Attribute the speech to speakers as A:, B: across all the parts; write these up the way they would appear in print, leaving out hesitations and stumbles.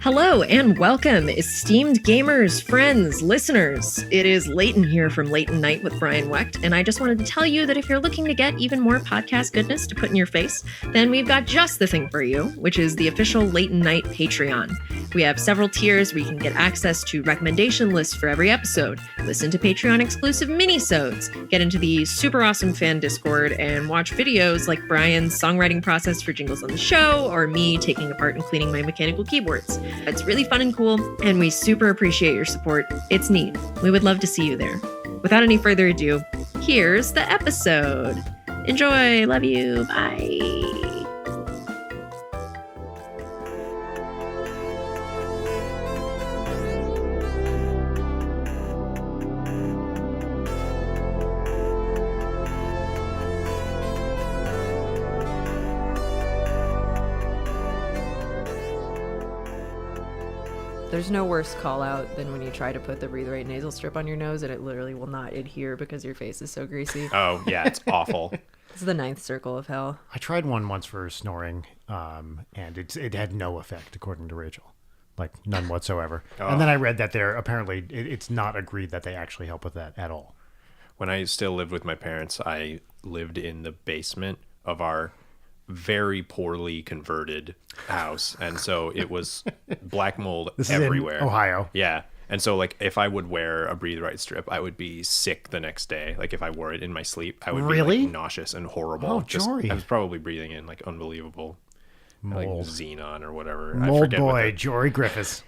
A: Hello and welcome, esteemed gamers, friends, listeners. It is Leighton here from Leighton Night with Brian Wecht, and I just wanted to tell you that if you're looking to get even more podcast goodness to put in your face, then we've got just the thing for you, which is the official Leighton Night Patreon. We have several tiers where you can get access to recommendation lists for every episode, listen to Patreon-exclusive mini-sodes, get into the super awesome fan Discord, and watch videos like Brian's songwriting process for jingles on the show, or me taking apart and cleaning my mechanical keyboards. It's really fun and cool, and we super appreciate your support. It's neat. We would love to see you there. Without any further ado, here's the episode. Enjoy. Love you. Bye.
B: There's no worse call out than when you try to put the Breathe Right nasal strip on your nose and it literally will not adhere because your face is so greasy.
C: Oh, yeah, it's awful.
B: It's the ninth circle of hell.
D: I tried one once for snoring, and it had no effect, according to Rachel. Like, none whatsoever.
C: Oh.
D: And then I read that it's not agreed that they actually help with that at all.
C: When I still lived with my parents, I lived in the basement of our very poorly converted house, and so it was black mold everywhere.
D: Is in Ohio.
C: Yeah, and so like if I would wear a Breathe Right strip, I would be sick the next day. Like if I wore it in my sleep, I would be like nauseous and horrible.
D: Oh, Jory.
C: I was probably breathing in like unbelievable like
D: mold,
C: xenon or whatever.
D: Mold
C: I forget
D: boy, Jory Griffiths.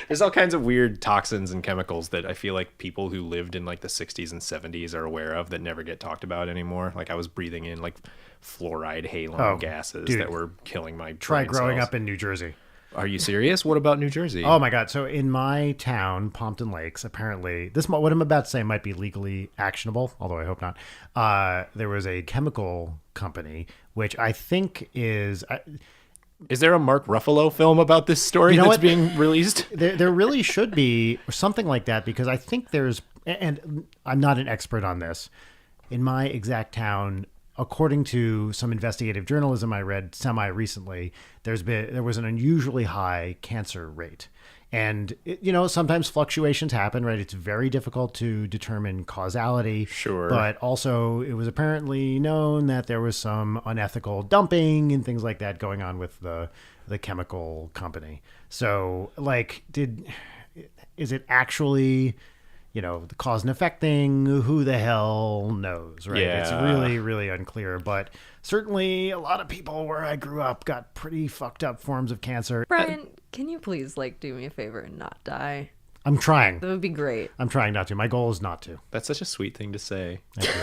C: There's all kinds of weird toxins and chemicals that I feel like people who lived in like the 60s and 70s are aware of that never get talked about anymore. Like I was breathing in like fluoride halon gases that were killing my
D: Try
C: brain
D: growing
C: cells.
D: up in New Jersey.
C: Are you serious? What about New Jersey?
D: Oh my God. So in my town, Pompton Lakes, apparently, what I'm about to say might be legally actionable, although I hope not. There was a chemical company, which I think is...
C: Is there a Mark Ruffalo film about this story that's being released?
D: There really should be something like that, because I think there's, and I'm not an expert on this, in my exact town, according to some investigative journalism I read semi-recently, there was an unusually high cancer rate. And, sometimes fluctuations happen, right? It's very difficult to determine causality.
C: Sure.
D: But also, it was apparently known that there was some unethical dumping and things like that going on with the chemical company. So, like, is it actually... the cause and effect thing, who the hell knows, right?
C: Yeah.
D: It's really, really unclear. But certainly a lot of people where I grew up got pretty fucked up forms of cancer.
B: Brian, can you please do me a favor and not die?
D: I'm trying.
B: That would be great.
D: I'm trying not to. My goal is not to.
C: That's such a sweet thing to say.
D: Thank you.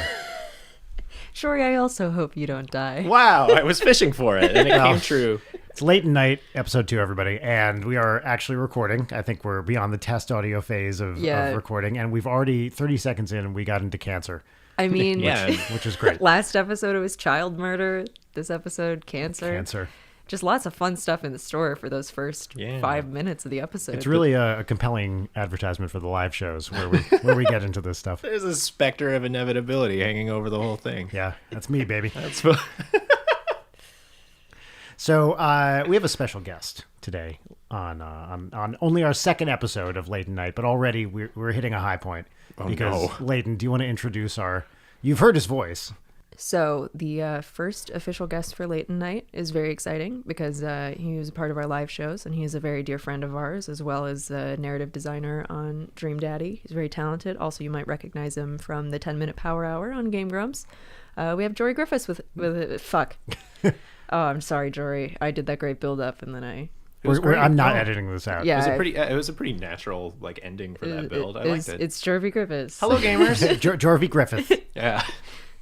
B: Jory, I also hope you don't die.
C: Wow, I was fishing for it, and it came true.
D: It's Leighton Night, episode 2, everybody, and we are actually recording. I think we're beyond the test audio phase of recording, and we've already, 30 seconds in, and we got into cancer.
B: I mean,
D: which is great.
B: Last episode, it was child murder. This episode, cancer. Just lots of fun stuff in the store for those first 5 minutes of the episode.
D: It's really a compelling advertisement for the live shows where we get into this stuff.
C: There's a specter of inevitability hanging over the whole thing.
D: Yeah, that's me, baby.
C: That's
D: So we have a special guest today on only our second episode of Leighton Night, but already we're hitting a high point because Leighton, do you want to introduce you've heard his voice.
B: So the first official guest for Leighton Night is very exciting because he was a part of our live shows, and he's a very dear friend of ours, as well as a narrative designer on Dream Daddy. He's very talented. Also, you might recognize him from the 10-Minute Power Hour on Game Grumps. We have Jory Griffiths with fuck. Oh, I'm sorry, Jory. I did that great build-up, and then
D: I'm not editing this out.
B: Yeah,
C: it was a pretty natural ending for that build. I liked it.
B: It's Jory Griffiths.
C: Hello, gamers.
D: Jory Griffith.
C: Yeah.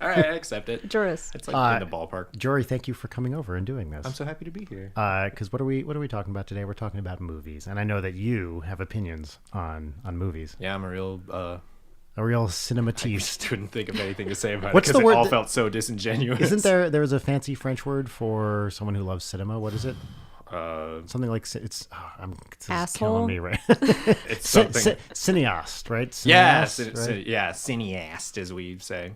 C: All right, I accept it.
B: Joris.
C: It's like in the ballpark.
D: Jory, thank you for coming over and doing this.
C: I'm so happy to be here.
D: Because what are we talking about today? We're talking about movies, and I know that you have opinions on movies.
C: Yeah, I'm a real
D: cinematiste.
C: I just couldn't think of anything to say about
D: What's
C: it
D: the
C: because
D: word
C: it all felt so disingenuous.
D: Isn't there was a fancy French word for someone who loves cinema? What is it? Something like it's
B: asshole.
D: Killing me, right?
C: It's something
D: cineast, right?
C: Cineast,
D: right?
C: Cineast, as we say.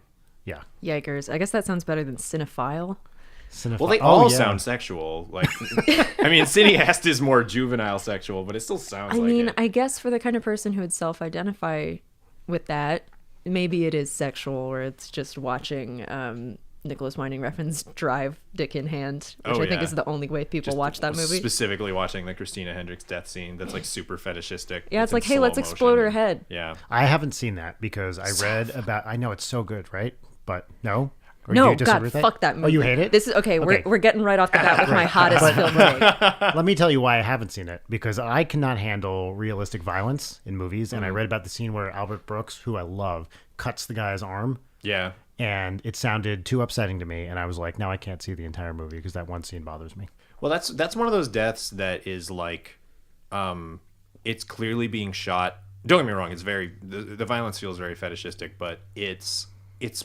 D: Yeah.
B: Yikers. I guess that sounds better than cinephile.
C: Well, they all sound sexual. Like, I mean, Cineast is more juvenile sexual, but it still sounds like it.
B: I guess for the kind of person who would self-identify with that, maybe it is sexual, or it's just watching Nicholas Winding Refn's drive dick in hand, which I think is the only way people watch that movie.
C: Specifically watching the Christina Hendricks death scene that's like super fetishistic.
B: Yeah, it's like, hey, let's explode her head.
C: Yeah.
D: I haven't seen that because I read about, I know it's so good, right? But no? Or
B: No,
D: do you disagree
B: God,
D: with that?
B: fuck that movie.
D: Oh, you hate it?
B: This is okay. We're getting right off the bat with my hottest film take.
D: Let me tell you why I haven't seen it. Because I cannot handle realistic violence in movies. And I read about the scene where Albert Brooks, who I love, cuts the guy's arm.
C: Yeah.
D: And it sounded too upsetting to me. And I was like, no, I can't see the entire movie because that one scene bothers me.
C: Well, that's one of those deaths that is like, it's clearly being shot. Don't get me wrong. It's the violence feels very fetishistic, but it's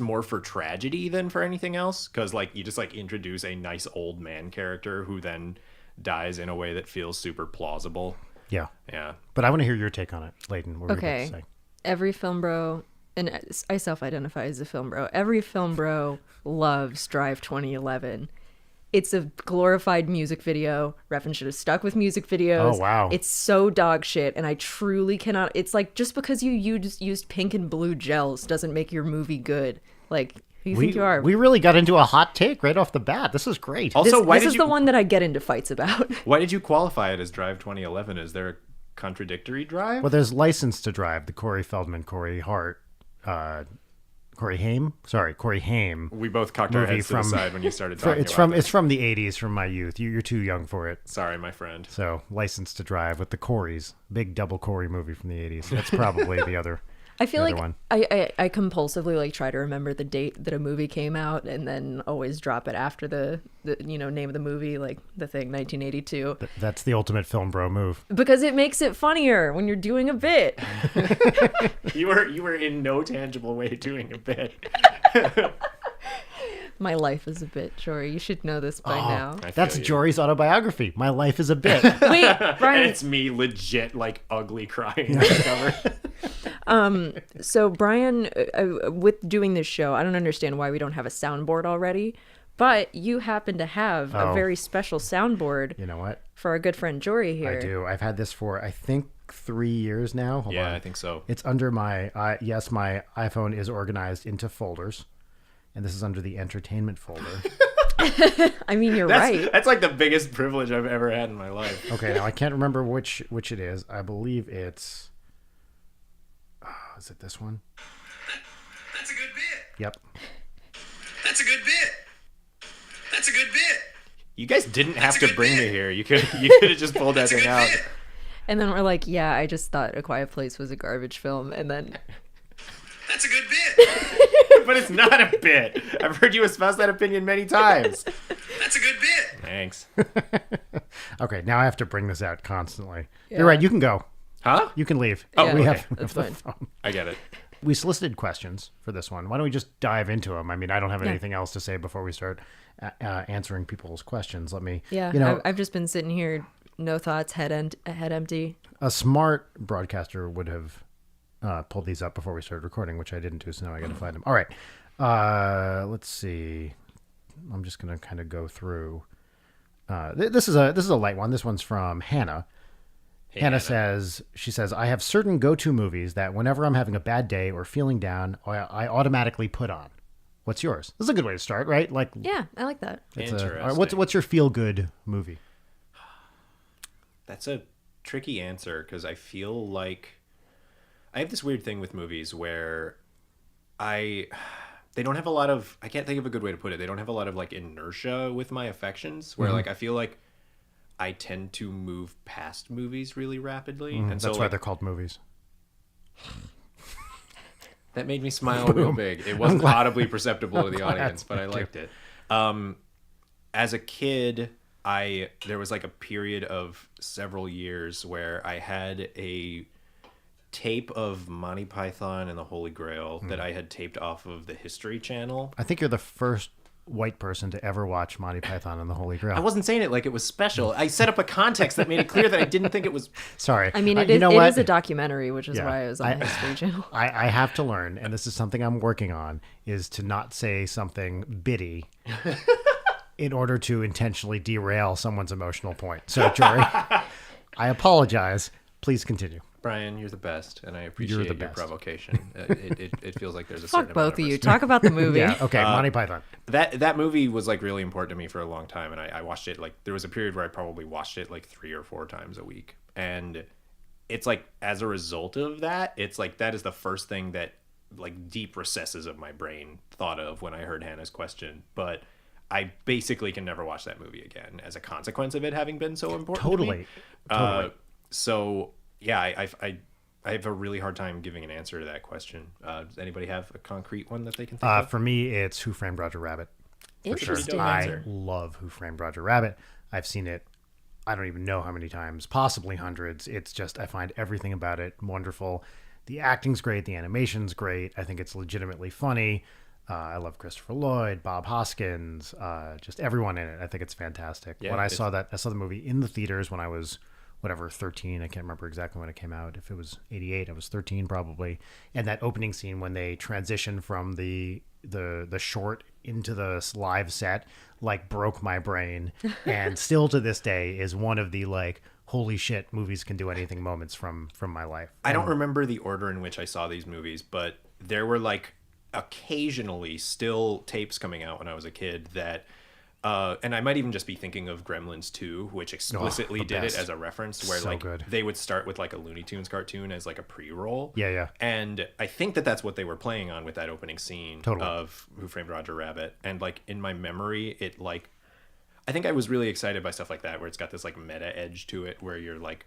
C: more for tragedy than for anything else. Because like you just like introduce a nice old man character who then dies in a way that feels super plausible.
D: Yeah.
C: Yeah.
D: But I want to hear your take on it, Leighton. What were you about to say?
B: Every film bro, and I self-identify as a film bro, every film bro loves Drive 2011. It's a glorified music video. Refn should have stuck with music videos.
D: Oh, wow.
B: It's so dog shit, and I truly cannot. It's like, just because you used pink and blue gels doesn't make your movie good. Like, who you think you are?
D: We really got into a hot take right off the bat. This is great.
C: Also,
B: this is the one that I get into fights about.
C: Why did you qualify it as Drive 2011? Is there a contradictory drive?
D: Well, there's License to Drive, the Corey Feldman, Corey Hart, Corey Haim.
C: We both cocked our heads to the side when you started talking
D: it's
C: about
D: from the 80s, from my youth. You're too young for it.
C: Sorry, my friend.
D: So, License to Drive with the Coreys. Big double Corey movie from the 80s. That's probably the other
B: I feel like
D: one.
B: I compulsively like try to remember the date that a movie came out and then always drop it after the name of the movie, like The Thing, 1982.
D: That's the ultimate film bro move.
B: Because it makes it funnier when you're doing a bit.
C: You were in no tangible way doing a bit.
B: My life is a bit, Jory. You should know this by now.
D: That's Jory's autobiography. My life is a bit.
B: Wait,
C: And
B: Brian.
C: it's me legit like ugly crying on the cover.
B: So Brian, with doing this show, I don't understand why we don't have a soundboard already, but you happen to have a very special soundboard.
D: You know what?
B: For our good friend Jory here.
D: I do. I've had this for, I think, 3 years now. Hold on.
C: I think so.
D: It's under my, my iPhone is organized into folders. And this is under the entertainment folder.
B: I mean, you're right.
C: That's like the biggest privilege I've ever had in my life.
D: Okay, now I can't remember which it is. I believe it's... is it this one?
E: That's a good bit.
D: Yep.
E: That's a good bit. That's a good bit.
C: You guys didn't have
E: That's a
C: to
E: good
C: bring
E: bit.
C: me here. You could have just pulled that
E: That's a
C: thing
E: good
C: out.
E: bit.
B: And then we're like, yeah, I just thought A Quiet Place was a garbage film. And then...
E: That's a good bit.
C: But it's not a bit. I've heard you espouse that opinion many times.
E: That's a good bit.
C: Thanks.
D: Okay, now I have to bring this out constantly. You're right, you can go.
C: Huh?
D: You can leave.
B: Yeah,
D: we
B: okay,
D: have
B: that's
D: the
B: fine.
D: phone.
C: I get it.
D: We solicited questions for this one. Why don't we just dive into them? I mean, I don't have anything else to say before we start answering people's questions. Let me,
B: Yeah, I've just been sitting here, no thoughts, head empty.
D: a smart broadcaster would have pulled these up before we started recording, which I didn't do, so now I got to find them. All right. Let's see. I'm just going to kind of go through. This is a light one. This one's from Hannah. Hannah says, I have certain go-to movies that whenever I'm having a bad day or feeling down, I automatically put on. What's yours? This is a good way to start, right? Like,
B: Yeah, I like that.
C: Interesting.
D: What's your feel-good movie?
C: That's a tricky answer because I feel like I have this weird thing with movies where they don't have a lot of, I can't think of a good way to put it. They don't have a lot of like inertia with my affections where like I feel like I tend to move past movies really rapidly. And so
D: That's why
C: like,
D: they're called movies.
C: that made me smile real big. It wasn't audibly perceptible to the audience, but I liked it. As a kid, there was like a period of several years where I had a tape of Monty Python and the Holy Grail that I had taped off of the History Channel.
D: I think you're the first white person to ever watch Monty Python and the Holy Grail.
C: I wasn't saying it like it was special. I set up a context that made it clear that I didn't think it was.
D: Sorry.
B: I mean, it is a documentary, which is why I was on the History Channel.
D: I have to learn, and this is something I'm working on, is to not say something bitty in order to intentionally derail someone's emotional point. So, Jory, I apologize. Please continue.
C: Brian, you're the best, and I appreciate your
D: best.
C: provocation. It feels like there's a
B: Fuck
C: certain
B: both
C: amount
B: of you.
C: respect.
B: Talk about the movie.
D: Yeah, okay, Monty Python.
C: That movie was like really important to me for a long time, and I watched it like there was a period where I probably watched it like 3 or 4 times a week, and it's like as a result of that, it's like that is the first thing that like deep recesses of my brain thought of when I heard Hannah's question, but I basically can never watch that movie again as a consequence of it having been so important.
D: Totally.
C: So yeah, I have a really hard time giving an answer to that question. Does anybody have a concrete one that they can think of?
D: For me, it's Who Framed Roger Rabbit. For sure.
C: Interesting
D: I
C: answer.
D: love Who Framed Roger Rabbit. I've seen it, I don't even know how many times, possibly hundreds. It's just, I find everything about it wonderful. The acting's great. The animation's great. I think it's legitimately funny. I love Christopher Lloyd, Bob Hoskins, just everyone in it. I think it's fantastic.
C: Yeah,
D: When I saw the movie in the theaters when I was, 13. I can't remember exactly when it came out. If it was 88, I was 13 probably. And that opening scene when they transition from the short into the live set, like broke my brain. And still to this day is one of the like, holy shit, movies can do anything moments from my life.
C: I don't remember the order in which I saw these movies, but there were like occasionally still tapes coming out when I was a kid that and I might even just be thinking of Gremlins 2, which explicitly
D: the
C: did
D: best.
C: it as a reference where
D: So
C: like
D: good.
C: they would start with like a Looney Tunes cartoon as like a pre-roll.
D: Yeah.
C: And I think that that's what they were playing on with that opening scene
D: Totally.
C: of Who Framed Roger Rabbit. And like in my memory, it like I think I was really excited by stuff like that where it's got this like meta edge to it where you're like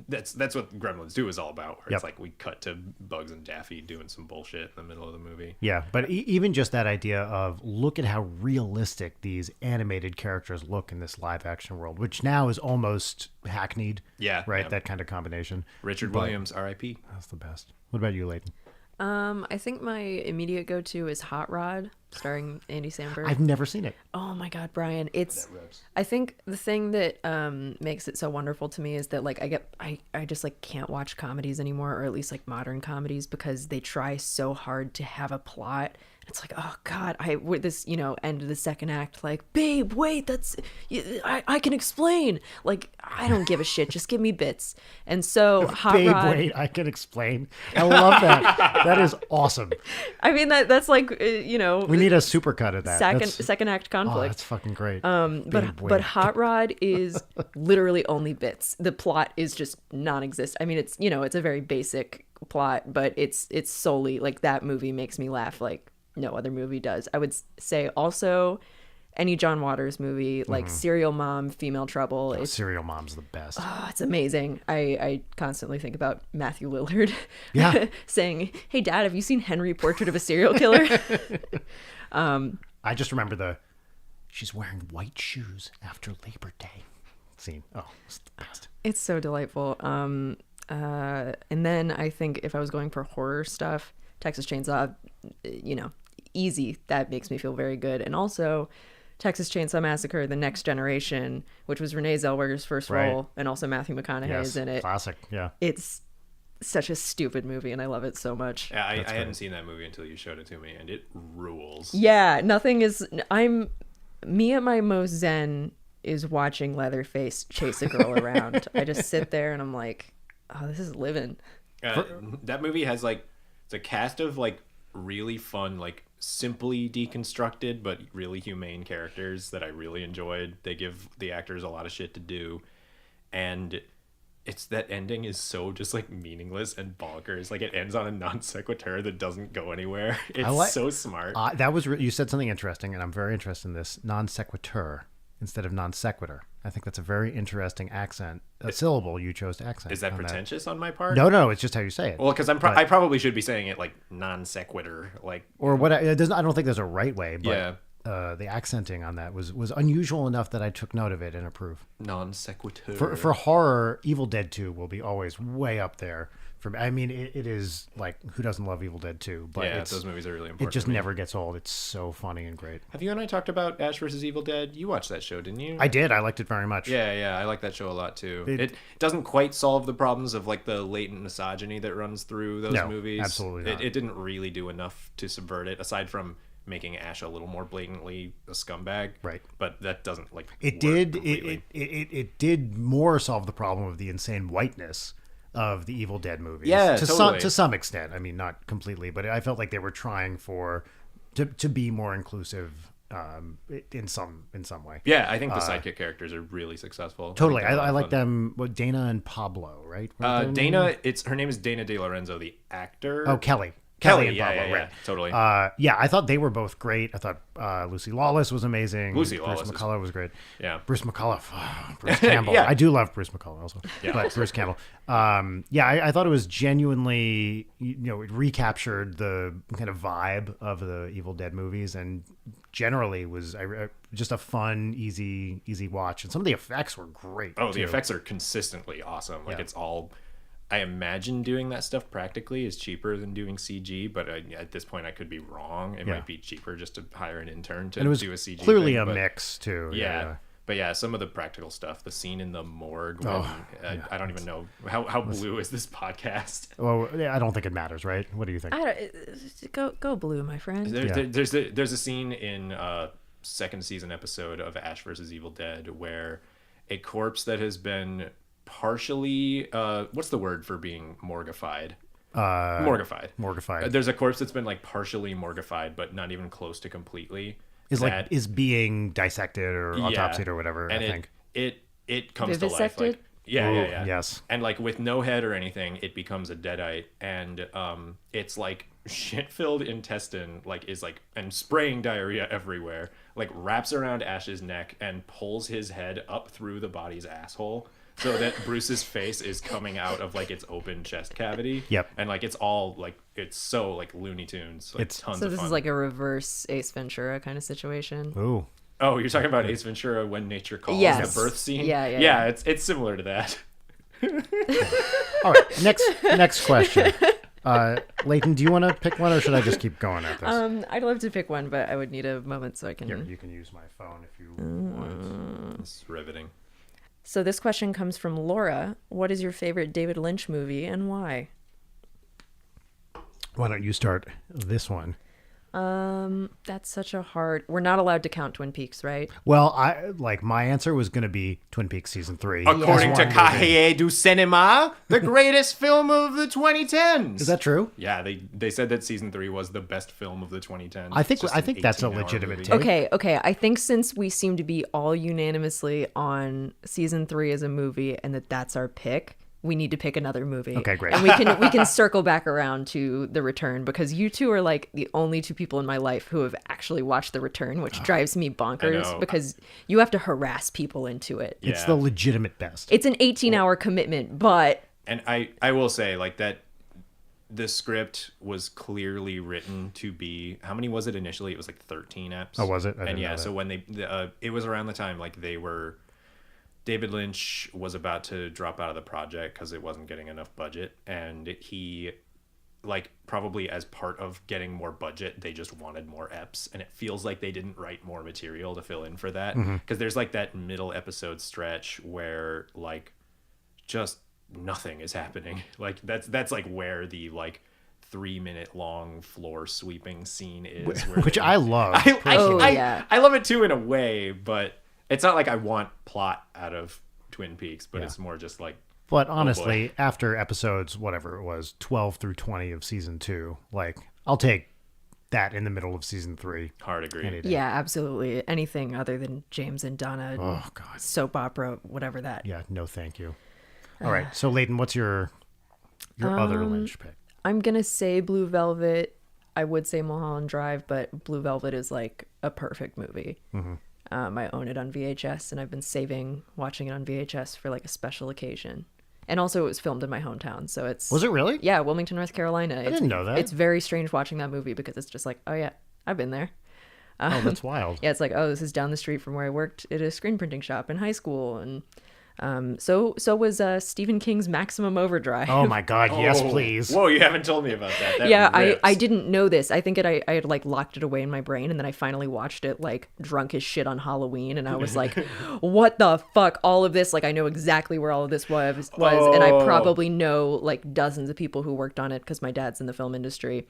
C: that's what Gremlins 2 is all about, where
D: Yep.
C: it's like we cut to Bugs and Daffy doing some bullshit in the middle of the movie.
D: Yeah, but even just that idea of look at how realistic these animated characters look in this live action world, which now is almost hackneyed.
C: Yeah,
D: Right?
C: yeah.
D: That kind of combination.
C: Richard
D: But
C: Williams, R.I.P.
D: That's the best. What about you, Leighton?
B: I think my immediate go-to is Hot Rod, starring Andy Samberg.
D: I've never seen it.
B: Oh my God, Brian! I think the thing that makes it so wonderful to me is that like I just like can't watch comedies anymore, or at least like modern comedies, because they try so hard to have a plot. It's like, oh God, with this, end of the second act, like, babe, wait, I can explain. Like, I don't give a shit. Just give me bits. And so Hot
D: Babe,
B: Rod.
D: wait, I can explain. I love that. That is awesome.
B: I mean, that's like,
D: We need a supercut of that.
B: second act
D: Oh,
B: conflict.
D: that's fucking great.
B: But
D: Babe, wait.
B: but Hot Rod is literally only bits. The plot is just non-existent. I mean, it's it's a very basic plot, but it's solely like that movie makes me laugh like no other movie does. I would say also any John Waters movie, like Serial Mom, Female Trouble. It's
D: Serial Mom's the best.
B: it's amazing. I constantly think about Matthew Lillard
D: Yeah.
B: saying, "Hey Dad, have you seen Henry, Portrait of a Serial Killer?"
D: I just remember she's wearing white shoes after Labor Day scene. Oh, it's the best.
B: It's so delightful. And then I think if I was going for horror stuff, Texas Chainsaw, easy. That makes me feel very good. And also Texas Chainsaw Massacre: The Next Generation, which was Renee Zellweger's first
D: Right.
B: role, and also Matthew McConaughey is in it.
D: Classic. Yeah.
B: It's such a stupid movie, and I love it so much.
C: Yeah, I hadn't seen that movie until you showed it to me, and it rules.
B: Yeah, nothing is. Me at my most zen is watching Leatherface chase a girl around. I just sit there and I'm like, oh, this is living.
C: That movie has like it's a cast of like really fun, like simply deconstructed but really humane characters that I really enjoyed. They give the actors a lot of shit to do, and it's that ending is so just like meaningless and bonkers. Like it ends on a non sequitur that doesn't go anywhere. It's so smart.
D: That was you said something interesting, and I'm very interested in this non sequitur instead of non sequitur. I think that's a very interesting accent, a syllable you chose to accent.
C: Is that
D: on
C: pretentious on my part?
D: No, it's just how you say it.
C: Well, because I probably should be saying it like non sequitur, like
D: Or what? I don't think there's a right way, but
C: Yeah.
D: The accenting on that was unusual enough that I took note of it and approve.
C: non sequitur.
D: For horror, Evil Dead 2 will be always way up there. I mean, it is like, who doesn't love Evil Dead 2? But
C: Yeah, those movies are really important.
D: it just
C: to me.
D: never gets old. It's so funny and great.
C: Have you and I talked about Ash vs. Evil Dead? You watched that show, didn't you?
D: I did. I liked it very much.
C: Yeah, I like that show a lot too.
D: It-
C: It doesn't quite solve the problems of like the latent misogyny that runs through those
D: No,
C: movies.
D: absolutely not.
C: It didn't really do enough to subvert it, aside from making Ash a little more blatantly a scumbag.
D: Right.
C: But that doesn't like
D: It
C: work
D: did.
C: completely.
D: It did more solve the problem of the insane whiteness of the Evil Dead movies.
C: Yeah, totally.
D: To some extent. I mean, not completely, but I felt like they were trying to be more inclusive in some way.
C: Yeah, I think the sidekick characters are really successful.
D: Totally.
C: think they're a lot
D: I
C: of
D: like
C: fun.
D: them. What, Dana and Pablo, right? Weren't their
C: Dana,
D: names?
C: her name is Dana De Lorenzo, the actor.
D: Oh, Kelly.
C: Kelly,
D: and
C: yeah,
D: Pablo,
C: yeah,
D: right.
C: totally.
D: Yeah, I thought they were both great. I thought Lucy Lawless was amazing.
C: Lucy
D: Bruce
C: Lawless is-
D: McCullough was great.
C: Yeah.
D: Bruce McCullough. Bruce Campbell.
C: Yeah.
D: I do love Bruce McCullough also.
C: Yeah.
D: But Bruce Campbell. I thought it was genuinely, it recaptured the kind of vibe of the Evil Dead movies and generally was just a fun, easy watch. And some of the effects were great.
C: Oh, the
D: too.
C: effects are consistently awesome. Like
D: Yeah.
C: it's all. I imagine doing that stuff practically is cheaper than doing CG, but at this point I could be wrong. It
D: Yeah.
C: might be cheaper just to hire an intern to
D: And it was
C: do a CG.
D: clearly
C: thing,
D: a
C: but
D: mix too.
C: Yeah. But yeah, some of the practical stuff, the scene in the morgue. When,
D: Oh,
C: I don't even know how blue is this podcast.
D: Well, I don't think it matters, right? What do you think?
B: Go blue, my friend.
C: There's a scene in second season episode of Ash vs. Evil Dead where a corpse that has been partially what's the word for being morgified? Morgified.
D: Morgified.
C: There's a corpse that's been like partially morgified, but not even close to completely.
D: Is being dissected or autopsied or whatever.
C: And
D: I think.
C: it comes to life.
B: Vivisected?
C: Like, yeah,
D: Ooh,
C: yeah, yeah.
D: yes.
C: And like with no head or anything, it becomes a deadite, and it's like shit-filled intestine, like is like and spraying diarrhea everywhere. Like wraps around Ash's neck and pulls his head up through the body's asshole. So that Bruce's face is coming out of like its open chest cavity.
D: Yep.
C: And like it's all like it's so like Looney Tunes. Like,
D: It's-
C: tons
B: So
C: of
B: this
C: fun.
B: is like a reverse Ace Ventura kind of situation.
D: Ooh.
C: Oh, you're talking about Ace Ventura when nature calls,
B: Yes.
C: the birth scene?
B: Yeah, yeah,
C: Yeah,
B: yeah.
C: it's similar to that.
D: All right. Next question. Leighton, do you want to pick one, or should I just keep going at this?
B: I'd love to pick one, but I would need a moment so I can.
D: Here, you can use my phone if you want.
C: It's riveting.
B: So this question comes from Laura. What is your favorite David Lynch movie and why?
D: Why don't you start this one?
B: That's such a hard. We're not allowed to count Twin Peaks, right?
D: Well, my answer was going to be Twin Peaks season 3.
C: According
D: As
C: to
D: one movie.
C: Cahiers du Cinema, the greatest film of the 2010s.
D: Is that true?
C: Yeah, they said that season 3 was the best film of the 2010s.
D: I think
C: It's just an
D: that's a
C: 18-hour
D: legitimate
C: movie.
D: take.
B: Okay. I think since we seem to be all unanimously on season 3 as a movie, and that's our pick, we need to pick another movie.
D: Okay, great.
B: And we can circle back around to The Return because you two are like the only two people in my life who have actually watched The Return, which drives me bonkers
C: know.
B: because you have to harass people into it.
D: It's
C: Yeah.
D: the legitimate best.
B: It's an 18-hour commitment, but
C: And I will say, like, that the script was clearly written to be, how many was it initially? It was like 13 eps.
D: Oh, was it? I
C: And
D: didn't
C: yeah,
D: know that.
C: so when it was around the time, like, David Lynch was about to drop out of the project because it wasn't getting enough budget, and he, like, probably as part of getting more budget, they just wanted more eps, and it feels like they didn't write more material to fill in for that, because there's like that middle episode stretch where like just nothing is happening. Like that's like where the like 3-minute long floor sweeping scene is, where
D: Which
C: they-
D: I love.
B: yeah.
C: I love it too in a way, but it's not like I want plot out of Twin Peaks, but it's more just like,
D: But honestly, after episodes, whatever it was, 12 through 20 of season 2, like, I'll take that in the middle of season 3.
C: hard agree.
D: Any day.
B: yeah, absolutely. Anything other than James and Donna,
D: Oh, God.
B: soap opera, whatever that.
D: Yeah, no thank you. All right, so Leighton, what's your other Lynch pick?
B: I'm going to say Blue Velvet. I would say Mulholland Drive, but Blue Velvet is like a perfect movie. I own it on VHS, and I've been saving watching it on VHS for like a special occasion. And also, it was filmed in my hometown, so it's
D: Was it really?
B: yeah, Wilmington, North Carolina. I
D: didn't know that.
B: It's very strange watching that movie because it's just like, oh yeah, I've been there.
D: Oh, that's wild.
B: Yeah, it's like, oh, this is down the street from where I worked at a screen printing shop in high school, and so was Stephen King's Maximum Overdrive.
D: Oh, my God. Yes,
C: Oh,
D: please.
C: Whoa, you haven't told me about that. That
B: Yeah,
C: rips.
B: I didn't know this. I think I had like locked it away in my brain, and then I finally watched it like drunk as shit on Halloween, and I was like, what the fuck? All of this, like I know exactly where all of this was, and I probably know like dozens of people who worked on it because my dad's in the film industry.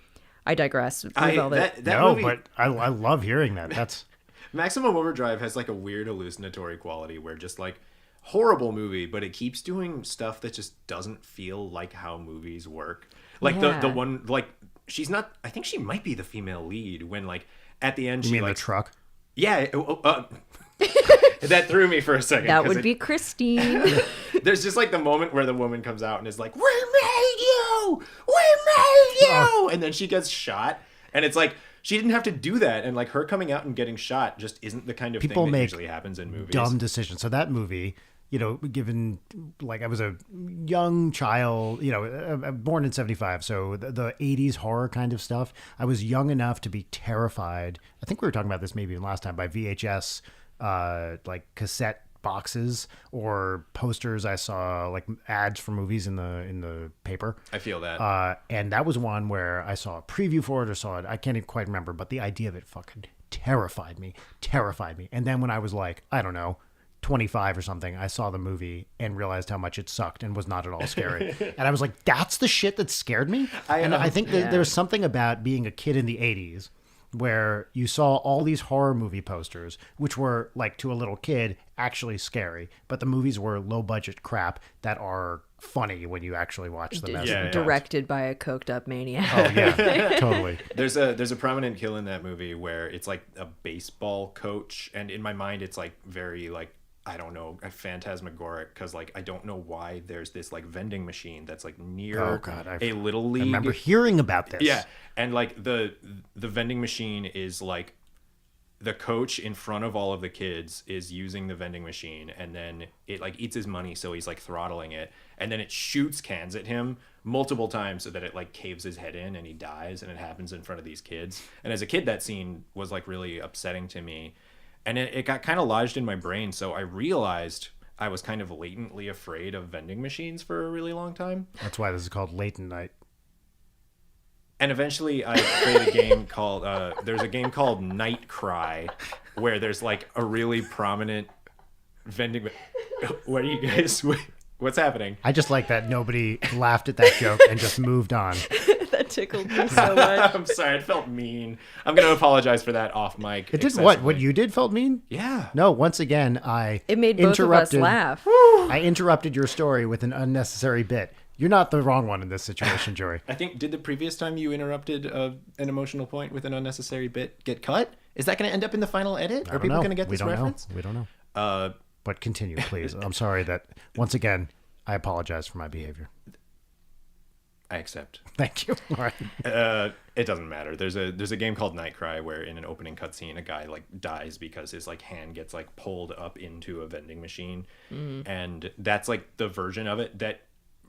B: I digress.
C: That
D: No,
C: movie,
D: but I love hearing that. That's
C: Maximum Overdrive has like a weird hallucinatory quality where just like horrible movie, but it keeps doing stuff that just doesn't feel like how movies work. Like the
B: Yeah.
C: one, like she's not, I think she might be the female lead when like at the end
D: you
C: she
D: mean
C: like
D: the truck?
C: yeah that threw me for a second.
B: That
C: 'cause
B: would be Christine.
C: there's just like the moment where the woman comes out and is like, "We made you, we made you," and then she gets shot, and it's like she didn't have to do that, and like her coming out and getting shot just isn't the kind of
D: People
C: thing that
D: make
C: usually happens in movies.
D: Dumb decision. So that movie, you know, given like I was a young child, you know, born in 75. So the 80s horror kind of stuff, I was young enough to be terrified. I think we were talking about this maybe even last time by VHS, like cassette boxes or posters. I saw like ads for movies in the paper.
C: I feel that.
D: And that was one where I saw a preview for it or saw it. I can't even quite remember, but the idea of it fucking terrified me. And then when I was like, I don't know, 25 or something, I saw the movie and realized how much it sucked and was not at all scary. And I was like, that's the shit that scared me. I think that there's something about being a kid in the 80s where you saw all these horror movie posters, which were like to a little kid actually scary, but the movies were low budget crap that are funny when you actually watch them.
B: Directed by a coked up maniac.
D: Oh yeah, totally.
C: There's a prominent kill in that movie where it's like a baseball coach, and in my mind it's like very like, I don't know, phantasmagoric, because like I don't know why there's this like vending machine that's like near a little league.
D: I remember hearing about this.
C: Yeah, and like the vending machine is like the coach in front of all of the kids is using the vending machine, and then it like eats his money, so he's like throttling it, and then it shoots cans at him multiple times so that it like caves his head in and he dies, and it happens in front of these kids. And as a kid, that scene was like really upsetting to me. And it got kind of lodged in my brain, so I realized I was kind of latently afraid of vending machines for a really long time.
D: That's why this is called Latent Night.
C: And eventually I played a game called, there's a game called Night Cry, where there's like a really prominent vending... What are you guys... What's happening?
D: I just like that nobody laughed at that joke and just moved on.
B: That tickled me so much.
C: I'm sorry, it felt mean. I'm going to apologize for that off mic.
D: It did what? What you did felt mean?
C: Yeah.
D: No, once again,
B: It made both of us laugh.
D: I interrupted your story with an unnecessary bit. You're not the wrong one in this situation, Jory.
C: I think, did the previous time you interrupted an emotional point with an unnecessary bit get cut? Is that going to end up in the final edit? Are people going to get this reference?
D: We don't know. But continue, please. I'm sorry that, once again, I apologize for my behavior.
C: I accept.
D: Thank you. All right.
C: It doesn't matter. There's a game called Night Cry where in an opening cutscene a guy like dies because his like hand gets like pulled up into a vending machine, and that's like the version of it that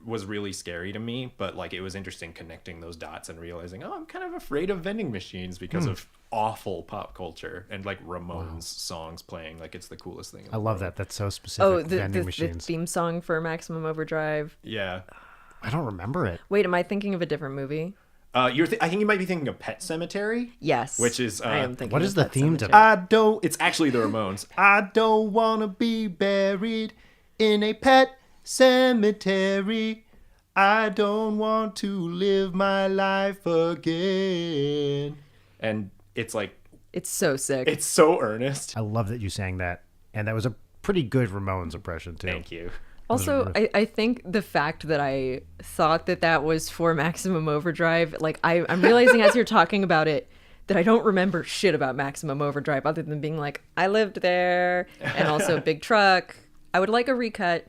C: was really scary to me. But like it was interesting connecting those dots and realizing, oh, I'm kind of afraid of vending machines because of awful pop culture and like Ramones songs playing like it's the coolest thing in the
D: I love
C: world.
D: that. That's so specific.
B: Oh,
D: vending
B: the
D: machines.
B: theme song for Maximum Overdrive.
C: Yeah.
D: I don't remember it.
B: Wait, am I thinking of a different movie?
C: I think you might be thinking of Pet Cemetery.
B: Yes.
C: Which is
B: I am thinking
D: what
B: of
D: is the
B: Pet
D: theme to
B: Sematary.
C: It's actually the Ramones. I don't want to be buried in a pet cemetery. I don't want to live my life again. And it's like,
B: It's so sick.
C: it's so earnest.
D: I love that you sang that. And that was a pretty good Ramones impression, too.
C: Thank you.
B: Also, I think the fact that I thought that was for Maximum Overdrive, like I'm realizing as you're talking about it that I don't remember shit about Maximum Overdrive other than being like, I lived there, and also Big Truck. I would like a recut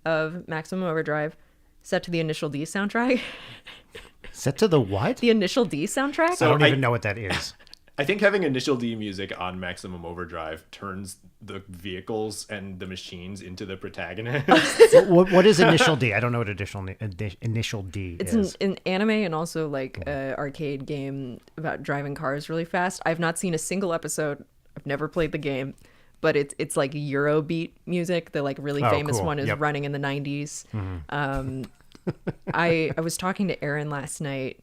B: of Maximum Overdrive set to the Initial D soundtrack.
D: Set to the what?
B: The Initial D soundtrack?
C: So
D: I don't even know what that is.
C: I think having Initial D music on Maximum Overdrive turns the vehicles and the machines into the protagonists.
D: What is Initial D? I don't know what Initial D
B: It's
D: is.
B: an anime and also like a arcade game about driving cars really fast. I've not seen a single episode. I've never played the game, but it's like Eurobeat music. The like really famous
D: cool.
B: one is
D: Yep.
B: running in the 90s. I was talking to Aaron last night.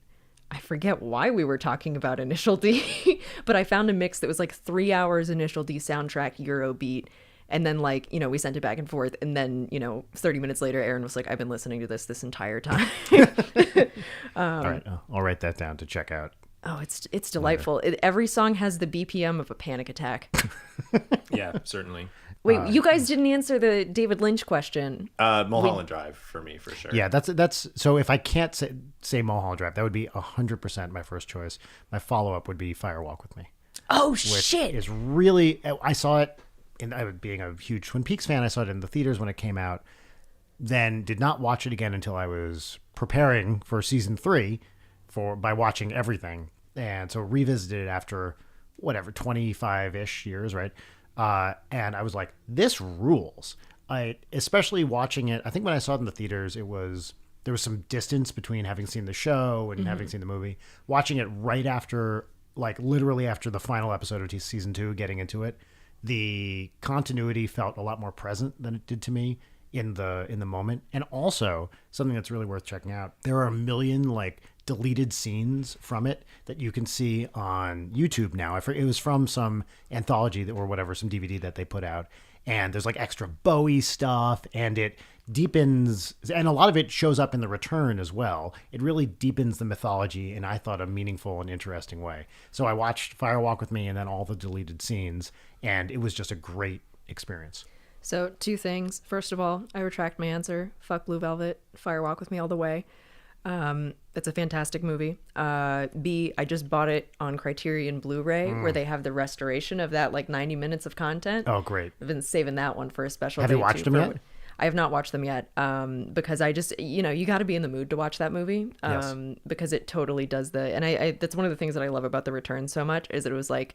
B: I forget why we were talking about Initial D, but I found a mix that was like 3 hours Initial D soundtrack Eurobeat. And then like, we sent it back and forth. And then, 30 minutes later, Aaron was like, I've been listening to this entire time.
D: All right. I'll write that down to check out.
B: Oh, it's delightful. Every song has the BPM of a panic attack.
C: Yeah, certainly.
B: Wait, you guys didn't answer the David Lynch question.
C: Mulholland Drive for me, for sure.
D: Yeah, that's so if I can't say Mulholland Drive, that would be 100% my first choice. My follow-up would be Fire Walk with Me.
B: Oh,
D: Which
B: shit.
D: is really, I saw it, being a huge Twin Peaks fan, I saw it in the theaters when it came out, then did not watch it again until I was preparing for season 3 by watching everything. And so revisited it after, 25-ish years, right? And I was like, this rules. Especially watching it, I think when I saw it in the theaters, there was some distance between having seen the show and having seen the movie. Watching it right after, like literally after the final episode of season 2, getting into it, the continuity felt a lot more present than it did to me in the moment. And also something that's really worth checking out, there are a million like deleted scenes from it that you can see on YouTube now. It was from some anthology or whatever, some DVD that they put out, and there's like extra Bowie stuff, and it deepens, and a lot of it shows up in The Return as well. It really deepens the mythology in, I thought, a meaningful and interesting way. So I watched Fire Walk with Me and then all the deleted scenes, and it was just a great experience.
B: So 2 things. First of all, I retract my answer. Fuck Blue Velvet. Fire Walk with Me all the way. It's a fantastic movie. B, I just bought it on Criterion Blu-ray where they have the restoration of that like 90 minutes of content.
D: Oh, great.
B: I've been saving that one for a special
D: Have
B: day
D: you watched
B: too,
D: them yet?
B: I have not watched them yet because I just, you got to be in the mood to watch that movie
D: Yes.
B: because it totally does and I that's one of the things that I love about The Return so much is that it was like,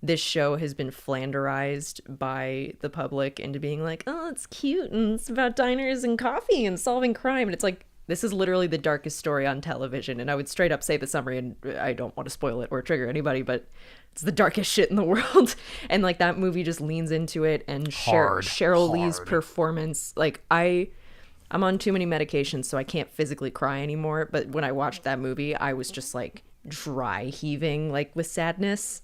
B: this show has been flanderized by the public into being like, oh, it's cute and it's about diners and coffee and solving crime. And it's like, this is literally the darkest story on television. And I would straight up say the summary, and I don't want to spoil it or trigger anybody, but it's the darkest shit in the world. And like that movie just leans into it. And Cheryl Lee's performance, like I'm on too many medications, so I can't physically cry anymore. But when I watched that movie, I was just like dry heaving, like with sadness.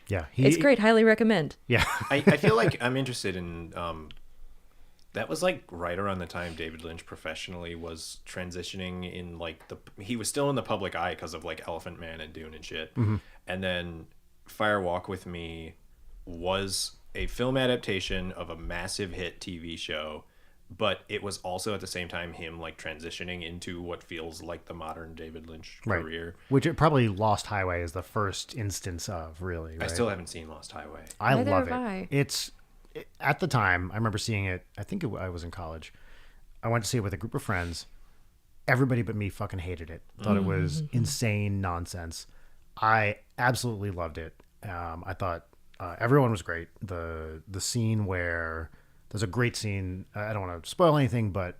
D: Yeah.
B: It's great. Highly recommend.
D: Yeah.
C: I feel like I'm interested in that was like right around the time David Lynch professionally was transitioning in like he was still in the public eye because of like Elephant Man and Dune and shit. And then Fire Walk with Me was a film adaptation of a massive hit TV show, but it was also at the same time him like transitioning into what feels like the modern David Lynch career.
D: Which it probably Lost Highway is the first instance of, really. Right?
C: I still haven't seen Lost Highway.
D: I
B: Neither
D: love
B: have
D: it.
B: I.
D: At the time, I remember seeing it. I think I was in college. I went to see it with a group of friends. Everybody but me fucking hated it. Thought it was insane nonsense. I absolutely loved it. I thought everyone was great. The scene where there's a great scene. I don't want to spoil anything, but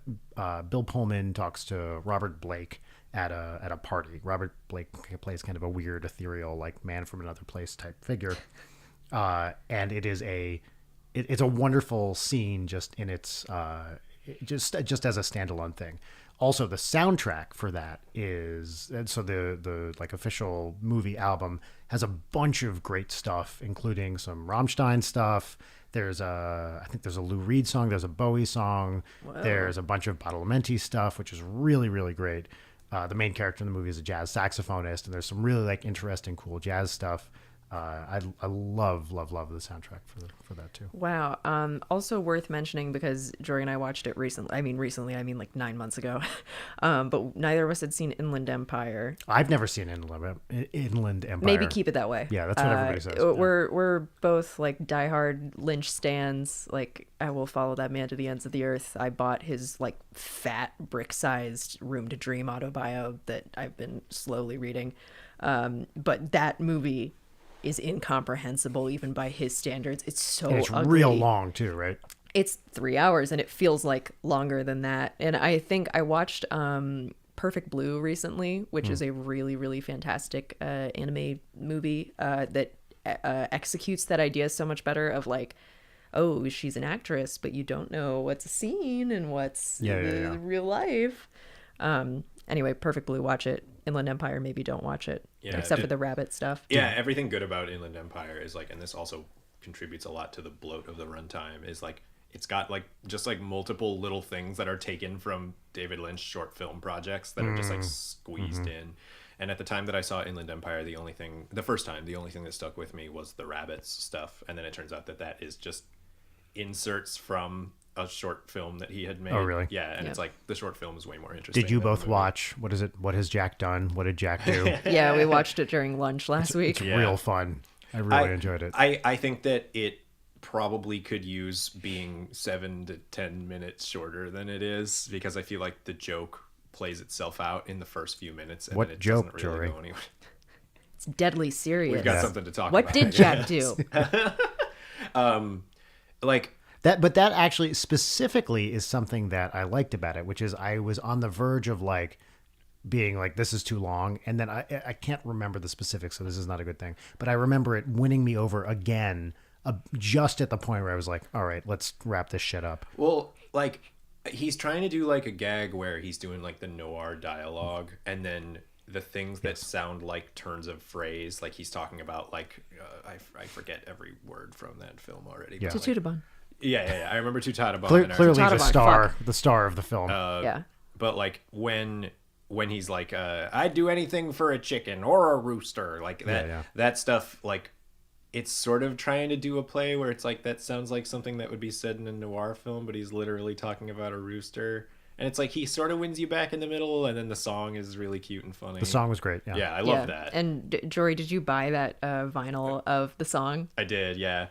D: Bill Pullman talks to Robert Blake at a party. Robert Blake plays kind of a weird, ethereal, like man from another place type figure, and it's a wonderful scene just in its just as a standalone thing. Also, the soundtrack for that is, so the like official movie album has a bunch of great stuff, including some Rammstein stuff. I think there's a Lou Reed song. There's a Bowie song. Whoa. There's a bunch of Badalamenti stuff, which is really, really great. The main character in the movie is a jazz saxophonist, and there's some really like interesting, cool jazz stuff. I love the soundtrack for that too.
B: Wow. Also worth mentioning because Jory and I watched it recently. I mean like 9 months ago. But neither of us had seen Inland Empire.
D: I've never seen Inland Empire.
B: Maybe keep it that way.
D: Yeah, that's what everybody says.
B: We're both like diehard Lynch stans. Like, I will follow that man to the ends of the earth. I bought his like fat brick-sized Room to Dream autobio that I've been slowly reading. But that movie is incomprehensible even by his standards. It's so
D: and it's
B: ugly.
D: Real long too, right?
B: It's 3 hours and it feels like longer than that. And I think I watched Perfect Blue recently, which is a really, really fantastic anime movie that executes that idea so much better of like, oh, she's an actress, but you don't know what's a scene and what's real life. Anyway, Perfect Blue, watch it. Inland Empire, maybe don't watch it, except for the rabbit stuff.
C: Yeah, everything good about Inland Empire is like, and this also contributes a lot to the bloat of the runtime, is like it's got like just like multiple little things that are taken from David Lynch short film projects that are just like squeezed in. And at the time that I saw Inland Empire, the only thing that stuck with me was the rabbits stuff. And then it turns out that is just inserts from a short film that he had made.
D: Oh, really?
C: Yeah, and it's like the short film is way more interesting.
D: Did you
C: than the
D: both
C: movie.
D: watch, what is it? What has Jack done? What did Jack do?
B: Yeah, we watched it during lunch last week.
D: It's real fun. I really enjoyed it.
C: I think that it probably could use being 7 to 10 minutes shorter than it is, because I feel like the joke plays itself out in the first few minutes. And
D: What
C: then it
D: joke,
C: doesn't really
D: Jory?
C: go anywhere.
B: It's deadly serious.
C: We've got something to talk
B: What
C: about.
B: did Jack do?
C: Like,
D: But that actually specifically is something that I liked about it, which is I was on the verge of like being like, this is too long. And then I can't remember the specifics, so this is not a good thing. But I remember it winning me over again, just at the point where I was like, all right, let's wrap this shit up.
C: well, like, he's trying to do like a gag where he's doing like the noir dialogue, and then the things that sound like turns of phrase, like he's talking about like I forget every word from that film already.
D: Yeah.
C: But, like,
B: Tutubon.
C: yeah. I remember Tutadabon.
D: Clearly the
B: Tottenham,
D: star of the film.
B: Yeah.
C: But like when he's like, I'd do anything for a chicken or a rooster, like that,
D: Yeah.
C: that stuff, like it's sort of trying to do a play where it's like, that sounds like something that would be said in a noir film, but he's literally talking about a rooster. And it's like, he sort of wins you back in the middle, and then the song is really cute and funny.
D: The song was great.
C: Yeah, I love that.
B: And Jory, did you buy that vinyl of the song?
C: I did, yeah.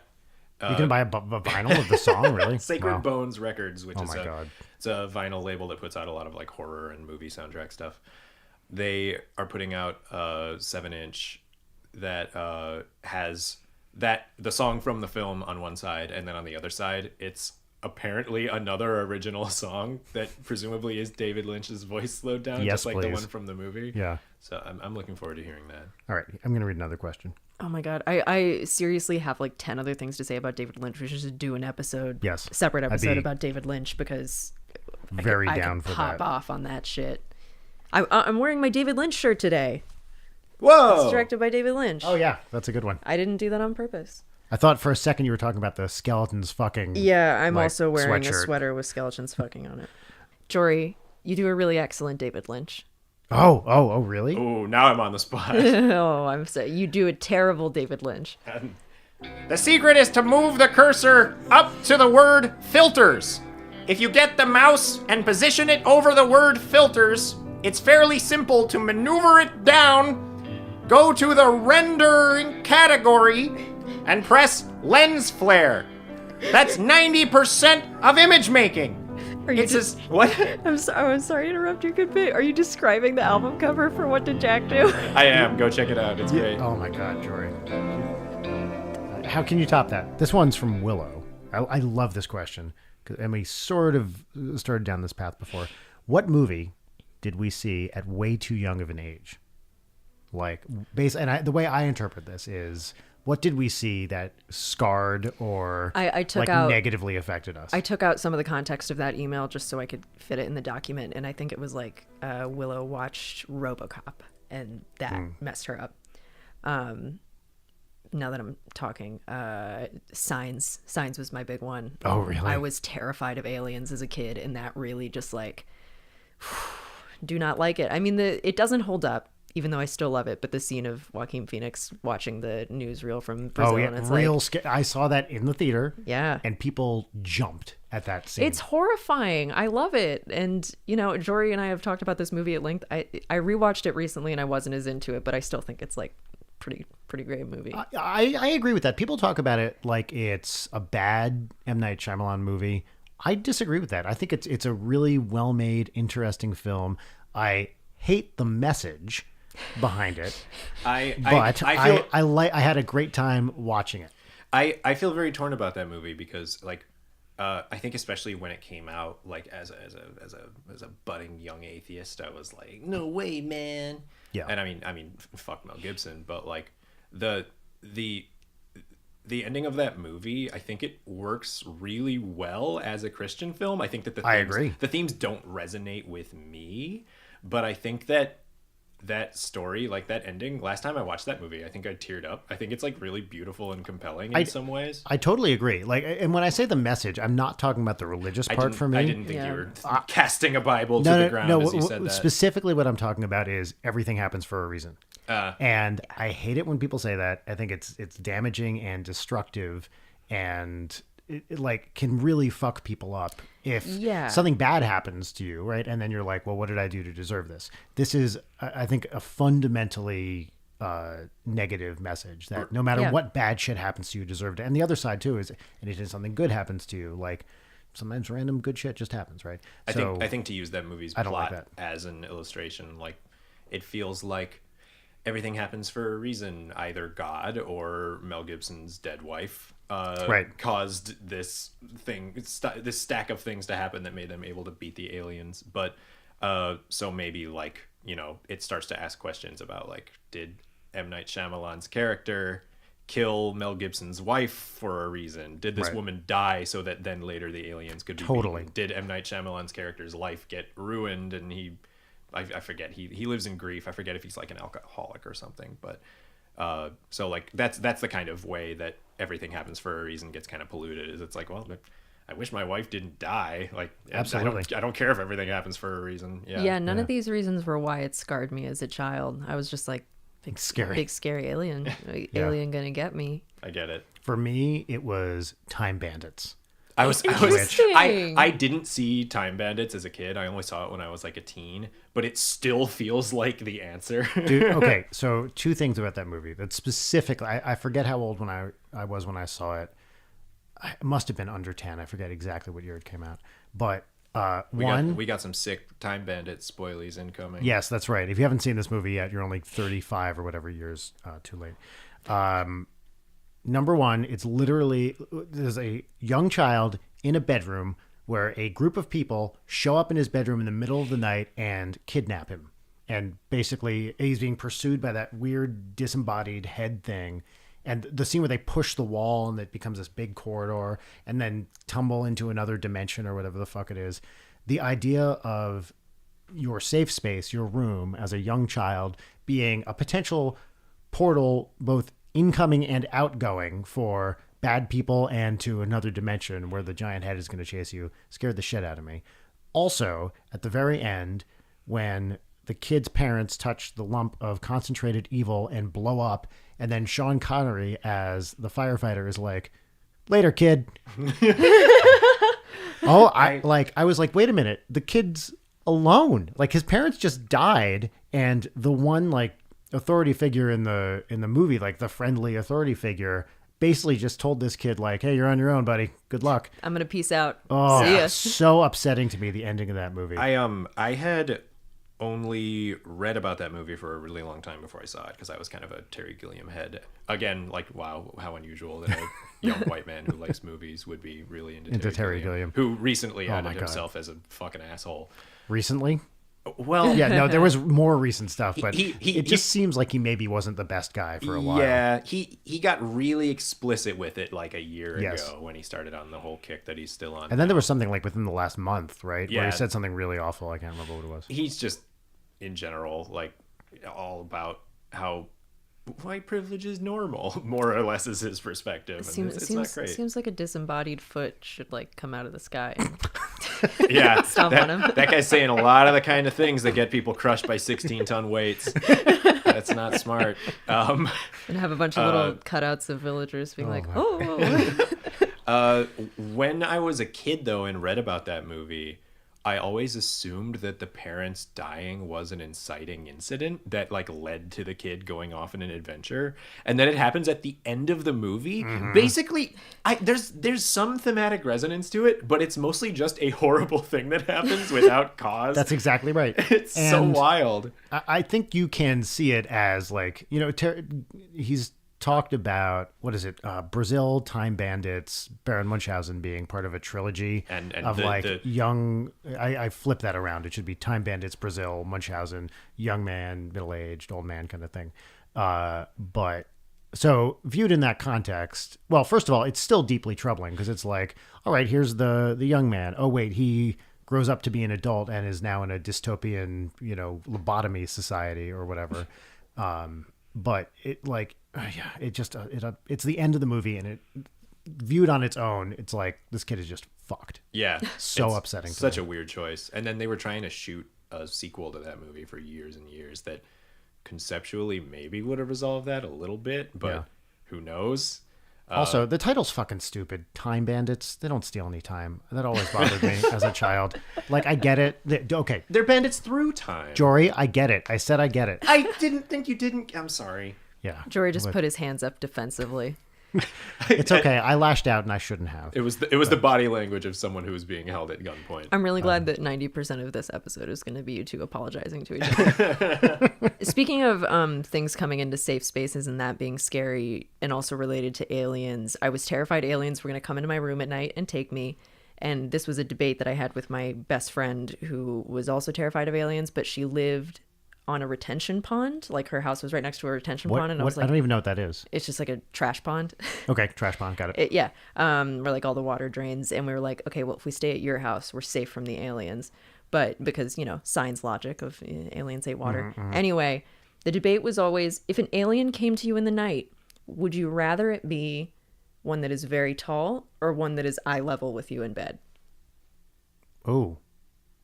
D: You can buy a vinyl of the song, really?
C: Sacred
D: Wow.
C: Bones Records, which
D: Oh
C: is
D: my God.
C: it's a vinyl label that puts out a lot of like horror and movie soundtrack stuff. They are putting out a 7-inch that has the song from the film on one side, and then on the other side it's apparently another original song that presumably is David Lynch's voice slowed down,
D: Yes,
C: just like the
D: please.
C: one from the movie.
D: Yeah.
C: So I'm looking forward to hearing that.
D: All right. I'm going to read another question.
B: Oh my God. I seriously have like 10 other things to say about David Lynch. We should just do an episode,
D: Yes.
B: separate
D: I'd
B: episode
D: be
B: about David Lynch, because
D: Very
B: I
D: down
B: could
D: for
B: pop
D: that.
B: off on that shit. I'm wearing my David Lynch shirt today.
C: Whoa!
B: It's directed by David Lynch.
D: Oh, yeah. That's a good one.
B: I didn't do that on purpose.
D: I thought for a second you were talking about the skeletons fucking.
B: Yeah, I'm
D: like,
B: also wearing a
D: sweatshirt.
B: sweater with skeletons fucking on it. Jory, you do a really excellent David Lynch.
D: Oh, really?
C: Oh, now I'm on the spot.
B: Oh, I'm sorry. You do a terrible David Lynch.
C: The secret is to move the cursor up to the word filters. If you get the mouse and position it over the word filters, it's fairly simple to maneuver it down, go to the rendering category, and press lens flare. That's 90% of image making.
B: Are you
C: It's
B: just...
C: what?
B: I'm sorry to interrupt your good bit. Are you describing the album cover for What Did Jack Do?
C: I am. Go check it out. It's great.
D: Oh my God, Jory. How can you top that? This one's from Willow. I love this question, and we sort of started down this path before. What movie did we see at way too young of an age? Like, the way I interpret this is, what did we see that scarred or
B: I took
D: like
B: out-
D: negatively affected us?
B: I took out some of the context of that email just so I could fit it in the document, and I think it was like Willow watched RoboCop, and that messed her up. Now that I'm talking, Signs was my big one.
D: Oh, really?
B: I was terrified of aliens as a kid, and that really just like do not like it. I mean, it doesn't hold up, even though I still love it. But the scene of Joaquin Phoenix watching the newsreel from Brazil,
D: Oh yeah,
B: and it's
D: real
B: like,
D: I saw that in the theater.
B: Yeah.
D: and people jumped at that scene.
B: it's horrifying. I love it. And, you know, Jory and I have talked about this movie at length. I rewatched it recently and I wasn't as into it, but I still think it's like pretty great movie.
D: I agree with that. People talk about it like it's a bad M. Night Shyamalan movie. I disagree with that. I think it's a really well made, interesting film. I hate the message behind it, but I had a great time watching it.
C: I feel very torn about that movie because like I think especially when it came out, like as a budding young atheist, I was like, no way, man.
D: Yeah.
C: And I mean fuck Mel Gibson, but like the ending of that movie, I think it works really well as a Christian film. I think that
D: I agree.
C: the themes don't resonate with me, but I think that that story, like that ending, last time I watched that movie, I think I teared up. I think it's like really beautiful and compelling in some ways.
D: I totally agree. Like, and when I say the message, I'm not talking about the religious part for me.
C: I didn't think you were casting a Bible to the ground as you said that.
D: Specifically what I'm talking about is everything happens for a reason. And I hate it when people say that. I think it's damaging and destructive, and it like can really fuck people up if something bad happens to you, right? And then you're like, well, what did I do to deserve this? This is, I think, a fundamentally negative message that no matter what bad shit happens to you, deserve it. And the other side too is anytime something good happens to you, like sometimes random good shit just happens, right?
C: I think to use that movie's plot as an illustration, like it feels like everything happens for a reason. Either God or Mel Gibson's dead wife caused this thing, this stack of things to happen that made them able to beat the aliens. But so maybe like, you know, it starts to ask questions about like, did M. Night Shyamalan's character kill Mel Gibson's wife for a reason? Did this woman die so that then later the aliens could be beaten? Did M. Night Shyamalan's character's life get ruined and I forget, he lives in grief. I forget if he's like an alcoholic or something, but so like that's the kind of way that everything happens for a reason gets kind of polluted. Is it's like, well, I wish my wife didn't die. Like, absolutely, I don't care if everything happens for a reason.
B: None of these reasons were why it scarred me as a child. I was just like, big scary alien alien gonna get me.
C: I get it.
D: For me, it was Time Bandits.
C: I didn't see Time Bandits as a kid. I only saw it when I was like a teen, but it still feels like the answer.
D: Dude, okay, so two things about that movie. That specifically, I forget how old when I was when I saw it. I must have been under 10. I forget exactly what year it came out. But
C: we got some sick Time Bandit spoilies incoming.
D: Yes, that's right. If you haven't seen this movie yet, you're only 35 or whatever years too late. Number one, it's literally, there's a young child in a bedroom where a group of people show up in his bedroom in the middle of the night and kidnap him. And basically, he's being pursued by that weird disembodied head thing. And the scene where they push the wall and it becomes this big corridor and then tumble into another dimension or whatever the fuck it is. The idea of your safe space, your room as a young child being a potential portal, both incoming and outgoing for bad people and to another dimension where the giant head is going to chase you, scared the shit out of me. Also, at the very end, when the kid's parents touch the lump of concentrated evil and blow up, and then Sean Connery as the firefighter is like, "Later, kid." I was like, wait a minute, the kid's alone. Like, his parents just died, and the one like authority figure in the movie, like the friendly authority figure, basically just told this kid like, "Hey, you're on your own, buddy. Good luck.
B: I'm gonna peace out.
D: Oh,
B: see ya."
D: So upsetting to me, the ending of that movie.
C: I had only read about that movie for a really long time before I saw it because I was kind of a Terry Gilliam head. Again, like, wow, how unusual that a young white man who likes movies would be really into Terry Gilliam, who recently outed himself as a fucking asshole.
D: Recently?
C: Well,
D: yeah, no, there was more recent stuff, but it just seems like he maybe wasn't the best guy for a while.
C: Yeah, he got really explicit with it like a year ago when he started on the whole kick that he's still on.
D: And then there was something like within the last month, right? Yeah. Where he said something really awful. I can't remember what it was.
C: He's just, in general, like all about how white privilege is normal, more or less, is his perspective. It's not great.
B: Seems like a disembodied foot should like come out of the sky.
C: Yeah,
B: stomp on him.
C: That guy's saying a lot of the kind of things that get people crushed by 16-ton weights. That's not smart.
B: And have a bunch of little cutouts of villagers being like,
C: when I was a kid, though, and read about that movie, I always assumed that the parents dying was an inciting incident that like led to the kid going off on an adventure, and then it happens at the end of the movie. Mm-hmm. Basically, there's some thematic resonance to it, but it's mostly just a horrible thing that happens without cause.
D: That's exactly right.
C: It's so wild.
D: I think you can see it as like, you know, he's talked about, what is it, Brazil, Time Bandits, Baron Munchausen being part of a trilogy of young, I flip that around. It should be Time Bandits, Brazil, Munchausen, young man, middle-aged, old man kind of thing. But so viewed in that context, well, first of all, it's still deeply troubling because it's like, all right, here's the young man. Oh, wait, he grows up to be an adult and is now in a dystopian, lobotomy society or whatever. But it it's the end of the movie, and it viewed on its own, it's like this kid is just fucked.
C: Yeah.
D: So
C: it's
D: upsetting.
C: Such a weird choice. And then they were trying to shoot a sequel to that movie for years and years that conceptually maybe would have resolved that a little bit, but who knows?
D: Also, the title's fucking stupid. Time Bandits. They don't steal any time. That always bothered me as a child. Like, I get it. Okay.
C: They're bandits through time.
D: Jory, I get it. I said I get it.
C: I didn't think you didn't. I'm sorry.
D: Yeah.
B: Jory just put his hands up defensively.
D: It's okay. I lashed out and I shouldn't have.
C: It was the body language of someone who was being held at gunpoint.
B: I'm really glad that 90% of this episode is going to be you two apologizing to each other. Speaking of things coming into safe spaces and that being scary and also related to aliens, I was terrified aliens were going to come into my room at night and take me. And this was a debate that I had with my best friend who was also terrified of aliens, but she lived on a retention pond. Like, her house was right next to a retention pond, and I was like,
D: I don't even know what that is.
B: it's just like a trash pond.
D: Okay, trash pond, got it.
B: Where like all the water drains, and we were like, okay, well, if we stay at your house, we're safe from the aliens. But because, science logic of aliens ate water. Anyway, the debate was always, if an alien came to you in the night, would you rather it be one that is very tall or one that is eye level with you in bed?
D: Oh,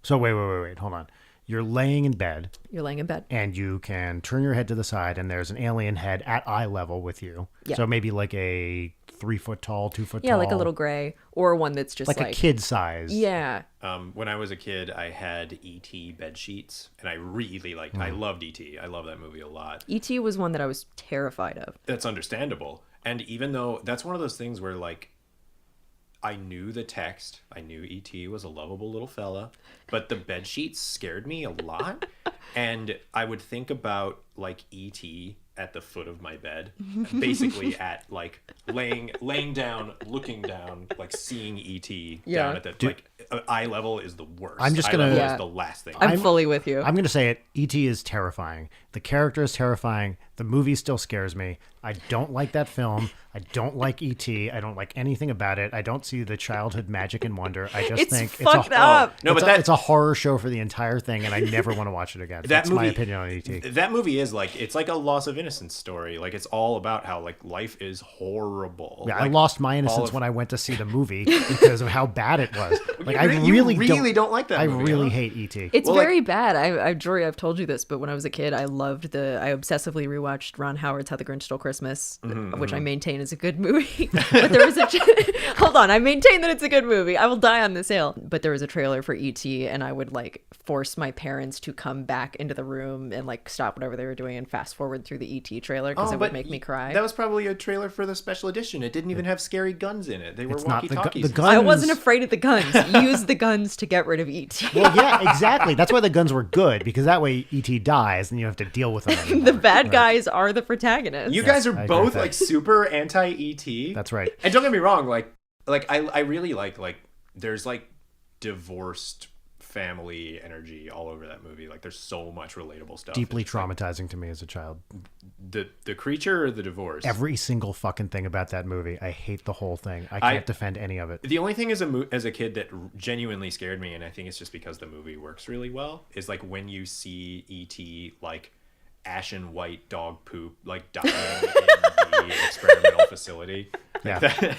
D: so wait, hold on. You're laying in bed.
B: You're laying in bed.
D: And you can turn your head to the side, and there's an alien head at eye level with you.
B: Yeah.
D: So maybe like a 3 foot tall, 2 foot tall.
B: Yeah, like a little gray, or one that's just
D: like a kid size.
B: Yeah.
C: When I was a kid, I had E.T. bed sheets, and I really liked. I loved E.T. I love that movie a lot.
B: E.T. was one that I was terrified of.
C: That's understandable. And even though that's one of those things where, like, I knew the text, I knew E.T. was a lovable little fella, but the bed sheets scared me a lot. And I would think about, like, E.T. at the foot of my bed, basically at, like, laying down, looking down, like, seeing E.T. down at the, like, eye level is the worst.
D: I'm just
C: eye
D: gonna-
C: level
B: Yeah.
C: is the last thing.
B: I'm fully with you.
D: I'm going to say it. E.T. is terrifying. The character is terrifying. The movie still scares me. I don't like that film. I don't like E.T. I don't like anything about it. I don't see the childhood magic and wonder. I just
B: It's
D: think
B: fucked up.
C: No, but
D: it's a horror show for the entire thing, and I never want to watch it again. That's my opinion on E.T.
C: That movie is like, it's like a loss of innocence story. Like, it's all about how, like, life is horrible.
D: Yeah,
C: like,
D: I lost my innocence when I went to see the movie because of how bad it was. Like, I really
C: don't like that movie.
D: I really
C: huh?
D: hate E.T.
B: It's
C: Well,
B: very bad. Jory, I've told you this, but when I was a kid, I obsessively rewatched Ron Howard's How the Grinch Stole Christmas, which I maintain is a good movie. But there was hold on, I maintain that it's a good movie. I will die on this hill. But there was a trailer for E.T., and I would, like, force my parents to come back into the room and, like, stop whatever they were doing and fast forward through the E.T. trailer because it would make me cry.
C: That was probably a trailer for the special edition. It didn't even have scary guns in it. They were
D: It's not
C: walkie-talkies.
D: the guns.
B: I wasn't afraid of the guns. Use the guns to get rid of E.T.
D: Well, yeah, exactly. That's why the guns were good, because that way E.T. dies and you don't have to deal with them anymore.
B: The bad guys are the protagonists.
C: You guys are
D: I agree
C: both
D: with that.
C: like super anti ET.
D: That's right.
C: And don't get me wrong, like I really like there's like divorced family energy all over that movie. Like, there's so much relatable stuff.
D: Deeply
C: It's just, like,
D: traumatizing to me as a child.
C: the creature or the divorce.
D: Every single fucking thing about that movie. I hate the whole thing. I can't defend any of it.
C: The only thing as a kid that genuinely scared me, and I think it's just because the movie works really well, is like when you see E.T. like ashen white dog poop like dying in the experimental facility.
D: Yeah.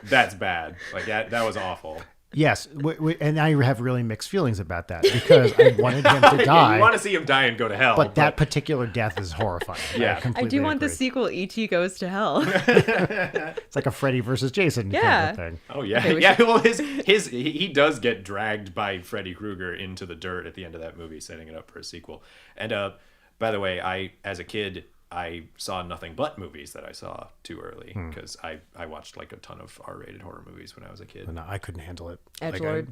C: That's bad. Like that was awful.
D: Yes, and I have really mixed feelings about that because I wanted him to die.
C: You want to see him die and go to hell.
D: But that particular death is horrifying.
C: Yeah.
B: I do want the sequel, E.T. Goes to Hell.
D: It's like a Freddy versus Jason kind of thing.
C: Oh yeah,
B: Okay,
C: yeah. Well, he does get dragged by Freddy Krueger into the dirt at the end of that movie, setting it up for a sequel. And by the way, as a kid, I saw nothing but movies that I saw too early because I watched like a ton of R-rated horror movies when I was a kid.
D: No, I couldn't handle it.
B: Edgelord.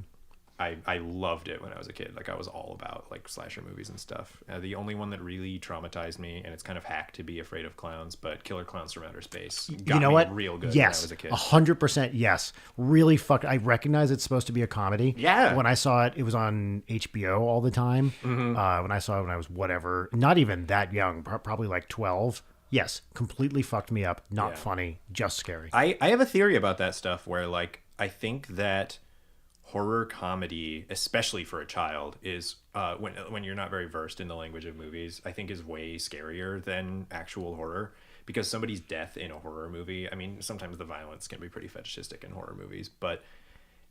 C: I loved it when I was a kid. Like, I was all about like slasher movies and stuff. The only one that really traumatized me, and it's kind of hack to be afraid of clowns, but Killer Clowns from Outer Space got
D: You know
C: me
D: what?
C: real good
D: Yes,
C: when I was a kid.
D: 100% yes. Really I recognize it's supposed to be a comedy.
C: Yeah.
D: When I saw it, it was on HBO all the time. When I saw it when I was whatever, not even that young, probably like 12. Yes, completely fucked me up. Not funny, just scary.
C: I have a theory about that stuff where, like, I think that horror comedy, especially for a child, is when you're not very versed in the language of movies, I think is way scarier than actual horror. Because somebody's death in a horror movie, I mean, sometimes the violence can be pretty fetishistic in horror movies, but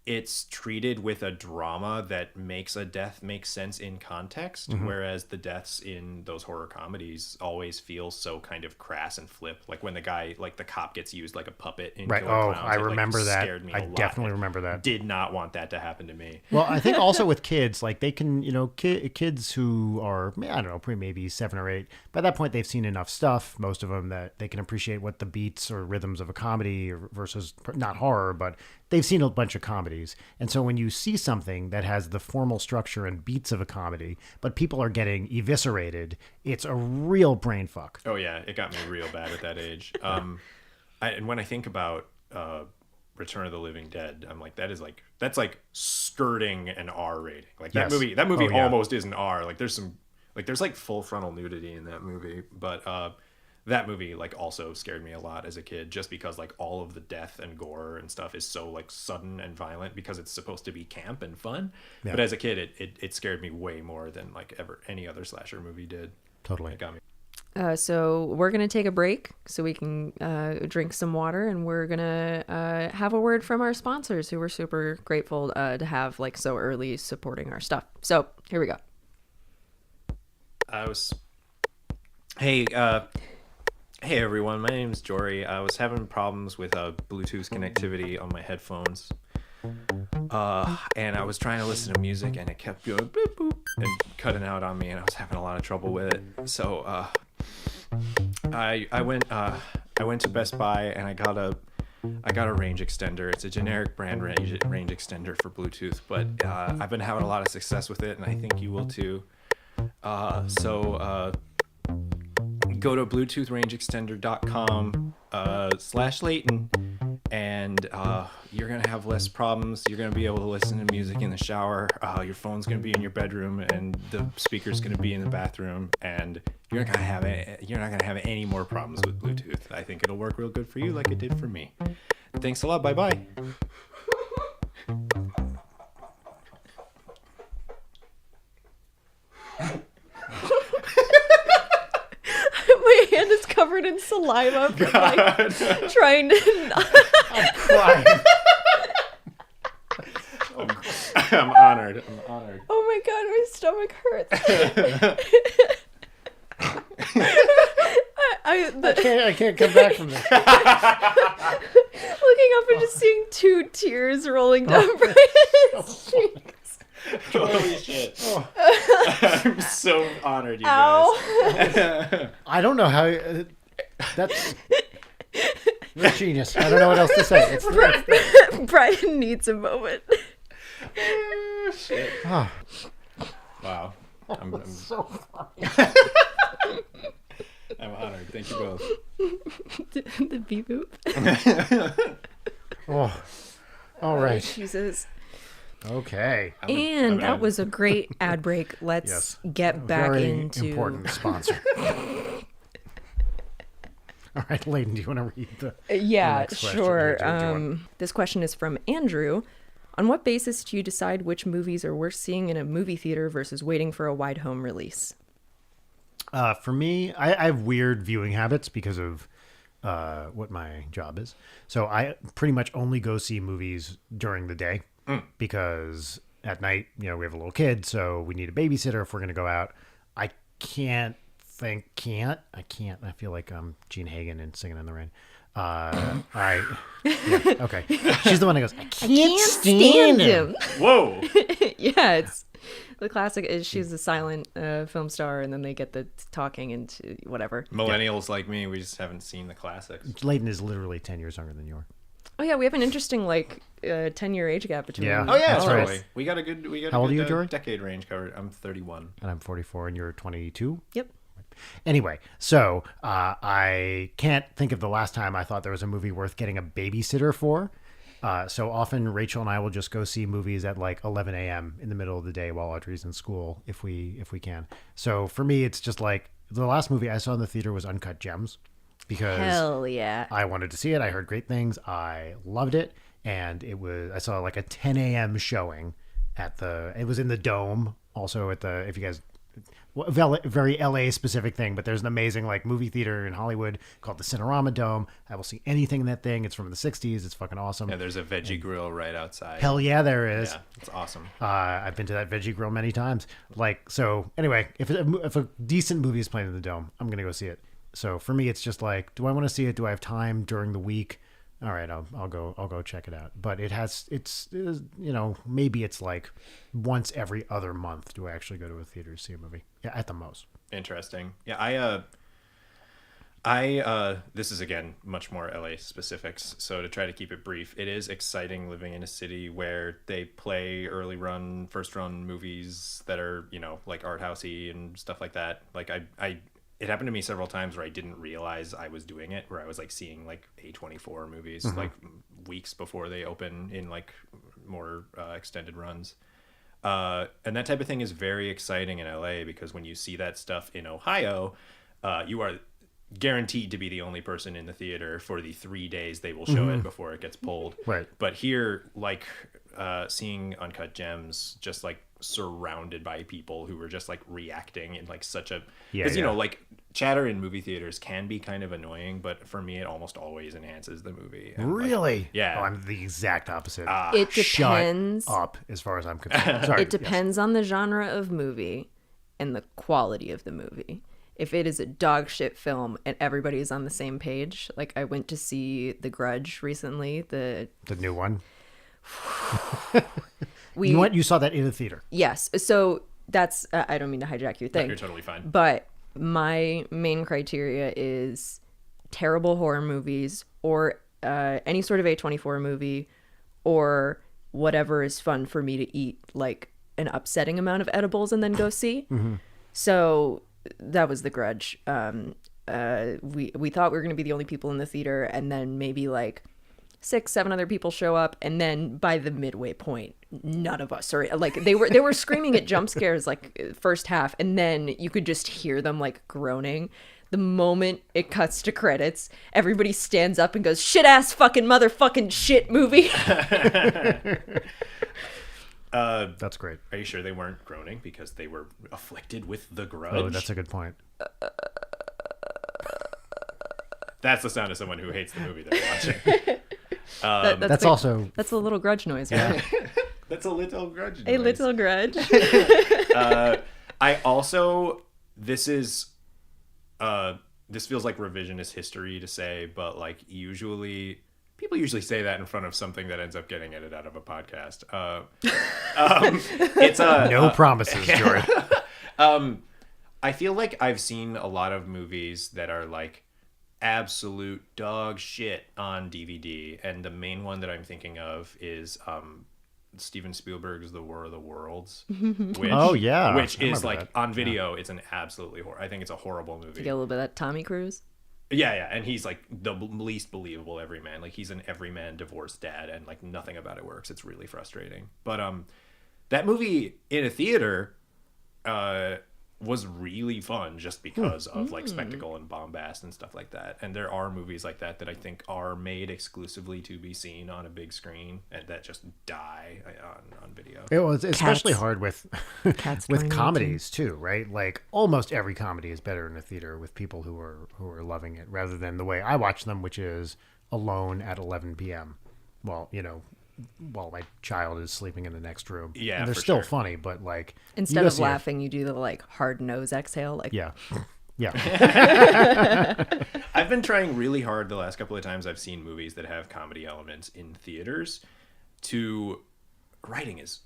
C: it's treated with a drama that makes a death make sense in context, whereas the deaths in those horror comedies always feel so kind of crass and flip. Like when the guy, like the cop, gets used like a puppet in
D: Right.
C: Killer
D: Oh,
C: Clowns,
D: I
C: it, like,
D: remember that.
C: scared me
D: I
C: a lot.
D: definitely remember that.
C: Did not want that to happen to me.
D: Well, I think also with kids, like they can, kids who are, I don't know, maybe 7 or 8, by that point they've seen enough stuff, most of them, that they can appreciate what the beats or rhythms of a comedy versus not horror, but they've seen a bunch of comedies. And so when you see something that has the formal structure and beats of a comedy, but people are getting eviscerated, it's a real brain fuck.
C: Oh yeah, it got me real bad at that age. And when I think about Return of the Living Dead, I'm like, that's like skirting an R rating. Like that
D: Yes.
C: movie
D: Oh, yeah.
C: almost is an R. Like there's full frontal nudity in that movie, but that movie like also scared me a lot as a kid, just because like all of the death and gore and stuff is so like sudden and violent because it's supposed to be camp and fun.
D: Yeah.
C: But as a kid, it scared me way more than like ever any other slasher movie did.
D: Totally.
C: It got me.
B: So we're going to take a break so we can drink some water, and we're going to have a word from our sponsors, who we're super grateful to have like so early supporting our stuff. So here we go.
C: Hey everyone, my name's Jory. I was having problems with Bluetooth connectivity on my headphones. And I was trying to listen to music and it kept going boop boop and cutting out on me, and I was having a lot of trouble with it. So I went to Best Buy and I got a range extender. It's a generic brand range extender for Bluetooth, but I've been having a lot of success with it, and I think you will too. So go to bluetoothrangeextender.com /Leighton, and you're gonna have less problems. You're gonna be able to listen to music in the shower. Your phone's gonna be in your bedroom, and the speaker's gonna be in the bathroom, and you're not gonna have any more problems with Bluetooth. I think it'll work real good for you, like it did for me. Thanks a lot. Bye bye.
B: My hand is covered in saliva from like trying to.
D: Crying.
C: I'm honored.
B: Oh my god, my stomach hurts.
D: I can't come back from this.
B: Looking up and just seeing 2 tears rolling down Brian's cheeks.
C: Holy shit. I'm so honored, you
B: Ow.
C: guys.
D: I don't know how. That's. You're a genius. I don't know what else to say.
B: Brian needs a moment.
C: Shit.
D: Ah,
C: Wow. I'm
D: so funny.
C: I'm honored. Thank you both.
B: The beep boop.
D: Oh, all right.
B: Jesus.
D: Okay.
B: And that was a great ad break. Let's
D: Yes.
B: get back
D: Very
B: into
D: important sponsor. All right, Leighton, do you want to read the
B: Yeah,
D: next question?
B: sure.
D: Do you want-
B: This question is from Andrew. On what basis do you decide which movies are worth seeing in a movie theater versus waiting for a wide home release?
D: For me, I have weird viewing habits because of what my job is. So I pretty much only go see movies during the day because at night, we have a little kid, so we need a babysitter if we're going to go out. I feel like I'm Gene Hagen in Singing in the Rain. Okay. She's the one that goes, I can't stand him.
C: Whoa.
B: Yeah, it's the classic is she's a silent film star, and then they get the talking into whatever.
C: Millennials like me, we just haven't seen the classics.
D: Leighton is literally 10 years younger than you are.
B: Oh yeah, we have an interesting 10-year age gap between.
D: Yeah.
C: Oh yeah,
D: That's
C: totally.
D: right.
C: We got a good
D: How old are you, Jory?
C: decade range covered. I'm 31.
D: And I'm 44 and you're 22.
B: Yep.
D: Anyway, so I can't think of the last time I thought there was a movie worth getting a babysitter for. So often Rachel and I will just go see movies at like 11 a.m. in the middle of the day while Audrey's in school if we can. So for me, it's just like the last movie I saw in the theater was Uncut Gems because
B: Hell yeah.
D: I wanted to see it. I heard great things. I loved it. and I saw like a 10 a.m. showing it was in the Dome, also at the, if you guys, very LA specific thing, but there's an amazing like movie theater in Hollywood called the Cinerama Dome. I will see anything in that thing. It's from the 60s. It's fucking awesome.
C: Yeah, there's a veggie grill right outside.
D: Hell yeah, there is.
C: Yeah, it's awesome.
D: I've been to that veggie grill many times. Like, so anyway, if a decent movie is playing in the Dome, I'm going to go see it. So for me, it's just like, do I want to see it? Do I have time during the week? All right, I'll go check it out. But it's maybe it's like once every other month do I actually go to a theater to see a movie. Yeah, at the most.
C: Interesting. Yeah, I this is again much more LA specifics. So to try to keep it brief, it is exciting living in a city where they play early run, first run movies that are, like art housey and stuff like that. Like it happened to me several times where I didn't realize I was doing it, where I was like seeing like A24 movies like weeks before they open in like more extended runs. And that type of thing is very exciting in LA, because when you see that stuff in Ohio, you are guaranteed to be the only person in the theater for the 3 days they will show it before it gets pulled.
D: Right.
C: But here, like seeing Uncut Gems just like surrounded by people who were just like reacting in like such a, because like chatter in movie theaters can be kind of annoying, but for me it almost always enhances the movie. And
D: really?
C: like, yeah.
D: Oh, I'm the exact opposite.
B: It depends.
D: Shut up, as far as I'm concerned. Sorry.
B: It depends on the genre of movie and the quality of the movie. If it is a dog shit film and everybody is on the same page, like I went to see The Grudge recently, the
D: new one. You saw that in a theater?
B: Yes. So that's I don't mean to hijack your thing.
C: You're totally fine.
B: But my main criteria is terrible horror movies, or any sort of A24 movie, or whatever is fun for me to eat, like an upsetting amount of edibles and then go see. So that was The Grudge. We thought we were going to be the only people in the theater, and then maybe like 6-7 other people show up, and then by the midway point, none of us are like, they were screaming at jump scares like first half, and then you could just hear them like groaning. The moment it cuts to credits, everybody stands up and goes, shit ass fucking motherfucking shit movie.
D: That's great.
C: Are you sure they weren't groaning because they were afflicted with the grudge?
D: Oh, that's a good point.
C: That's the sound of someone who hates the movie they're watching.
D: That's also...
B: That's a little grudge noise, right?
C: That's a little grudge noise.
B: A little grudge.
C: I also, this feels like revisionist history to say, but like people usually say that in front of something that ends up getting edited out of a podcast. It's
D: no promises, Jory.
C: I feel like I've seen a lot of movies that are like absolute dog shit on DVD, and the main one that I'm thinking of is Steven Spielberg's The War of the Worlds, which is like that. On video, it's an absolutely I think it's a horrible movie.
B: You get a little bit of that Tommy Cruise.
C: Yeah, and he's like the least believable everyman. Like he's an everyman divorced dad, and like nothing about it works. It's really frustrating. But that movie in a theater was really fun just because of like spectacle and bombast and stuff like that. And there are movies like that that I think are made exclusively to be seen on a big screen and that just die on video.
D: It was especially hard with comedies too, right? Like almost every comedy is better in a theater with people who are loving it, rather than the way I watch them, which is alone at 11 p.m. While my child is sleeping in the next room.
C: Yeah,
D: and they're still funny, but like
B: instead of laughing, you do the like hard nose exhale. Like
D: yeah.
C: I've been trying really hard the last couple of times I've seen movies that have comedy elements in theaters. Writing is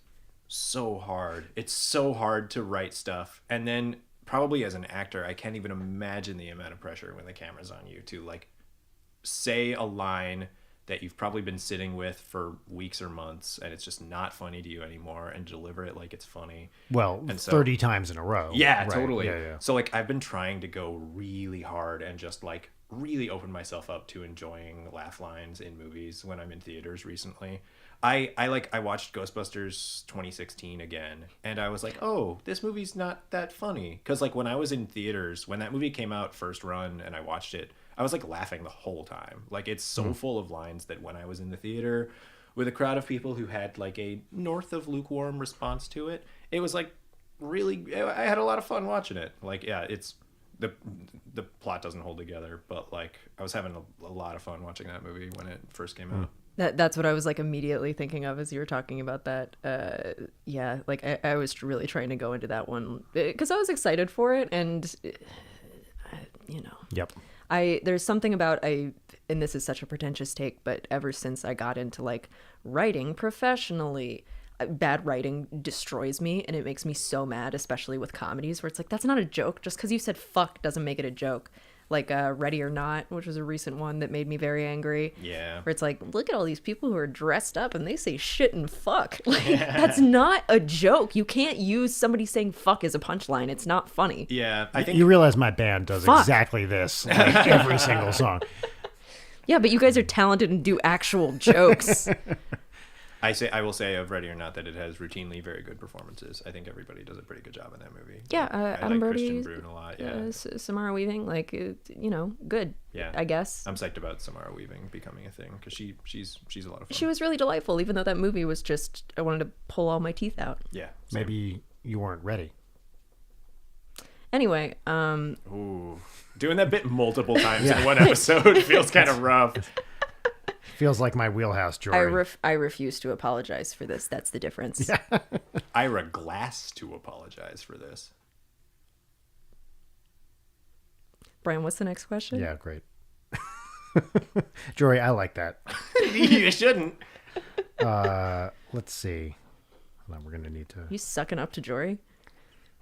C: so hard. It's so hard to write stuff, and then probably as an actor, I can't even imagine the amount of pressure when the camera's on you to like say a line that you've probably been sitting with for weeks or months, and it's just not funny to you anymore, and deliver it like it's funny.
D: Well, and 30 times in a row.
C: Yeah,
D: right.
C: Totally.
D: Yeah. So
C: like I've been trying to go really hard and just like really open myself up to enjoying laugh lines in movies when I'm in theaters recently. I watched Ghostbusters 2016 again, and I was like, oh, this movie's not that funny. Because like when I was in theaters, when that movie came out first run and I watched it, I was like laughing the whole time. Like it's so full of lines that when I was in the theater with a crowd of people who had like a north of lukewarm response to it. It was like really, I had a lot of fun watching it. Like, yeah, it's the plot doesn't hold together, but like I was having a lot of fun watching that movie when it first came out.
B: That's what I was like immediately thinking of as you were talking about that. Yeah, like I was really trying to go into that one because I was excited for it, and you know,
D: Yep.
B: there's something about and this is such a pretentious take, but ever since I got into like writing professionally, bad writing destroys me, and it makes me so mad, especially with comedies where it's like, that's not a joke. Just because you said fuck doesn't make it a joke. Like Ready or Not, which was a recent one that made me very angry.
C: Yeah.
B: Where it's like, look at all these people who are dressed up and they say shit and fuck. Like, that's not a joke. You can't use somebody saying fuck as a punchline. It's not funny.
C: Yeah, I think
D: You realize my band does
B: Fuck.
D: exactly this, like every single song.
B: Yeah, but you guys are talented and do actual jokes.
C: I will say of Ready or Not that it has routinely very good performances. I think everybody does a pretty good job in that movie.
B: Yeah,
C: I
B: Adam
C: like
B: Brody,
C: Christian Brune a lot. Yeah,
B: Samara Weaving, like, you know, good.
C: Yeah.
B: I guess.
C: I'm psyched about Samara Weaving becoming a thing because she's a lot of fun.
B: She was really delightful, even though that movie was just, I wanted to pull all my teeth out.
C: Yeah. Same.
D: Maybe you weren't ready.
B: Anyway,
C: Ooh, doing that bit multiple times in one episode feels kind of rough.
D: Feels like my wheelhouse, Jory.
B: I refuse to apologize for this. That's the difference.
C: Ira Glass to apologize for this.
B: Brian, what's the next question?
D: Yeah, great. Jory, I like that.
C: You shouldn't.
D: Let's see. Hold on, we're going to need to...
B: You sucking up to Jory?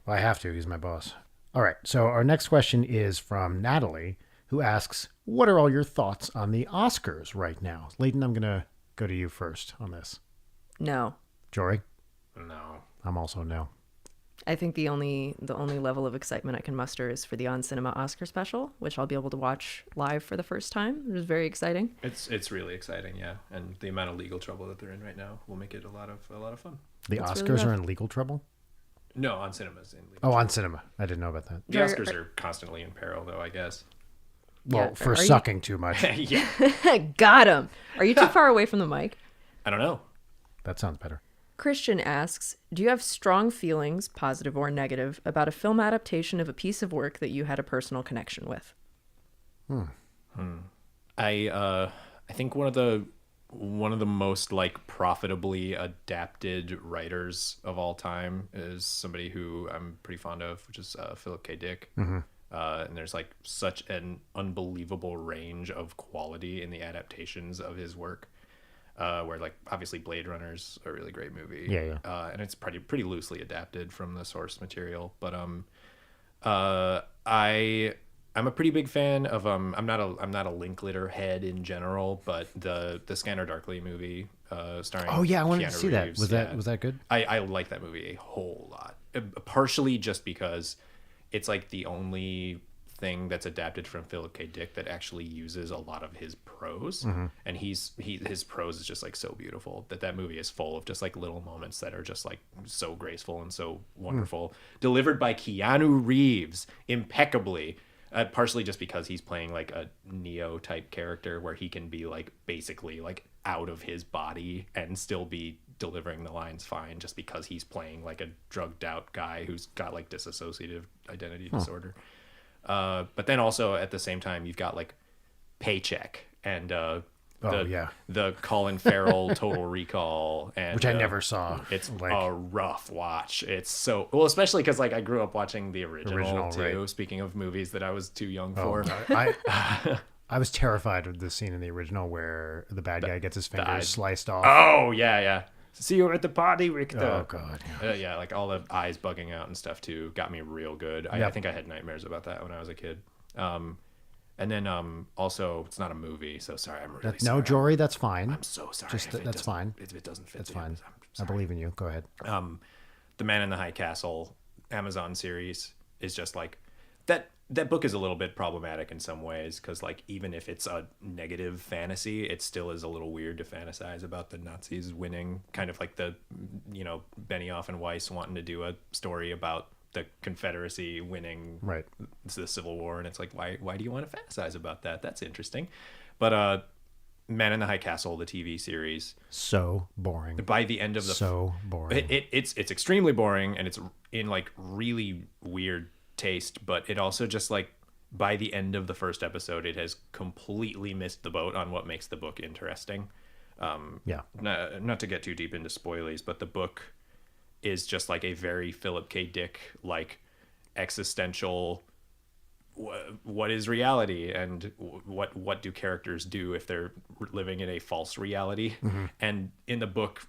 D: Well, I have to. He's my boss. All right. So our next question is from Natalie, who asks, what are all your thoughts on the Oscars right now? Leighton, I'm going to go to you first on this.
B: No.
D: Jory?
C: No.
D: I'm also no.
B: I think the only level of excitement I can muster is for the On Cinema Oscar special, which I'll be able to watch live for the first time. It was very exciting.
C: It's really exciting, yeah. And the amount of legal trouble that they're in right now will make it a lot of fun.
D: The
B: That's
D: Oscars
B: really
D: are
B: rough.
D: in legal trouble?
C: No, On Cinema's in legal
D: Oh,
C: trouble.
D: on cinema. I didn't know about that.
C: The Oscars are constantly in peril, though, I guess.
D: Well,
B: Yeah,
D: for
B: are you-
D: sucking too much.
C: Yeah.
B: Got him. Are you too far away from the mic?
C: I don't know.
D: That sounds better.
B: Christian asks, do you have strong feelings, positive or negative, about a film adaptation of a piece of work that you had a personal connection with?
C: I think one of the most like profitably adapted writers of all time is somebody who I'm pretty fond of, which is Philip K. Dick. And there's like such an unbelievable range of quality in the adaptations of his work. Where like obviously Blade Runner's a really great movie.
D: Yeah.
C: And it's pretty loosely adapted from the source material. But I'm a pretty big fan of I'm not a Linklater head in general, but the Scanner Darkly movie starring
D: Oh, yeah. I wanted
C: Keanu
D: to see that.
C: Reeves,
D: Was that good?
C: I like that movie a whole lot. Partially just because it's like the only thing that's adapted from Philip K. Dick that actually uses a lot of his prose, and his prose is just like so beautiful that movie is full of just like little moments that are just like so graceful and so wonderful, delivered by Keanu Reeves impeccably. Partially just because he's playing like a Neo type character where he can be like basically like out of his body and still be delivering the lines fine, just because he's playing like a drugged out guy who's got like dissociative identity disorder. But then also at the same time, you've got like Paycheck and the Colin Farrell Total Recall, and
D: Which I never saw.
C: It's
D: Like-
C: a rough watch. It's so well, especially because like I grew up watching the original too.
D: Right.
C: Speaking of movies that I was too young
D: Oh,
C: for.
D: I was terrified of the scene in the original where the bad guy gets his fingers
C: eyes.
D: sliced off.
C: Oh yeah. See you at the party, Richter.
D: Oh, God. Yeah.
C: Yeah, like all the eyes bugging out and stuff too got me real good. I
D: Yep.
C: think I had nightmares about that when I was a kid. And then also it's not a movie, so sorry. I'm really sorry.
D: No, Jory, that's fine.
C: I'm so sorry.
D: Just
C: if it
D: that's
C: doesn't-
D: fine.
C: If it doesn't fit.
D: That's
C: to you,
D: fine.
C: I'm
D: I
C: sorry.
D: believe in you. Go ahead.
C: The Man in the High Castle Amazon series is just like that book is a little bit problematic in some ways, because like even if it's a negative fantasy, it still is a little weird to fantasize about the Nazis winning, kind of like the Benioff and Weiss wanting to do a story about the Confederacy winning
D: Right.
C: the Civil War, and it's like why do you want to fantasize about that? That's interesting. But Man in the High Castle, the TV series,
D: So boring.
C: by the end of the
D: So boring.
C: it's extremely boring, and it's in like really weird taste, but it also just like by the end of the first episode, it has completely missed the boat on what makes the book interesting.
D: Yeah.
C: Not to get too deep into spoilies, but the book is just like a very Philip K. Dick like existential. What is reality, and what do characters do if they're living in a false reality? And in the book,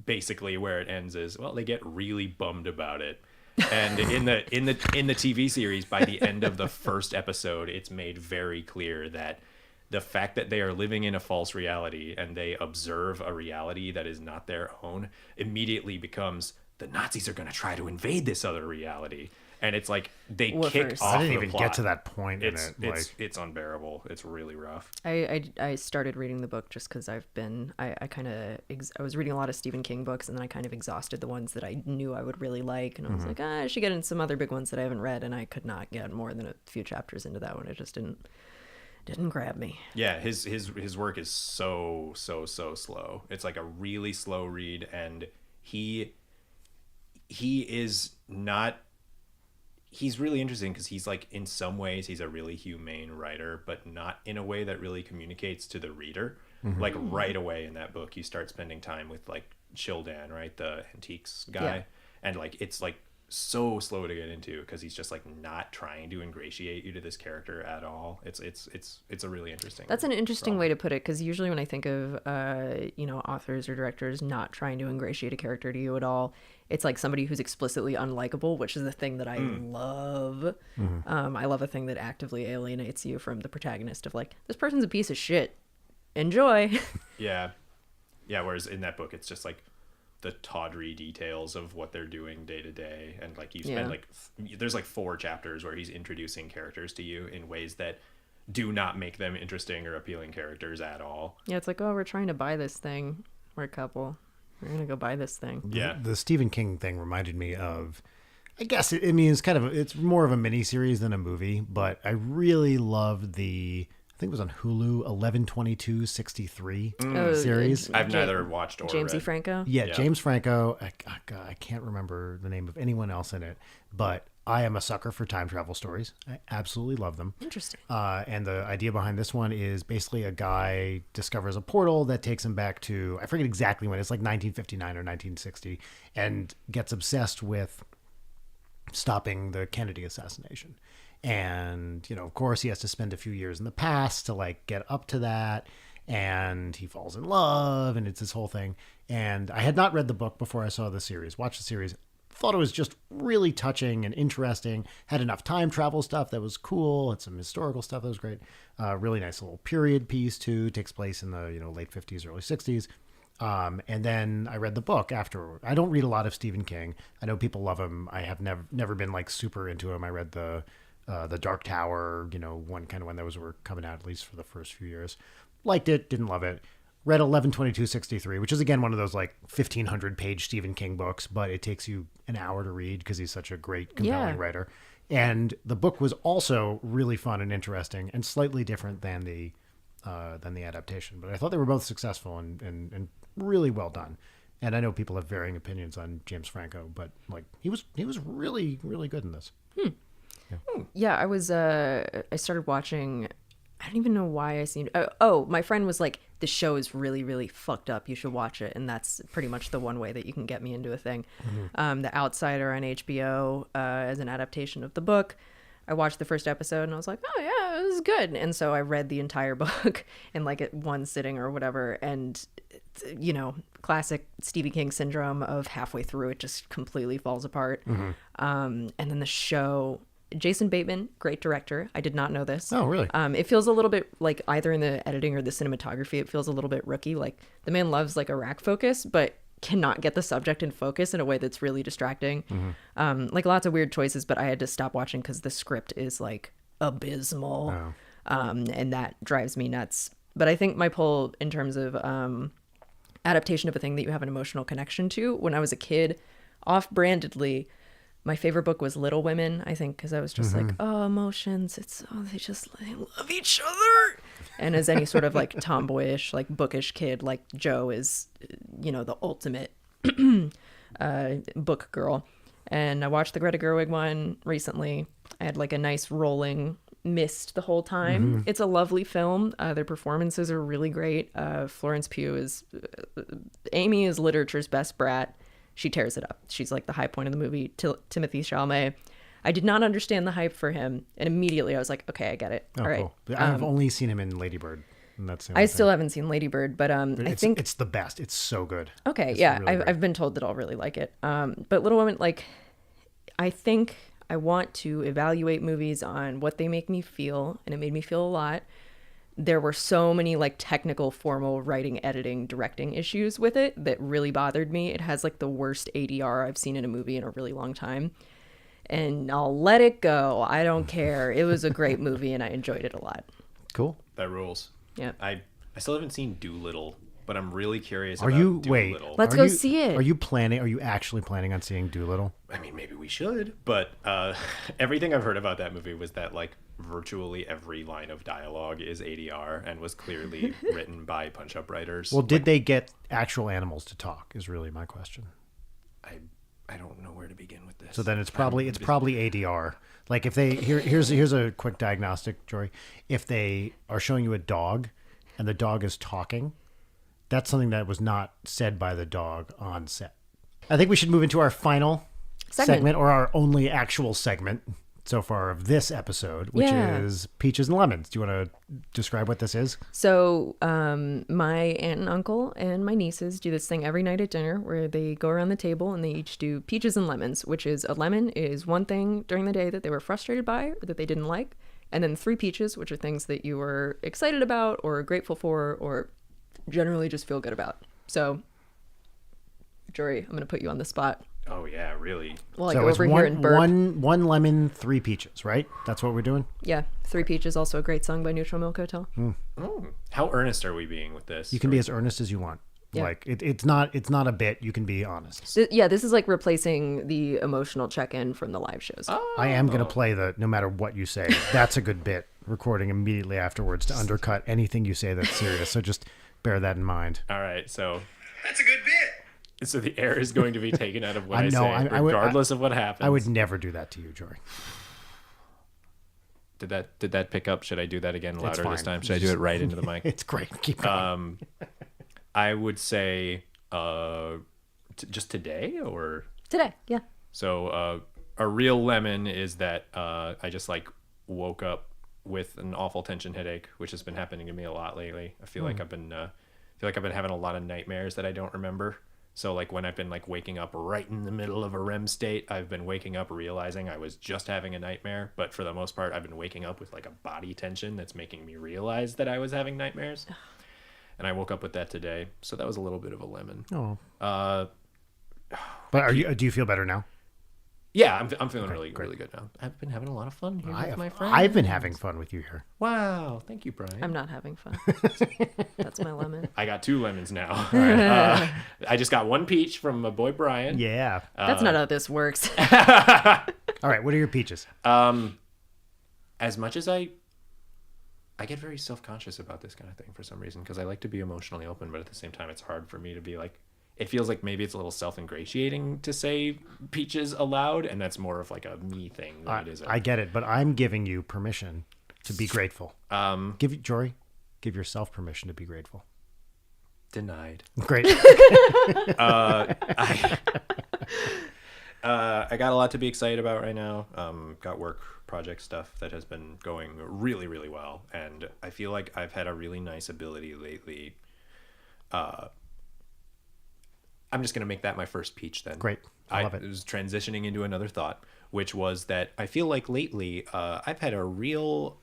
C: basically where it ends is, well, they get really bummed about it. And in the TV series, by the end of the first episode, it's made very clear that the fact that they are living in a false reality and they observe a reality that is not their own immediately becomes, the Nazis are going to try to invade this other reality. And it's like they kick
B: Woofers.
C: off
D: I didn't
C: the
D: even
C: plot.
D: get to that point in
C: It's
D: it.
C: it's unbearable. It's really rough.
B: I started reading the book just because I was reading a lot of Stephen King books, and then I kind of exhausted the ones that I knew I would really like, and I was like, I should get in some other big ones that I haven't read, and I could not get more than a few chapters into that one. It just didn't grab me.
C: Yeah, his work is so slow. It's like a really slow read, and he is not. He's really interesting because he's like, in some ways he's a really humane writer, but not in a way that really communicates to the reader. Like right away in that book, you start spending time with like Childan, right, the antiques guy,
B: Yeah.
C: and like it's like so slow to get into because he's just like not trying to ingratiate you to this character at all. It's a really interesting.
B: That's an interesting way to put it, because usually when I think of authors or directors not trying to ingratiate a character to you at all, it's like somebody who's explicitly unlikable, which is the thing that I love. I love a thing that actively alienates you from the protagonist, of like, this person's a piece of shit, enjoy.
C: Yeah. Whereas in that book, it's just like the tawdry details of what they're doing day to day, and like you spend like there's like 4 chapters where he's introducing characters to you in ways that do not make them interesting or appealing characters at all.
B: Yeah, it's like, oh, we're trying to buy this thing. We're a couple. We're gonna go buy this thing.
C: Yeah.
D: The Stephen King thing reminded me of, I guess, it's more of a mini series than a movie, but I really loved I think it was on Hulu, 11/22/63 series.
C: I've neither watched or
B: James E.
C: read.
B: Franco.
D: Yeah, James Franco. I can't remember the name of anyone else in it, but I am a sucker for time travel stories. I absolutely love them.
B: Interesting.
D: And the idea behind this one is basically a guy discovers a portal that takes him back to, I forget exactly when, it's like 1959 or 1960, and gets obsessed with stopping the Kennedy assassination. And, of course, he has to spend a few years in the past to like get up to that. And he falls in love, and it's this whole thing. And I had not read the book before I saw the series, watched the series, thought it was just really touching and interesting, had enough time travel stuff that was cool, and some historical stuff that was great. Really nice little period piece too, takes place in the late 50s, early 60s. And then I read the book afterward. I don't read a lot of Stephen King. I know people love him. I have never been like super into him. I read the Dark Tower, when those were coming out, at least for the first few years. Liked it, didn't love it. Read 11/22/63, which is again one of those like 1,500-page Stephen King books, but it takes you an hour to read because he's such a great, compelling writer. And the book was also really fun and interesting, and slightly different than the adaptation. But I thought they were both successful and really well done. And I know people have varying opinions on James Franco, but like he was really, really good in this.
B: Yeah, I started watching. I don't even know why I seemed. My friend was like, "The show is really, really fucked up. You should watch it." And that's pretty much the one way that you can get me into a thing. The Outsider on HBO as an adaptation of the book. I watched the first episode and I was like, "Oh yeah, it was good." And so I read the entire book in like at one sitting or whatever. And classic Stephen King syndrome of halfway through it just completely falls apart. And then the show. Jason Bateman, great director. I did not know this.
D: Oh, really?
B: It feels a little bit like either in the editing or the cinematography, it feels a little bit rookie. Like the man loves like Iraq focus, but cannot get the subject in focus in a way that's really distracting. Like lots of weird choices, but I had to stop watching because the script is like abysmal. And that drives me nuts. But I think my pull in terms of adaptation of a thing that you have an emotional connection to, when I was a kid, off-brandedly, My favorite book was Little Women, I think, because I was just like, oh, emotions. They love each other. And as any sort of like tomboyish, like bookish kid, like Jo is, the ultimate book girl. And I watched the Greta Gerwig one recently. I had like a nice rolling mist the whole time. It's a lovely film. Their performances are really great. Florence Pugh Amy is literature's best brat. She tears it up. She's like the high point of the movie. Timothy Chalamet. I did not understand the hype for him, and immediately I was like, okay, I get it. All right.
D: Cool. I've only seen him in Lady Bird. And that's
B: I still haven't seen Lady Bird, but I think
D: it's the best. It's so good.
B: Okay,
D: it's
B: yeah,
D: really
B: I've been told that I'll really like it. But Little Women, like, I think I want to evaluate movies on what they make me feel, and it made me feel a lot. There were so many like technical, formal writing, editing, directing issues with it that really bothered me. It has like the worst ADR I've seen in a movie in a really long time. And I'll let it go. I don't care. It was a great movie and I enjoyed it a lot.
D: Cool.
C: That rules.
B: Yeah.
C: I still haven't seen Doolittle, but I'm really curious
D: Are
C: about
D: you
C: Doolittle.
B: Let's go see it.
D: Are you actually planning on seeing Doolittle?
C: I mean, maybe we should, but everything I've heard about that movie was that like virtually every line of dialogue is ADR and was clearly written by punch-up writers.
D: Well, did they get actual animals to talk is really my question.
C: I don't know where to begin with this.
D: So then it's probably ADR. Like if they here's a quick diagnostic, Jory. If they are showing you a dog and the dog is talking, that's something that was not said by the dog on set. I think we should move into our final segment or our only actual segment so far of this episode, which is Peaches and Lemons. Do you want to describe what this is?
B: So my aunt and uncle and my nieces do this thing every night at dinner where they go around the table and they each do peaches and lemons, which is a lemon is one thing during the day that they were frustrated by or that they didn't like. And then 3 peaches, which are things that you were excited about or grateful for or generally just feel good about. So, Jory, I'm going to put you on the spot.
C: Oh yeah, really?
B: Well, I
D: So
B: go
D: it's
B: over here and burp.
D: one lemon, 3 peaches, right? That's what we're doing?
B: Yeah, 3 Peaches, also a great song by Neutral Milk Hotel.
C: Oh, how earnest are we being with this?
D: You can be as earnest as you want.
B: Yeah.
D: Like it's not a bit. You can be honest.
B: This is like replacing the emotional check-in from the live shows.
D: I am going to play the no matter what you say. That's a good bit. Recording immediately afterwards to undercut anything you say that's serious. So just bear that in mind.
C: All right, so
E: That's a good bit.
C: so the air is going to be taken out of what I
D: know,
C: say,
D: I would-
C: regardless of what happens.
D: I would never do that to you, Jory.
C: Did that pick up? Should I do that again louder this
D: fine.
C: time? Should I do it right into the mic?
D: It's great. Keep going.
C: I would say just today or
B: Today, yeah.
C: so a real lemon is that I just like woke up with an awful tension headache, which has been happening to me a lot lately. I feel like I've been having a lot of nightmares that I don't remember. So like when I've been like waking up right in the middle of a REM state, I've been waking up realizing I was just having a nightmare. But for the most part, I've been waking up with like a body tension that's making me realize that I was having nightmares. And I woke up with that today. So that was a little bit of a lemon.
D: Oh.
C: Uh,
D: But do you feel better now?
C: yeah, I'm feeling really good now. I've been having a lot of fun here with my friends.
D: I've been having fun with you here.
C: Wow. Thank you, Brian.
B: I'm not having fun. That's my lemon.
C: I got 2 lemons now. I just got 1 peach from my boy Brian.
D: Yeah.
B: That's not how this works.
D: All right. What are your peaches?
C: As much as I get very self-conscious about this kind of thing for some reason because I like to be emotionally open, but at the same time, it's hard for me to be like, it feels like maybe it's a little self-ingratiating to say peaches aloud, and that's more of like a me thing than it is.
D: I get it, but I'm giving you permission to be grateful. Jory, give yourself permission to be grateful.
C: Denied.
D: Great.
C: I got a lot to be excited about right now. Got work project stuff that has been going really, really well. And I feel like I've had a really nice ability lately. I'm just going to make that my first peach then.
D: Great. I love it.
C: I was transitioning into another thought, which was that I feel like lately I've had a real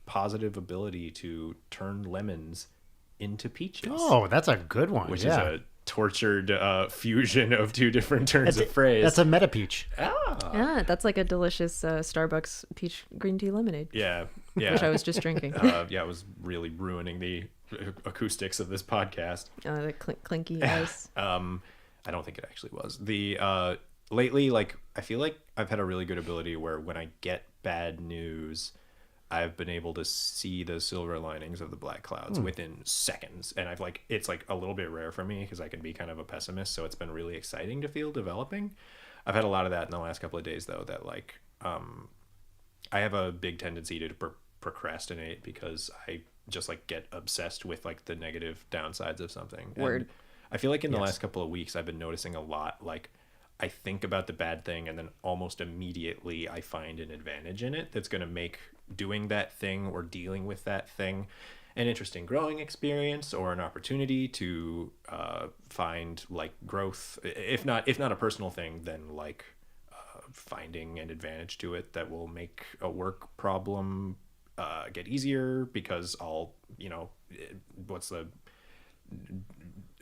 C: positive ability to turn lemons into peaches.
D: Oh, that's a good one.
C: Which is a tortured fusion of 2 different turns of phrase.
D: That's a meta peach.
B: Yeah, that's like a delicious Starbucks peach green tea lemonade,
C: Yeah.
B: which I was just drinking.
C: It was really ruining the acoustics of this podcast.
B: The clinky ice.
C: I don't think it actually was. The lately, like I feel like I've had a really good ability where when I get bad news, I've been able to see the silver linings of the black clouds within seconds. And it's like a little bit rare for me because I can be kind of a pessimist. So it's been really exciting to feel developing. I've had a lot of that in the last couple of days though, that like, I have a big tendency to procrastinate because I just like get obsessed with like the negative downsides of something.
B: Word.
C: And I feel like in the last couple of weeks, I've been noticing a lot, like, I think about the bad thing and then almost immediately I find an advantage in it that's going to make doing that thing or dealing with that thing an interesting growing experience or an opportunity to find like growth. If not a personal thing, then like finding an advantage to it that will make a work problem get easier because I'll, what's the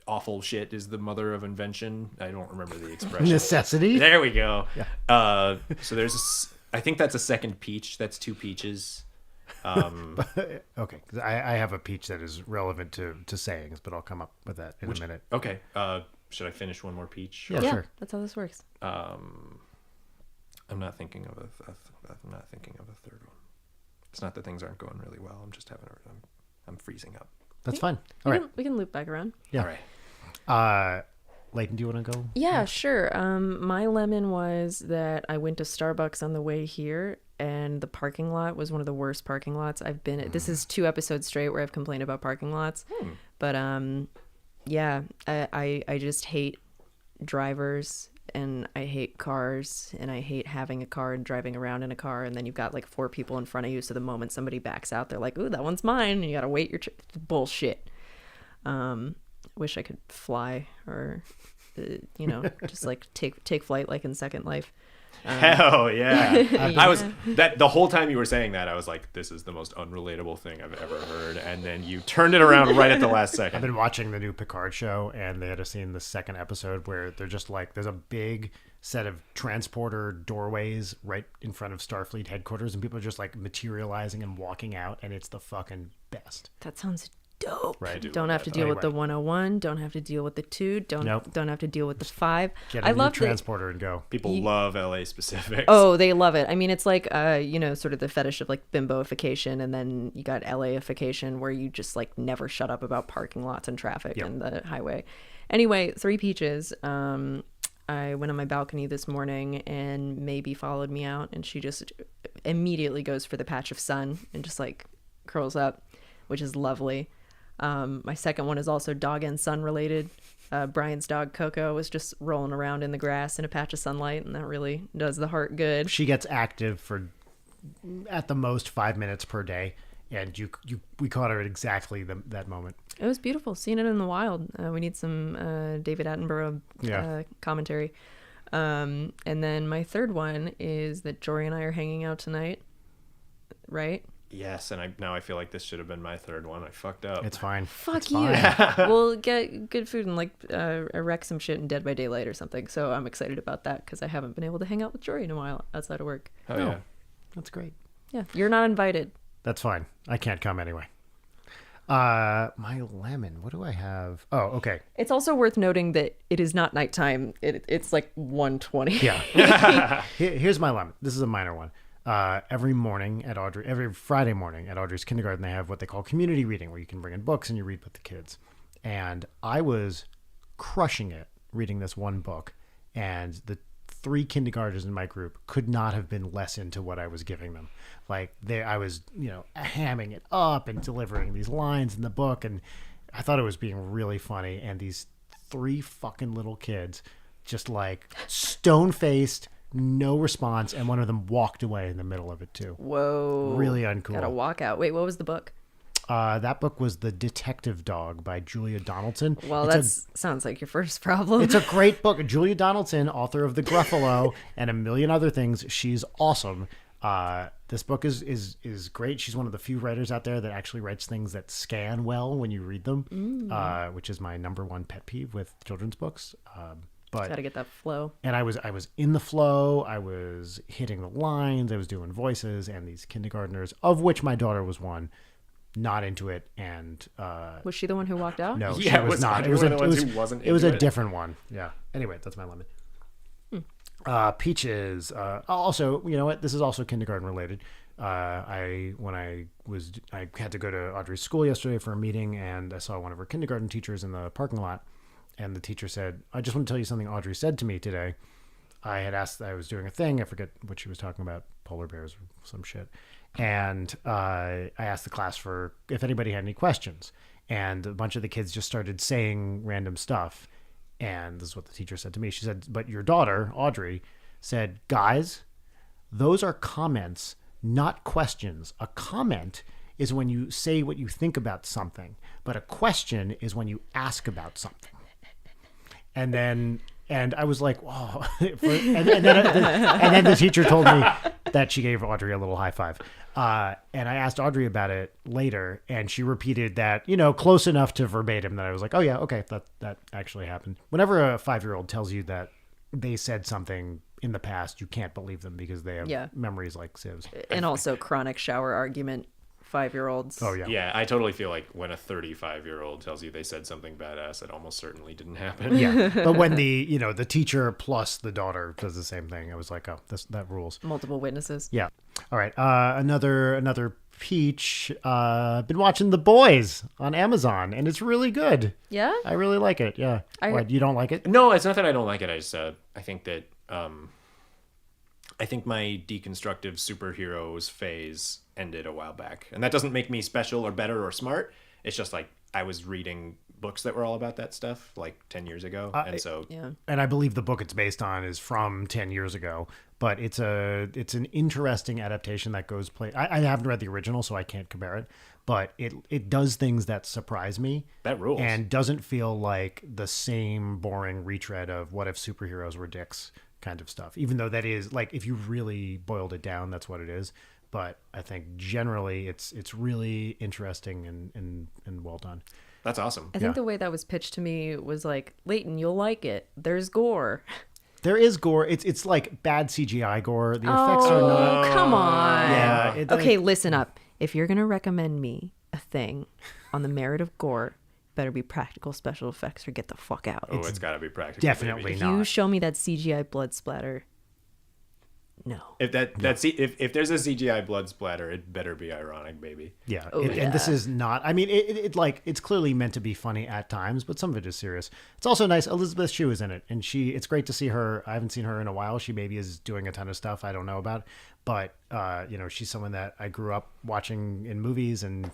C: awful shit is the mother of invention. I don't remember the expression.
D: Necessity.
C: There we go.
D: Yeah.
C: So there's I think that's a second peach. That's 2 peaches.
D: Okay, 'cause I have a peach that is relevant to sayings, but I'll come up with that in a minute.
C: Okay. Should I finish one more peach?
D: Yeah,
B: Yeah,
D: sure.
B: that's how this works.
C: I'm not thinking of I'm not thinking of a third one. It's not that things aren't going really well. I'm just I'm freezing up.
D: That's fine. All right.
B: We can loop back around.
D: Yeah.
C: All right.
D: Leighton, do you want to go?
B: Yeah, sure. My lemon was that I went to Starbucks on the way here, and the parking lot was one of the worst parking lots I've been at. This is 2 episodes straight where I've complained about parking lots. But yeah, I just hate drivers, and I hate cars, and I hate having a car and driving around in a car, and then you've got like 4 people in front of you, so the moment somebody backs out, they're like, ooh, that one's mine, and you gotta wait your bullshit. Wish I could fly or just like take flight like in Second Life.
C: Hell yeah.
B: Yeah.
C: I was that the whole time you were saying that I was like, this is the most unrelatable thing I've ever heard, and then you turned it around right at the last
D: I've
C: second.
D: been watching the new Picard show, and they had a scene in the second episode where they're just like, there's a big set of transporter doorways right in front of Starfleet headquarters, and people are just like materializing and walking out, and it's the fucking best.
B: That sounds dope.
C: Right.
B: Don't have to deal with the 101. Don't have to deal with the 2. Don't have to deal with the 5.
D: Get a new transporter and go.
C: People love LA specifics.
B: Oh, they love it. I mean, it's like sort of the fetish of like bimboification, and then you got LAification where you just like never shut up about parking lots and traffic and the highway. Anyway, 3 peaches. I went on my balcony this morning and maybe followed me out, and she just immediately goes for the patch of sun and just like curls up, which is lovely. My second one is also dog and sun related. Brian's dog Coco was just rolling around in the grass in a patch of sunlight, and that really does the heart good.
D: She gets active for at the most 5 minutes per day, and we caught her at exactly that moment.
B: It was beautiful seeing it in the wild. We need some David Attenborough commentary. And then my third one is that Jory and I are hanging out tonight, right?
C: Yes, and now I feel like this should have been my third one. I fucked up.
D: It's fine.
B: Fuck
D: It's
B: you.
D: fine.
B: We'll get good food and like wreck some shit in Dead by Daylight or something. So I'm excited about that because I haven't been able to hang out with Jory in a while outside of work.
C: Oh yeah.
D: That's great.
B: Yeah, you're not invited.
D: That's fine. I can't come anyway. My lemon. What do I have? Oh, okay.
B: It's also worth noting that it is not nighttime. It's like 1:20.
D: Yeah. Here's my lemon. This is a minor one. Every Friday morning at Audrey's kindergarten, they have what they call community reading, where you can bring in books and you read with the kids. And I was crushing it reading this one book, and the 3 kindergartners in my group could not have been less into what I was giving them. Like I was, hamming it up and delivering these lines in the book, and I thought it was being really funny. And these 3 fucking little kids, just like stone-faced, no response, and one of them walked away in the middle of it too.
B: Whoa.
D: Really uncool.
B: Got to walk out. Wait, what was the book?
D: That book was The Detective Dog by Julia Donaldson.
B: Well, that sounds like your first problem.
D: It's a great book. Julia Donaldson, author of The Gruffalo and a million other things. She's awesome. This book is great. She's one of the few writers out there that actually writes things that scan well when you read them, which is my number one pet peeve with children's books. But
B: got to get that flow.
D: And I was in the flow. I was hitting the lines. I was doing voices, and these kindergartners, of which my daughter was one, not into it. And
B: was she the one who walked out?
C: Yeah,
D: no, she was not. It was
C: one of the ones who wasn't
D: it was
C: into
D: a
C: it.
D: different one. Yeah. Anyway, that's my lemon. Peaches. Also, you know what? This is also kindergarten related. I had to go to Audrey's school yesterday for a meeting, and I saw one of her kindergarten teachers in the parking lot, and the teacher said, "I just want to tell you something Audrey said to me today." I had asked, I was doing a thing, I forget what she was talking about, polar bears or some shit, and I asked the class for if anybody had any questions, and a bunch of the kids just started saying random stuff, and this is what the teacher said to me. She said, "But your daughter, Audrey, said, guys, those are comments, not questions. A comment is when you say what you think about something, but a question is when you ask about something." And I was like, "Whoa!" and then the teacher told me that she gave Audrey a little high five. And I asked Audrey about it later, and she repeated that, close enough to verbatim that I was like, "Oh yeah, okay, that actually happened." Whenever a 5-year-old tells you that they said something in the past, you can't believe them because they have memories like sieves.
B: And also chronic shower argument 5-year-olds.
D: Oh yeah.
C: Yeah, I totally feel like when a 35-year-old tells you they said something badass, it almost certainly didn't happen.
D: Yeah, but when the teacher plus the daughter does the same thing, I was like, "Oh, that rules."
B: Multiple witnesses.
D: Yeah. All right. Another peach. Been watching The Boys on Amazon, and it's really good.
B: Yeah?
D: I really like it. Yeah. What, you don't like it?
C: No, it's not that I don't like it. I just I think that I think my deconstructive superheroes phase ended a while back, and that doesn't make me special or better or smart. It's just like I was reading books that were all about that stuff like 10 years ago, and so
B: Yeah.
D: And I believe the book it's based on is from 10 years ago, but it's an interesting adaptation that goes I haven't read the original, so I can't compare it, but it does things that surprise me.
C: That rules.
D: And doesn't feel like the same boring retread of what if superheroes were dicks kind of stuff, even though that is, like, if you really boiled it down, that's what it is. But I think generally it's really interesting and well done.
C: That's awesome.
B: I think the way that was pitched to me was like, Leighton, you'll like it. There's gore.
D: There is gore. It's like bad CGI gore. The effects are not.
B: Come on.
D: Yeah.
B: Okay, listen up. If you're going to recommend me a thing on the merit of gore, better be practical special effects or get the fuck out.
C: Oh, it's got to be practical.
D: Definitely
C: baby.
B: If
D: not.
B: you show me that CGI blood splatter, no.
C: If if there's a CGI blood splatter, it better be ironic, baby.
D: Yeah.
B: Oh,
D: And this is not, I mean, it's clearly meant to be funny at times, but some of it is serious. It's also nice. Elizabeth Shue is in it, and it's great to see her. I haven't seen her in a while. She maybe is doing a ton of stuff I don't know about, but she's someone that I grew up watching in movies, and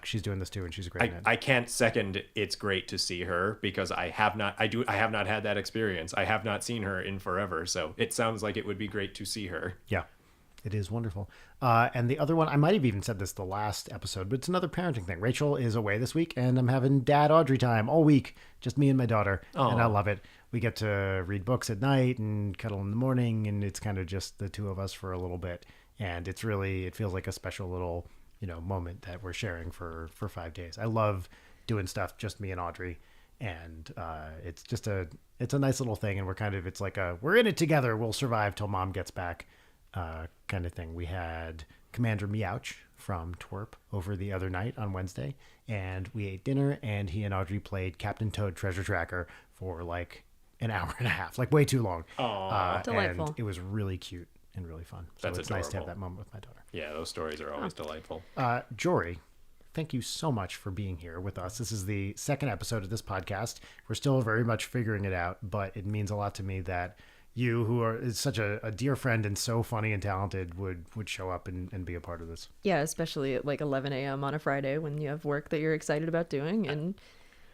D: she's doing this too, and she's great in it.
C: I can't second it's great to see her because I have not had that experience. I have not seen her in forever, so it sounds like it would be great to see her.
D: Yeah, it is wonderful. And the other one, I might have even said this the last episode, but it's another parenting thing. Rachel is away this week, and I'm having Dad Audrey time all week, just me and my daughter, and I love it. We get to read books at night and cuddle in the morning, and it's kind of just the two of us for a little bit. And it feels like a special little, moment that we're sharing for 5 days. I love doing stuff, just me and Audrey. And it's a nice little thing. And it's like we're in it together. We'll survive till Mom gets back kind of thing. We had Commander Meouch from Twerp over the other night on Wednesday, and we ate dinner, and he and Audrey played Captain Toad Treasure Tracker for like an hour and a half, like way too long.
B: Delightful.
D: And it was really cute and really fun. So
C: That's
D: it's nice to have
C: adorable.
D: that moment with my daughter.
C: Yeah, those stories are always delightful.
D: Jory, thank you so much for being here with us. This is the second episode of this podcast. We're still very much figuring it out, but it means a lot to me that you, who is such a dear friend and so funny and talented, would show up and be a part of this.
B: Yeah, especially at like 11 a.m. on a Friday when you have work that you're excited about doing. And,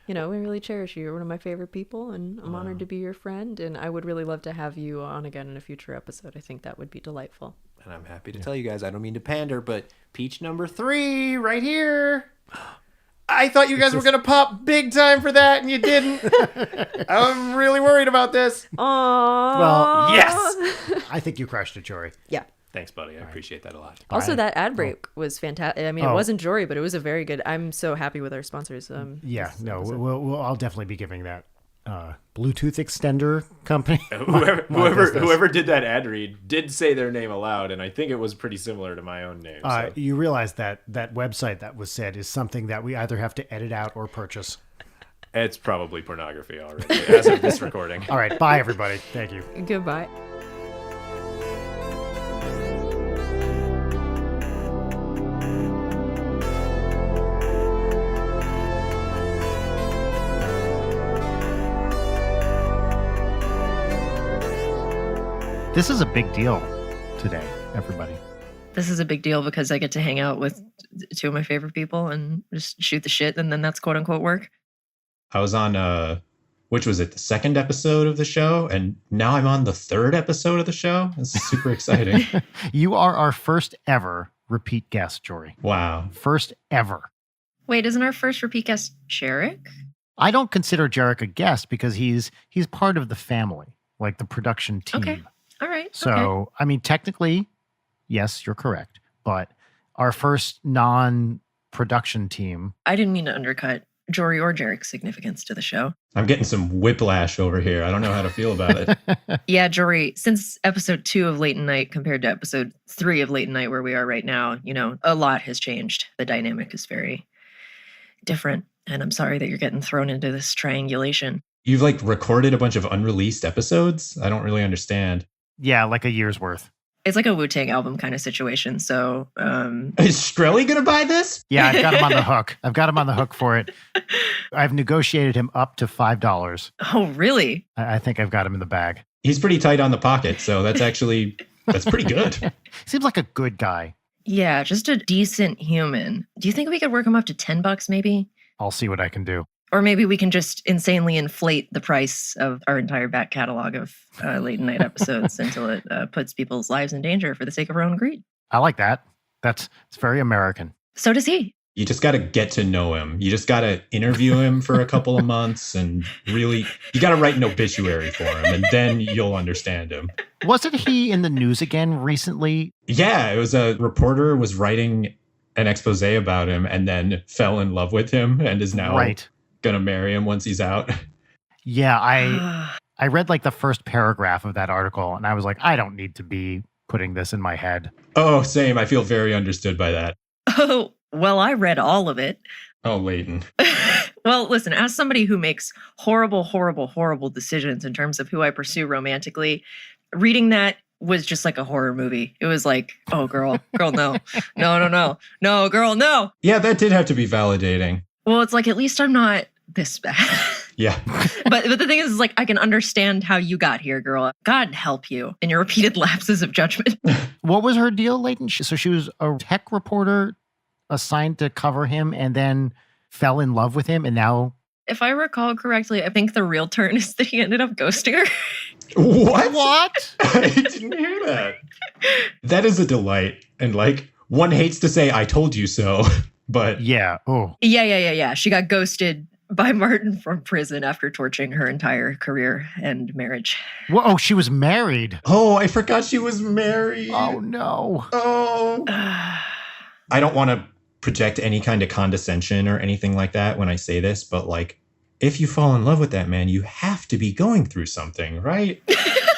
B: we really cherish you. You're one of my favorite people, and I'm honored to be your friend. And I would really love to have you on again in a future episode. I think that would be delightful.
C: And I'm happy to tell you guys, I don't mean to pander, but peach number 3 right here. I thought you guys were going to pop big time for that, and you didn't. I'm really worried about this.
B: Aww.
D: Well,
C: Yes.
D: I think you crushed it, Jory.
B: Yeah.
C: Thanks, buddy. I appreciate that a lot.
B: Also, that ad break was fantastic. I mean, it wasn't Jory, but it was a very good. I'm so happy with our sponsors.
D: I'll definitely be giving that Bluetooth extender company.
C: Whoever did that ad read did say their name aloud, and I think it was pretty similar to my own name. So.
D: You realize that website that was said is something that we either have to edit out or purchase.
C: It's probably pornography already, as of this recording.
D: All right. Bye, everybody. Thank you.
B: Goodbye.
D: This is a big deal today, everybody.
A: This is a big deal because I get to hang out with two of my favorite people and just shoot the shit, and then that's quote unquote work.
C: I was on, which was it, the second episode of the show? And now I'm on the third episode of the show. It's super exciting.
D: You are our first ever repeat guest, Jory.
C: Wow.
D: First ever.
A: Wait, isn't our first repeat guest Jarek?
D: I don't consider Jarek a guest because he's part of the family, like the production team.
A: Okay. All right.
D: So,
A: okay.
D: I mean, technically, yes, you're correct. But our first non-production team.
A: I didn't mean to undercut Jory or Jarek's significance to the show.
C: I'm getting some whiplash over here. I don't know how to feel about it.
A: Yeah, Jory, since episode 2 of Late Night compared to episode 3 of Late Night where we are right now, a lot has changed. The dynamic is very different. And I'm sorry that you're getting thrown into this triangulation.
C: You've recorded a bunch of unreleased episodes? I don't really understand.
D: Yeah, like a year's worth.
A: It's like a Wu-Tang album kind of situation. So,
C: Is Strelly going to buy this?
D: Yeah, I've got him on the hook. I've got him on the hook for it. I've negotiated him up to $5.
A: Oh, really?
D: I think I've got him in the bag.
C: He's pretty tight on the pocket, so that's pretty good.
D: Seems like a good guy.
A: Yeah, just a decent human. Do you think we could work him up to $10 maybe?
D: I'll see what I can do.
A: Or maybe we can just insanely inflate the price of our entire back catalog of late night episodes until it puts people's lives in danger for the sake of our own greed.
D: I like that. It's very American.
A: So does he.
C: You just got to get to know him. You just got to interview him for a couple of months and really, you got to write an obituary for him and then you'll understand him.
D: Wasn't he in the news again recently?
C: Yeah, it was a reporter was writing an expose about him and then fell in love with him and is now going to marry him once he's out.
D: Yeah, I read the first paragraph of that article and I was like, I don't need to be putting this in my head.
C: Oh, same. I feel very understood by that.
A: Oh, well, I read all of it.
C: Oh, Leighton.
A: Well, listen, as somebody who makes horrible, horrible, horrible decisions in terms of who I pursue romantically, reading that was just like a horror movie. It was like, oh, girl, no, no, girl, no.
C: Yeah, that did have to be validating.
A: Well, it's like, at least I'm not this bad.
C: Yeah.
A: But the thing is I can understand how you got here, girl. God help you in your repeated lapses of judgment.
D: What was her deal, Leighton? So she was a tech reporter assigned to cover him and then fell in love with him and now...
A: If I recall correctly, I think the real turn is that he ended up ghosting her.
C: What? I didn't hear that. That is a delight. And one hates to say I told you so, but...
D: Yeah. Oh.
A: Yeah. She got ghosted by Martin from prison after torching her entire career and marriage.
D: Well, oh, she was married.
C: Oh, I forgot she was married.
D: Oh, no.
C: Oh. I don't want to project any kind of condescension or anything like that when I say this, but if you fall in love with that man, you have to be going through something, right?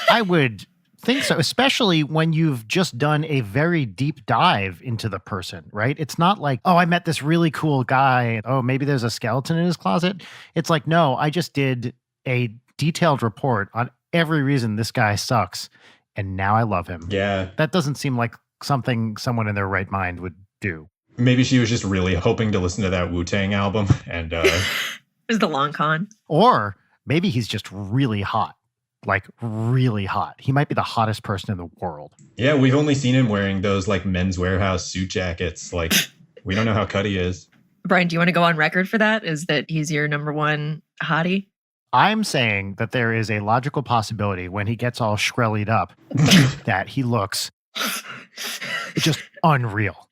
D: I would think so, especially when you've just done a very deep dive into the person, right? It's not like, oh, I met this really cool guy. Oh, maybe there's a skeleton in his closet. It's like, no, I just did a detailed report on every reason this guy sucks, and now I love him.
C: Yeah.
D: That doesn't seem like something someone in their right mind would do.
C: Maybe she was just really hoping to listen to that Wu-Tang album and
A: It was the long con.
D: Or maybe he's just really hot. Really hot. He might be the hottest person in the world.
C: Yeah, we've only seen him wearing those Men's Warehouse suit jackets. We don't know how cut he is.
A: Brian, do you want to go on record for that? Is that he's your number one hottie?
D: I'm saying that there is a logical possibility when he gets all shrellied up that he looks just unreal.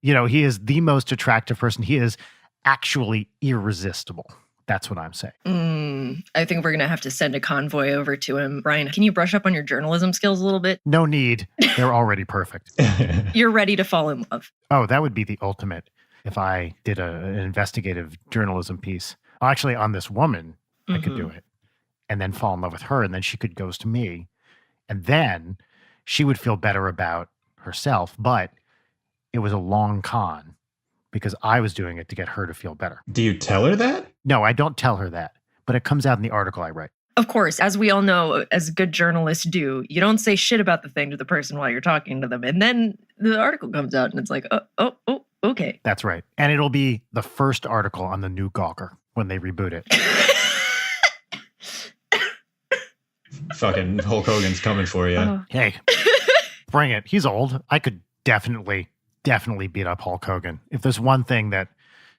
D: He is the most attractive person. He is actually irresistible. That's what I'm saying.
A: I think we're going to have to send a convoy over to him. Brian, can you brush up on your journalism skills a little bit?
D: No need. They're already perfect.
A: You're ready to fall in love.
D: Oh, that would be the ultimate if I did an investigative journalism piece. Actually, on this woman, I could do it. And then fall in love with her. And then she could ghost me. And then she would feel better about herself. But it was a long con because I was doing it to get her to feel better.
C: Do you tell her that?
D: No, I don't tell her that. But it comes out in the article I write.
A: Of course, as we all know, as good journalists do, you don't say shit about the thing to the person while you're talking to them. And then the article comes out and it's like, oh, okay.
D: That's right. And it'll be the first article on the new Gawker when they reboot it.
C: Fucking Hulk Hogan's coming for you.
A: Oh.
D: Hey, bring it. He's old. I could definitely beat up Hulk Hogan. If there's one thing that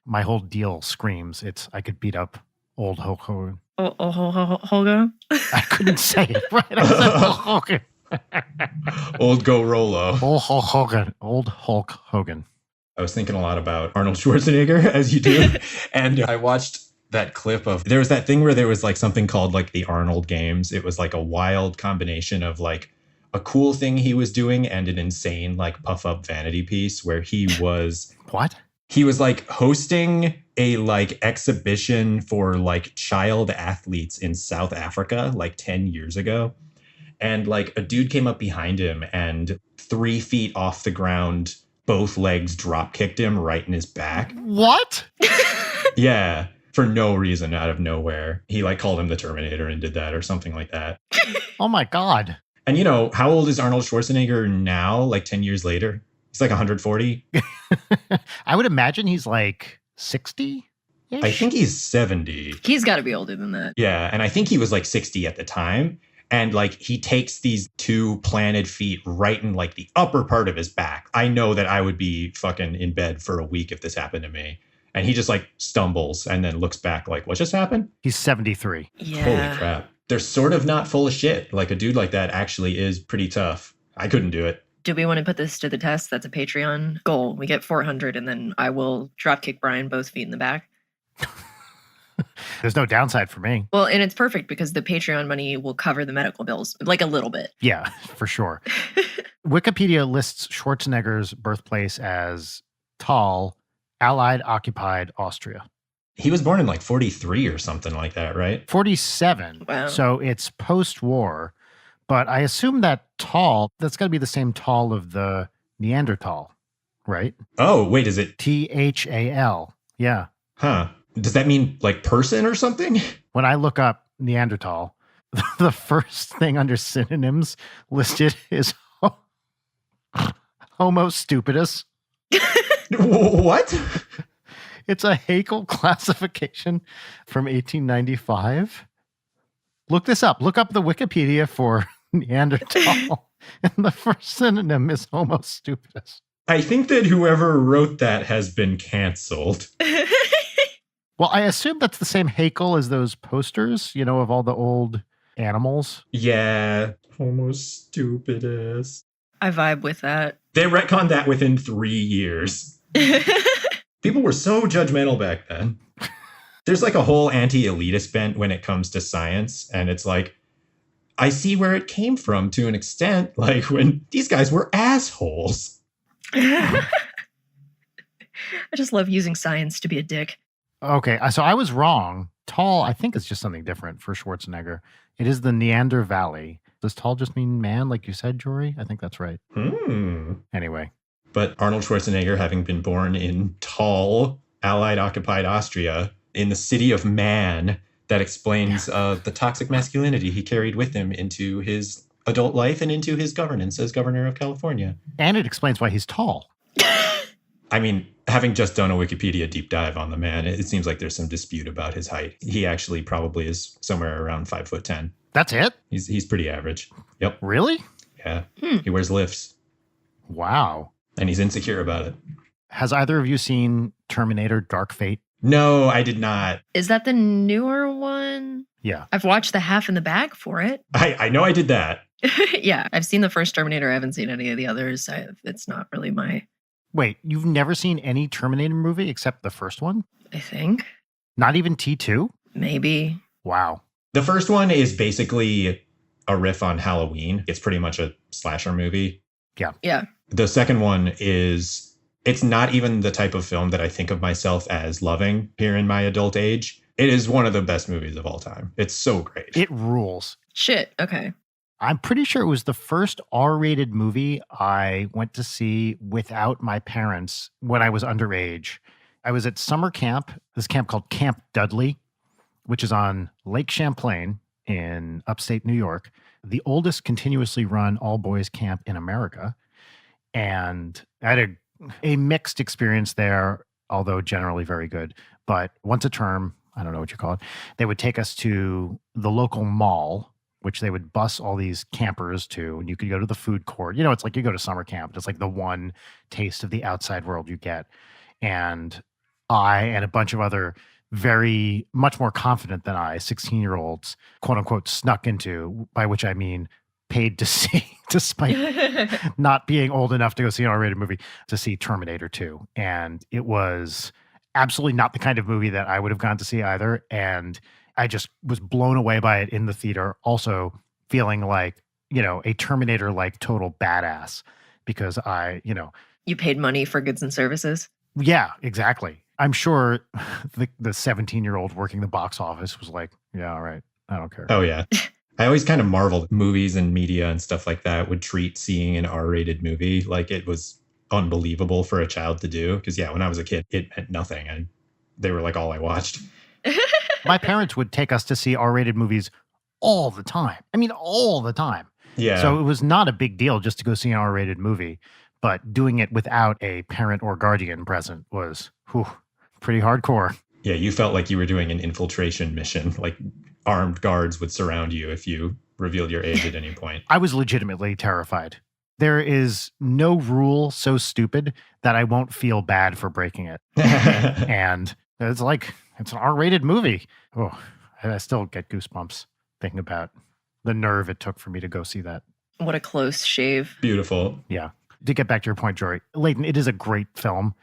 D: my whole deal screams, it's I could beat up old Hulk Hogan.
A: Hogan?
D: I couldn't say it right. I said Hulk Hogan.
C: Old Go Rolo.
D: Old Hulk Hogan. Old Hulk Hogan.
C: I was thinking a lot about Arnold Schwarzenegger, as you do. And I watched that clip of, there was that thing where there was like something called like the Arnold Games. It was like a wild combination of like a cool thing he was doing and an insane like puff up vanity piece where he was
D: What?
C: he was like hosting a like exhibition for like child athletes in South Africa like 10 years ago. And like a dude came up behind him and 3 feet off the ground, both legs drop kicked him right in his back.
D: What?
C: Yeah, for no reason, out of nowhere. He like called him the Terminator and did that or something like that.
D: Oh my God.
C: And you know, how old is Arnold Schwarzenegger now, like 10 years later? He's like 140.
D: I would imagine he's like 60.
C: I think he's 70.
A: He's got to be older than that.
C: Yeah, and I think he was like 60 at the time. And like he takes these 2 planted feet right in like the upper part of his back. I know that I would be fucking in bed for a week if this happened to me. And he just like stumbles and then looks back like, what just happened?
D: He's 73.
A: Yeah.
C: Holy crap. They're sort of not full of shit. Like a dude like that actually is pretty tough. I couldn't do it.
A: Do we want to put this to the test? That's a Patreon goal. We get 400 and then I will dropkick Brian both feet in the back.
D: There's no downside for me.
A: Well, and it's perfect because the Patreon money will cover the medical bills, like a little bit.
D: Yeah, for sure. Wikipedia lists Schwarzenegger's birthplace as Thal, Allied occupied Austria.
C: He was born in like 43 or something like that, right?
D: 47.
A: Wow.
D: So it's post-war. But I assume that Thal, that's got to be the same Thal of the Neanderthal, right?
C: Oh, wait, is it?
D: Thal. Yeah.
C: Huh. Does that mean like person or something?
D: When I look up Neanderthal, the first thing under synonyms listed is Homo stupidus.
C: What?
D: It's a Haeckel classification from 1895. Look this up. Look up the Wikipedia for Neanderthal. And the first synonym is Homo stupidus.
C: I think that whoever wrote that has been canceled.
D: Well, I assume that's the same Haeckel as those posters, you know, of all the old animals.
C: Yeah. Homo stupidus.
A: I vibe with that.
C: They retconned that within 3 years. People were so judgmental back then. There's like a whole anti-elitist bent when it comes to science. And it's like, I see where it came from to an extent, like when these guys were assholes.
A: I just love using science to be a dick.
D: Okay, so I was wrong. Tall, I think, is just something different for Schwarzenegger. It is the Neander Valley. Does tall just mean man, like you said, Jory? I think that's right. Anyway.
C: But Arnold Schwarzenegger, having been born in tall, Allied-occupied Austria, in the city of Man, that explains the toxic masculinity he carried with him into his adult life and into his governance as governor of California.
D: And it explains why he's tall.
C: I mean, having just done a Wikipedia deep dive on the man, it seems like there's some dispute about his height. He actually probably is somewhere around 5'10".
D: That's it?
C: He's pretty average. Yep.
D: Really?
C: Yeah. He wears lifts.
D: Wow.
C: And he's insecure about it.
D: Has either of you seen Terminator Dark Fate?
C: No, I did not.
A: Is that the newer one?
D: Yeah.
A: I've watched the half in the back for it.
C: I know I did that.
A: Yeah, I've seen the first Terminator. I haven't seen any of the others. It's not really my...
D: Wait, you've never seen any Terminator movie except the first one?
A: I think.
D: Not even T2?
A: Maybe.
D: Wow.
C: The first one is basically a riff on Halloween. It's pretty much a slasher movie.
A: Yeah.
C: The second one is, it's not even the type of film that I think of myself as loving here in my adult age. It is one of the best movies of all time. It's so great.
D: It rules.
A: Shit. Okay.
D: I'm pretty sure it was the first R-rated movie I went to see without my parents when I was underage. I was at summer camp, this camp called Camp Dudley, which is on Lake Champlain in upstate New York, the oldest continuously run all-boys camp in America. And I had a mixed experience there, although generally very good. But once a term, I don't know what you call it, they would take us to the local mall which they would bus all these campers to, and you could go to the food court. You know, it's like you go to summer camp. It's like the one taste of the outside world you get. And I and a bunch of other very much more confident than I 16-year-olds, quote unquote, snuck into, by which I mean paid to see, despite not being old enough to go see an R-rated movie, to see Terminator 2. And it was absolutely not the kind of movie that I would have gone to see either. And I just was blown away by it in the theater. Also feeling like, you know, a Terminator-like total badass because
A: You paid money for goods and services.
D: Yeah, exactly. I'm sure the 17-year-old working the box office was like, yeah, all right, I don't care.
F: Oh, yeah. I always kind of marveled movies and media and stuff like that would treat seeing an R-rated movie like it was unbelievable for a child to do. Because, yeah, when I was a kid, it meant nothing. And they were like all I watched.
D: My parents would take us to see R-rated movies all the time. I mean, all the time.
F: Yeah.
D: So it was not a big deal just to go see an R-rated movie. But doing it without a parent or guardian present was pretty hardcore.
F: Yeah, you felt like you were doing an infiltration mission. Like armed guards would surround you if you revealed your age at any point.
D: I was legitimately terrified. There is no rule so stupid that I won't feel bad for breaking it. And it's like, it's an R-rated movie. Oh, I still get goosebumps thinking about the nerve it took for me to go see that.
A: What a close shave.
F: Beautiful.
D: Yeah. To get back to your point, Jory, Leighton, it is a great film.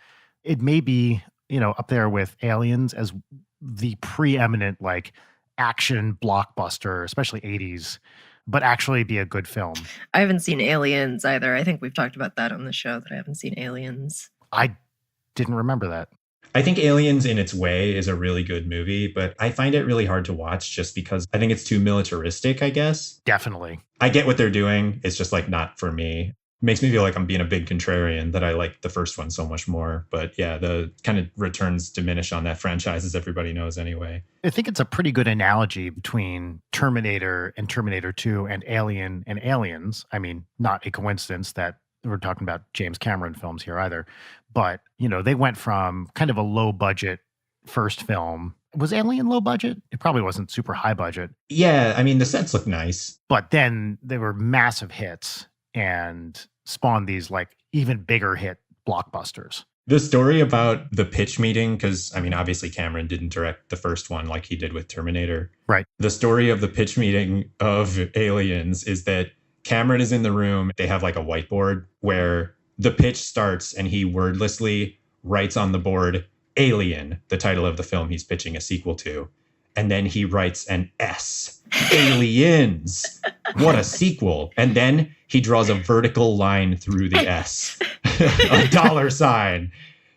D: It may be, up there with Aliens as the preeminent like action blockbuster, especially 80s, but actually be a good film.
A: I haven't seen Aliens either. I think we've talked about that on the show, that I haven't seen Aliens.
D: I didn't remember that.
F: I think Aliens in its way is a really good movie, but I find it really hard to watch just because I think it's too militaristic, I guess.
D: Definitely.
F: I get what they're doing. It's just like not for me. Makes me feel like I'm being a big contrarian that I like the first one so much more. But yeah, the kind of returns diminish on that franchise, as everybody knows anyway.
D: I think it's a pretty good analogy between Terminator and Terminator 2 and Alien and Aliens. I mean, not a coincidence that we're talking about James Cameron films here either. But, they went from kind of a low budget first film. Was Alien low budget? It probably wasn't super high budget.
F: Yeah, I mean, the sets look nice.
D: But then they were massive hits and spawned these like even bigger hit blockbusters.
F: The story about the pitch meeting, because I mean, obviously Cameron didn't direct the first one like he did with Terminator.
D: Right.
F: The story of the pitch meeting of Aliens is that Cameron is in the room. They have like a whiteboard where the pitch starts and he wordlessly writes on the board, Alien, the title of the film he's pitching a sequel to. And then he writes an S. Aliens. What a sequel. And then he draws a vertical line through the S. A $sign.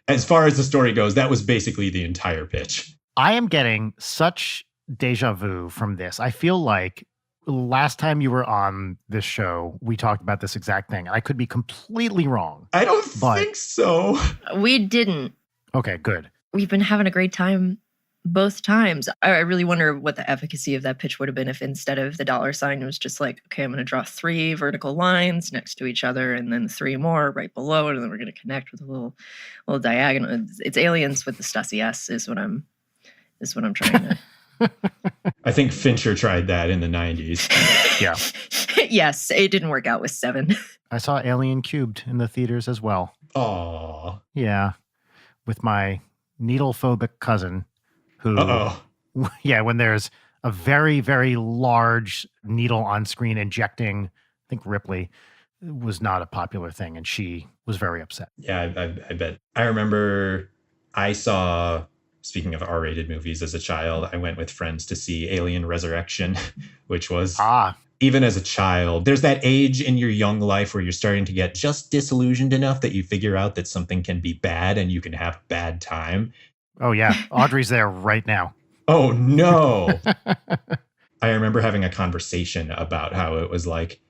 F: As far as the story goes, that was basically the entire pitch.
D: I am getting such deja vu from this. I feel like last time you were on this show, we talked about this exact thing. I could be completely wrong.
F: I don't think so.
A: We didn't.
D: Okay, good.
A: We've been having a great time both times. I really wonder what the efficacy of that pitch would have been if instead of the $sign, it was just like, okay, I'm going to draw 3 vertical lines next to each other and then 3 more right below it. And then we're going to connect with a little diagonal. It's Aliens with the Stussy S is what I'm trying to.
F: I think Fincher tried that in the 90s.
D: Yeah.
A: Yes, it didn't work out with 7.
D: I saw Alien Cubed in the theaters as well.
F: Aww.
D: Yeah. With my needle-phobic cousin who, yeah, when there's a very, very large needle on screen injecting, I think Ripley, was not a popular thing. And she was very upset.
F: Yeah, I bet. I remember I saw, speaking of R-rated movies as a child, I went with friends to see Alien Resurrection, which was, even as a child, there's that age in your young life where you're starting to get just disillusioned enough that you figure out that something can be bad and you can have a bad time.
D: Oh, yeah. Audrey's there right now.
F: Oh, no. I remember having a conversation about how it was like,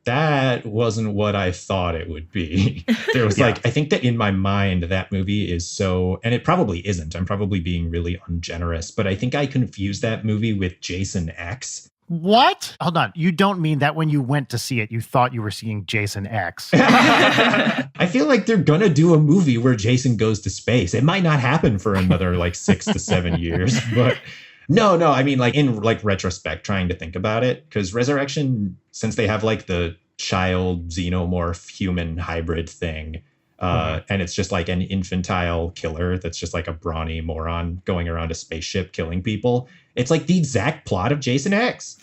F: that wasn't what I thought it would be. There was I think that in my mind, that movie is so, and it probably isn't. I'm probably being really ungenerous, but I think I confused that movie with Jason X.
D: What? Hold on. You don't mean that when you went to see it, you thought you were seeing Jason X?
F: I feel like they're going to do a movie where Jason goes to space. It might not happen for another 6 to 7 years, but No, I mean, like in like retrospect, trying to think about it, because Resurrection, since they have like the child xenomorph human hybrid thing, and it's just like an infantile killer that's just like a brawny moron going around a spaceship killing people. It's like the exact plot of Jason X.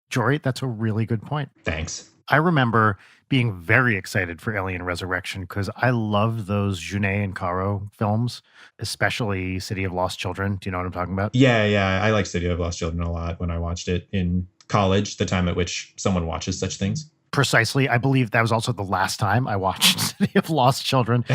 D: Jory, that's a really good point.
F: Thanks.
D: I remember being very excited for Alien Resurrection because I love those Jeunet and Caro films, especially City of Lost Children. Do you know what I'm talking about?
F: Yeah. I like City of Lost Children a lot when I watched it in college, the time at which someone watches such things.
D: Precisely. I believe that was also the last time I watched City of Lost Children,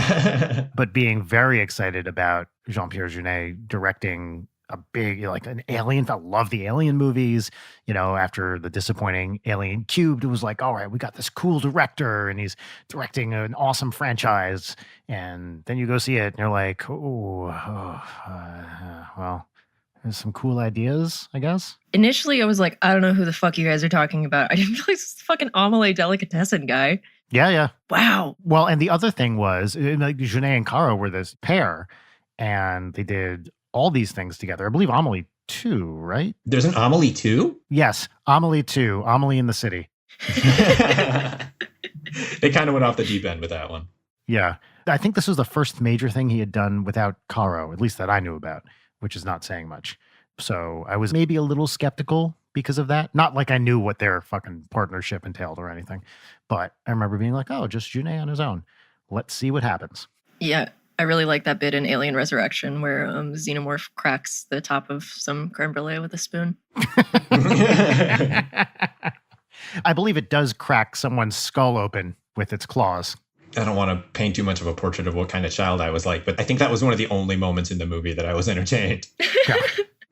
D: but being very excited about Jean-Pierre Jeunet directing a big, like an Alien. I love the Alien movies. You know, after the disappointing Alien Cubed, it was like, all right, we got this cool director and he's directing an awesome franchise. And then you go see it and you're like, well, there's some cool ideas, I guess.
A: Initially, I was like, I don't know who the fuck you guys are talking about. I didn't realize it's the fucking Amelie Delicatessen guy.
D: Yeah.
A: Wow.
D: Well, and the other thing was, like, Jeunet and Caro were this pair, and they did all these things together. I believe Amelie 2, right?
F: There's an Amelie 2?
D: Yes, Amelie 2, Amelie in the City.
F: They kind of went off the deep end with that one.
D: Yeah. I think this was the first major thing he had done without Caro, at least that I knew about, which is not saying much. So I was maybe a little skeptical because of that. Not like I knew what their fucking partnership entailed or anything, but I remember being like, oh, just Jeunet on his own. Let's see what happens.
A: Yeah, I really like that bit in Alien Resurrection where Xenomorph cracks the top of some creme brulee with a spoon.
D: I believe it does crack someone's skull open with its claws.
F: I don't want to paint too much of a portrait of what kind of child I was like, but I think that was one of the only moments in the movie that I was entertained.
D: Yeah.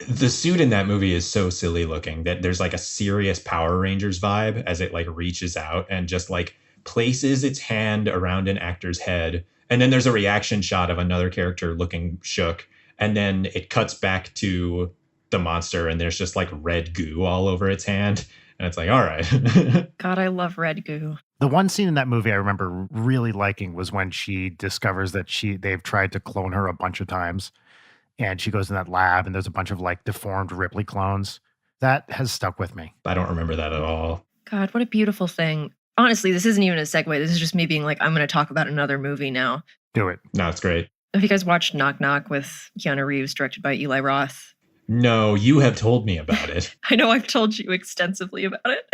F: The suit in that movie is so silly looking that there's like a serious Power Rangers vibe as it like reaches out and just like places its hand around an actor's head. And then there's a reaction shot of another character looking shook. And then it cuts back to the monster and there's just like red goo all over its hand. And it's like, all right.
A: God, I love red goo.
D: The one scene in that movie I remember really liking was when she discovers that they've tried to clone her a bunch of times. And she goes in that lab and there's a bunch of like deformed Ripley clones. That has stuck with me.
F: I don't remember that at all.
A: God, what a beautiful thing. Honestly, this isn't even a segue. This is just me being like, I'm going to talk about another movie now.
D: Do it.
F: No, it's great.
A: Have you guys watched Knock Knock with Keanu Reeves, directed by Eli Roth?
F: No, you have told me about it.
A: I know I've told you extensively about it.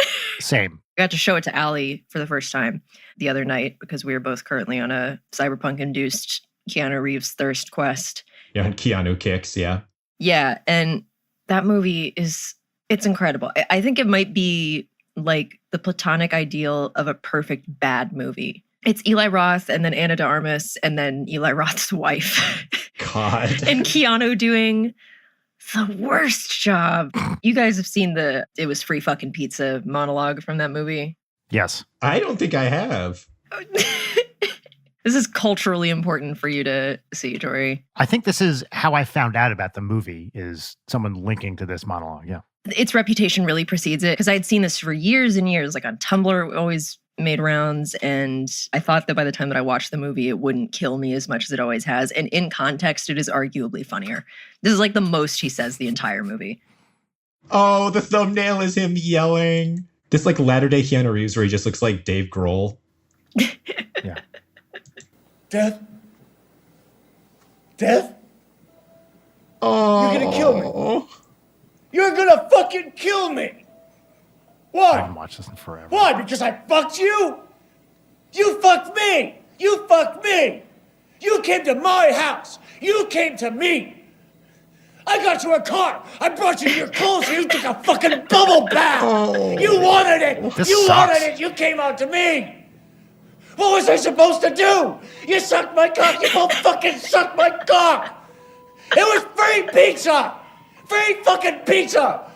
D: Same.
A: I got to show it to Allie for the first time the other night because we were both currently on a cyberpunk-induced Keanu Reeves thirst quest.
F: Yeah, and Keanu kicks, yeah.
A: Yeah, and that movie it's incredible. I think it might be like the platonic ideal of a perfect bad movie. It's Eli Roth and then Ana de Armas and then Eli Roth's wife.
F: God.
A: And Keanu doing the worst job. You guys have seen the "it was free fucking pizza" monologue from that movie?
D: Yes.
F: I don't think I have.
A: This is culturally important for you to see, Jory.
D: I think this is how I found out about the movie, is someone linking to this monologue. Yeah.
A: Its reputation really precedes it because I had seen this for years and years, like on Tumblr, it always made rounds. And I thought that by the time that I watched the movie, it wouldn't kill me as much as it always has. And in context, it is arguably funnier. This is like the most he says the entire movie.
F: Oh, the thumbnail is him yelling. This like latter-day Keanu Reeves where he just looks like Dave Grohl.
D: Yeah.
E: Death? Death?
F: Oh.
E: You're gonna kill me. You're gonna fucking kill me.
D: I
E: Why?
D: haven't watched this in forever.
E: Why? Because I fucked you? You fucked me. You fucked me. You came to my house. You came to me. I got you a car. I brought you your clothes and you took a fucking bubble bath. You wanted it.
D: This
E: you
D: sucks.
E: wanted it. You came out to me. What was I supposed to do? You sucked my cock. You both fucking sucked my cock. It was free pizza. Free fucking pizza.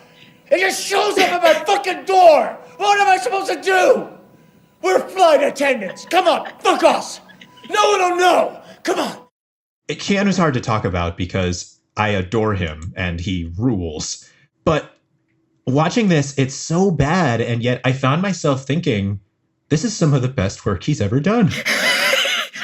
E: It just shows up at my fucking door. What am I supposed to do? We're flight attendants. Come on, fuck us. No one will know. Come on.
F: Keanu's hard to talk about because I adore him and he rules. But watching this, it's so bad. And yet I found myself thinking, this is some of the best work he's ever done.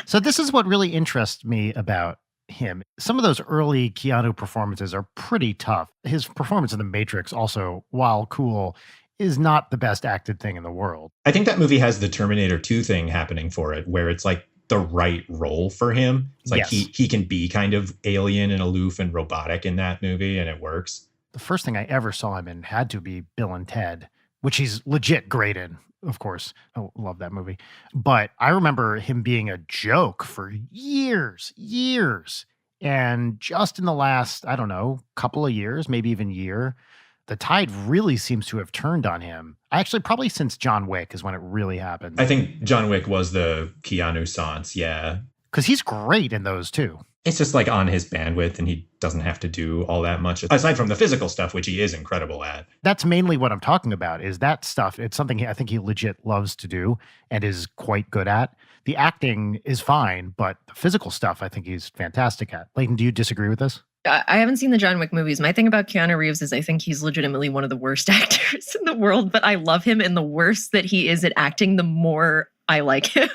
D: So this is what really interests me about him. Some of those early Keanu performances are pretty tough. His performance in The Matrix also, while cool, is not the best acted thing in the world.
F: I think that movie has the Terminator 2 thing happening for it, where it's like the right role for him. It's like
D: Yes.
F: he can be kind of alien and aloof and robotic in that movie, and it works.
D: The first thing I ever saw him in had to be Bill and Ted, which he's legit great in, of course. I love that movie. But I remember him being a joke for years. And just in the last, I don't know, couple of years, maybe even year, the tide really seems to have turned on him. Actually, probably since John Wick is when it really happened.
F: I think John Wick was the Keanu Sans, yeah.
D: Because he's great in those too.
F: It's just like on his bandwidth, and he doesn't have to do all that much aside from the physical stuff, which he is incredible at.
D: That's mainly what I'm talking about, is that stuff. It's something I think he legit loves to do and is quite good at. The acting is fine, but the physical stuff I think he's fantastic at. Leighton, do you disagree with this?
A: I haven't seen the John Wick movies. My thing about Keanu Reeves is I think he's legitimately one of the worst actors in the world, but I love him, and the worse that he is at acting, the more I like him.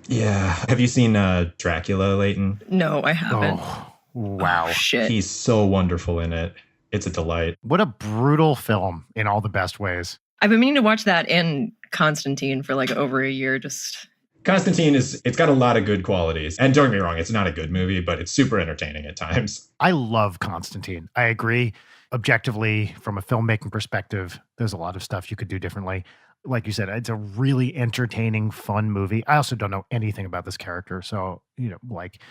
F: Yeah. Have you seen Dracula, Leighton?
A: No, I haven't.
D: Oh, wow.
A: Oh, shit.
F: He's so wonderful in it. It's a delight.
D: What a brutal film in all the best ways.
A: I've been meaning to watch that and Constantine for like over a year.
F: Constantine it's got a lot of good qualities. And don't get me wrong, it's not a good movie, but it's super entertaining at times.
D: I love Constantine. I agree. Objectively, from a filmmaking perspective, there's a lot of stuff you could do differently. Like you said, it's a really entertaining, fun movie. I also don't know anything about this character. So,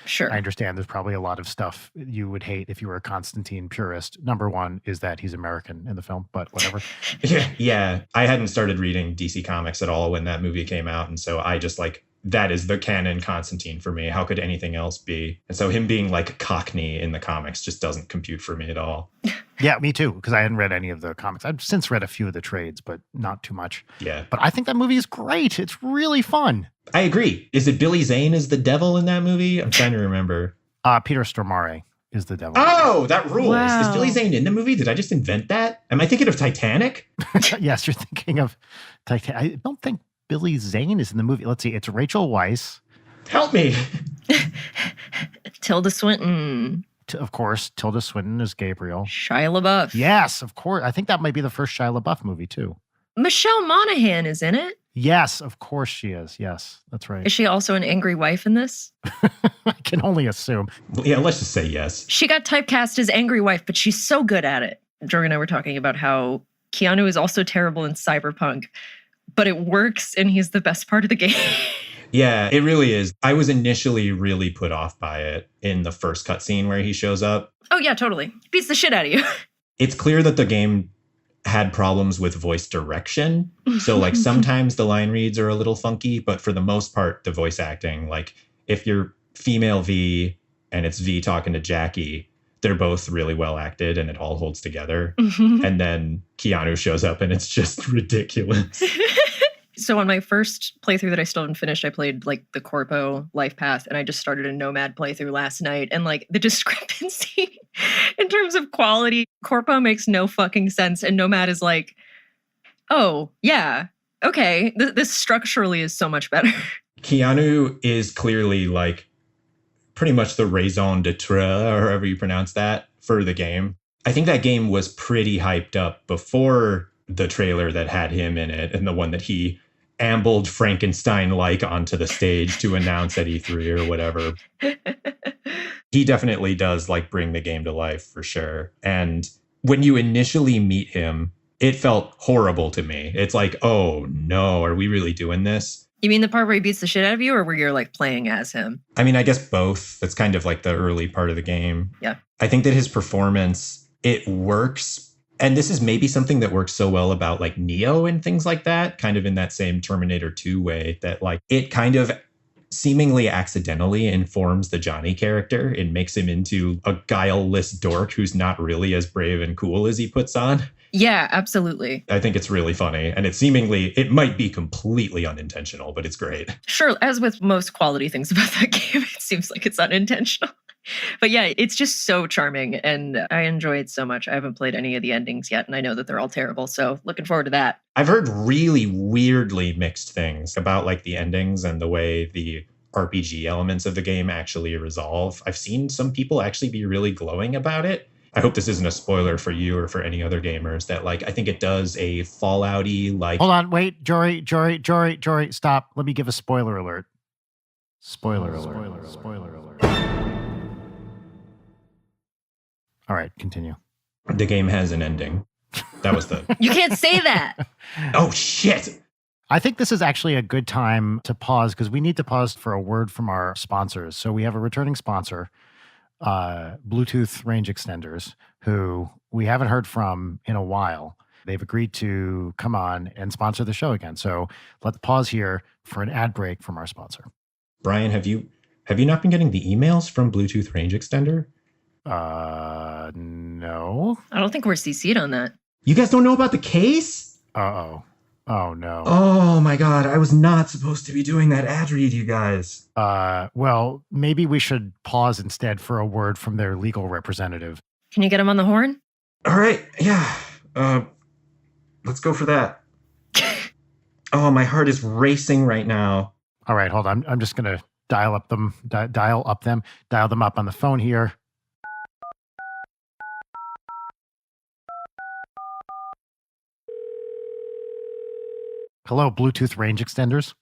A: Sure.
D: I understand there's probably a lot of stuff you would hate if you were a Constantine purist. Number one is that he's American in the film, but whatever.
F: Yeah. I hadn't started reading DC Comics at all when that movie came out. And so I just that is the canon Constantine for me. How could anything else be? And so him being like Cockney in the comics just doesn't compute for me at all.
D: Yeah, me too, because I hadn't read any of the comics. I've since read a few of the trades, but not too much.
F: Yeah.
D: But I think that movie is great. It's really fun.
F: I agree. Is it Billy Zane as the devil in that movie? I'm trying to remember.
D: Peter Stormare is the devil.
F: Oh, that rules.
A: Wow.
F: Is Billy Zane in the movie? Did I just invent that? Am I thinking of Titanic?
D: Yes, you're thinking of Titanic. I don't think Billy Zane is in the movie. Let's see. It's Rachel Weisz.
F: Help me.
A: Tilda Swinton.
D: Of course, Tilda Swinton is Gabriel.
A: Shia LaBeouf.
D: Yes, of course. I think that might be the first Shia LaBeouf movie, too.
A: Michelle Monaghan is in it.
D: Yes, of course she is. Yes, that's right.
A: Is she also an angry wife in this?
D: I can only assume.
F: Yeah, let's just say yes.
A: She got typecast as angry wife, but she's so good at it. Jory and I were talking about how Keanu is also terrible in Cyberpunk, but it works and he's the best part of the game.
F: Yeah, it really is. I was initially really put off by it in the first cutscene where he shows up.
A: Oh, yeah, totally. Beats the shit out of you.
F: It's clear that the game had problems with voice direction. So sometimes the line reads are a little funky, but for the most part, the voice acting, if you're female V and it's V talking to Jackie, they're both really well acted and it all holds together. And then Keanu shows up and it's just ridiculous.
A: So on my first playthrough that I still haven't finished, I played the Corpo Life Path, and I just started a Nomad playthrough last night. And the discrepancy in terms of quality, Corpo makes no fucking sense. And Nomad is oh, yeah, okay, this structurally is so much better.
F: Keanu is clearly pretty much the raison d'etre, or however you pronounce that, for the game. I think that game was pretty hyped up before the trailer that had him in it and the one that he ambled Frankenstein-like onto the stage to announce at E3 or whatever. He definitely does bring the game to life for sure. And when you initially meet him, it felt horrible to me. It's oh no, are we really doing this?
A: You mean the part where he beats the shit out of you, or where you're playing as him?
F: I mean, I guess both. That's kind of the early part of the game.
A: Yeah.
F: I think that his performance, it works. And this is maybe something that works so well about Neo and things like that, kind of in that same Terminator 2 way, that it kind of seemingly accidentally informs the Johnny character and makes him into a guileless dork who's not really as brave and cool as he puts on.
A: Yeah, absolutely.
F: I think it's really funny. And it might be completely unintentional, but it's great.
A: Sure, as with most quality things about that game, it seems like it's unintentional. But yeah, it's just so charming, and I enjoy it so much. I haven't played any of the endings yet, and I know that they're all terrible, so looking forward to that.
F: I've heard really weirdly mixed things about the endings and the way the RPG elements of the game actually resolve. I've seen some people actually be really glowing about it. I hope this isn't a spoiler for you or for any other gamers that I think it does a Fallout-y
D: Hold on, wait, Jory, stop. Let me give a spoiler alert. Spoiler alert. All right, continue.
F: The game has an ending. That was the...
A: You can't say that.
F: Oh, shit.
D: I think this is actually a good time to pause because we need to pause for a word from our sponsors. So we have a returning sponsor, Bluetooth range extenders, who we haven't heard from in a while. They've agreed to come on and sponsor the show again. So let's pause here for an ad break from our sponsor.
F: Brian, have you not been getting the emails from Bluetooth range extender?
D: No.
A: I don't think we're CC'd on that.
F: You guys don't know about the case?
D: Uh-oh. Oh, no.
F: Oh, my God. I was not supposed to be doing that ad read, you guys.
D: Well, maybe we should pause instead for a word from their legal representative.
A: Can you get him on the horn?
F: All right. Yeah. Let's go for that. Oh, my heart is racing right now.
D: All right, hold on. I'm just going to dial them up on the phone here. Hello, Bluetooth range extenders.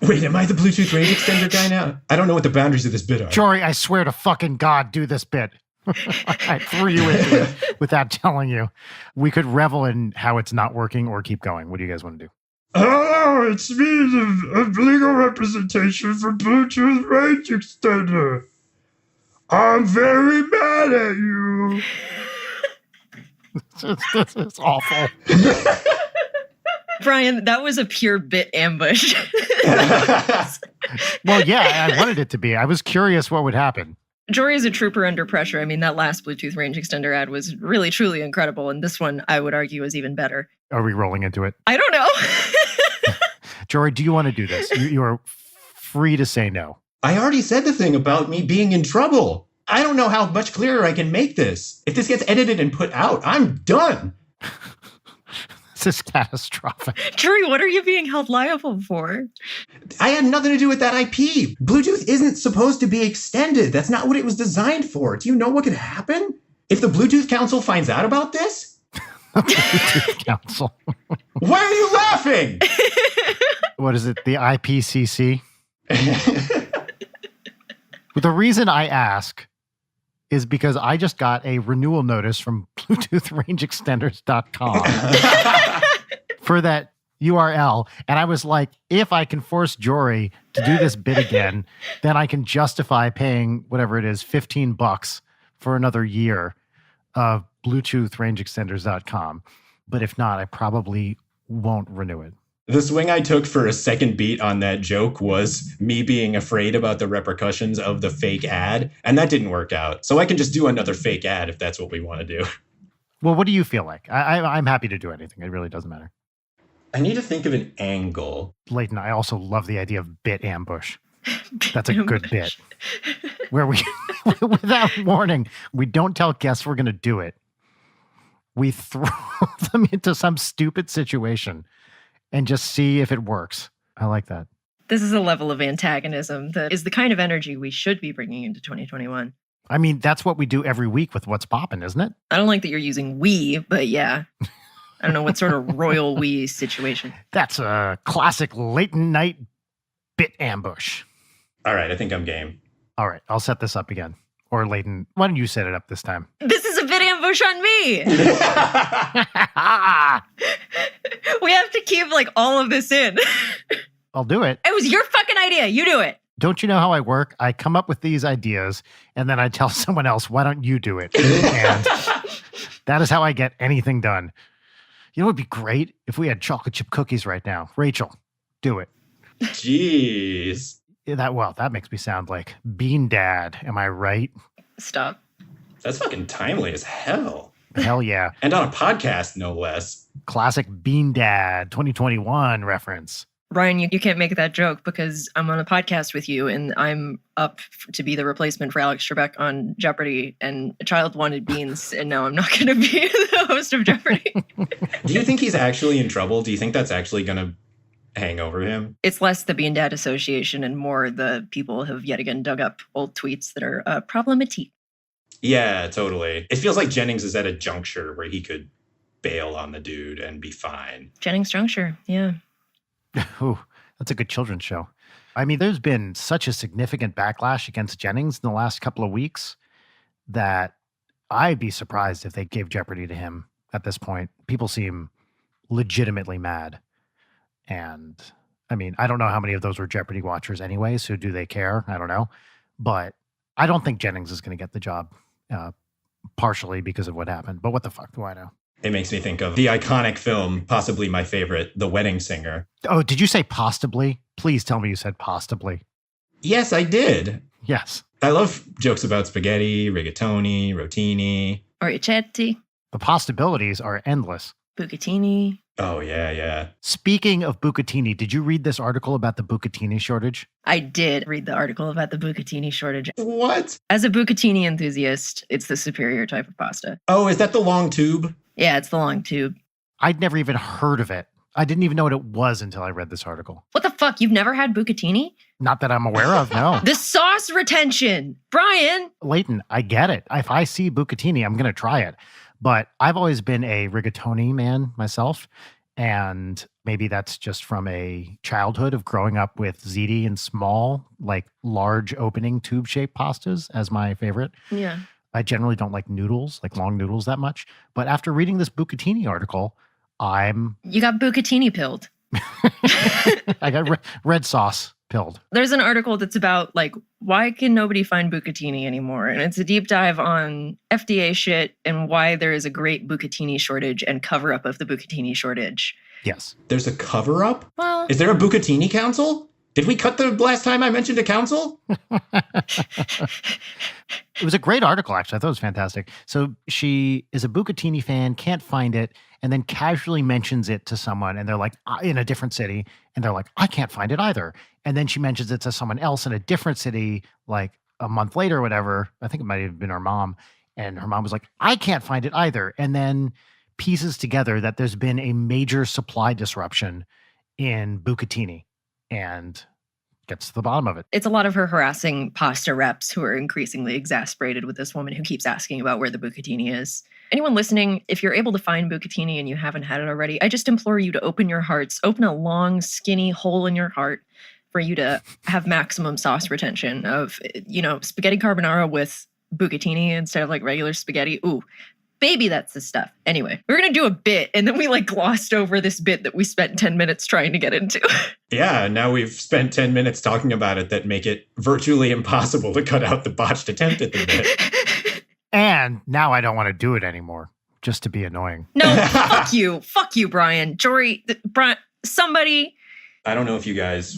F: Wait, am I the Bluetooth range extender guy now? I don't know what the boundaries of this bit are.
D: Jory, I swear to fucking God, do this bit. I threw you into it without telling you. We could revel in how it's not working or keep going. What do you guys want to do?
F: Oh, it's me, the legal representation for Bluetooth range extender. I'm very mad at you.
D: This is awful.
A: Brian, that was a pure bit ambush.
D: Well, yeah, I wanted it to be. I was curious what would happen.
A: Jory is a trooper under pressure. I mean, that last Bluetooth range extender ad was really, truly incredible. And this one, I would argue, is even better.
D: Are we rolling into it?
A: I don't know.
D: Jory, do you want to do this? You are free to say no.
F: I already said the thing about me being in trouble. I don't know how much clearer I can make this. If this gets edited and put out, I'm done.
D: This is catastrophic.
A: Jory, what are you being held liable for?
F: I had nothing to do with that IP. Bluetooth isn't supposed to be extended. That's not what it was designed for. Do you know what could happen if the Bluetooth Council finds out about this?
D: Bluetooth Council.
F: Why are you laughing?
D: What is it? The IPCC? The reason I ask is because I just got a renewal notice from BluetoothRangeExtenders.com for that URL. And I was like, if I can force Jory to do this bit again, then I can justify paying whatever it is, $15 for another year of BluetoothRangeExtenders.com. But if not, I probably won't renew it.
F: The swing I took for a second beat on that joke was me being afraid about the repercussions of the fake ad, and that didn't work out. So I can just do another fake ad if that's what we want to do.
D: Well, what do you feel like? I'm happy to do anything. It really doesn't matter.
F: I need to think of an angle.
D: Leighton, I also love the idea of bit ambush. That's a good bit. Where we, without warning, we don't tell guests we're going to do it. We throw them into some stupid situation and just see if it works. I like that.
A: This is a level of antagonism that is the kind of energy we should be bringing into 2021.
D: I mean, that's what we do every week with What's Poppin', isn't it?
A: I don't like that you're using we, but yeah. I don't know what sort of royal we situation.
D: That's a classic late night bit ambush.
F: All right, I think I'm game.
D: All right, I'll set this up again. Or Leighton, why don't you set it up this time?
A: This is a bit ambush on me. We have to keep like all of this in.
D: I'll do it.
A: It was your fucking idea. You do it.
D: Don't you know how I work? I come up with these ideas and then I tell someone else, why don't you do it? And that is how I get anything done. You know what would be great if we had chocolate chip cookies right now? Rachel, do it.
F: Jeez.
D: That makes me sound like Bean Dad. Am I right?
A: Stop.
F: That's fucking timely as hell.
D: Hell yeah.
F: And on a podcast, no less.
D: Classic Bean Dad 2021 reference.
A: Ryan, you can't make that joke because I'm on a podcast with you and I'm up to be the replacement for Alex Trebek on Jeopardy, and a child wanted beans and now I'm not going to be the host of Jeopardy.
F: Do you think he's actually in trouble? Do you think that's actually going to hang over him.
A: It's less the Bean Dad Association and more the people have yet again dug up old tweets that are problematic.
F: Yeah, totally. It feels like Jennings is at a juncture where he could bail on the dude and be fine.
A: Jennings Juncture, yeah.
D: Ooh, that's a good children's show. I mean, there's been such a significant backlash against Jennings in the last couple of weeks that I'd be surprised if they gave Jeopardy to him at this point. People seem legitimately mad. And I mean, I don't know how many of those were Jeopardy watchers anyway, so do they care? I don't know. But I don't think Jennings is going to get the job, partially because of what happened. But what the fuck do I know?
F: It makes me think of the iconic film, possibly my favorite, The Wedding Singer.
D: Oh, did you say possibly? Please tell me you said possibly.
F: Yes, I did.
D: Yes.
F: I love jokes about spaghetti, rigatoni, rotini.
A: Orecchiette,
D: The possibilities are endless.
A: bucatini.
F: Oh, yeah.
D: Speaking of bucatini, did you read this article about the bucatini shortage?
A: I did read the article about the bucatini shortage.
F: What?
A: As a bucatini enthusiast, it's the superior type of pasta.
F: Oh, is that the long tube?
A: Yeah, it's the long tube.
D: I'd never even heard of it. I didn't even know what it was until I read this article.
A: What the fuck? You've never had bucatini?
D: Not that I'm aware of, no.
A: The sauce retention! Brian!
D: Leighton, I get it. If I see bucatini, I'm going to try it. But I've always been a rigatoni man myself. And maybe that's just from a childhood of growing up with ziti and small, like large opening tube-shaped pastas as my favorite.
A: Yeah.
D: I generally don't like noodles, like long noodles that much. But after reading this bucatini article,
A: You got bucatini pilled.
D: I got red sauce pilled.
A: There's an article that's about, like, why can nobody find bucatini anymore? And it's a deep dive on FDA shit and why there is a great bucatini shortage and cover-up of the bucatini shortage.
D: Yes.
F: There's a cover-up?
A: Well,
F: Is there a Bucatini council? Did we cut the last time I mentioned a council?
D: It was a great article, actually. I thought it was fantastic. So she is a Bucatini fan, can't find it, and then casually mentions it to someone, and they're like, in a different city, and they're like, I can't find it either. And then she mentions it to someone else in a different city, like a month later or whatever. I think it might have been her mom. And her mom was like, I can't find it either. And then pieces together that there's been a major supply disruption in Bucatini and gets to the bottom of it.
A: it's a lot of her harassing pasta reps who are increasingly exasperated with this woman who keeps asking about where the bucatini is. Anyone listening, if you're able to find bucatini and you haven't had it already, I just implore you to open your hearts, open a long, skinny hole in your heart for you to have maximum sauce retention of, spaghetti carbonara with bucatini instead of like regular spaghetti. Ooh, baby, that's the stuff. Anyway, we were going to do a bit and then we glossed over this bit that we spent 10 minutes trying to get into.
F: Yeah, now we've spent 10 minutes talking about it that make it virtually impossible to cut out the botched attempt at the bit.
D: And now I don't want to do it anymore, just to be annoying.
A: No, fuck you. Fuck you, Brian. Jory, Brian, somebody.
F: I don't know if you guys...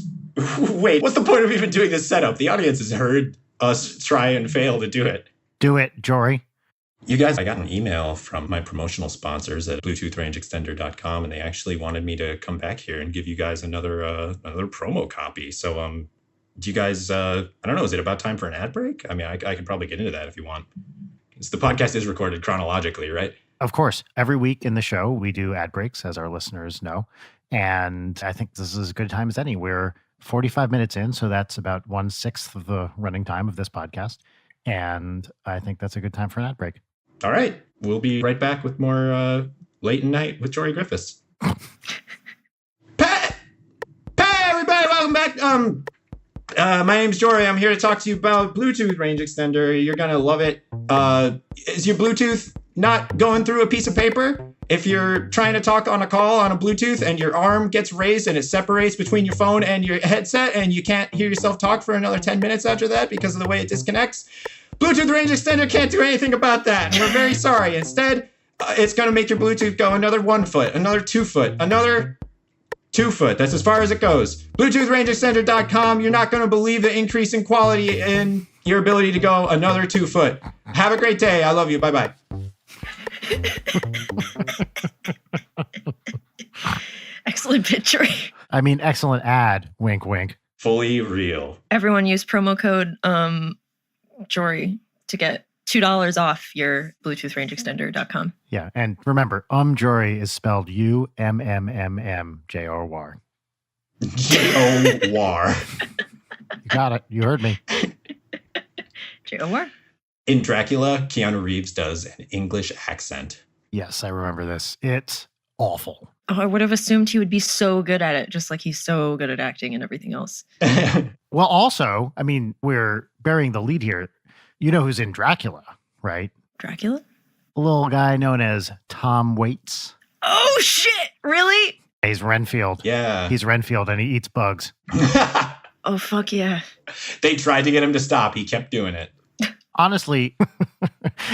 F: Wait, what's the point of even doing this setup? The audience has heard us try and fail to do it.
D: Do it, Jory.
F: You guys, I got an email from my promotional sponsors at BluetoothRangeExtender.com, and they actually wanted me to come back here and give you guys another promo copy. So, do you guys, I don't know, is it about time for an ad break? I mean, I could probably get into that if you want. The podcast is recorded chronologically, right?
D: Of course. Every week in the show, we do ad breaks, as our listeners know. And I think this is as good a time as any. We're 45 minutes in, so that's about 1/6 of the running time of this podcast. And I think that's a good time for an ad break.
F: All right. We'll be right back with more Late Night with Jory Griffiths. Hey, everybody, welcome back. My name's Jory. I'm here to talk to you about Bluetooth range extender. You're going to love it. Is your Bluetooth not going through a piece of paper? If you're trying to talk on a call on a Bluetooth and your arm gets raised and it separates between your phone and your headset and you can't hear yourself talk for another 10 minutes after that because of the way it disconnects, Bluetooth range extender can't do anything about that. And we're very sorry. Instead, it's going to make your Bluetooth go another 1 foot, another 2 foot, another 2 foot. That's as far as it goes. BluetoothRangeExtender.com. You're not going to believe the increase in quality in your ability to go another 2 foot. Have a great day. I love you. Bye-bye.
A: Excellent picture.
D: I mean, excellent ad. Wink, wink.
F: Fully real.
A: Everyone use promo code Jory to get $2 off your BluetoothRangeExtender.com.
D: Yeah. And remember, Jory is spelled UMMMJOR.
F: J-O-War.
D: You got it. You heard me.
A: J-O-R.
F: In Dracula, Keanu Reeves does an English accent.
D: Yes, I remember this. It's awful.
A: Oh, I would have assumed he would be so good at it, just like he's so good at acting and everything else.
D: Well, also, I mean, we're burying the lead here. You know who's in Dracula, right?
A: Dracula?
D: A little guy known as Tom Waits.
A: Oh, shit! Really?
D: He's Renfield.
F: Yeah.
D: He's Renfield and he eats bugs.
A: Oh, fuck yeah.
F: They tried to get him to stop. He kept doing it.
D: Honestly,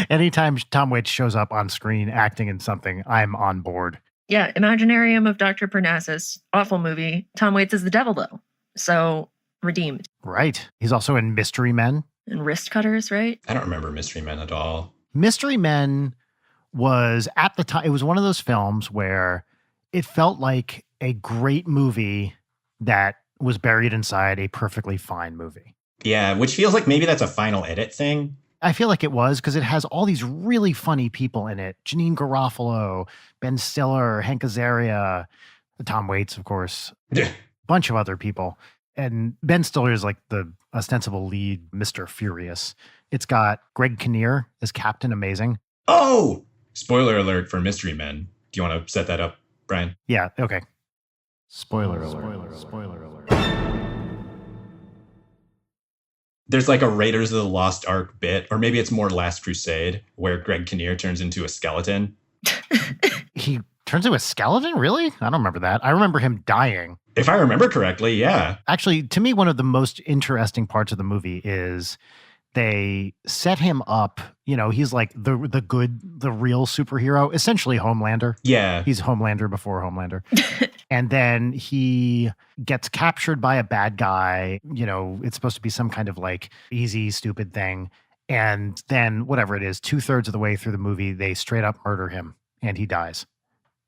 D: anytime Tom Waits shows up on screen acting in something, I'm on board.
A: Yeah, Imaginarium of Dr. Parnassus. Awful movie. Tom Waits is the devil, though. So, redeemed.
D: Right. He's also in Mystery Men.
A: And Wrist Cutters, right?
F: I don't remember Mystery Men at all.
D: Mystery Men was at the time, it was one of those films where it felt like a great movie that was buried inside a perfectly fine movie.
F: Yeah, which feels like maybe that's a final edit thing.
D: I feel like it was because it has all these really funny people in it. Janine Garofalo, Ben Stiller, Hank Azaria, Tom Waits, of course, a bunch of other people. And Ben Stiller is like the ostensible lead, Mr. Furious. It's got Greg Kinnear as Captain Amazing.
F: Oh! Spoiler alert for Mystery Men. Do you want to set that up, Brian?
D: Yeah, okay. Spoiler alert. Spoiler alert.
F: There's like a Raiders of the Lost Ark bit, or maybe it's more Last Crusade, where Greg Kinnear turns into a skeleton.
D: He turns into a skeleton? Really? I don't remember that. I remember him dying.
F: If I remember correctly, yeah.
D: Actually, to me, one of the most interesting parts of the movie is they set him up. You know, he's like the real superhero, essentially Homelander.
F: Yeah.
D: He's Homelander before Homelander. And then he gets captured by a bad guy. You know, it's supposed to be some kind of like easy, stupid thing. And then whatever it is, 2/3 of the way through the movie, they straight up murder him and he dies.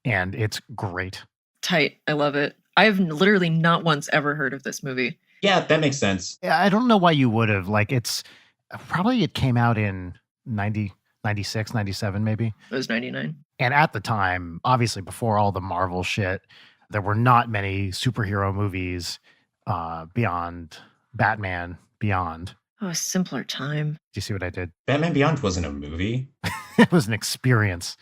D: And it's great.
A: Tight. I love it. I've literally not once ever heard of this movie.
F: Yeah, that makes sense.
D: I don't know why you would have. Like, it's probably, it came out in 90, 96, 97 maybe.
A: It was 99.
D: And at the time, obviously before all the Marvel shit, there were not many superhero movies beyond Batman Beyond.
A: Oh, a simpler time.
D: Do you see what I did?
F: Batman Beyond wasn't a movie.
D: It was an experience.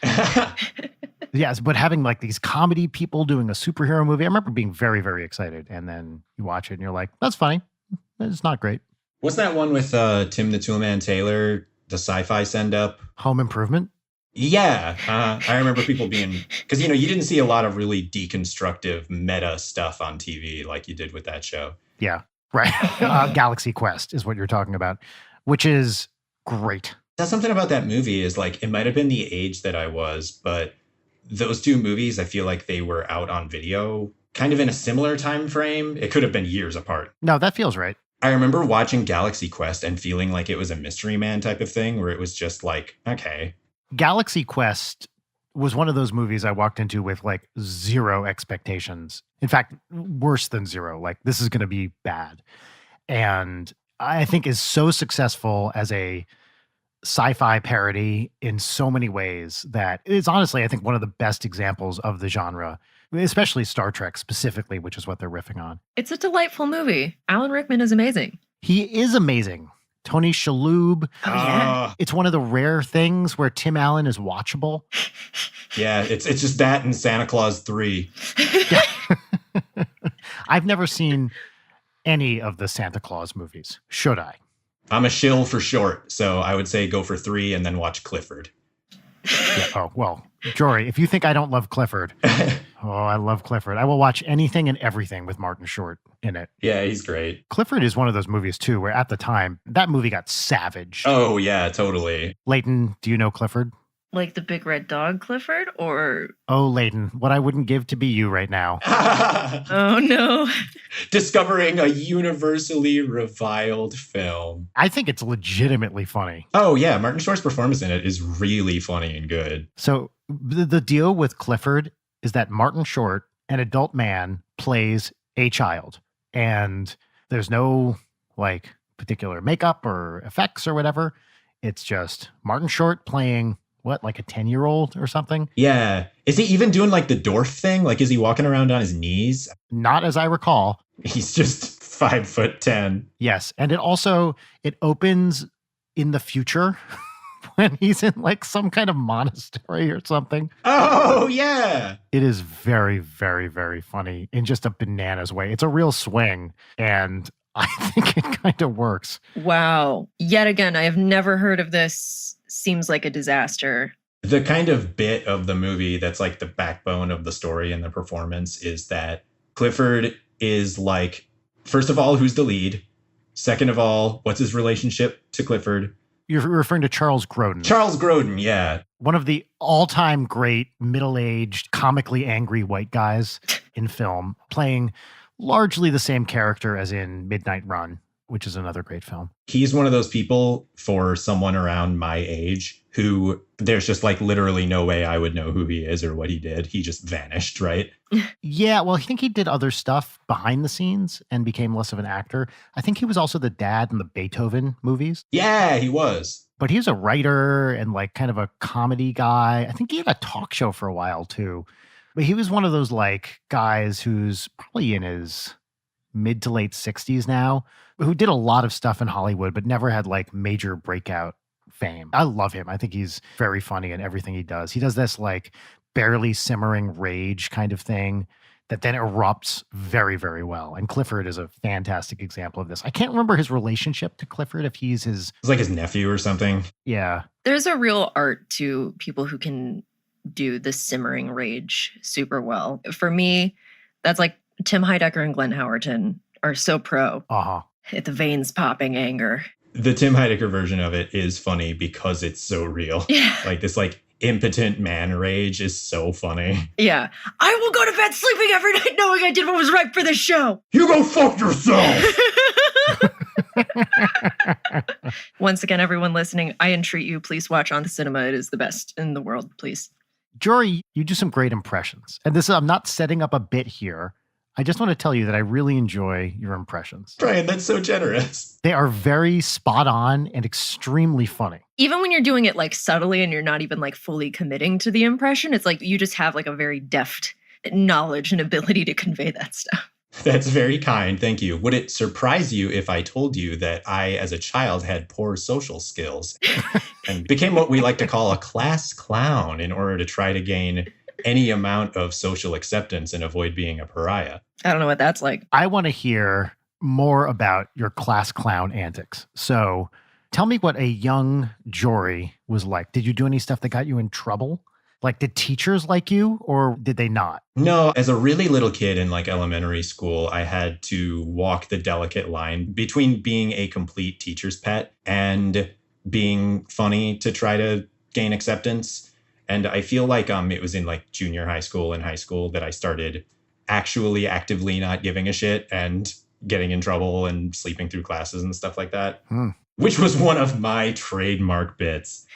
D: Yes, but having like these comedy people doing a superhero movie, I remember being very, very excited. And then you watch it and you're like, that's funny. It's not great.
F: What's that one with Tim the Toolman Taylor, the sci-fi send-up?
D: Home Improvement?
F: Yeah. I remember people being... Because, you know, you didn't see a lot of really deconstructive meta stuff on TV like you did with that show.
D: Yeah, right. Galaxy Quest is what you're talking about, which is great.
F: That's something about that movie is like, it might have been the age that I was, but those two movies, I feel like they were out on video kind of in a similar time frame. It could have been years apart.
D: No, that feels right.
F: I remember watching Galaxy Quest and feeling like it was a Mystery Man type of thing where it was just like, okay.
D: Galaxy Quest was one of those movies I walked into with like zero expectations. In fact, worse than zero. Like, this is going to be bad. And I think is so successful as a sci-fi parody in so many ways that it's honestly, I think, one of the best examples of the genre, especially Star Trek specifically, which is what they're riffing on.
A: It's a delightful movie. Alan Rickman is amazing.
D: He is amazing. Tony Shalhoub.
A: Oh, yeah.
D: It's one of the rare things where Tim Allen is watchable.
F: Yeah, it's just that and Santa Claus 3.
D: I've never seen any of the Santa Claus movies. Should I?
F: I'm a shill for short, so I would say go for 3 and then watch Clifford.
D: Yeah. Oh, well, Jory, if you think I don't love Clifford, oh, I love Clifford. I will watch anything and everything with Martin Short in it.
F: Yeah, he's great.
D: Clifford is one of those movies, too, where at the time, that movie got savage.
F: Oh, yeah, totally.
D: Leighton, do you know Clifford?
A: Like the big red dog, Clifford? Or...
D: Oh, Leighton, what I wouldn't give to be you right now.
A: Oh, no.
F: Discovering a universally reviled film.
D: I think it's legitimately funny.
F: Oh, yeah, Martin Short's performance in it is really funny and good.
D: So the deal with Clifford is that Martin Short, an adult man, plays a child. And there's no, like, particular makeup or effects or whatever. It's just Martin Short playing what, like a 10-year-old or something?
F: Yeah. Is he even doing like the dwarf thing? Like, is he walking around on his knees?
D: Not as I recall.
F: He's just 5'10".
D: Yes. And it opens in the future when he's in like some kind of monastery or something.
F: Oh, yeah.
D: It is very, very, very funny in just a bananas way. It's a real swing, and I think it kind of works.
A: Wow. Yet again, I have never heard of this. Seems like a disaster.
F: The kind of bit of the movie that's like the backbone of the story and the performance is that Clifford is like, first of all, who's the lead? Second of all, what's his relationship to Clifford?
D: You're referring to Charles Grodin.
F: Charles Grodin, yeah.
D: One of the all-time great middle-aged, comically angry white guys in film, playing largely the same character as in Midnight Run, which is another great film.
F: He's one of those people for someone around my age who there's just like literally no way I would know who he is or what he did. He just vanished, right?
D: Yeah, well, I think he did other stuff behind the scenes and became less of an actor. I think he was also the dad in the Beethoven movies.
F: Yeah, he was.
D: But he was a writer and like kind of a comedy guy. I think he had a talk show for a while too. But he was one of those like guys who's probably in his mid to late 60s now, who did a lot of stuff in Hollywood, but never had like major breakout fame. I love him. I think he's very funny in everything he does. He does this like barely simmering rage kind of thing that then erupts very, very well. And Clifford is a fantastic example of this. I can't remember his relationship to Clifford, if he's his...
F: It's like his nephew or something.
D: Yeah.
A: There's a real art to people who can do the simmering rage super well. For me, that's like Tim Heidecker and Glenn Howerton are so pro.
D: Uh-huh.
A: At the veins popping anger.
F: The Tim Heidecker version of it is funny because it's so real.
A: Yeah.
F: Like this like impotent man rage is so funny.
A: Yeah. I will go to bed sleeping every night knowing I did what was right for this show.
F: You go fuck yourself.
A: Once again, everyone listening, I entreat you, please watch On the Cinema. It is the best in the world, please.
D: Jory, you do some great impressions. And I'm not setting up a bit here. I just want to tell you that I really enjoy your impressions.
F: Brian, that's so generous.
D: They are very spot on and extremely funny.
A: Even when you're doing it like subtly and you're not even like fully committing to the impression, it's like you just have like a very deft knowledge and ability to convey that stuff.
F: That's very kind. Thank you. Would it surprise you if I told you that I, as a child, had poor social skills and became what we like to call a class clown in order to try to gain any amount of social acceptance and avoid being a pariah?
A: I don't know what that's like.
D: I want to hear more about your class clown antics. So tell me what a young Jory was like. Did you do any stuff that got you in trouble? Like, did teachers like you or did they not?
F: No, as a really little kid in like elementary school, I had to walk the delicate line between being a complete teacher's pet and being funny to try to gain acceptance. And I feel like it was in like junior high school and high school that I started actually actively not giving a shit and getting in trouble and sleeping through classes and stuff like that. Which was one of my trademark bits.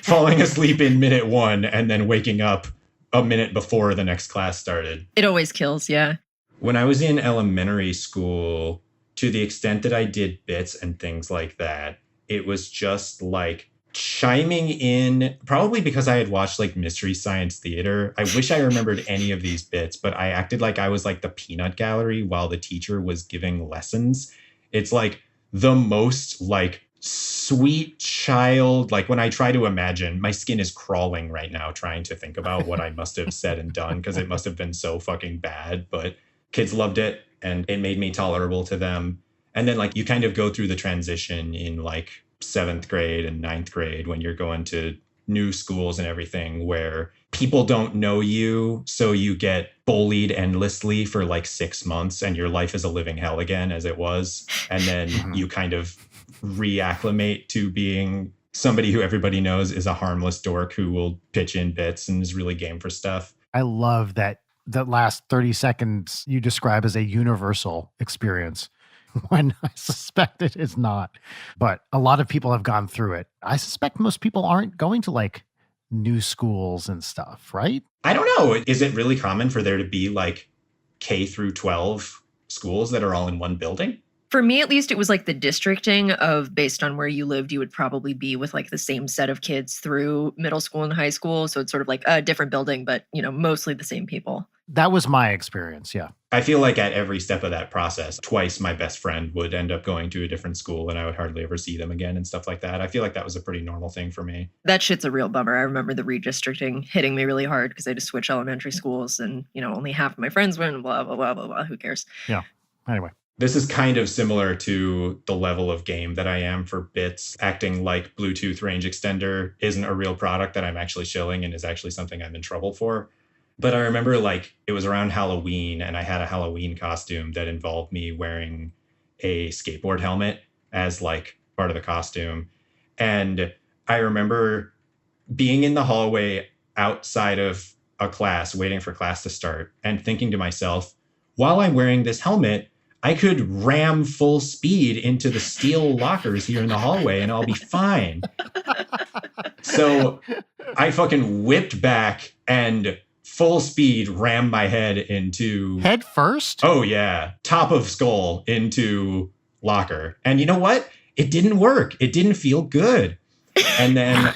F: Falling asleep in minute 1 and then waking up a minute before the next class started.
A: It always kills, yeah.
F: When I was in elementary school, to the extent that I did bits and things like that, it was just like chiming in, probably because I had watched like Mystery Science Theater. I wish I remembered any of these bits, but I acted like I was like the peanut gallery while the teacher was giving lessons. It's like the most like sweet child, like when I try to imagine, my skin is crawling right now trying to think about what I must have said and done because it must have been so fucking bad, but kids loved it and it made me tolerable to them. And then like you kind of go through the transition in like 7th grade and 9th grade when you're going to new schools and everything where people don't know you. So you get bullied endlessly for like 6 months and your life is a living hell again as it was. And then you kind of reacclimate to being somebody who everybody knows is a harmless dork who will pitch in bits and is really game for stuff.
D: I love that last 30 seconds you describe as a universal experience when I suspect it is not. But a lot of people have gone through it. I suspect most people aren't going to like new schools and stuff, right?
F: I don't know. Is it really common for there to be like K through 12 schools that are all in one building?
A: For me, at least, it was like the districting of based on where you lived, you would probably be with like the same set of kids through middle school and high school. So it's sort of like a different building, but, mostly the same people.
D: That was my experience, yeah.
F: I feel like at every step of that process, twice my best friend would end up going to a different school and I would hardly ever see them again and stuff like that. I feel like that was a pretty normal thing for me.
A: That shit's a real bummer. I remember the redistricting hitting me really hard because I had to switch elementary schools and, only half of my friends went, blah, blah, blah, blah, blah. Who cares?
D: Yeah. Anyway.
F: This is kind of similar to the level of game that I am for bits. Acting like Bluetooth range extender isn't a real product that I'm actually shilling and is actually something I'm in trouble for. But I remember it was around Halloween and I had a Halloween costume that involved me wearing a skateboard helmet as part of the costume. And I remember being in the hallway outside of a class, waiting for class to start and thinking to myself, while I'm wearing this helmet, I could ram full speed into the steel lockers here in the hallway and I'll be fine. So I fucking whipped back and full speed rammed my head into...
D: Head first?
F: Oh, yeah. Top of skull into locker. And you know what? It didn't work. It didn't feel good. And then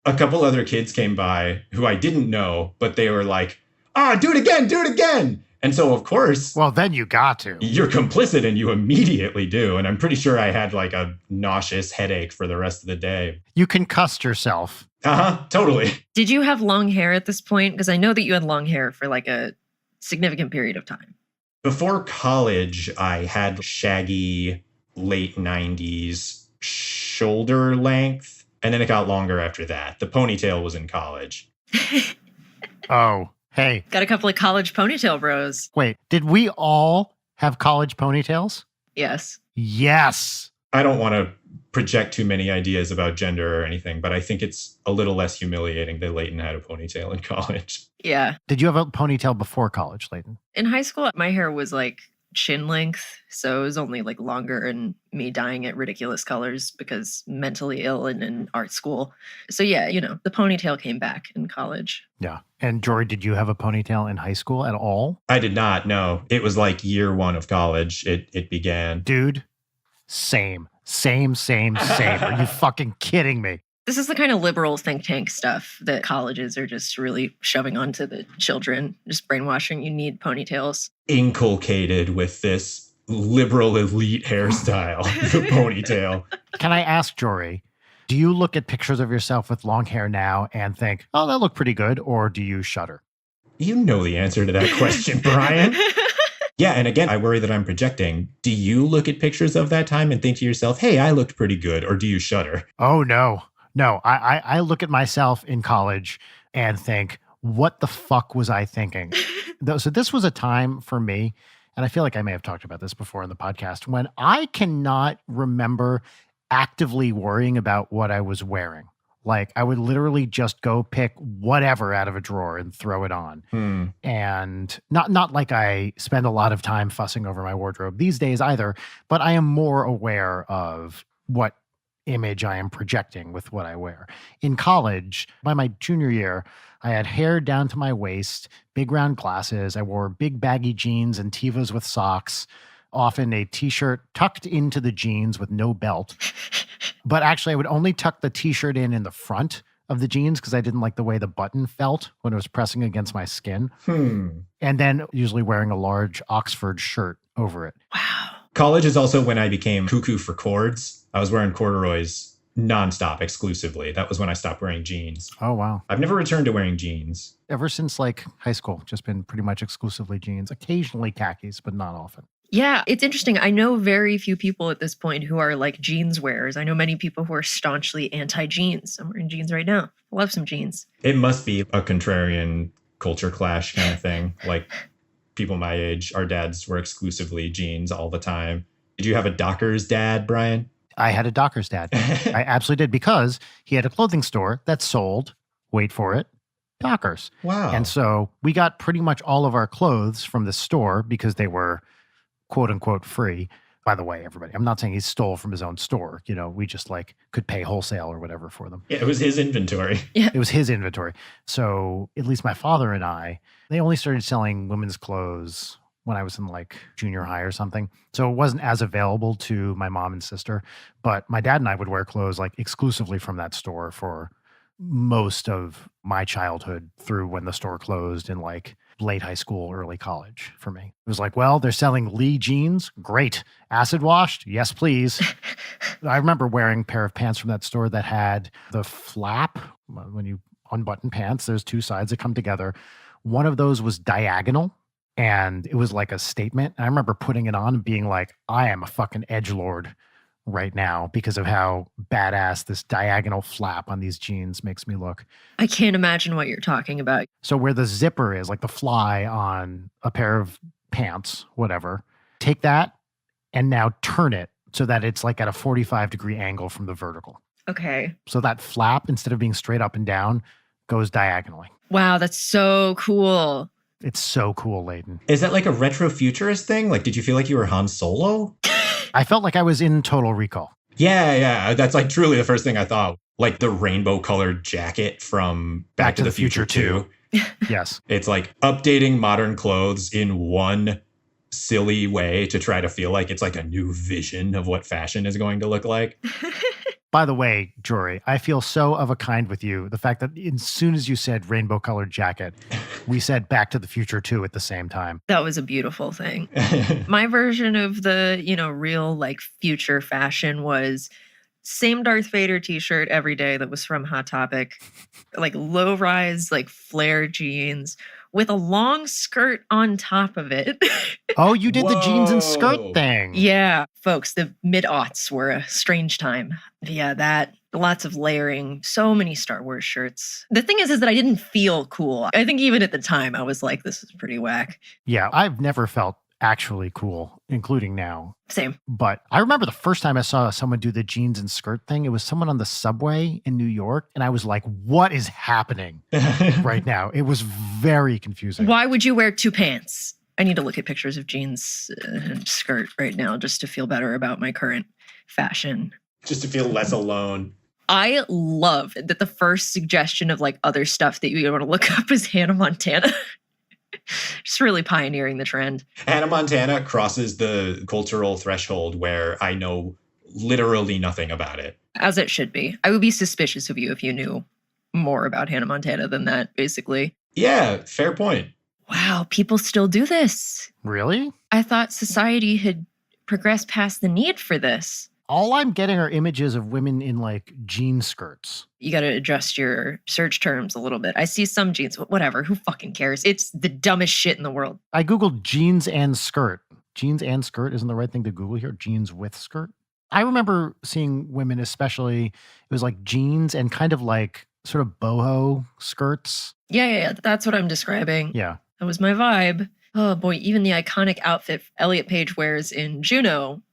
F: a couple other kids came by who I didn't know, but they were like, do it again, do it again. And so, of course...
D: Well, then you got to.
F: You're complicit and you immediately do. And I'm pretty sure I had a nauseous headache for the rest of the day.
D: You concussed yourself.
F: Totally.
A: Did you have long hair at this point? Because I know that you had long hair for a significant period of time.
F: Before college, I had shaggy late 90s shoulder length. And then it got longer after that. The ponytail was in college.
D: Oh. Hey.
A: Got a couple of college ponytail bros.
D: Wait, did we all have college ponytails?
A: Yes.
D: Yes.
F: I don't want to project too many ideas about gender or anything, but I think it's a little less humiliating that Leighton had a ponytail in college.
A: Yeah.
D: Did you have a ponytail before college, Leighton?
A: In high school, my hair was chin length, so it was only longer and me dyeing it ridiculous colors because mentally ill and in art school. So yeah, the ponytail came back in college.
D: Yeah. And Jory, did you have a ponytail in high school at all?
F: I did not, no. It was year one of college. It began.
D: Dude, same. Are you fucking kidding me?
A: This is the kind of liberal think tank stuff that colleges are just really shoving onto the children, just brainwashing. You need ponytails.
F: Inculcated with this liberal elite hairstyle, the ponytail.
D: Can I ask, Jory, do you look at pictures of yourself with long hair now and think, oh, that looked pretty good, or do you shudder?
F: You know the answer to that question, Brian. Yeah, and again, I worry that I'm projecting. Do you look at pictures of that time and think to yourself, hey, I looked pretty good, or do you shudder?
D: Oh, no. No, I look at myself in college and think, what the fuck was I thinking? So this was a time for me, and I feel like I may have talked about this before in the podcast, when I cannot remember actively worrying about what I was wearing. I would literally just go pick whatever out of a drawer and throw it on. And not like I spend a lot of time fussing over my wardrobe these days either, but I am more aware of what image I am projecting with what I wear. In college, by my junior year, I had hair down to my waist, big round glasses. I wore big baggy jeans and Tevas with socks, often a t-shirt tucked into the jeans with no belt. But actually, I would only tuck the t-shirt in the front of the jeans because I didn't like the way the button felt when it was pressing against my skin. And then usually wearing a large Oxford shirt over it.
A: Wow.
F: College is also when I became cuckoo for cords. I was wearing corduroys nonstop, exclusively. That was when I stopped wearing jeans.
D: Oh, wow.
F: I've never returned to wearing jeans.
D: Ever since high school, just been pretty much exclusively jeans, occasionally khakis, but not often.
A: Yeah, it's interesting. I know very few people at this point who are jeans wearers. I know many people who are staunchly anti-jeans. I'm wearing jeans right now. I love some jeans.
F: It must be a contrarian culture clash kind of thing. People my age, our dads were exclusively jeans all the time. Did you have a Dockers dad, Brian?
D: I had a Dockers dad. I absolutely did, because he had a clothing store that sold, wait for it, Dockers.
F: Wow.
D: And so we got pretty much all of our clothes from the store because they were quote unquote free. By the way, everybody, I'm not saying he stole from his own store. We just could pay wholesale or whatever for them.
F: Yeah, it was his inventory.
A: Yeah.
D: It was his inventory. So at least my father and I, they only started selling women's clothes when I was in like junior high or something. So it wasn't as available to my mom and sister, but my dad and I would wear clothes like exclusively from that store for most of my childhood through when the store closed in like late high school, early college for me. It was like, well, they're selling Lee jeans. Great. Acid washed? Yes, please. I remember wearing a pair of pants from that store that had the flap. When you unbutton pants, there's two sides that come together. One of those was diagonal, and it was like a statement. I remember putting it on and being like, I am a fucking edgelord right now because of how badass this diagonal flap on these jeans makes me look.
A: I can't imagine what you're talking about.
D: So where the zipper is, like the fly on a pair of pants, whatever, take that and now turn it so that it's like at a 45-degree angle from the vertical.
A: Okay.
D: So that flap, instead of being straight up and down, goes diagonally.
A: Wow, that's so cool.
D: It's so cool, Leighton.
F: Is that like a retro futurist thing? Like, did you feel like you were Han Solo?
D: I felt like I was in Total Recall.
F: Yeah. That's like truly the first thing I thought. Like the rainbow colored jacket from Back to the Future 2.
D: Yes.
F: It's like updating modern clothes in one silly way to try to feel like it's like a new vision of what fashion is going to look like.
D: By the way, Jory, I feel so of a kind with you. The fact that as soon as you said rainbow colored jacket, we said Back to the Future 2 at the same time.
A: That was a beautiful thing. My version of the, real like future fashion was same Darth Vader t-shirt every day that was from Hot Topic, like low rise, like flare jeans with a long skirt on top of it.
D: Oh, you did the jeans and
F: Whoa.
D: skirt thing.
A: Yeah, folks, the mid-aughts were a strange time. Yeah, that, lots of layering, so many Star Wars shirts. The thing is that I didn't feel cool. I think even at the time, I was like, this is pretty whack.
D: Yeah, I've never felt actually cool, including now.
A: Same.
D: But I remember the first time I saw someone do the jeans and skirt thing, it was someone on the subway in New York. And I was like, what is happening right now? It was very confusing.
A: Why would you wear two pants? I need to look at pictures of jeans and skirt right now just to feel better about my current fashion.
F: Just to feel less alone.
A: I love that the first suggestion of like other stuff that you want to look up is Hannah Montana. Just really pioneering the trend.
F: Hannah Montana crosses the cultural threshold where I know literally nothing about it.
A: As it should be. I would be suspicious of you if you knew more about Hannah Montana than that, basically.
F: Yeah, fair point.
A: Wow, people still do this.
D: Really?
A: I thought society had progressed past the need for this.
D: All I'm getting are images of women in like jean skirts.
A: You got to adjust your search terms a little bit. I see some jeans, whatever. Who fucking cares? It's the dumbest shit in the world.
D: I Googled jeans and skirt. Jeans and skirt isn't the right thing to Google here. Jeans with skirt. I remember seeing women, especially, it was like jeans and kind of like sort of boho skirts.
A: Yeah. That's what I'm describing.
D: Yeah.
A: That was my vibe. Oh boy, even the iconic outfit Elliot Page wears in Juno,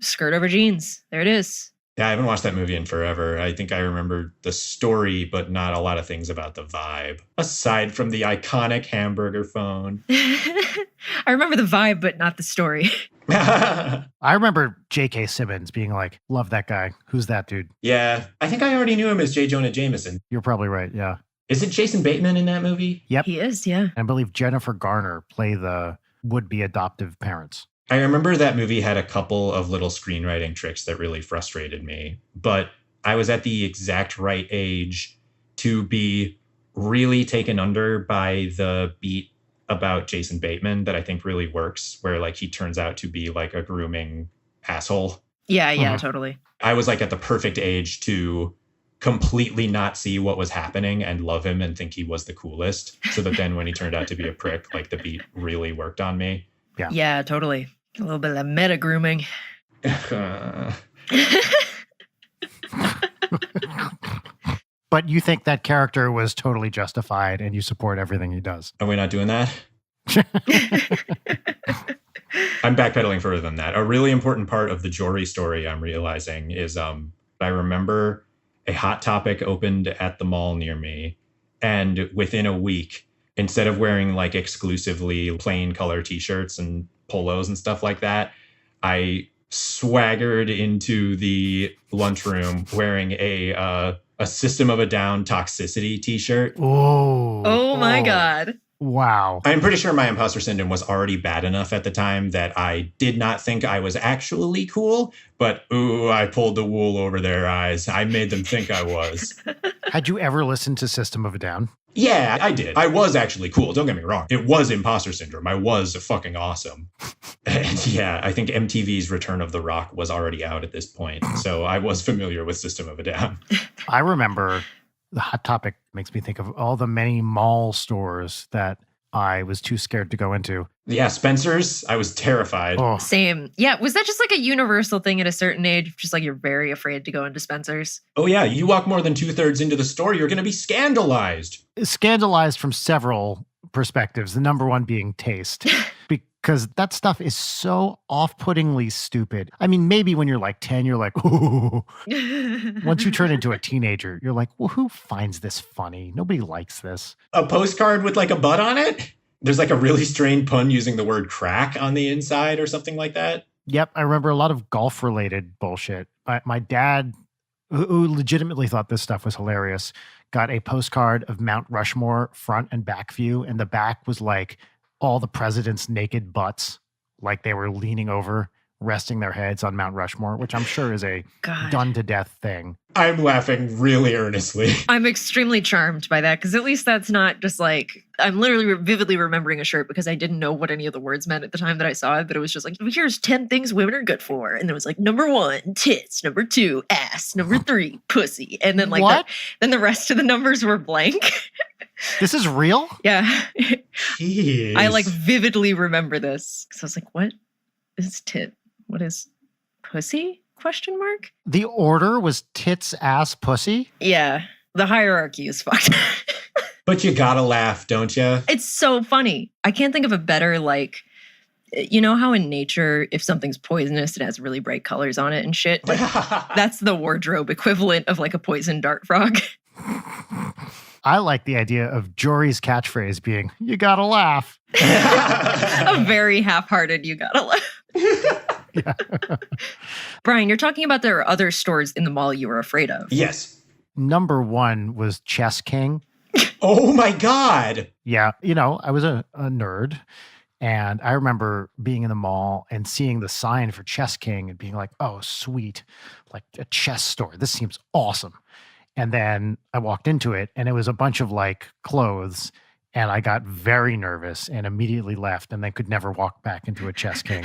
A: skirt over jeans. There it is.
F: Yeah, I haven't watched that movie in forever. I think I remember the story, but not a lot of things about the vibe. Aside from the iconic hamburger phone.
A: I remember the vibe, but not the story.
D: I remember J.K. Simmons being like, love that guy. Who's that dude?
F: Yeah, I think I already knew him as J. Jonah Jameson.
D: You're probably right, yeah.
F: Is it Jason Bateman in that movie?
D: Yep.
A: He is, yeah.
D: I believe Jennifer Garner play the would-be adoptive parents.
F: I remember that movie had a couple of little screenwriting tricks that really frustrated me, but I was at the exact right age to be really taken under by the beat about Jason Bateman that I think really works, where like he turns out to be like a grooming asshole.
A: Yeah, totally.
F: I was like at the perfect age to completely not see what was happening and love him and think he was the coolest. So that then when he turned out to be a prick, like the beat really worked on me.
A: Yeah, totally. A little bit of meta grooming.
D: But you think that character was totally justified and you support everything he does.
F: Are we not doing that? I'm backpedaling further than that. A really important part of the Jory story I'm realizing is I remember a Hot Topic opened at the mall near me. And within a week, instead of wearing like exclusively plain color t-shirts and polos and stuff like that, I swaggered into the lunchroom wearing a System of a Down Toxicity t-shirt.
A: Oh my God.
D: Wow.
F: I'm pretty sure my imposter syndrome was already bad enough at the time that I did not think I was actually cool, but I pulled the wool over their eyes. I made them think I was.
D: Had you ever listened to System of a Down?
F: Yeah, I did. I was actually cool. Don't get me wrong. It was imposter syndrome. I was fucking awesome. And yeah, I think MTV's Return of the Rock was already out at this point. So I was familiar with System of a Down.
D: I remember the Hot Topic makes me think of all the many mall stores that I was too scared to go into.
F: Yeah, Spencer's. I was terrified.
D: Oh,
A: Same. Yeah. Was that just like a universal thing at a certain age? Just like you're very afraid to go into Spencer's?
F: Oh yeah, you walk more than 2/3 into the store, you're going to be scandalized.
D: scandalized from several perspectives. The number one being taste. Because that stuff is so off-puttingly stupid. I mean, maybe when you're like 10, you're like, ooh. Once you turn into a teenager, you're like, well, who finds this funny? Nobody likes this.
F: A postcard with like a butt on it? There's like a really strained pun using the word crack on the inside or something like that.
D: Yep, I remember a lot of golf-related bullshit. My dad, who legitimately thought this stuff was hilarious, got a postcard of Mount Rushmore front and back view, and the back was like all the presidents' naked butts, like they were leaning over, resting their heads on Mount Rushmore, which I'm sure is a done-to-death thing.
F: I'm laughing really earnestly.
A: I'm extremely charmed by that, because at least that's not just like, I'm literally vividly remembering a shirt because I didn't know what any of the words meant at the time that I saw it, but it was just like, here's 10 things women are good for. And it was like, number 1, tits, number 2, ass, number 3, pussy. And then like then the rest of the numbers were blank.
D: This is real?
A: Yeah.
F: Jeez.
A: I like vividly remember this. Because I was like, what is tit? What is pussy? Question mark?
D: The order was tits, ass, pussy?
A: Yeah. The hierarchy is fucked.
F: But you gotta laugh, don't you?
A: It's so funny. I can't think of a better, like, you know how in nature, if something's poisonous, it has really bright colors on it and shit? Like, that's the wardrobe equivalent of like a poison dart frog.
D: I like the idea of Jory's catchphrase being, you gotta laugh.
A: A very half-hearted, you gotta laugh.
D: Yeah.
A: Brian, you're talking about there are other stores in the mall you were afraid of.
F: Yes.
D: Number 1 was Chess King.
F: Oh my God.
D: Yeah. You know, I was a nerd. And I remember being in the mall and seeing the sign for Chess King and being like, oh, sweet. Like a chess store. This seems awesome. And then I walked into it and it was a bunch of like clothes. And I got very nervous and immediately left and then could never walk back into a Chess King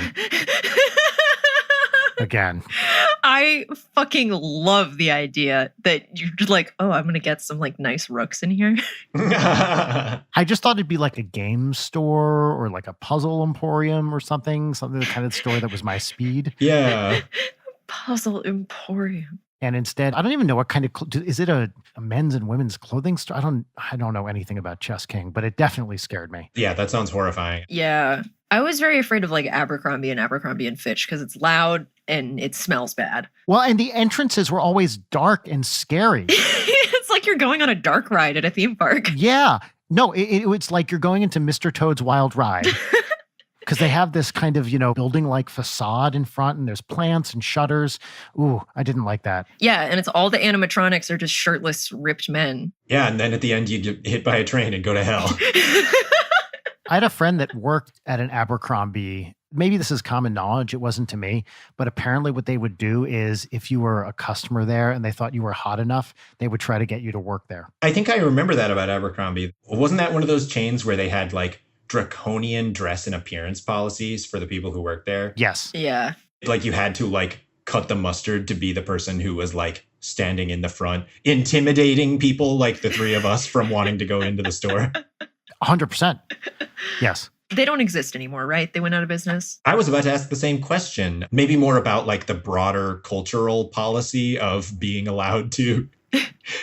D: again.
A: I fucking love the idea that you're just like, oh, I'm going to get some like nice rooks in here.
D: I just thought it'd be like a game store or like a puzzle emporium or something the kind of store that was my speed.
F: Yeah.
A: Puzzle emporium.
D: And instead, I don't even know what kind of, is it a men's and women's clothing store? I don't know anything about Chess King, but it definitely scared me.
F: Yeah, that sounds horrifying.
A: Yeah. I was very afraid of like Abercrombie and Fitch because it's loud and it smells bad.
D: Well, and the entrances were always dark and scary.
A: It's like you're going on a dark ride at a theme park.
D: Yeah. No, it's like you're going into Mr. Toad's Wild Ride. Because they have this kind of, building-like facade in front, and there's plants and shutters. Ooh, I didn't like that.
A: Yeah, and it's all the animatronics are just shirtless, ripped men.
F: Yeah, and then at the end you get hit by a train and go to hell.
D: I had a friend that worked at an Abercrombie. Maybe this is common knowledge. It wasn't to me. But apparently what they would do is if you were a customer there and they thought you were hot enough, they would try to get you to work there.
F: I think I remember that about Abercrombie. Wasn't that one of those chains where they had like draconian dress and appearance policies for the people who worked there?
D: Yes.
A: Yeah.
F: Like you had to like cut the mustard to be the person who was like standing in the front, intimidating people like the three of us from wanting to go into the store.
D: 100%. Yes.
A: They don't exist anymore, right? They went out of business.
F: I was about to ask the same question, maybe more about like the broader cultural policy of being allowed to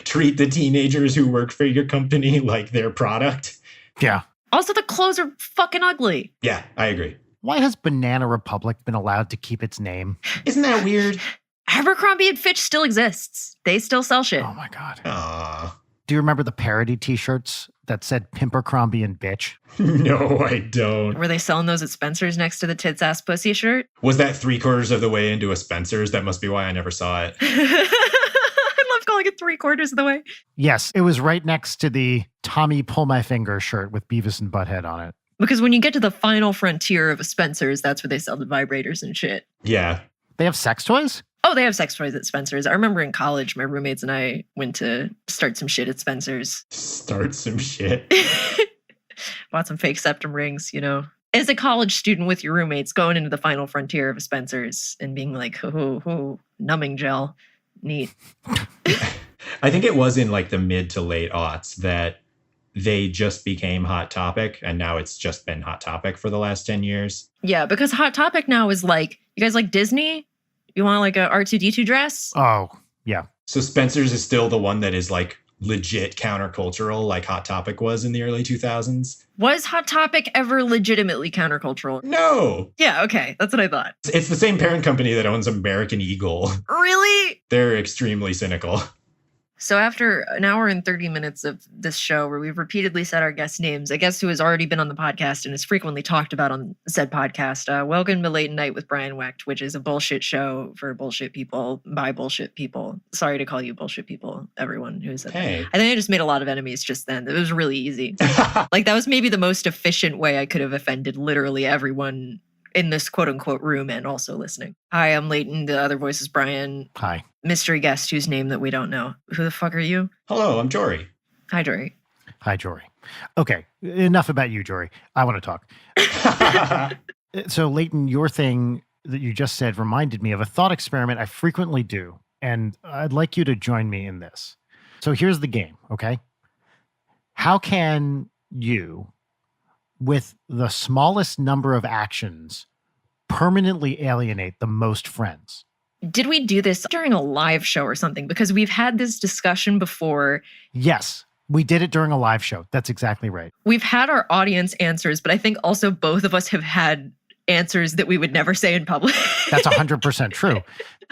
F: treat the teenagers who work for your company like their product.
D: Yeah.
A: Also, the clothes are fucking ugly.
F: Yeah, I agree.
D: Why has Banana Republic been allowed to keep its name?
F: Isn't that weird?
A: Abercrombie and Fitch still exists. They still sell shit.
D: Oh my God.
F: Aww.
D: Do you remember the parody t-shirts that said Pimpercrombie and Bitch?
F: No, I don't.
A: Were they selling those at Spencer's next to the tits ass pussy shirt?
F: Was that 3/4 of the way into a Spencer's? That must be why I never saw it.
A: I love calling like at 3/4 of the way.
D: Yes, it was right next to the Tommy Pull My Finger shirt with Beavis and Butthead on it.
A: Because when you get to the final frontier of a Spencer's, that's where they sell the vibrators and shit.
F: Yeah.
D: They have sex toys?
A: Oh, they have sex toys at Spencer's. I remember in college, my roommates and I went to start some shit at Spencer's.
F: Start some shit.
A: Bought some fake septum rings, you know. As a college student with your roommates, going into the final frontier of a Spencer's and being like, oh, numbing gel. Neat.
F: I think it was in like the mid to late aughts that they just became Hot Topic, and now it's just been Hot Topic for the last 10 years.
A: Yeah, because Hot Topic now is like, you guys like Disney? You want like a R2-D2 dress?
D: Oh, yeah.
F: So Spencer's is still the one that is like legit countercultural, like Hot Topic was in the early 2000s.
A: Was Hot Topic ever legitimately countercultural?
F: No.
A: Yeah, okay. That's what I thought.
F: It's the same parent company that owns American Eagle.
A: Really?
F: They're extremely cynical.
A: So after an hour and 30 minutes of this show where we've repeatedly said our guest names, a guest who has already been on the podcast and is frequently talked about on said podcast, welcome to Late Night with Brian Wecht, which is a bullshit show for bullshit people by bullshit people. Sorry to call you bullshit people, everyone who said
F: Hey.
A: that. I think I just made a lot of enemies just then. It was really easy. Like that was maybe the most efficient way I could have offended literally everyone in this quote unquote room and also listening. Hi, I'm Leighton. The other voice is Brian.
D: Hi.
A: Mystery guest whose name that we don't know. Who the fuck are you?
F: Hello, I'm Jory.
A: Hi, Jory.
D: Hi, Jory. Okay, enough about you, Jory. I want to talk. So, Leighton, your thing that you just said reminded me of a thought experiment I frequently do, and I'd like you to join me in this. So here's the game, okay? How can you, with the smallest number of actions, permanently alienate the most friends?
A: Did we do this during a live show or something? Because we've had this discussion before.
D: Yes, we did it during a live show. That's exactly right.
A: We've had our audience answers, but I think also both of us have had answers that we would never say in public.
D: That's 100% true.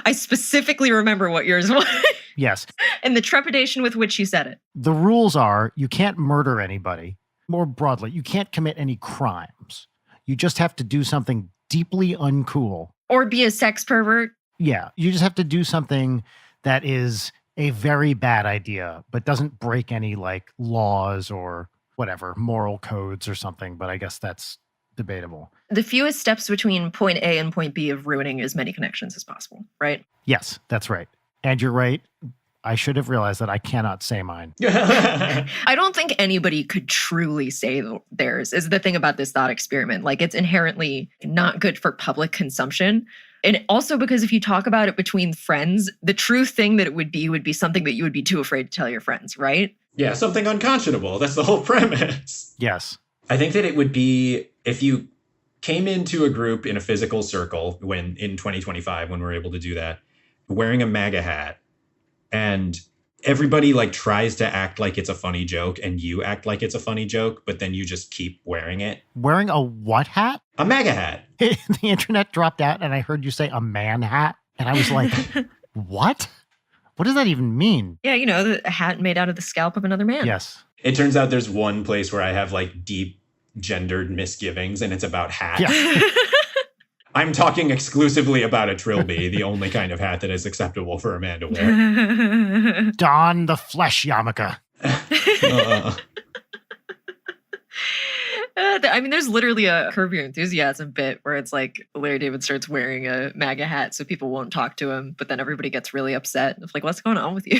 A: I specifically remember what yours was.
D: Yes.
A: And the trepidation with which you said it.
D: The rules are you can't murder anybody. More broadly, you can't commit any crimes. You just have to do something deeply uncool.
A: Or be a sex pervert.
D: Yeah, you just have to do something that is a very bad idea, but doesn't break any like laws or whatever, moral codes or something. But I guess that's debatable.
A: The fewest steps between point A and point B of ruining as many connections as possible, right?
D: Yes, that's right. And you're right. I should have realized that I cannot say mine.
A: I don't think anybody could truly say theirs is the thing about this thought experiment. Like it's inherently not good for public consumption. And also because if you talk about it between friends, the true thing that it would be something that you would be too afraid to tell your friends, right?
F: Yeah, something unconscionable. That's the whole premise.
D: Yes.
F: I think that it would be if you came into a group in a physical circle when in 2025, when we're able to do that, wearing a MAGA hat, and everybody like tries to act like it's a funny joke and you act like it's a funny joke, but then you just keep wearing it.
D: Wearing a what hat?
F: A MAGA hat.
D: The internet dropped out and I heard you say a man hat. And I was like, what? What does that even mean?
A: Yeah, you know, a hat made out of the scalp of another man.
D: Yes.
F: It turns out there's one place where I have like deep gendered misgivings and it's about hats.
D: Yeah.
F: I'm talking exclusively about a trilby, the only kind of hat that is acceptable for a man to wear.
D: Don the flesh yarmulke.
A: I mean, there's literally a Curb Your Enthusiasm bit where it's like Larry David starts wearing a MAGA hat so people won't talk to him, but then everybody gets really upset. It's like, what's going on with you?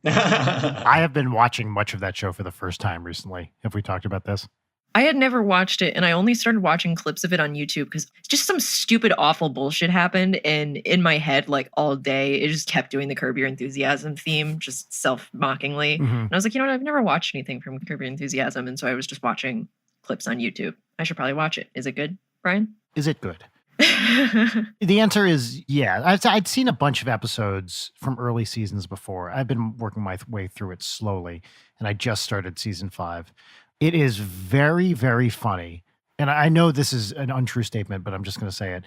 D: I have been watching much of that show for the first time recently. Have we talked about this?
A: I had never watched it, and I only started watching clips of it on YouTube because just some stupid, awful bullshit happened. And in my head, like all day, it just kept doing the Curb Your Enthusiasm theme, just self-mockingly.
D: Mm-hmm.
A: And I was like, you know what? I've never watched anything from Curb Your Enthusiasm. And so I was just watching clips on YouTube. I should probably watch it. Is it good, Brian?
D: Is it good? The answer is yeah. I'd seen a bunch of episodes from early seasons before. I've been working my way through it slowly, and I just started season 5. It is very, very funny. And I know this is an untrue statement, but I'm just going to say it.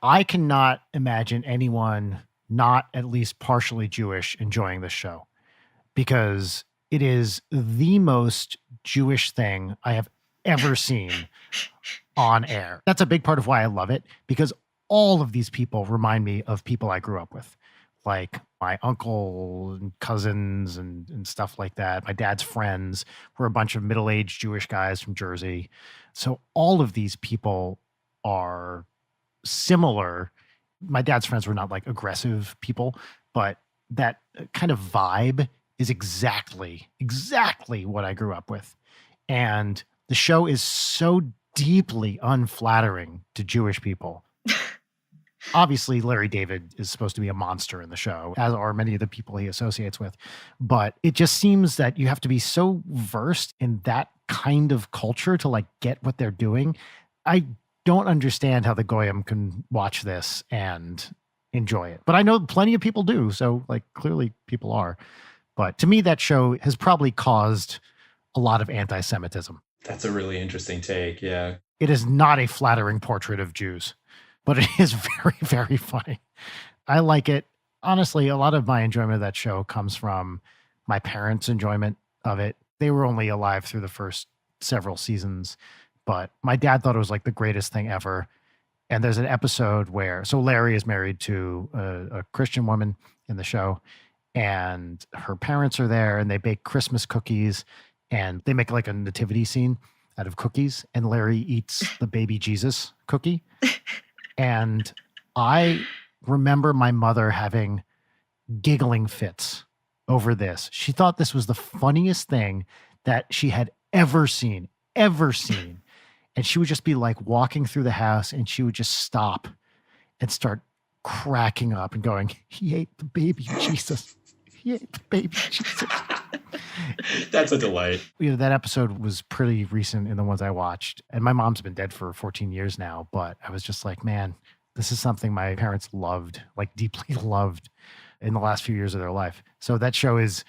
D: I cannot imagine anyone not at least partially Jewish enjoying this show because it is the most Jewish thing I have ever seen on air. That's a big part of why I love it, because all of these people remind me of people I grew up with. like my uncle and cousins and stuff like that. My dad's friends were a bunch of middle-aged Jewish guys from Jersey. So all of these people are similar. My dad's friends were not like aggressive people, but that kind of vibe is exactly what I grew up with. And the show is so deeply unflattering to Jewish people. Obviously, Larry David is supposed to be a monster in the show, as are many of the people he associates with. But it just seems that you have to be so versed in that kind of culture to like get what they're doing. I don't understand how the Goyim can watch this and enjoy it. But I know plenty of people do. So like clearly people are. But to me, that show has probably caused a lot of anti-Semitism.
F: That's a really interesting take. Yeah.
D: It is not a flattering portrait of Jews, but it is very, very funny. I like it. Honestly, a lot of my enjoyment of that show comes from my parents' enjoyment of it. They were only alive through the first several seasons, but my dad thought it was like the greatest thing ever. And there's an episode where, so Larry is married to a Christian woman in the show, and her parents are there and they bake Christmas cookies and they make like a nativity scene out of cookies. And Larry eats the baby Jesus cookie. And I remember my mother having giggling fits over this. She thought this was the funniest thing that she had ever seen. And she would just be like walking through the house and she would just stop and start cracking up and going, he ate the baby Jesus. He ate the baby Jesus.
F: That's a delight.
D: You know, that episode was pretty recent in the ones I watched. And my mom's been dead for 14 years now. But I was just like, man, this is something my parents loved, like deeply loved in the last few years of their life. So that show is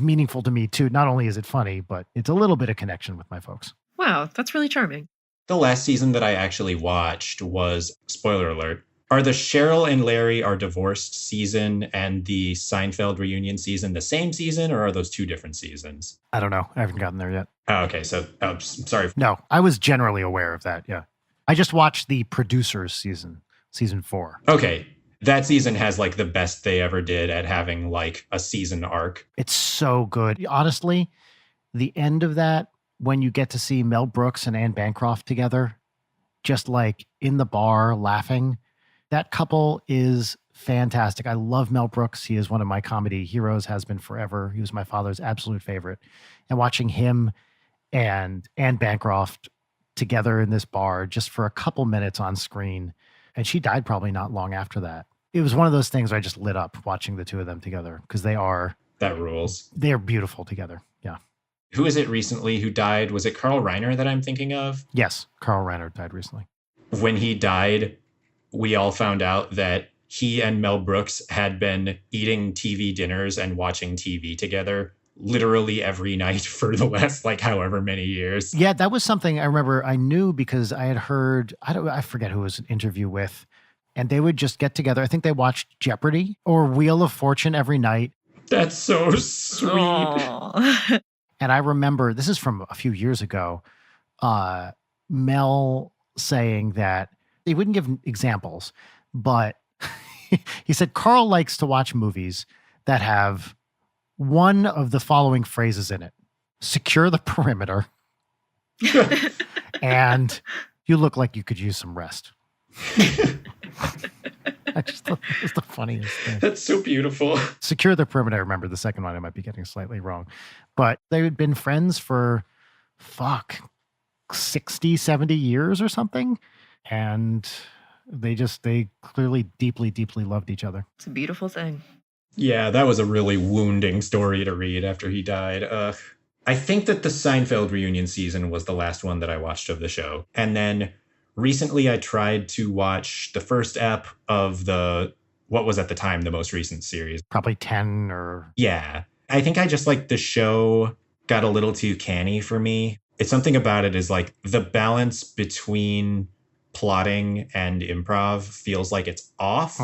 D: meaningful to me too. Not only is it funny, but it's a little bit of connection with my folks.
A: Wow, that's really charming.
F: The last season that I actually watched was, spoiler alert, are the Cheryl and Larry are divorced season and the Seinfeld reunion season the same season, or are those two different seasons?
D: I don't know. I haven't gotten there yet.
F: Oh, okay. So, sorry.
D: No, I was generally aware of that. Yeah. I just watched the producers season 4.
F: Okay. That season has like the best they ever did at having like a season arc.
D: It's so good. Honestly, the end of that, when you get to see Mel Brooks and Anne Bancroft together, just like in the bar laughing, that couple is fantastic. I love Mel Brooks. He is one of my comedy heroes, has been forever. He was my father's absolute favorite. And watching him and Anne Bancroft together in this bar just for a couple minutes on screen, and she died probably not long after that. It was one of those things where I just lit up watching the two of them together because they are beautiful together. Yeah.
F: Who is it recently who died? Was it Carl Reiner that I'm thinking of?
D: Yes, Carl Reiner died recently.
F: When he died, we all found out that he and Mel Brooks had been eating TV dinners and watching TV together literally every night for the last like however many years.
D: Yeah, that was something I remember I knew because I had heard, I forget who it was an interview with, and they would just get together. I think they watched Jeopardy or Wheel of Fortune every night.
F: That's so sweet.
D: And I remember, this is from a few years ago, Mel saying that he wouldn't give examples, but he said Carl likes to watch movies that have one of the following phrases in it: secure the perimeter, and you look like you could use some rest. I just thought that was the funniest thing.
F: That's so beautiful.
D: Secure the perimeter. I remember the second one I might be getting slightly wrong. But they had been friends for 60, 70 years or something. And they clearly deeply, deeply loved each other.
A: It's a beautiful thing.
F: Yeah, that was a really wounding story to read after he died. I think that the Seinfeld reunion season was the last one that I watched of the show. And then recently I tried to watch the first ep of what was at the time the most recent series.
D: Probably 10 or...
F: Yeah. I think I just like the show got a little too canny for me. It's something about it is like the balance between plotting and improv feels like it's off,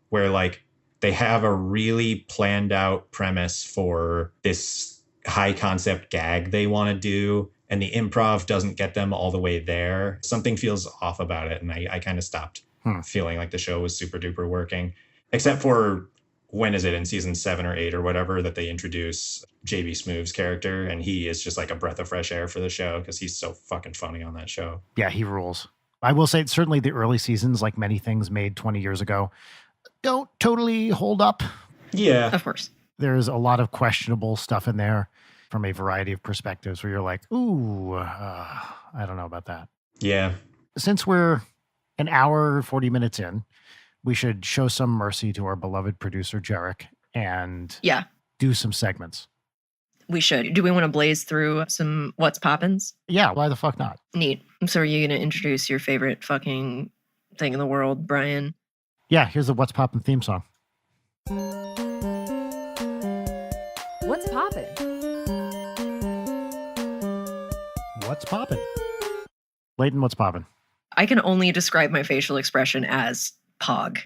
F: where like they have a really planned out premise for this high concept gag they want to do, and the improv doesn't get them all the way there. Something feels off about it, and I kind of stopped feeling like the show was super duper working, except for when is it, in season 7 or 8 or whatever, that they introduce JB Smoove's character, and he is just like a breath of fresh air for the show because he's so fucking funny on that show.
D: Yeah, he rules. I will say certainly the early seasons, like many things made 20 years ago, don't totally hold up.
F: Yeah.
A: Of course.
D: There's a lot of questionable stuff in there from a variety of perspectives where you're like, ooh, I don't know about that.
F: Yeah.
D: Since we're an hour, 40 minutes in, we should show some mercy to our beloved producer, Jarek, and
A: Yeah,
D: do some segments.
A: we should. Do we want to blaze through some What's Poppins?
D: Yeah, why the fuck not?
A: Neat. So are you going to introduce your favorite fucking thing in the world, Brian?
D: Yeah, here's the What's Poppin' theme song.
B: What's poppin'?
D: What's poppin'? Leighton, what's poppin'?
A: I can only describe my facial expression as pog.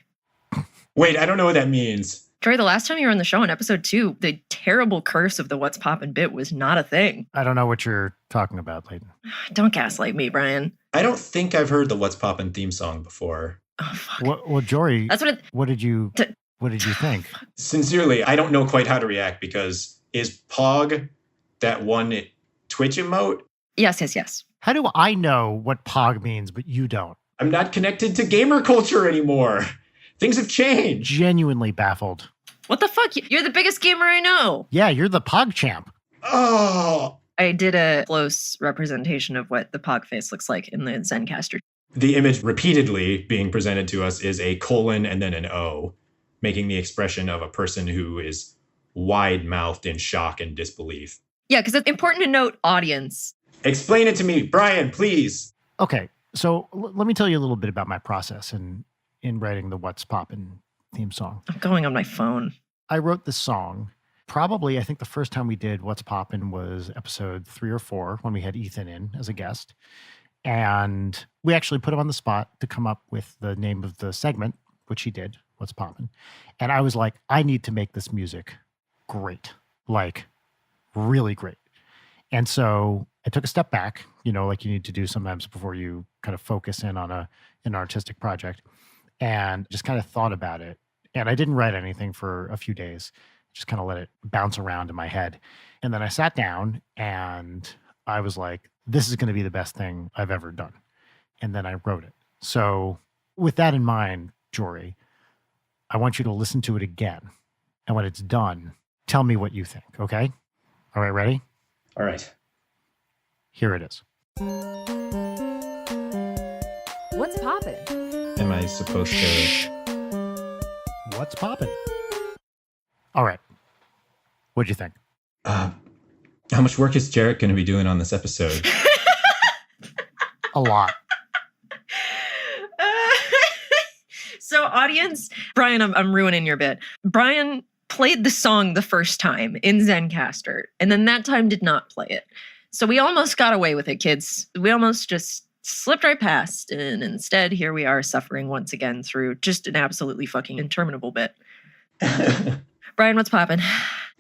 F: Wait, I don't know what that means.
A: Jory, the last time you were on the show in episode 2, the terrible curse of the What's Poppin' bit was not a thing.
D: I don't know what you're talking about, Leighton.
A: Don't gaslight me, Brian.
F: I don't think I've heard the What's Poppin' theme song before.
A: Oh, fuck.
D: Well, Jory,
A: That's what it...
D: what did you think?
F: Sincerely, I don't know quite how to react because is Pog that one Twitch emote?
A: Yes.
D: How do I know what pog means, but you don't?
F: I'm not connected to gamer culture anymore. Things have changed.
D: Genuinely baffled.
A: What the fuck? You're the biggest gamer I know.
D: Yeah, you're the pog champ.
F: Oh,
A: I did a close representation of what the pog face looks like in the Zencaster.
F: the image repeatedly being presented to us is a colon and then an O, making the expression of a person who is wide-mouthed in shock and disbelief.
A: Yeah, because it's important to note audience.
F: Explain it to me, Brian, please.
D: Okay, so let me tell you a little bit about my process in writing the What's Poppin' theme song.
A: I'm going on my phone.
D: I wrote this song probably, I think the first time we did What's Poppin' was episode 3 or 4 when we had Ethan in as a guest. And we actually put him on the spot to come up with the name of the segment, which he did, What's Poppin'. And I was like, I need to make this music great, like really great. And so I took a step back, like you need to do sometimes before you kind of focus in on an artistic project, and just kind of thought about it. And I didn't write anything for a few days, just kind of let it bounce around in my head. And then I sat down and I was like, this is going to be the best thing I've ever done. And then I wrote it. So with that in mind, Jory, I want you to listen to it again. And when it's done, tell me what you think, okay? All right, ready?
F: All right.
D: Here it is.
B: What's poppin'?
F: Am I supposed to...
D: What's poppin'? All right. What'd you think?
F: How much work is Jarek going to be doing on this episode?
D: A lot.
A: So audience, Brian, I'm ruining your bit. Brian played the song the first time in Zencaster, and then that time did not play it. So we almost got away with it, kids. We almost just slipped right past, and instead here we are suffering once again through just an absolutely fucking interminable bit. Brian, what's poppin'?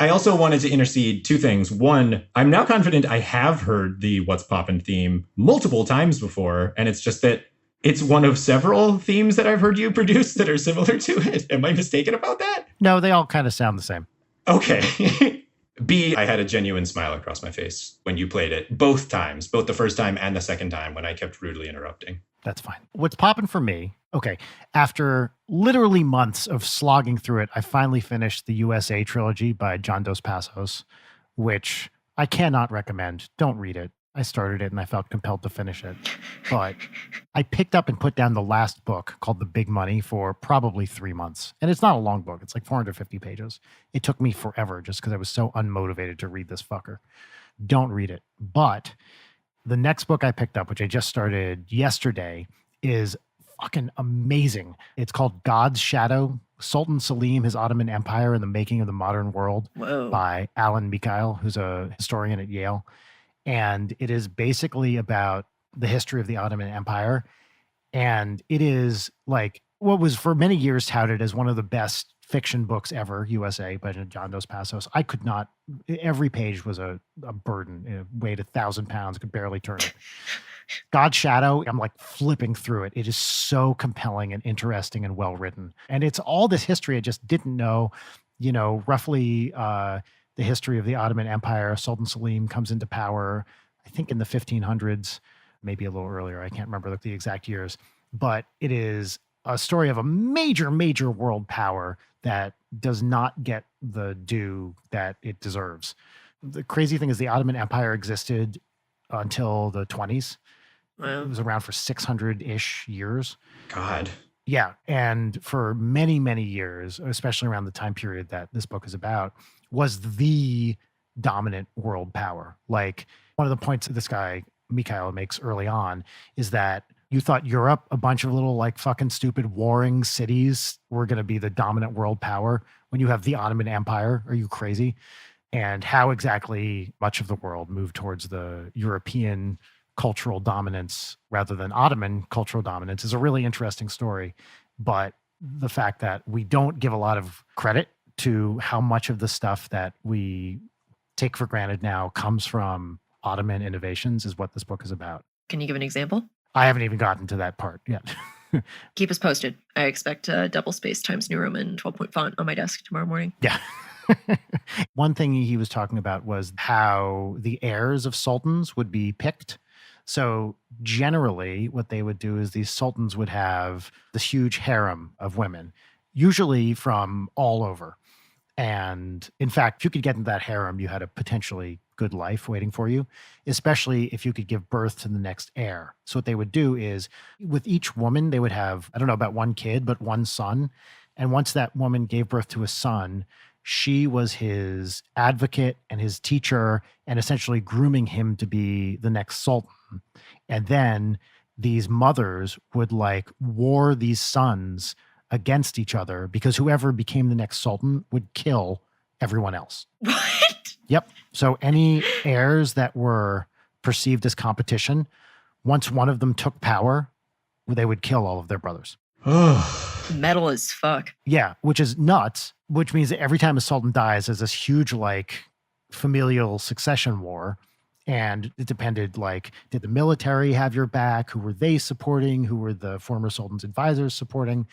F: I also wanted to intercede two things. One, I'm now confident I have heard the What's Poppin' theme multiple times before, and it's just that it's one of several themes that I've heard you produce that are similar to it. Am I mistaken about that?
D: No, they all kind of sound the same.
F: Okay. B, I had a genuine smile across my face when you played it, both times, both the first time and the second time when I kept rudely interrupting.
D: That's fine. What's poppin' for me? Okay, after literally months of slogging through it, I finally finished the USA trilogy by John Dos Passos, which I cannot recommend. Don't read it. I started it and I felt compelled to finish it. But I picked up and put down the last book called The Big Money for probably 3 months. And it's not a long book. It's like 450 pages. It took me forever just because I was so unmotivated to read this fucker. Don't read it. But the next book I picked up, which I just started yesterday, is fucking amazing. It's called God's Shadow, Sultan Selim, His Ottoman Empire and the Making of the Modern World.
A: Whoa.
D: By Alan Mikhail, who's a historian at Yale. And it is basically about the history of the Ottoman Empire. And it is like what was for many years touted as one of the best fiction books ever, USA, by John Dos Passos. I could not, every page was a burden. It weighed 1,000 pounds, could barely turn it. God's Shadow, I'm like flipping through it. It is so compelling and interesting and well written. And it's all this history I just didn't know, roughly the history of the Ottoman Empire. Sultan Selim comes into power, I think in the 1500s, maybe a little earlier. I can't remember the exact years, but it is a story of a major, major world power that does not get the due that it deserves. The crazy thing is the Ottoman Empire existed until the 20s.
A: Wow.
D: It was around for 600-ish years.
F: God.
D: Yeah. And for many, many years, especially around the time period that this book is about, was the dominant world power. Like, one of the points this guy, Mikhail, makes early on is that you thought Europe, a bunch of little like fucking stupid warring cities, were going to be the dominant world power when you have the Ottoman Empire. Are you crazy? And how exactly much of the world moved towards the European cultural dominance rather than Ottoman cultural dominance is a really interesting story. But the fact that we don't give a lot of credit to how much of the stuff that we take for granted now comes from Ottoman innovations is what this book is about.
A: Can you give an example?
D: I haven't even gotten to that part yet.
A: Keep us posted. I expect double space Times New Roman 12-point font on my desk tomorrow morning.
D: Yeah. One thing he was talking about was how the heirs of sultans would be picked. So generally what they would do is these sultans would have this huge harem of women, usually from all over. And in fact, if you could get into that harem, you had a potentially good life waiting for you, especially if you could give birth to the next heir. So what they would do is with each woman, they would have, I don't know about one kid, but one son. And once that woman gave birth to a son, she was his advocate and his teacher and essentially grooming him to be the next sultan. And then these mothers would like war these sons against each other because whoever became the next sultan would kill everyone else.
A: What?
D: Yep. So any heirs that were perceived as competition, once one of them took power, they would kill all of their brothers.
A: Metal as fuck.
D: Yeah, which is nuts, which means that every time a sultan dies, there's this huge like familial succession war. And it depended, like, did the military have your back? Who were they supporting? Who were the former sultan's advisors supporting?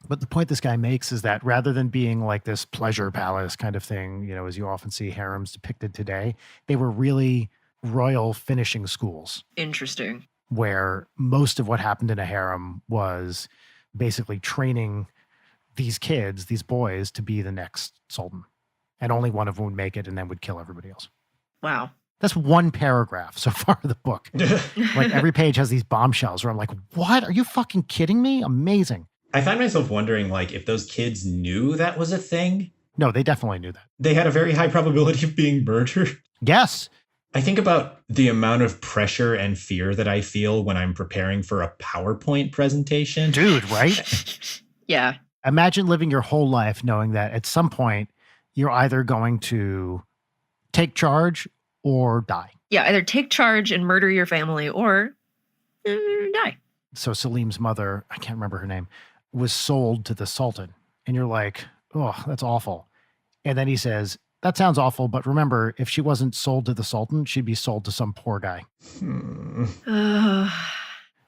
D: But the point this guy makes is that rather than being like this pleasure palace kind of thing, as you often see harems depicted today, they were really royal finishing schools.
A: Interesting.
D: Where most of what happened in a harem was basically training these kids, these boys, to be the next sultan. And only one of them would make it and then would kill everybody else.
A: Wow.
D: That's one paragraph so far of the book. Like every page has these bombshells where I'm like, what? Are you fucking kidding me? Amazing.
F: I find myself wondering, like, if those kids knew that was a thing.
D: No, they definitely knew that.
F: They had a very high probability of being murdered.
D: Yes.
F: I think about the amount of pressure and fear that I feel when I'm preparing for a PowerPoint presentation.
D: Dude, right?
A: Yeah.
D: Imagine living your whole life knowing that at some point you're either going to take charge or die.
A: Yeah, either take charge and murder your family or die.
D: So Selim's mother, I can't remember her name, was sold to the Sultan. And you're like, oh, that's awful. And then he says, that sounds awful, but remember, if she wasn't sold to the Sultan, she'd be sold to some poor guy.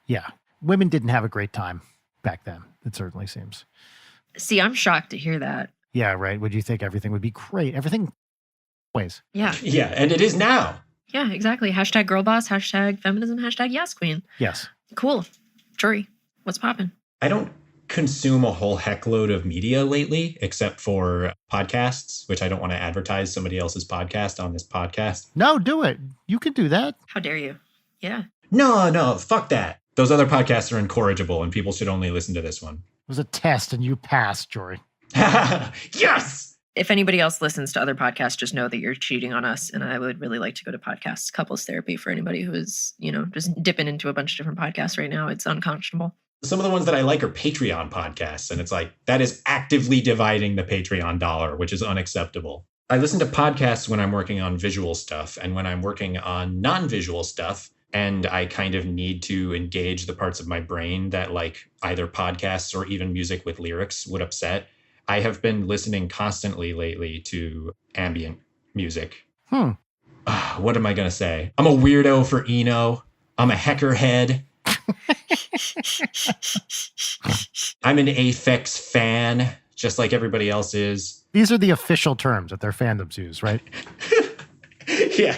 D: Yeah. Women didn't have a great time back then, it certainly seems.
A: See, I'm shocked to hear that.
D: Yeah, right. Would you think everything would be great? Everything ways.
A: Yeah.
F: Yeah, and it is now.
A: Yeah, exactly. Hashtag girl boss, hashtag feminism, hashtag yes queen.
D: Yes.
A: Cool. Jory, what's poppin'?
F: I don't consume a whole heckload of media lately, except for podcasts, which I don't want to advertise somebody else's podcast on this podcast.
D: No, do it. You can do that.
A: How dare you? Yeah.
F: No, fuck that. Those other podcasts are incorrigible and people should only listen to this one.
D: It was a test and you passed, Jory.
F: Yes!
A: If anybody else listens to other podcasts, just know that you're cheating on us. And I would really like to go to podcasts, couples therapy for anybody who is, just dipping into a bunch of different podcasts right now. It's unconscionable.
F: Some of the ones that I like are Patreon podcasts. And it's like, that is actively dividing the Patreon dollar, which is unacceptable. I listen to podcasts when I'm working on visual stuff and when I'm working on non-visual stuff. And I kind of need to engage the parts of my brain that like either podcasts or even music with lyrics would upset. I have been listening constantly lately to ambient music. What am I going to say? I'm a weirdo for Eno. I'm a hecker head. I'm an Aphex fan, just like everybody else is.
D: These are the official terms that their fandoms use, right?
F: Yeah,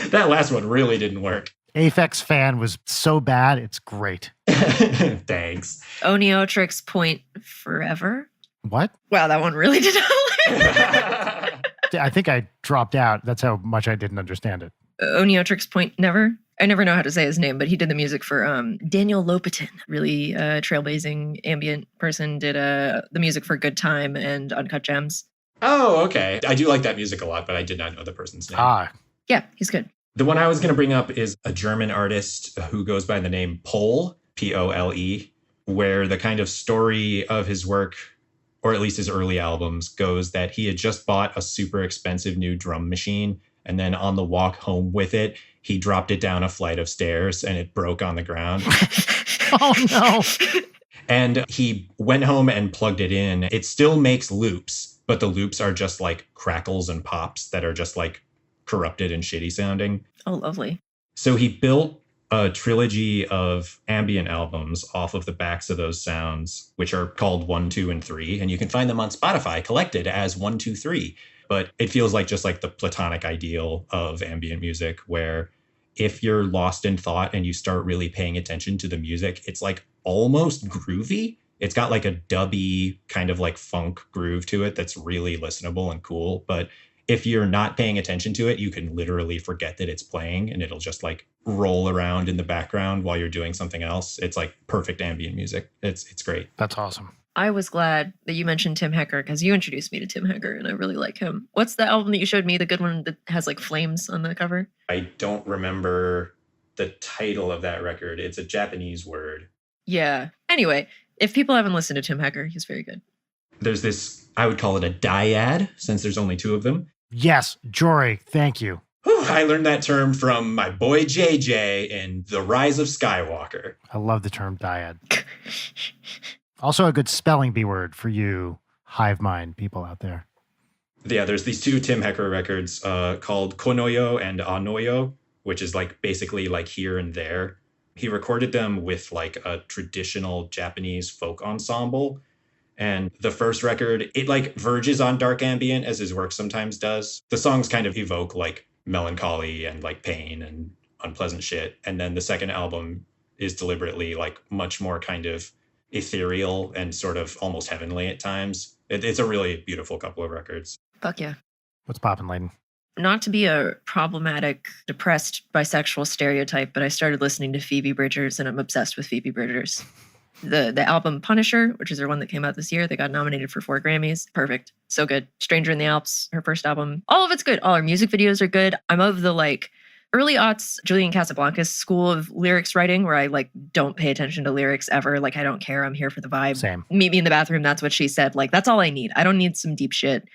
F: that last one really didn't work.
D: Aphex fan was so bad, it's great.
F: Thanks.
A: Oniotrix point forever.
D: What?
A: Wow, that one really did not work.
D: I think I dropped out. That's how much I didn't understand it.
A: Oniotrix point never. I never know how to say his name, but he did the music for Daniel Lopatin, really trailblazing ambient person, did the music for Good Time and Uncut Gems.
F: Oh, okay. I do like that music a lot, but I did not know the person's name.
A: Yeah, he's good.
F: The one I was going to bring up is a German artist who goes by the name Pole, Pole, where the kind of story of his work, or at least his early albums, goes that he had just bought a super expensive new drum machine, and then on the walk home with it, he dropped it down a flight of stairs and it broke on the ground.
D: Oh, no.
F: And he went home and plugged it in. It still makes loops, but the loops are just like crackles and pops that are just like corrupted and shitty sounding.
A: Oh, lovely.
F: So he built a trilogy of ambient albums off of the backs of those sounds, which are called 1, 2, and 3. And you can find them on Spotify collected as 1, 2, 3. But it feels like just like the platonic ideal of ambient music, where if you're lost in thought and you start really paying attention to the music, it's like almost groovy. It's got like a dubby kind of like funk groove to it that's really listenable and cool. But if you're not paying attention to it, you can literally forget that it's playing and it'll just like roll around in the background while you're doing something else. It's like perfect ambient music. It's great.
D: That's awesome.
A: I was glad that you mentioned Tim Hecker because you introduced me to Tim Hecker and I really like him. What's the album that you showed me, the good one that has like flames on the cover?
F: I don't remember the title of that record. It's a Japanese word.
A: Yeah. Anyway, if people haven't listened to Tim Hecker, he's very good.
F: There's this, I would call it a dyad, since there's only 2 of them.
D: Yes, Jory, thank you.
F: Whew, I learned that term from my boy JJ in The Rise of Skywalker.
D: I love the term dyad. Also a good spelling bee word for you hive mind people out there.
F: Yeah, there's these 2 Tim Hecker records called Konoyo and Anoyo, which is like basically like here and there. He recorded them with like a traditional Japanese folk ensemble. And the first record, it like verges on dark ambient as his work sometimes does. The songs kind of evoke like melancholy and like pain and unpleasant shit. And then the second album is deliberately like much more kind of ethereal and sort of almost heavenly at times. It's a really beautiful couple of records.
A: Fuck yeah.
D: What's poppin', Layden?
A: Not to be a problematic, depressed bisexual stereotype, but I started listening to Phoebe Bridgers and I'm obsessed with Phoebe Bridgers. The album Punisher, which is their one that came out this year, they got nominated for 4 Grammys. Perfect. So good. Stranger in the Alps, her first album. All of it's good. All her music videos are good. I'm of the like early aughts Julian Casablancas school of lyrics writing where I like don't pay attention to lyrics ever. Like I don't care. I'm here for the vibe.
D: Same.
A: Meet me in the bathroom. That's what she said. Like that's all I need. I don't need some deep shit.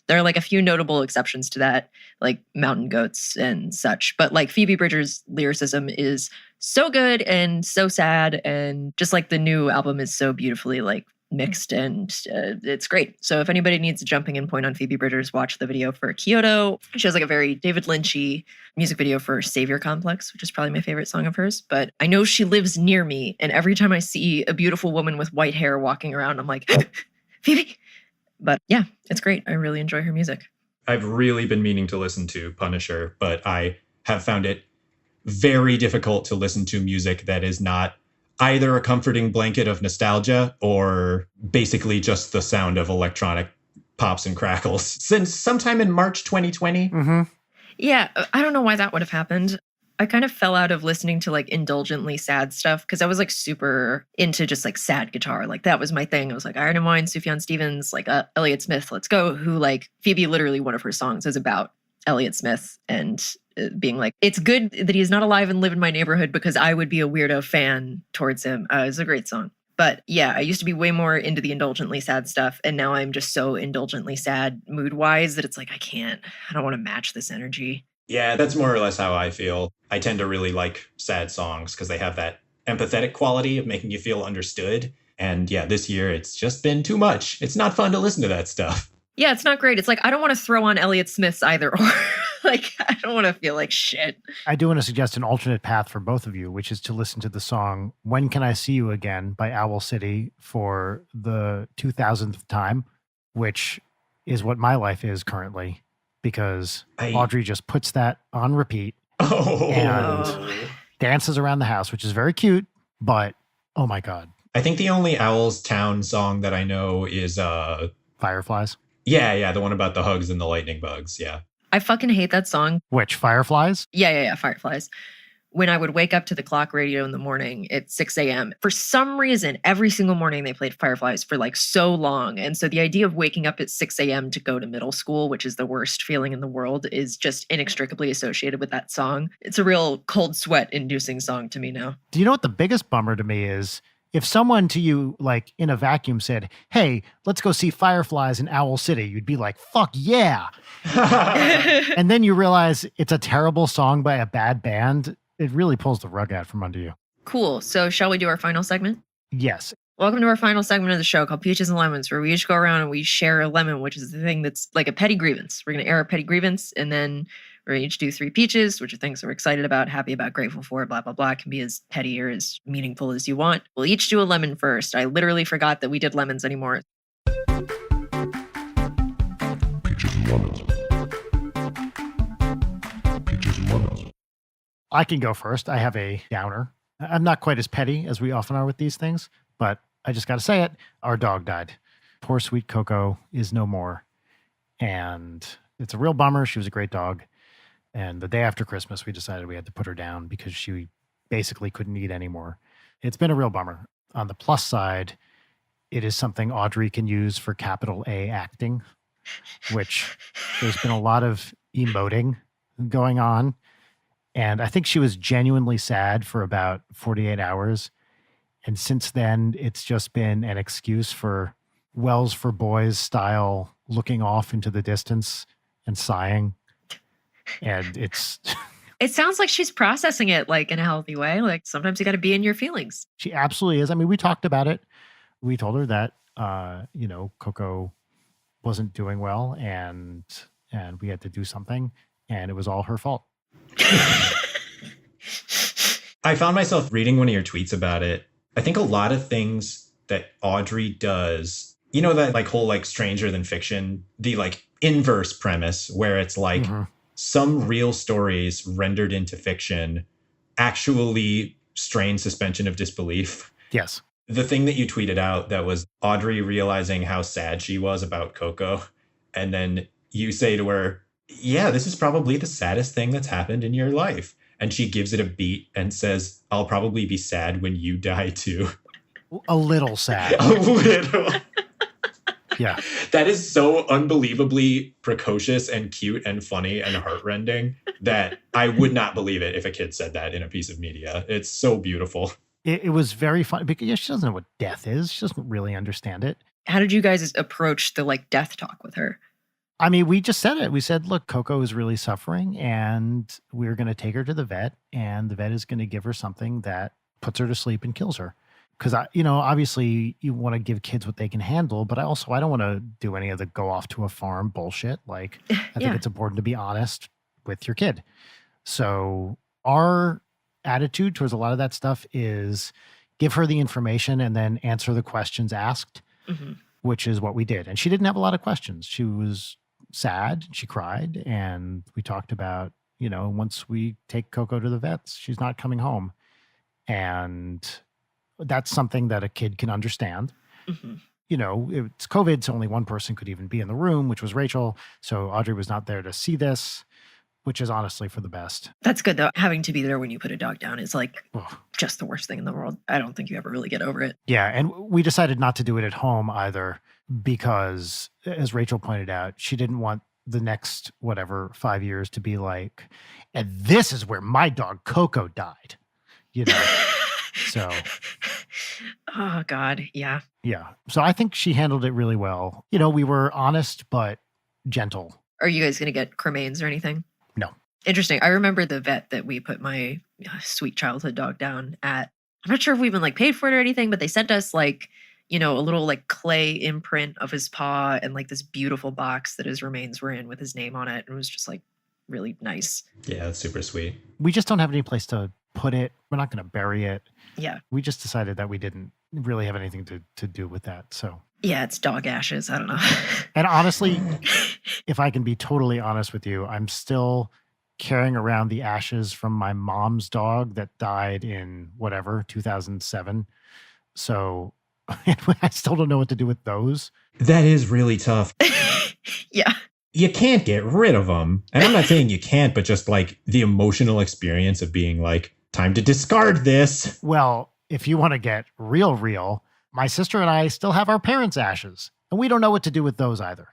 A: There are like a few notable exceptions to that, like Mountain Goats and such. But like Phoebe Bridgers' lyricism is so good and so sad. And just like the new album is so beautifully like mixed and it's great. So if anybody needs a jumping in point on Phoebe Bridgers, watch the video for Kyoto. She has like a very David Lynchy music video for Savior Complex, which is probably my favorite song of hers. But I know she lives near me. And every time I see a beautiful woman with white hair walking around, I'm like, Phoebe. But yeah, it's great. I really enjoy her music.
F: I've really been meaning to listen to Punisher, but I have found it very difficult to listen to music that is not either a comforting blanket of nostalgia or basically just the sound of electronic pops and crackles since sometime in March 2020.
D: Mm-hmm.
A: Yeah, I don't know why that would have happened. I kind of fell out of listening to like indulgently sad stuff because I was like super into just like sad guitar. Like that was my thing. I was like Iron and Wine, Sufjan Stevens, like Elliott Smith, let's go. Who like Phoebe, literally one of her songs is about Elliott Smith and being like, it's good that he is not alive and live in my neighborhood because I would be a weirdo fan towards him. It's a great song. But yeah, I used to be way more into the indulgently sad stuff. And now I'm just so indulgently sad mood wise that it's like, I don't want to match this energy.
F: Yeah, that's more or less how I feel. I tend to really like sad songs because they have that empathetic quality of making you feel understood. And yeah, this year it's just been too much. It's not fun to listen to that stuff.
A: Yeah, it's not great. It's like, I don't want to throw on Elliott Smith's either or. Like, I don't want to feel like shit.
D: I do want to suggest an alternate path for both of you, which is to listen to the song When Can I See You Again by Owl City for the 2000th time, which is what my life is currently, because Audrey just puts that on repeat and dances around the house, which is very cute, but oh my God.
F: I think the only Owl's Town song that I know is
D: Fireflies.
F: Yeah, the one about the hugs and the lightning bugs. Yeah.
A: I fucking hate that song.
D: Which, Fireflies?
A: Yeah, Fireflies. When I would wake up to the clock radio in the morning at 6 a.m., for some reason, every single morning they played Fireflies for like so long. And so the idea of waking up at 6 a.m. to go to middle school, which is the worst feeling in the world, is just inextricably associated with that song. It's a real cold sweat inducing song to me now.
D: Do you know what the biggest bummer to me is? If someone to you, like in a vacuum, said, hey, let's go see Fireflies in Owl City, you'd be like, fuck yeah. And then you realize it's a terrible song by a bad band. It really pulls the rug out from under you.
A: Cool. So shall we do our final segment?
D: Yes.
A: Welcome to our final segment of the show called Peaches and Lemons, where we each go around and we share a lemon, which is the thing that's like a petty grievance. We're going to air a petty grievance, and then we're going to each do 3 peaches, which are things that we're excited about, happy about, grateful for, blah, blah, blah. It can be as petty or as meaningful as you want. We'll each do a lemon first. I literally forgot that we did lemons anymore.
G: Peaches and lemons. Peaches and lemons.
D: I can go first. I have a downer. I'm not quite as petty as we often are with these things, but I just got to say it. Our dog died. Poor sweet Coco is no more. And it's a real bummer. She was a great dog. And the day after Christmas, we decided we had to put her down because she basically couldn't eat anymore. It's been a real bummer. On the plus side, it is something Audrey can use for capital A acting, which there's been a lot of emoting going on. And I think she was genuinely sad for about 48 hours. And since then, it's just been an excuse for Wells for Boys style looking off into the distance and sighing. And it's...
A: It sounds like she's processing it like in a healthy way. Like sometimes you got to be in your feelings.
D: She absolutely is. I mean, we talked about it. We told her that, Coco wasn't doing well and we had to do something, and it was all her fault.
F: I found myself reading one of your tweets about it. I think a lot of things that Audrey does, you know, that like whole like stranger than fiction, the like inverse premise where it's like some real stories rendered into fiction actually strain suspension of disbelief.
D: Yes.
F: The thing that you tweeted out that was Audrey realizing how sad she was about Coco. And then you say to her, yeah, this is probably the saddest thing that's happened in your life. And she gives it a beat and says, I'll probably be sad when you die too.
D: A little sad.
F: A little.
D: Yeah.
F: That is so unbelievably precocious and cute and funny and heartrending that I would not believe it if a kid said that in a piece of media. It's so beautiful.
D: It was very fun because she doesn't know what death is. She doesn't really understand it.
A: How did you guys approach the like death talk with her?
D: I mean, we just said it. We said, look, Coco is really suffering and we're going to take her to the vet, and the vet is going to give her something that puts her to sleep and kills her. Because, obviously you want to give kids what they can handle, but I don't want to do any of the go off to a farm bullshit. Like, I think it's important to be honest with your kid. So our attitude towards a lot of that stuff is give her the information and then answer the questions asked, which is what we did. And she didn't have a lot of questions. She was sad. She cried. And we talked about, once we take Coco to the vets, she's not coming home. And that's something that a kid can understand. It's COVID, so only one person could even be in the room, which was Rachel. So Audrey was not there to see this, which is honestly for the best.
A: That's good, though. Having to be there when you put a dog down is like just the worst thing in the world. I don't think you ever really get over it.
D: Yeah, and we decided not to do it at home either because, as Rachel pointed out, she didn't want the next, 5 years to be like, and this is where my dog Coco died, So...
A: Oh, God. Yeah.
D: Yeah. So I think she handled it really well. We were honest, but gentle.
A: Are you guys going to get cremains or anything?
D: No.
A: Interesting. I remember the vet that we put my sweet childhood dog down at. I'm not sure if we even paid for it or anything, but they sent us a little clay imprint of his paw and this beautiful box that his remains were in with his name on it. And it was just really nice.
F: Yeah, that's super sweet.
D: We just don't have any place to put it. We're not going to bury it.
A: Yeah.
D: We just decided that we didn't really have anything to do with that. So
A: Yeah, it's dog ashes. I don't know.
D: And honestly, if I can be totally honest with you, I'm still carrying around the ashes from my mom's dog that died in 2007. So I still don't know what to do with those.
F: That is really tough.
A: Yeah.
F: You can't get rid of them. And I'm not saying you can't, but just like the emotional experience of being like, time to discard this.
D: Well, if you want to get real, my sister and I still have our parents' ashes, and we don't know what to do with those either.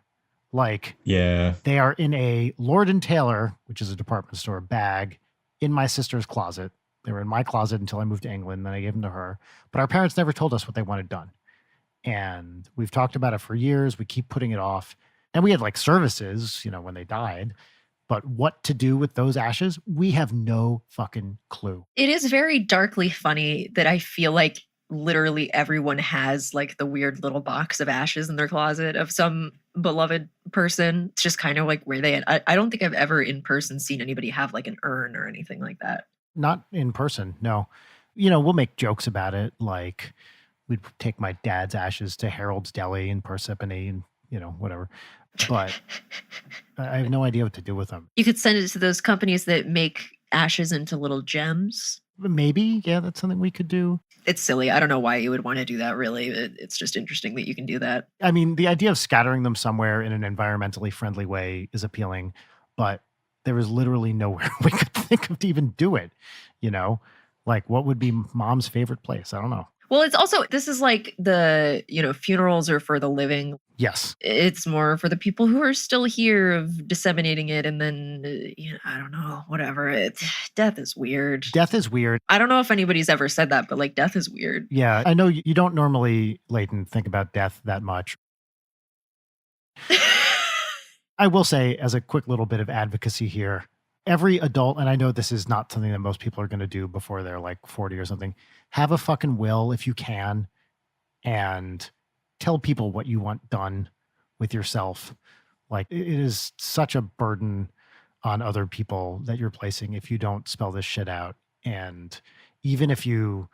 D: Like,
F: yeah,
D: they are in a Lord & Taylor, which is a department store, bag in my sister's closet. They were in my closet until I moved to England, then I gave them to her. But our parents never told us what they wanted done. And we've talked about it for years. We keep putting it off. And we had like services, when they died. But what to do with those ashes, we have no fucking clue.
A: It is very darkly funny that I feel like literally everyone has like the weird little box of ashes in their closet of some beloved person. It's just kind of like where I don't think I've ever in person seen anybody have like an urn or anything like that.
D: Not in person, no. We'll make jokes about it. Like we'd take my dad's ashes to Harold's Deli in Parsippany and, whatever. But I have no idea what to do with them.
A: You could send it to those companies that make ashes into little gems.
D: Maybe. Yeah, that's something we could do.
A: It's silly. I don't know why you would want to do that, really. It's just interesting that you can do that.
D: I mean, the idea of scattering them somewhere in an environmentally friendly way is appealing, but there is literally nowhere we could think of to even do it. Like what would be mom's favorite place? I don't know.
A: Well, it's also, this is like the, funerals are for the living.
D: Yes.
A: It's more for the people who are still here of disseminating it. And then, I don't know, whatever. Death is weird.
D: Death is weird.
A: I don't know if anybody's ever said that, but like death is weird.
D: Yeah. I know you don't normally, Leighton, think about death that much. I will say, as a quick little bit of advocacy here, every adult, and I know this is not something that most people are going to do before they're like 40 or something, have a fucking will if you can, and tell people what you want done with yourself. Like, it is such a burden on other people that you're placing if you don't spell this shit out. And even if you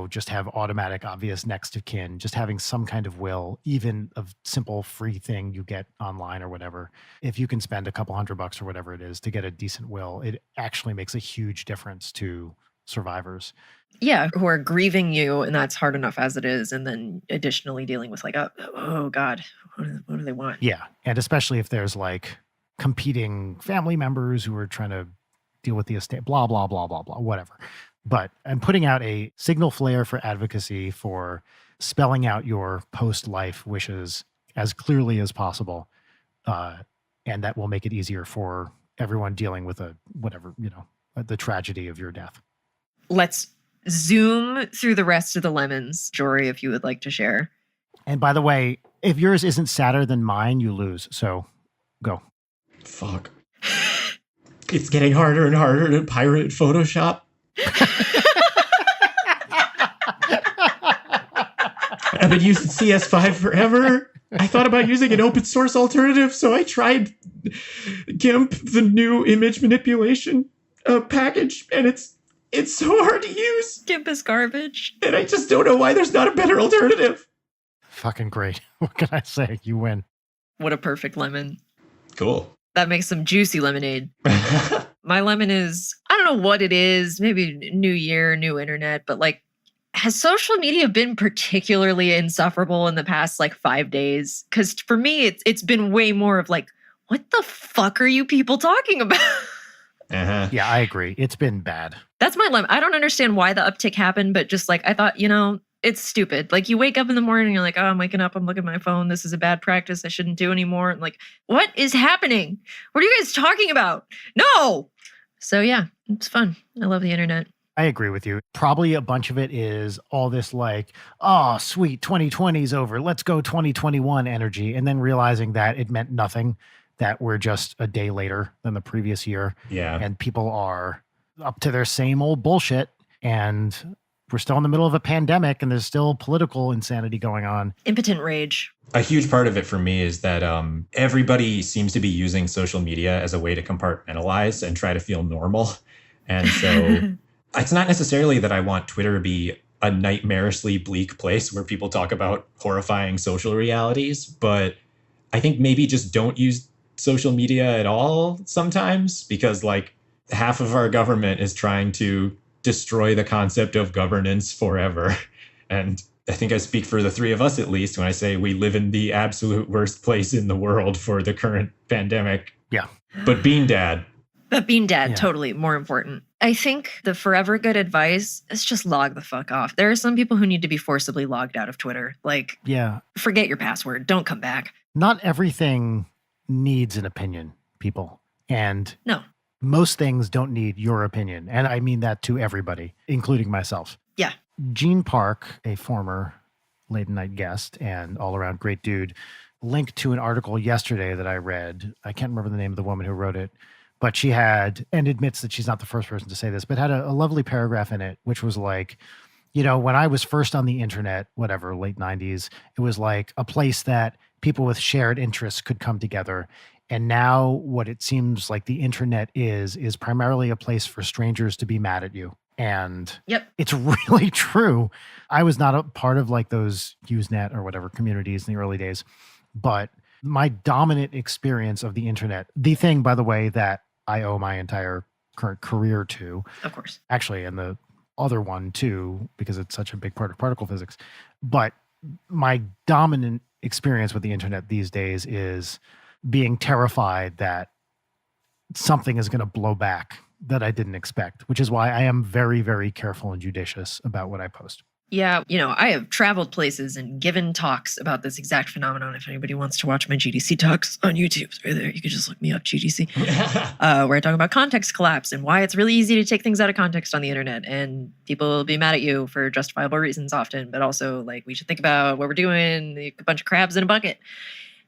D: just have automatic, obvious next of kin, just having some kind of will, even a simple free thing you get online or whatever, if you can spend a couple $100 or whatever it is to get a decent will, it actually makes a huge difference to survivors.
A: Yeah, who are grieving you, and that's hard enough as it is. And then additionally dealing with like, oh God, what do they want?
D: Yeah. And especially if there's like competing family members who are trying to deal with the estate, blah, blah, blah, blah, blah, whatever. But I'm putting out a signal flare for advocacy for spelling out your post-life wishes as clearly as possible. And that will make it easier for everyone dealing with the tragedy of your death.
A: Let's zoom through the rest of the lemons, Jory, if you would like to share.
D: And by the way, if yours isn't sadder than mine, you lose. So go.
F: Fuck. It's getting harder and harder to pirate Photoshop. I've been using CS5 forever. I thought about using an open source alternative, so I tried GIMP, the new image manipulation package, and it's so hard to use.
A: GIMP is garbage.
F: And I just don't know why there's not a better alternative.
D: Fucking great. What can I say? You win.
A: What a perfect lemon.
F: Cool.
A: That makes some juicy lemonade. My lemon is, I don't know what it is, maybe new year, new internet, but like, has social media been particularly insufferable in the past like 5 days? Because for me, it's been way more of like, what the fuck are you people talking about?
F: Uh-huh.
D: Yeah, I agree. It's been bad.
A: That's my lemon. I don't understand why the uptick happened, but just like, I thought, it's stupid. Like you wake up in the morning, you're like, oh, I'm waking up, I'm looking at my phone. This is a bad practice. I shouldn't do anymore. And like, what is happening? What are you guys talking about? No. So yeah, it's fun. I love the internet.
D: I agree with you. Probably a bunch of it is all this like, oh, sweet, 2020's over. Let's go 2021 energy. And then realizing that it meant nothing, that we're just a day later than the previous year.
F: Yeah.
D: And people are up to their same old bullshit. And we're still in the middle of a pandemic and there's still political insanity going on.
A: Impotent rage.
F: A huge part of it for me is that everybody seems to be using social media as a way to compartmentalize and try to feel normal. And so it's not necessarily that I want Twitter to be a nightmarishly bleak place where people talk about horrifying social realities, but I think maybe just don't use social media at all sometimes, because like half of our government is trying to destroy the concept of governance forever. And I think I speak for the three of us, at least, when I say we live in the absolute worst place in the world for the current pandemic.
D: Yeah.
F: But Bean Dad.
A: But Bean Dad,
D: Yeah.
A: totally more important. I think the forever good advice is just log the fuck off. There are some people who need to be forcibly logged out of Twitter. Like,
D: Yeah.
A: forget your password. Don't come back.
D: Not everything needs an opinion, people. And
A: No.
D: most things don't need your opinion. And I mean that to everybody, including myself.
A: Yeah.
D: Gene Park, a former late night guest and all around great dude, linked to an article yesterday that I read. I can't remember the name of the woman who wrote it, but she had, and admits that she's not the first person to say this, but had a lovely paragraph in it, which was like, you know, when I was first on the internet, whatever, late 90s, it was like a place that people with shared interests could come together. And now what it seems like the internet is primarily a place for strangers to be mad at you. And
A: Yep.
D: it's really true. I was not a part of like those Usenet or whatever communities in the early days, but my dominant experience of the internet, the thing, by the way, that I owe my entire current career to,
A: Of course.
D: actually, and the other one too, because it's such a big part of particle physics. But my dominant experience with the internet these days is being terrified that something is going to blow back that I didn't expect, which is why I am very, very careful and judicious about what I post.
A: Yeah, you know, I have traveled places and given talks about this exact phenomenon. If anybody wants to watch my GDC talks on YouTube, it's right there. You can just look me up, GDC, where I talk about context collapse and why it's really easy to take things out of context on the internet. And people will be mad at you for justifiable reasons often, but also like we should think about what we're doing, a bunch of crabs in a bucket.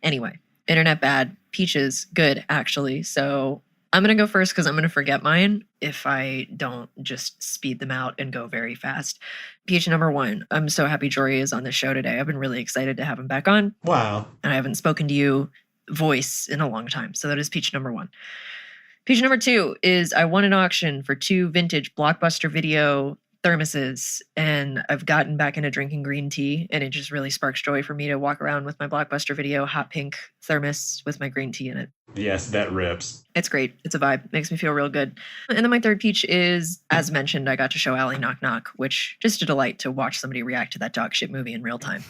A: Anyway, internet bad, peaches good, actually. So I'm going to go first because I'm going to forget mine if I don't just speed them out and go very fast. Peach number one. I'm so happy Jory is on the show today. I've been really excited to have him back on.
F: Wow.
A: And I haven't spoken to you voice in a long time. So that is peach number one. Peach number two is I won an auction for 2 vintage Blockbuster Video thermoses, and I've gotten back into drinking green tea, and it just really sparks joy for me to walk around with my Blockbuster Video hot pink thermos with my green tea in it.
F: Yes, that rips.
A: It's great. It's a vibe. Makes me feel real good. And then my third peach is, as mentioned, I got to show Allie Knock Knock, which just a delight to watch somebody react to that dog shit movie in real time.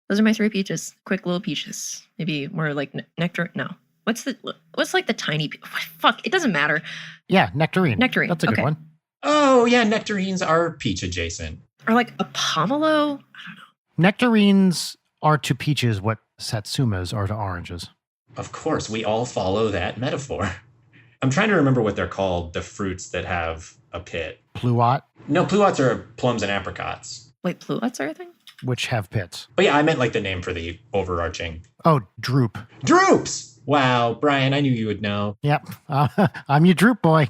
A: Those are my 3 peaches. Quick little peaches. Maybe more like nectar. No. What's like the tiny? Fuck. It doesn't matter.
D: Yeah, nectarine.
A: Nectarine.
D: That's a good
A: Okay.
D: one.
F: Oh, yeah, nectarines are peach adjacent.
A: Or like a pomelo.
D: Nectarines are to peaches what satsumas are to oranges.
F: Of course, we all follow that metaphor. I'm trying to remember what they're called, the fruits that have a pit.
D: Pluot,
F: No, pluots are plums and apricots.
A: Wait, pluots are a thing?
D: which have pits.
F: But yeah, I meant like the name for the overarching.
D: Oh, droop.
F: Droops! Wow, Brian, I knew you would know.
D: Yep. I'm your droop boy.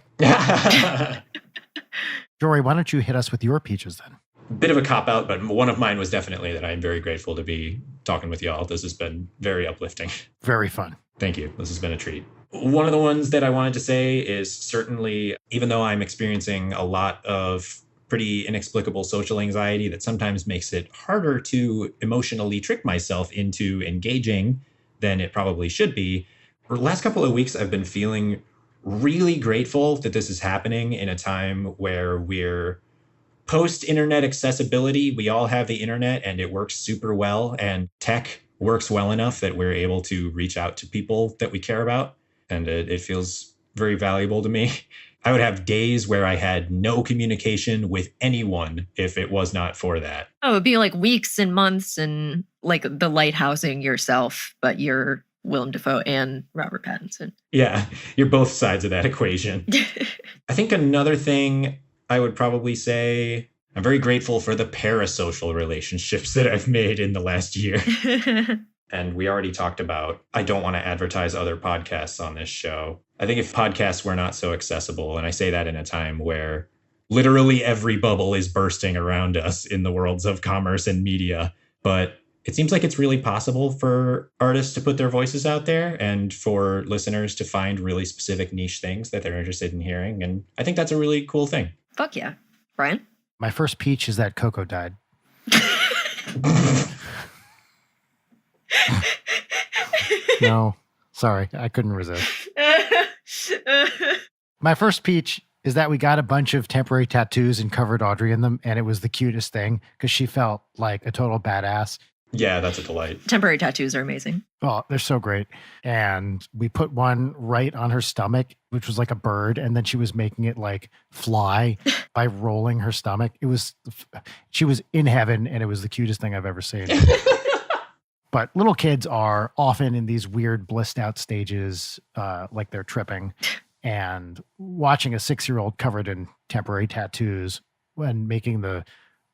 D: Jory, why don't you hit us with your peaches then?
F: Bit of a cop-out, but one of mine was definitely that I'm very grateful to be talking with y'all. This has been very uplifting.
D: Very fun.
F: Thank you. This has been a treat. One of the ones that I wanted to say is certainly, even though I'm experiencing a lot of pretty inexplicable social anxiety that sometimes makes it harder to emotionally trick myself into engaging than it probably should be, for the last couple of weeks, I've been feeling really grateful that this is happening in a time where we're post-internet accessibility. We all have the internet and it works super well, and tech works well enough that we're able to reach out to people that we care about. And it feels very valuable to me. I would have days where I had no communication with anyone if it was not for that.
A: Oh, it'd be like weeks and months and like the lighthousing yourself, but you're Willem Dafoe and Robert Pattinson.
F: Yeah, you're both sides of that equation. I think another thing I would probably say, I'm very grateful for the parasocial relationships that I've made in the last year. And we already talked about, I don't want to advertise other podcasts on this show. I think if podcasts were not so accessible, and I say that in a time where literally every bubble is bursting around us in the worlds of commerce and media. But it seems like it's really possible for artists to put their voices out there and for listeners to find really specific niche things that they're interested in hearing. And I think that's a really cool thing.
A: Fuck yeah. Brian?
D: My first peach is that Coco died. No, sorry, I couldn't resist. My first peach is that we got a bunch of temporary tattoos and covered Audrey in them, and it was the cutest thing because she felt like a total badass.
F: Yeah, that's a delight.
A: Temporary tattoos are amazing.
D: Oh, they're so great. And we put one right on her stomach, which was like a bird, and then she was making it like fly by rolling her stomach. She was in heaven, and it was the cutest thing I've ever seen. But little kids are often in these weird blissed out stages, like they're tripping, and watching a 6-year-old covered in temporary tattoos and making the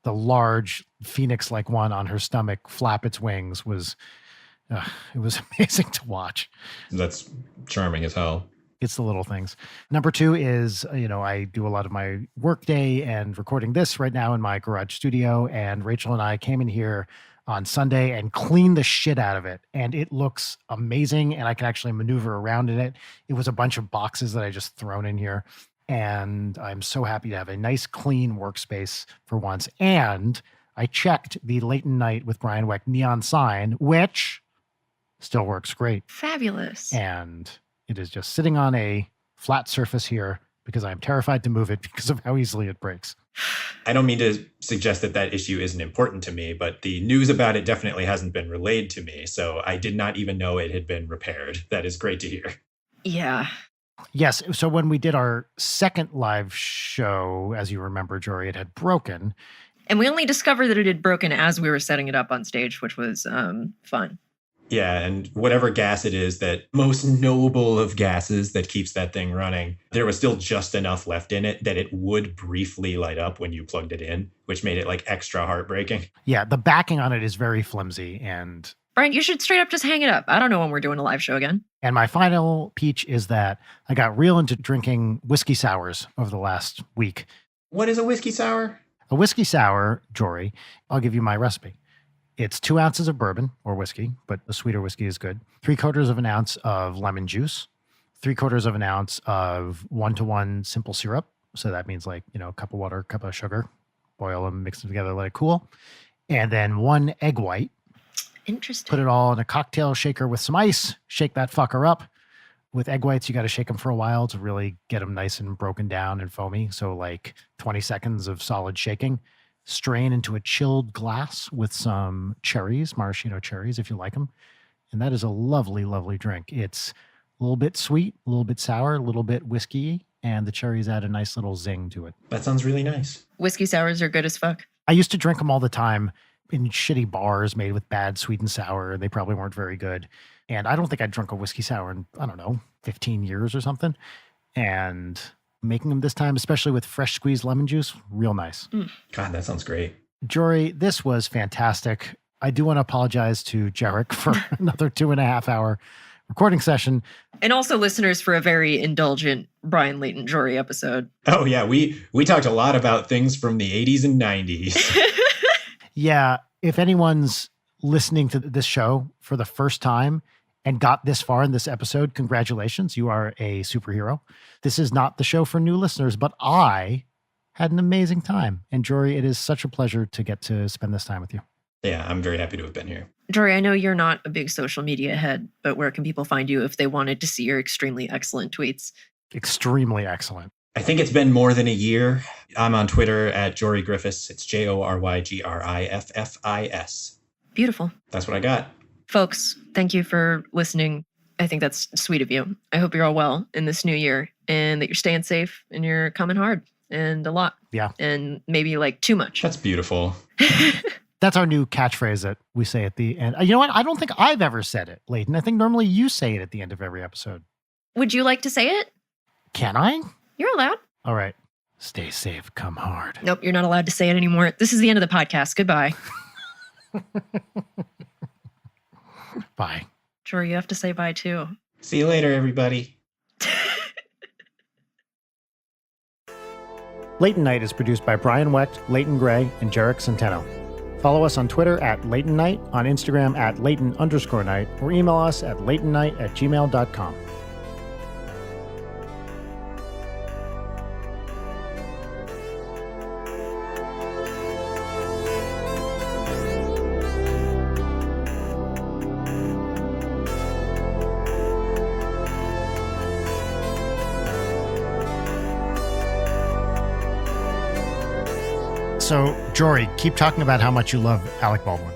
D: large phoenix-like one on her stomach flap its wings it was amazing to watch.
F: That's charming as hell.
D: It's the little things. Number 2 is, I do a lot of my work day and recording this right now in my garage studio. And Rachel and I came in here on Sunday and cleaned the shit out of it. And it looks amazing. And I can actually maneuver around in it. It was a bunch of boxes that I just thrown in here. And I'm so happy to have a nice, clean workspace for once. And I checked the Leighton Night with Brian Weck neon sign, which still works great.
A: Fabulous.
D: And it is just sitting on a flat surface here because I'm terrified to move it because of how easily it breaks.
F: I don't mean to suggest that issue isn't important to me, but the news about it definitely hasn't been relayed to me. So I did not even know it had been repaired. That is great to hear.
A: Yeah.
D: Yes. So when we did our second live show, as you remember, Jory, it had broken.
A: And we only discovered that it had broken as we were setting it up on stage, which was fun.
F: Yeah, and whatever gas it is, that most noble of gases that keeps that thing running, there was still just enough left in it that it would briefly light up when you plugged it in, which made it like extra heartbreaking.
D: Yeah, the backing on it is very flimsy. And
A: Brian, you should straight up just hang it up. I don't know when we're doing a live show again.
D: And my final peach is that I got real into drinking whiskey sours over the last week.
F: What is a whiskey sour?
D: A whiskey sour, Jory, I'll give you my recipe. It's 2 ounces of bourbon or whiskey, but the sweeter whiskey is good. 3/4 of an ounce of lemon juice, 3/4 of an ounce of 1-to-1 simple syrup. So that means like, a cup of water, cup of sugar, boil them, mix them together, let it cool. And then 1 egg white.
A: Interesting.
D: Put it all in a cocktail shaker with some ice, shake that fucker up. With egg whites, you got to shake them for a while to really get them nice and broken down and foamy. So like 20 seconds of solid shaking. Strain into a chilled glass with some cherries, maraschino cherries, if you like them. And that is a lovely, lovely drink. It's a little bit sweet, a little bit sour, a little bit whiskey, and the cherries add a nice little zing to it.
F: That sounds really nice.
A: Whiskey sours are good as fuck.
D: I used to drink them all the time in shitty bars made with bad sweet and sour. They probably weren't very good. And I don't think I'd drunk a whiskey sour in, 15 years or something. And making them this time, especially with fresh squeezed lemon juice, real nice.
F: God, that sounds great.
D: Jory, this was fantastic. I do want to apologize to Jarek for another 2.5 hour recording session.
A: And also listeners for a very indulgent Brian Leighton Jory episode.
F: Oh, yeah. We talked a lot about things from the 80s and 90s.
D: Yeah. If anyone's listening to this show for the first time and got this far in this episode, congratulations. You are a superhero. This is not the show for new listeners, but I had an amazing time. And Jory, it is such a pleasure to get to spend this time with you.
F: Yeah, I'm very happy to have been here.
A: Jory, I know you're not a big social media head, but where can people find you if they wanted to see your extremely excellent tweets?
D: Extremely excellent.
F: I think it's been more than a year. I'm on Twitter at Jory Griffiths. It's JoryGriffis.
A: Beautiful.
F: That's what I got.
A: Folks, thank you for listening. I think that's sweet of you. I hope you're all well in this new year and that you're staying safe and you're coming hard and a lot.
D: Yeah.
A: And maybe like too much.
F: That's beautiful.
D: That's our new catchphrase that we say at the end. You know what? I don't think I've ever said it, Leighton. I think normally you say it at the end of every episode.
A: Would you like to say it?
D: Can I?
A: You're allowed.
D: All right. Stay safe, come hard.
A: Nope, you're not allowed to say it anymore. This is the end of the podcast. Goodbye.
D: Bye.
A: Jory, you have to say bye too.
F: See you later, everybody.
D: Late Night is produced by Brian Wecht, Leighton Gray, and Jarek Centeno. Follow us on Twitter at Leighton Night, on Instagram at Leighton_Night, or email us at leightonnight@gmail.com. So, Jory, keep talking about how much you love Alec Baldwin.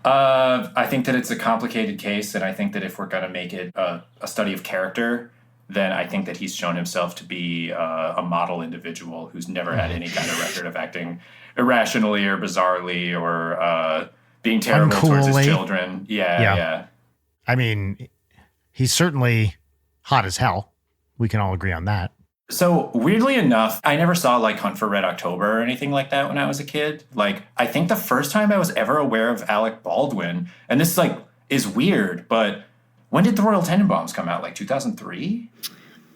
F: I think that it's a complicated case, and I think that if we're going to make it a study of character, then I think that he's shown himself to be a model individual who's never had any kind of record of acting irrationally or bizarrely or being terrible towards his children. Yeah.
D: I mean, he's certainly hot as hell. We can all agree on that.
F: So weirdly enough, I never saw like Hunt for Red October or anything like that when I was a kid. Like, I think the first time I was ever aware of Alec Baldwin, and this like is weird, but when did The Royal Tenenbaums come out? Like 2003?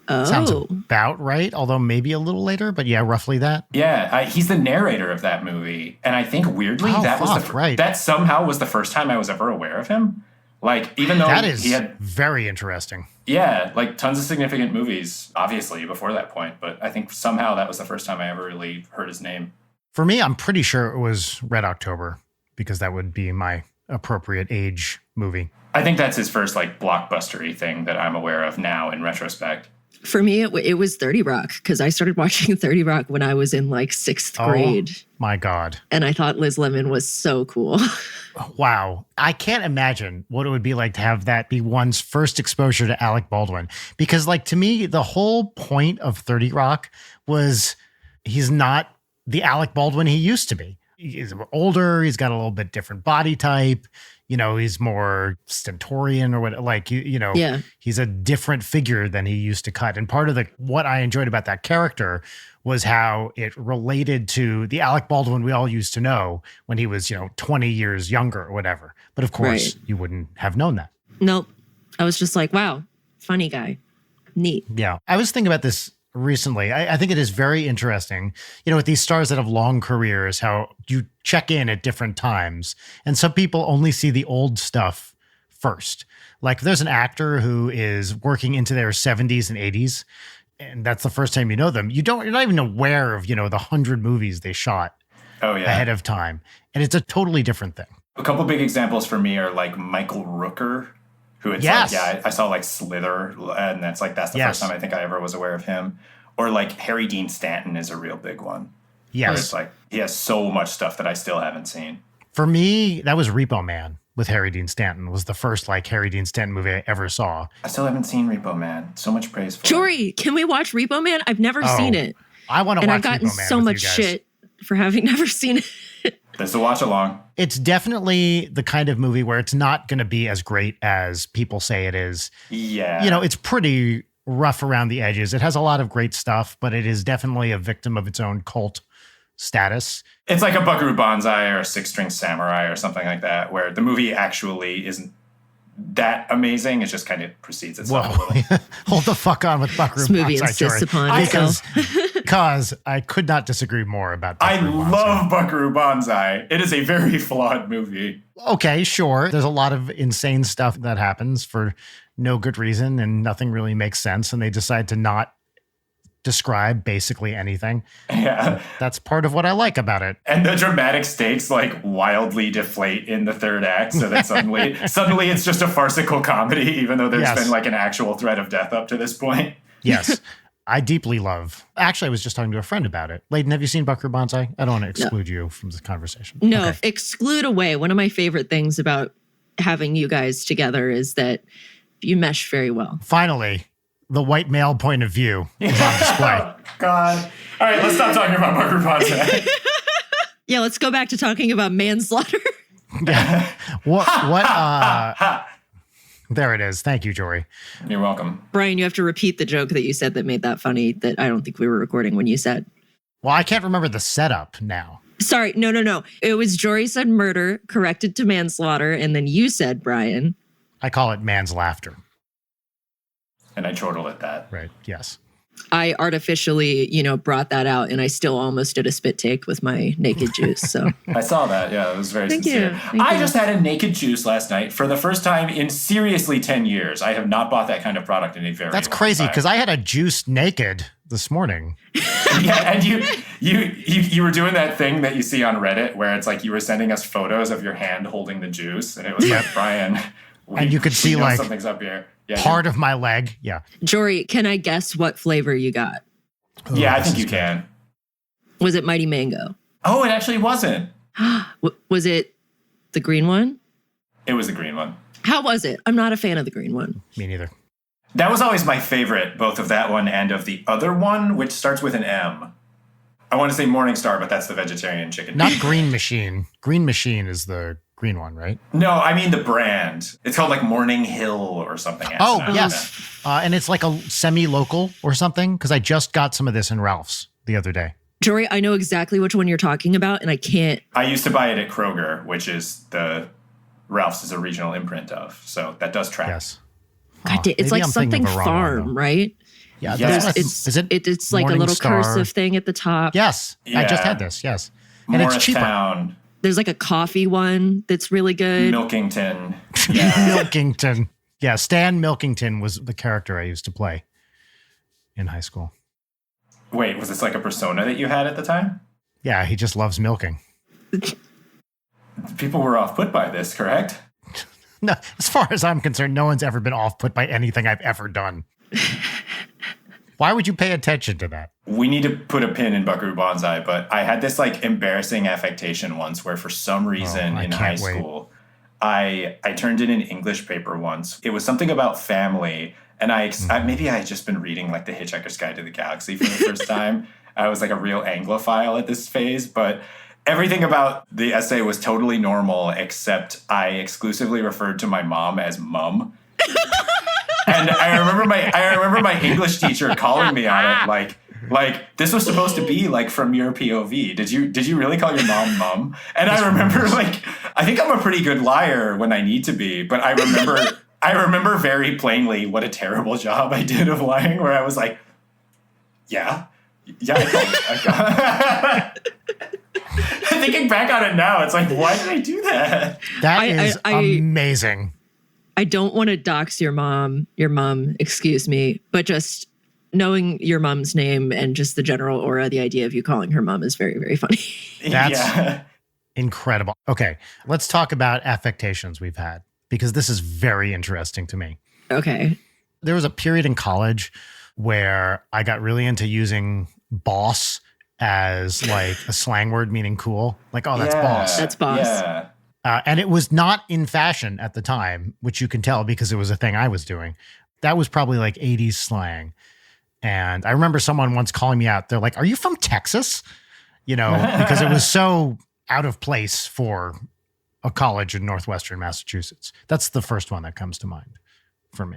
A: Oh.
D: Sounds about right, although maybe a little later, but yeah, roughly that.
F: Yeah, he's the narrator of that movie, and I think weirdly that somehow was the first time I was ever aware of him. Like, even though he had
D: very interesting.
F: Yeah, like tons of significant movies, obviously, before that point. But I think somehow that was the first time I ever really heard his name.
D: For me, I'm pretty sure it was Red October, because that would be my appropriate age movie.
F: I think that's his first like blockbustery thing that I'm aware of now in retrospect.
A: For me, it was 30 Rock, because I started watching 30 Rock when I was in like 6th grade.
D: Oh, my God.
A: And I thought Liz Lemon was so cool.
D: Wow. I can't imagine what it would be like to have that be one's first exposure to Alec Baldwin. Because, like, to me, the whole point of 30 Rock was he's not the Alec Baldwin he used to be. He's older. He's got a little bit different body type. You know, he's more stentorian or what, like,
A: Yeah.
D: He's a different figure than he used to cut. And part of what I enjoyed about that character was how it related to the Alec Baldwin we all used to know when he was, 20 years younger or whatever. But of course, you wouldn't have known that.
A: Nope. I was just like, wow, funny guy. Neat.
D: Yeah. I was thinking about this recently. I think it is very interesting, with these stars that have long careers, how you check in at different times. And some people only see the old stuff first. Like, if there's an actor who is working into their 70s and 80s, and that's the first time you know them, you're not even aware of, the 100 movies they shot ahead of time. And it's a totally different thing.
F: A couple big examples for me are like Michael Rooker, who it's I saw like Slither, and that's the first time I think I ever was aware of him. Or like Harry Dean Stanton is a real big one.
D: Yes.
F: Where it's like he has so much stuff that I still haven't seen.
D: For me, that was Repo Man with Harry Dean Stanton. Was the first like Harry Dean Stanton movie I ever saw.
F: I still haven't seen Repo Man. So much praise for
A: Jory, can we watch Repo Man? I've never seen it.
D: I want to watch Repo Man.
A: And I've gotten so much shit for having never seen it.
F: There's a watch along.
D: It's definitely the kind of movie where it's not going to be as great as people say it is.
F: Yeah.
D: It's pretty rough around the edges. It has a lot of great stuff, but it is definitely a victim of its own cult status.
F: It's like a Buckaroo Banzai or a Six String Samurai or something like that, where the movie actually isn't that amazing. It just kind of precedes itself a little.
D: Hold the fuck on with Buckaroo
A: This movie
D: Banzai,
A: insists
D: Jory.
A: upon itself.
D: Because I could not disagree more about Buckaroo Banzai.
F: love Buckaroo Banzai. It is a very flawed movie.
D: Okay, sure. There's a lot of insane stuff that happens for no good reason, and nothing really makes sense, and they decide to not describe basically anything.
F: Yeah.
D: That's part of what I like about it.
F: And the dramatic stakes like wildly deflate in the third act, so that suddenly it's just a farcical comedy, even though there's been like an actual threat of death up to this point.
D: Yes. I deeply love. Actually, I was just talking to a friend about it. Leighton, have you seen Buckaroo Banzai? I don't want to exclude you from this conversation.
A: No, exclude away. One of my favorite things about having you guys together is that you mesh very well.
D: Finally, the white male point of view is on display.
F: Oh, God. All right, let's stop talking about Buckaroo Banzai.
A: Yeah, let's go back to talking about manslaughter.
D: There it is. Thank you, Jory.
F: You're welcome.
A: Brian, you have to repeat the joke that you said that made that funny that I don't think we were recording when you said.
D: Well, I can't remember the setup now.
A: Sorry, no. It was Jory said murder, corrected to manslaughter, and then you said, Brian.
D: I call it man's laughter.
F: And I chortled at that.
D: Right, yes.
A: I artificially, brought that out, and I still almost did a spit take with my naked juice. So
H: I saw that. Yeah, it was very
A: Thank
H: sincere.
A: you. Thank
H: I
A: you.
H: just had a naked juice last night for the first time in seriously 10 years. I have not bought that kind of product in a very
D: That's
H: long
D: crazy
H: time.
D: because I had a juice naked this morning.
H: Yeah, and you were doing that thing that you see on Reddit where it's like you were sending us photos of your hand holding the juice, and it was like, Brian,
D: And you could see,
H: know
D: like,
H: something's up here. Yeah,
D: Part of my leg. Yeah.
A: Jory, can I guess what flavor you got?
H: yeah, I
D: this
H: think
D: is
H: you
D: good.
H: can.
A: Was it Mighty Mango?
H: Oh, it actually wasn't.
A: Was it the green one?
H: It was the green one.
A: How was it? I'm not a fan of the green one.
D: Me neither.
H: That was always my favorite, both of that one and of the other one, which starts with an M. I want to say Morningstar, but that's the vegetarian chicken.
D: Not Green Machine. Green Machine is the green one, right?
H: No, I mean the brand. It's called like Morning Hill or something.
D: Oh,
H: Like
D: yes. And it's like a semi-local or something because I just got some of this in Ralph's the other day.
A: Jory, I know exactly which one you're talking about, and I can't.
H: I used to buy it at Kroger, which is the Ralph's is a regional imprint of. So that does track.
D: Yes.
A: God, it's
D: maybe
A: like
D: I'm thinking
A: something
D: of the wrong one,
A: farm,
D: though.
A: right?
D: Yeah.
H: Yes.
D: That's
A: It's
D: is it?
A: it's like a little
D: Morningstar?
A: cursive thing at the top.
D: Yes. I just
H: Yeah.
D: had this. Yes. And it's cheaper.
H: Morristown,
A: There's like a coffee one that's really good.
H: Milkington. Yeah.
D: Milkington. Yeah. Stan Milkington was the character I used to play in high school.
H: Wait, was this like a persona that you had at the time?
D: Yeah. He just loves milking.
H: People were off put by this, correct?
D: No, as far as I'm concerned, no one's ever been off put by anything I've ever done. Why would you pay attention to that?
H: We need to put a pin in Buckaroo Banzai, but I had this like embarrassing affectation once where for some reason
D: I
H: in high
D: can't wait.
H: school, I turned in an English paper once. It was something about family, and maybe I had just been reading like The Hitchhiker's Guide to the Galaxy for the first time. I was like a real Anglophile at this phase, but everything about the essay was totally normal, except I exclusively referred to my mom as Mum. And I remember my English teacher calling me on it, like this was supposed to be like from your POV. Did you really call your mom Mum? And I remember I think I'm a pretty good liar when I need to be, but I remember very plainly what a terrible job I did of lying, where I was like, yeah, I called it. Thinking back on it now, it's like, why did I do that?
D: That is amazing.
A: I don't want to dox your mom, excuse me, but just knowing your mom's name and just the general aura, the idea of you calling her mom is very, very funny.
D: That's incredible. Okay, let's talk about affectations we've had because this is very interesting to me.
A: Okay.
D: There was a period in college where I got really into using boss as like a slang word meaning cool. Like, oh, that's boss.
A: That's boss.
H: Yeah.
D: And it was not in fashion at the time, which you can tell because it was a thing I was doing. That was probably like 80s slang. And I remember someone once calling me out. They're like, are you from Texas? Because it was so out of place for a college in Northwestern Massachusetts. That's the first one that comes to mind for me.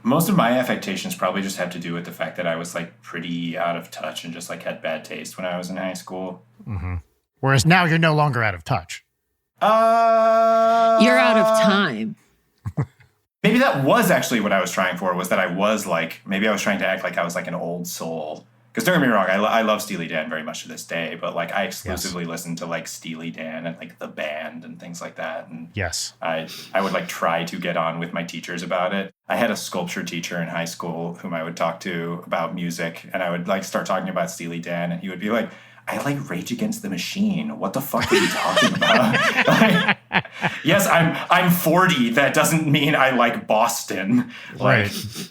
H: Most of my affectations probably just have to do with the fact that I was like pretty out of touch and just like had bad taste when I was in high school.
D: Mm-hmm. Whereas now you're no longer out of touch.
A: You're out of time.
H: Maybe that was actually what I was trying for, was that I was like, maybe I was trying to act like I was like an old soul. Because don't get me wrong, I love Steely Dan very much to this day, but like I exclusively listen to like Steely Dan and like the band and things like that. And
D: yes,
H: I would like try to get on with my teachers about it. I had a sculpture teacher in high school whom I would talk to about music, and I would like start talking about Steely Dan, and he would be like, I like Rage Against the Machine. What the fuck are you talking about? Like, yes, I'm 40. That doesn't mean I like Boston. Like,
A: right.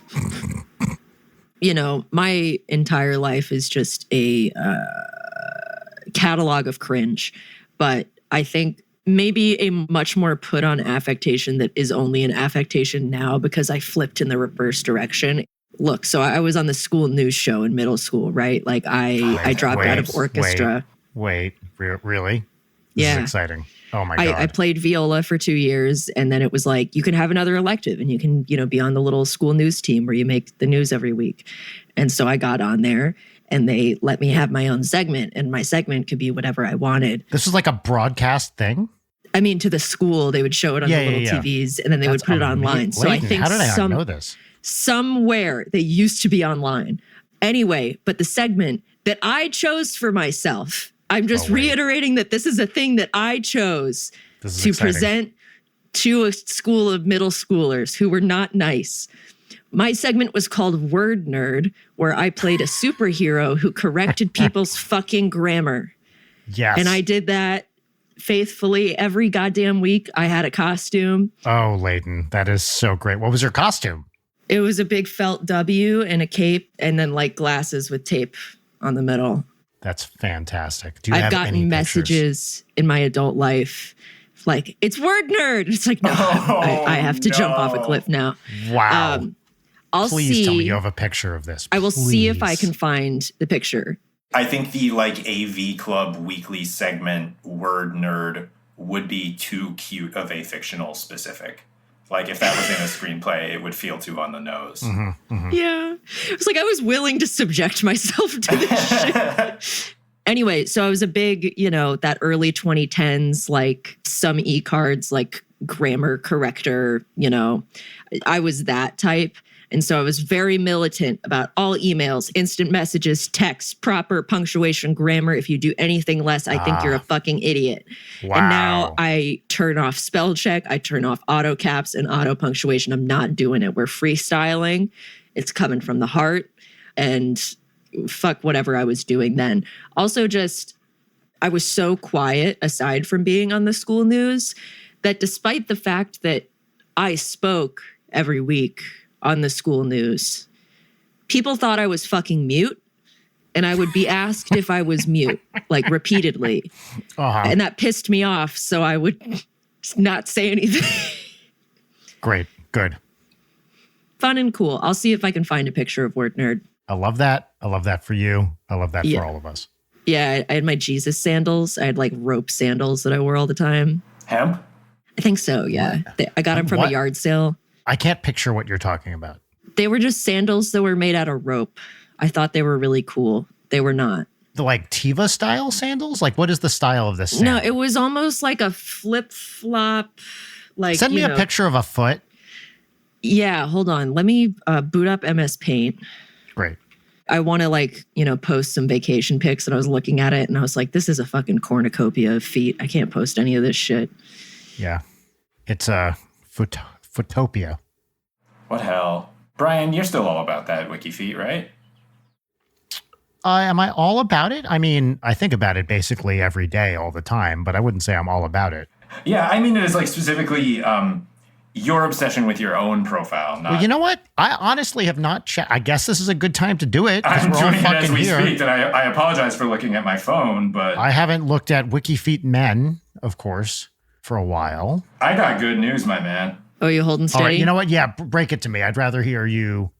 A: My entire life is just a catalog of cringe, but I think maybe a much more put on affectation that is only an affectation now because I flipped in the reverse direction. Look, so I was on the school news show in middle school, right? Like I dropped out of orchestra.
D: Really? This
A: yeah.
D: is exciting. Oh my God.
A: I played viola for 2 years, and then it was like, you can have another elective and you can, be on the little school news team where you make the news every week. And so I got on there and they let me have my own segment, and my segment could be whatever I wanted.
D: This was like a broadcast thing?
A: I mean, to the school, they would show it on the little TVs, and then they would put it online. So I think
D: how did I not know this?
A: Somewhere they used to be online. Anyway, but the segment that I chose for myself, I'm just reiterating that this is a thing that I chose to present to a school of middle schoolers who were not nice. My segment was called Word Nerd, where I played a superhero who corrected people's fucking grammar.
D: Yes.
A: And I did that faithfully every goddamn week. I had a costume.
D: Oh, Leighton, that is so great. What was your costume?
A: It was a big felt W and a cape and then like glasses with tape on the middle.
D: That's fantastic. Do you
A: I've
D: have
A: gotten
D: any
A: messages in my adult life like, it's Word Nerd. It's like, no, I have to jump off a cliff now.
D: Wow.
A: Please
D: tell me you have a picture of this.
A: I will see if I can find the picture.
H: I think the like AV Club weekly segment Word Nerd would be too cute of a fictional specific. Like if that was in a screenplay, it would feel too on the nose.
A: Yeah. It was like I was willing to subject myself to this shit. Anyway, so I was a big, that early 2010s, like some e-cards, like grammar corrector, I was that type. And so I was very militant about all emails, instant messages, texts, proper punctuation, grammar. If you do anything less, I think you're a fucking idiot.
D: Wow.
A: And now I turn off spell check. I turn off auto caps and auto punctuation. I'm not doing it. We're freestyling. It's coming from the heart. And fuck whatever I was doing then. Also I was so quiet aside from being on the school news that despite the fact that I spoke every week on the school news, people thought I was fucking mute, and I would be asked if I was mute, like repeatedly. And that pissed me off, so I would not say anything.
D: Great. Good.
A: Fun and cool. I'll see if I can find a picture of Word Nerd.
D: I love that. I love that for you. I love that for all of us.
A: Yeah, I had my Jesus sandals. I had like rope sandals that I wore all the time.
H: Hemp?
A: I think so, yeah. I got them from a yard sale.
D: I can't picture what you're talking about.
A: They were just sandals that were made out of rope. I thought they were really cool. They were not.
D: The like Tiva style sandals? Like what is the style of this sandal?
A: No, it was almost like a flip-flop. Like,
D: Send me a picture of a foot.
A: Yeah, hold on. Let me boot up MS Paint.
D: Great.
A: I want to post some vacation pics, and I was looking at it and I was like, this is a fucking cornucopia of feet. I can't post any of this shit.
D: Yeah. It's a Footopia.
H: What hell? Brian, you're still all about that wiki feet, right?
D: Am I all about it? I mean, I think about it basically every day, all the time, but I wouldn't say I'm all about it.
H: Yeah, I mean it is like specifically your obsession with your own profile. Not...
D: Well, you know what? I honestly have not checked. I guess this is a good time to do it.
H: I'm doing it as we
D: here.
H: speak, and I apologize for looking at my phone, but...
D: I haven't looked at WikiFeet Men, of course, for a while.
H: I got good news, my man.
A: Oh, you holding steady?
D: All right, you know what? Yeah, break it to me. I'd rather hear you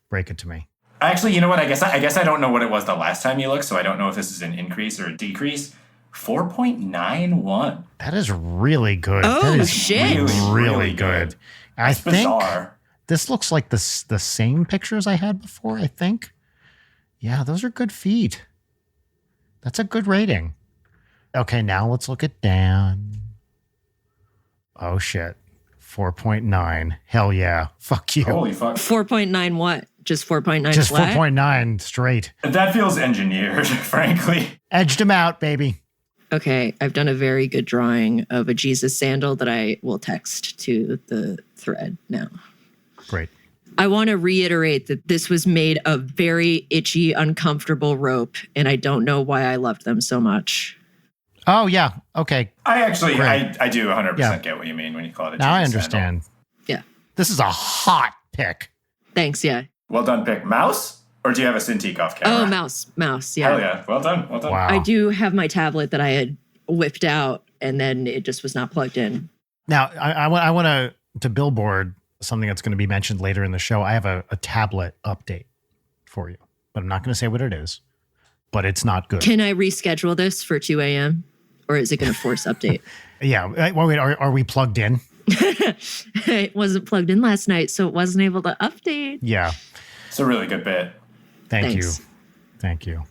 D: break it to me.
H: Actually, you know what? I guess I don't know what it was the last time you looked, so I don't know if this is an increase or a decrease. 4.91.
D: That is really good.
A: Oh,
D: that is
A: shit.
D: Really good. I think
H: bizarre.
D: This looks like the same pictures I had before, I think. Yeah, those are good feet. That's a good rating. Okay, now let's look at Dan. Oh, shit. 4.9. Hell yeah. Fuck you.
H: Holy fuck.
A: 4.9 what? Just 4.9
D: Just
A: flat?
D: 4.9 straight.
H: That feels engineered, frankly.
D: Edged him out, baby.
A: Okay, I've done a very good drawing of a Jesus sandal that I will text to the thread now.
D: Great.
A: I want to reiterate that this was made of very itchy, uncomfortable rope, and I don't know why I loved them so much.
D: Oh, yeah. Okay.
H: I actually,
D: Great.
H: I do 100%
D: Yeah.
H: get what you mean when you call it a
D: Now I
H: Jesus
D: understand.
H: sandal.
A: Yeah.
D: This is a hot pick.
A: Thanks, yeah.
H: Well done, pick. Mouse? Or do you have a Cintiq off camera?
A: Oh, mouse, yeah.
H: Hell yeah. Well done.
D: Wow.
A: I do have my tablet that I had whipped out, and then it just was not plugged in.
D: Now, I want to billboard something that's going to be mentioned later in the show. I have a tablet update for you, but I'm not going to say what it is, but it's not good.
A: Can I reschedule this for 2 a.m.? Or is it going to force update?
D: Yeah. Wait, are we plugged in?
A: It wasn't plugged in last night, so it wasn't able to update.
H: It's a really good bit.
D: Thank
A: Thanks.
D: you. Thank you.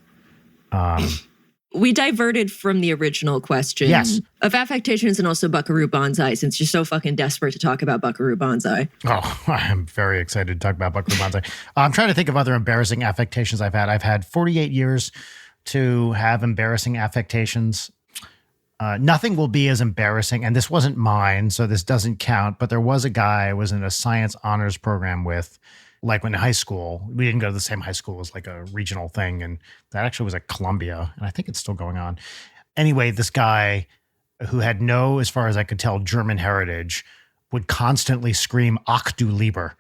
A: We diverted from the original question of affectations and also Buckaroo Banzai, since you're so fucking desperate to talk about Buckaroo Banzai.
D: Oh, I'm very excited to talk about Buckaroo Banzai. I'm trying to think of other embarrassing affectations I've had. I've had 48 years to have embarrassing affectations. Nothing will be as embarrassing, and this wasn't mine, so this doesn't count, but there was a guy I was in a science honors program with, like when in high school. We didn't go to the same high school. It was like a regional thing, and that actually was at Columbia, and I think it's still going on. Anyway, this guy who had no, as far as I could tell, German heritage would constantly scream "Ach du Lieber"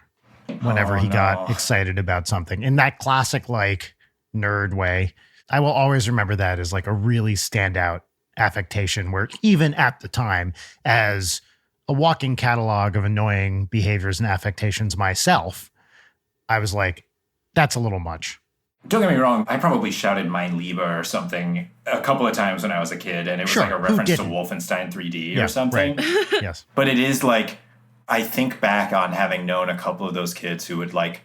D: whenever he got excited about something in that classic, like, nerd way. I will always remember that as like a really standout affectation where even at the time, as a walking catalog of annoying behaviors and affectations myself, I was like, that's a little much.
H: Don't get me wrong. I probably shouted "Mein Lieber" or something a couple of times when I was a kid, and it was like a reference to Wolfenstein 3D or something.
D: Right. Yes.
H: But it is like, I think back on having known a couple of those kids who would like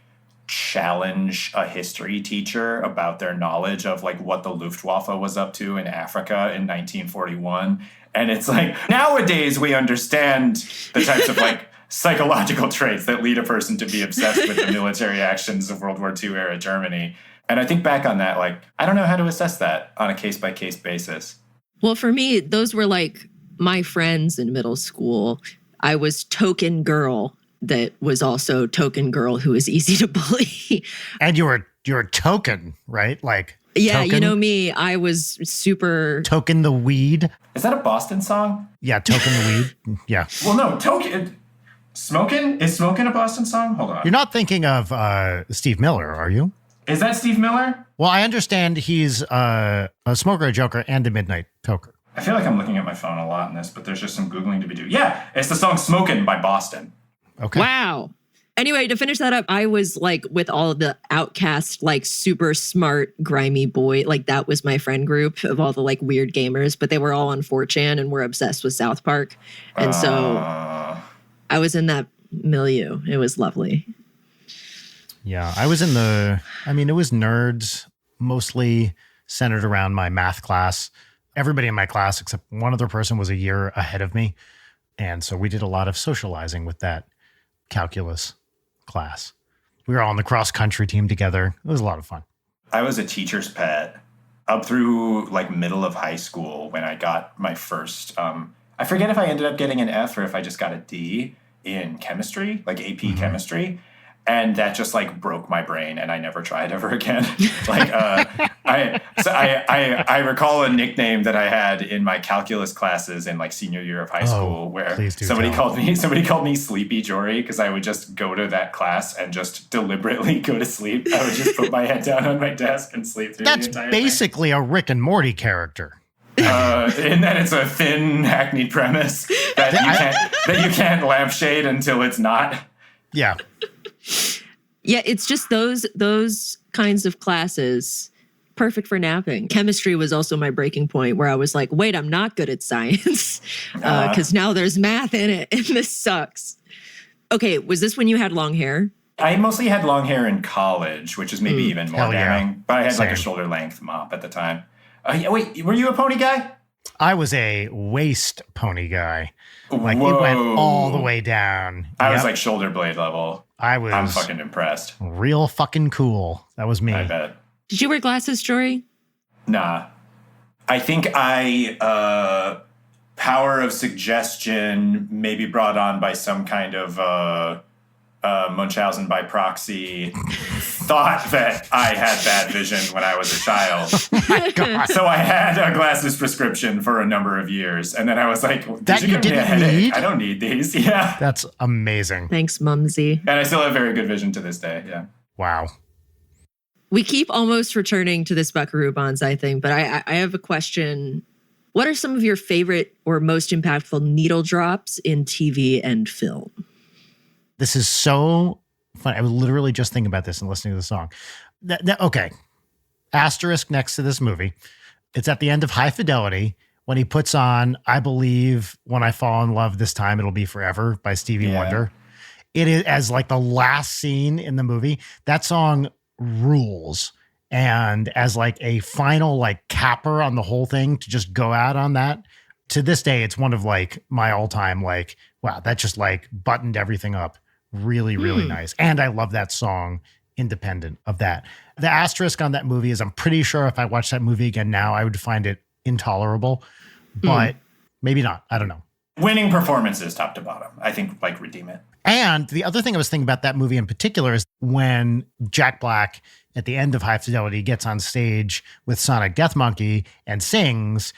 H: challenge a history teacher about their knowledge of like what the Luftwaffe was up to in Africa in 1941. And it's like, nowadays we understand the types of like psychological traits that lead a person to be obsessed with the military actions of World War II era Germany. And I think back on that, like, I don't know how to assess that on a case-by-case basis.
A: Well, for me, those were like my friends in middle school. I was token girl that was also token girl who was easy to bully.
D: And you're a token, right? Like,
A: yeah,
D: token,
A: you know me. I was super...
D: Token the weed.
H: Is that a Boston song?
D: Yeah, Token the weed. Yeah.
H: Well, no, token... Smokin'? Is Smokin' a Boston song? Hold on.
D: You're not thinking of Steve Miller, are you?
H: Is that Steve Miller?
D: Well, I understand he's a smoker, a joker, and a midnight toker.
H: I feel like I'm looking at my phone a lot in this, but there's just some Googling to be due. Yeah, it's the song Smokin' by Boston.
D: Okay.
A: Wow. Anyway, to finish that up, I was like with all of the outcast, like super smart, grimy boy. Like that was my friend group of all the like weird gamers, but they were all on 4chan and were obsessed with South Park. And so I was in that milieu. It was lovely.
D: Yeah, I was in it was nerds, mostly centered around my math class. Everybody in my class, except one other person, was a year ahead of me. And so we did a lot of socializing with that calculus class. We were all on the cross-country team together. It was a lot of fun.
H: I was a teacher's pet up through like middle of high school when I got my first, I forget if I ended up getting an F or if I just got a D in chemistry, like AP chemistry. And that just like broke my brain, and I never tried ever again. I recall a nickname that I had in my calculus classes in like senior year of high school, where somebody called me Sleepy Jory because I would just go to that class and just deliberately go to sleep. I would just put my head down on my desk and sleep through the entire thing.
D: That's basically a Rick and Morty character.
H: In that it's a thin, hackneyed premise that you can't lampshade until it's not.
D: Yeah.
A: Yeah, it's just those kinds of classes, perfect for napping. Chemistry was also my breaking point where I was like, wait, I'm not good at science because now there's math in it and this sucks. Okay, was this when you had long hair?
H: I mostly had long hair in college, which is maybe even more damning.
D: Yeah.
H: But I had like a shoulder length mop at the time. Wait, were you a pony guy?
D: I was a waist pony guy. Like it went all the way down.
H: I was like shoulder blade level. I'm fucking impressed.
D: Real fucking cool. That was me.
H: I bet.
A: Did you wear glasses, Jory?
H: Nah. I think power of suggestion, maybe brought on by some kind of Munchausen by proxy, thought that I had bad vision when I was a child.
D: Oh my God.
H: So I had a glasses prescription for a number of years. And then I was like,
D: that you didn't need?
H: I don't need these. Yeah.
D: That's amazing.
A: Thanks, Mumsy.
H: And I still have very good vision to this day. Yeah.
D: Wow.
A: We keep almost returning to this Buckaroo Banzai thing, but I have a question. What are some of your favorite or most impactful needle drops in TV and film?
D: This is so fun. I was literally just thinking about this and listening to the song. Okay. Asterisk next to this movie. It's at the end of High Fidelity when he puts on, I Believe When I Fall in Love This Time It'll Be Forever by Stevie Wonder. It is as like the last scene in the movie. That song rules. And as like a final like capper on the whole thing to just go out on that, to this day, it's one of like my all-time like, wow, that just like buttoned everything up really, really nice. And I love that song independent of that. The asterisk on that movie is I'm pretty sure if I watched that movie again now, I would find it intolerable, but maybe not. I don't know.
H: Winning performances top to bottom, I think, like, redeem it.
D: And the other thing I was thinking about that movie in particular is when Jack Black at the end of High Fidelity gets on stage with Sonic Death Monkey and sings,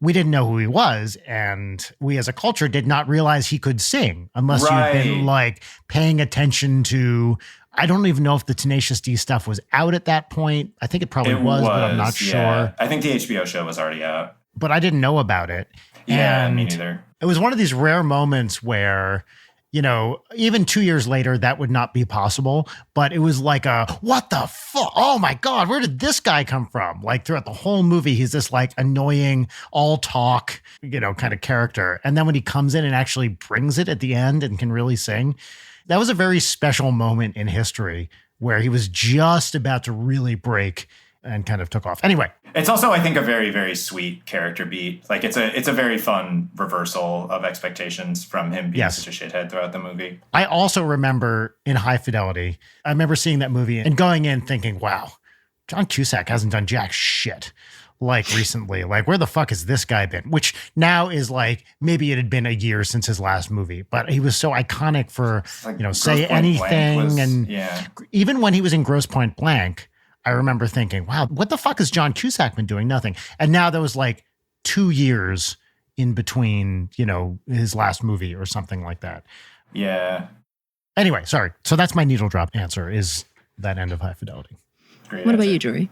D: we didn't know who he was. And we as a culture did not realize he could sing unless you've been like paying attention to, I don't even know if the Tenacious D stuff was out at that point. I think it probably was, but I'm not sure.
H: I think the HBO show was already out.
D: But I didn't know about it.
H: Yeah,
D: and
H: me neither.
D: It was one of these rare moments where, you know, even 2 years later, that would not be possible. But it was like what the fuck? Oh my God, where did this guy come from? Like throughout the whole movie, he's this like annoying, all talk, you know, kind of character. And then when he comes in and actually brings it at the end and can really sing, that was a very special moment in history where he was just about to really break and kind of took off. Anyway.
H: It's also, I think, a very, very sweet character beat. Like it's a very fun reversal of expectations from him being such a shithead throughout the movie.
D: I also remember in High Fidelity, I remember seeing that movie and going in thinking, wow, John Cusack hasn't done jack shit like recently. Like, where the fuck has this guy been? Which now is like, maybe it had been a year since his last movie, but he was so iconic for,
H: like,
D: you know, Say Anything. And even when he was in Grosse Pointe Blank, I remember thinking, wow, what the fuck has John Cusack been doing? Nothing. And now there was like 2 years in between, you know, his last movie or something like that.
H: Yeah.
D: Anyway, sorry. So that's my needle drop answer, is that end of High Fidelity.
A: Great what answer. About you, Jory?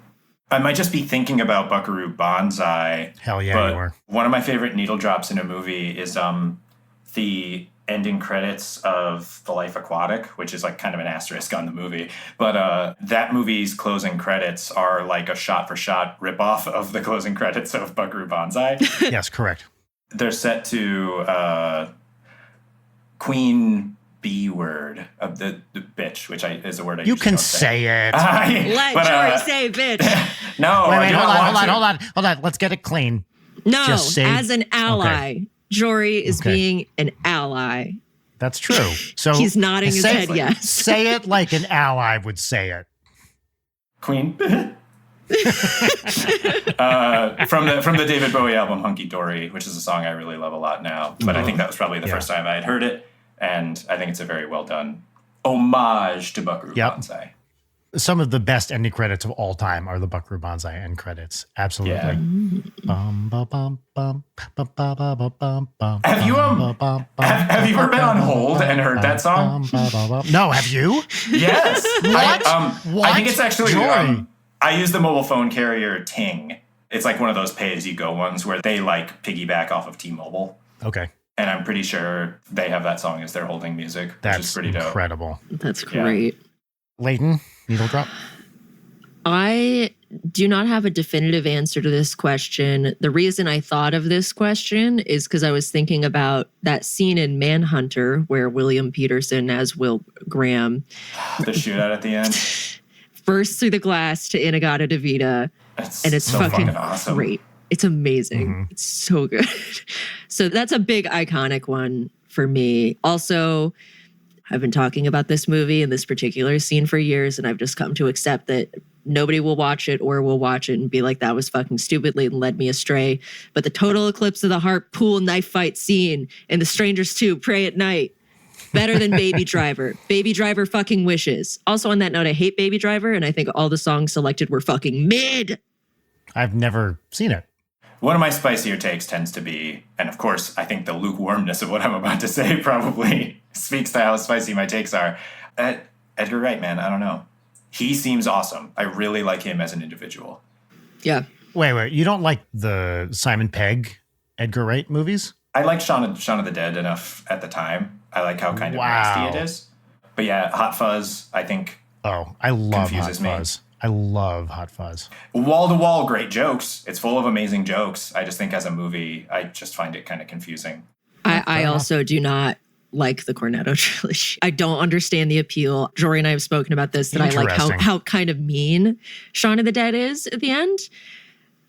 H: I might just be thinking about Buckaroo Banzai.
D: Hell yeah, you are.
H: One of my favorite needle drops in a movie is the ending credits of The Life Aquatic, which is like kind of an asterisk on the movie. But that movie's closing credits are like a shot-for-shot ripoff of the closing credits of Buckaroo Banzai.
D: Yes, correct.
H: They're set to Queen B word of the bitch, which is a word I
D: you can say it.
A: Let Jory say bitch.
H: No,
D: wait, hold on. Let's get it clean.
A: No, as an ally. Okay. Jory is being an ally.
D: That's true. So
A: he's nodding his head, yes.
D: Say it like an ally would say it.
H: Queen. From the David Bowie album Hunky Dory, which is a song I really love a lot now. But I think that was probably the first time I had heard it. And I think it's a very well done homage to Buckaroo Banzai.
D: Some of the best ending credits of all time are the Buckaroo Banzai end credits. Absolutely.
H: Yeah. Have you ever been on hold and heard that song?
D: No, have you?
H: Yes.
D: What?
H: I think it's actually I use the mobile phone carrier Ting. It's like one of those pay-as-you-go ones where they like piggyback off of T-Mobile.
D: Okay.
H: And I'm pretty sure they have that song as their holding music, which is pretty dope.
D: Incredible.
A: That's great.
D: Leighton, needle drop?
A: I do not have a definitive answer to this question. The reason I thought of this question is because I was thinking about that scene in Manhunter where William Peterson as Will Graham.
H: The shootout at the end.
A: Bursts through the glass to Inagata Devita. And it's so fucking awesome. Great. It's amazing. Mm-hmm. It's so good. So that's a big iconic one for me. Also, I've been talking about this movie and this particular scene for years, and I've just come to accept that nobody will watch it or will watch it and be like, that was fucking stupidly and led me astray. But the total eclipse of the heart pool knife fight scene in The Strangers 2, Pray at Night, better than Baby Driver. Baby Driver fucking wishes. Also on that note, I hate Baby Driver, and I think all the songs selected were fucking mid.
D: I've never seen it.
H: One of my spicier takes tends to be, and of course, I think the lukewarmness of what I'm about to say probably speaks to how spicy my takes are. Edgar Wright, man, I don't know. He seems awesome. I really like him as an individual.
A: Yeah.
D: Wait. You don't like the Simon Pegg, Edgar Wright movies?
H: I like Shaun of the Dead enough at the time. I like how kind of nasty it is. But yeah, Hot Fuzz, I think.
D: Oh, I love Hot Fuzz. I love Hot Fuzz.
H: Wall to wall, great jokes. It's full of amazing jokes. I just think as a movie, I just find it kind of confusing.
A: I also do not like the Cornetto trilogy. I don't understand the appeal. Jory and I have spoken about this, that I like how kind of mean Shaun of the Dead is at the end.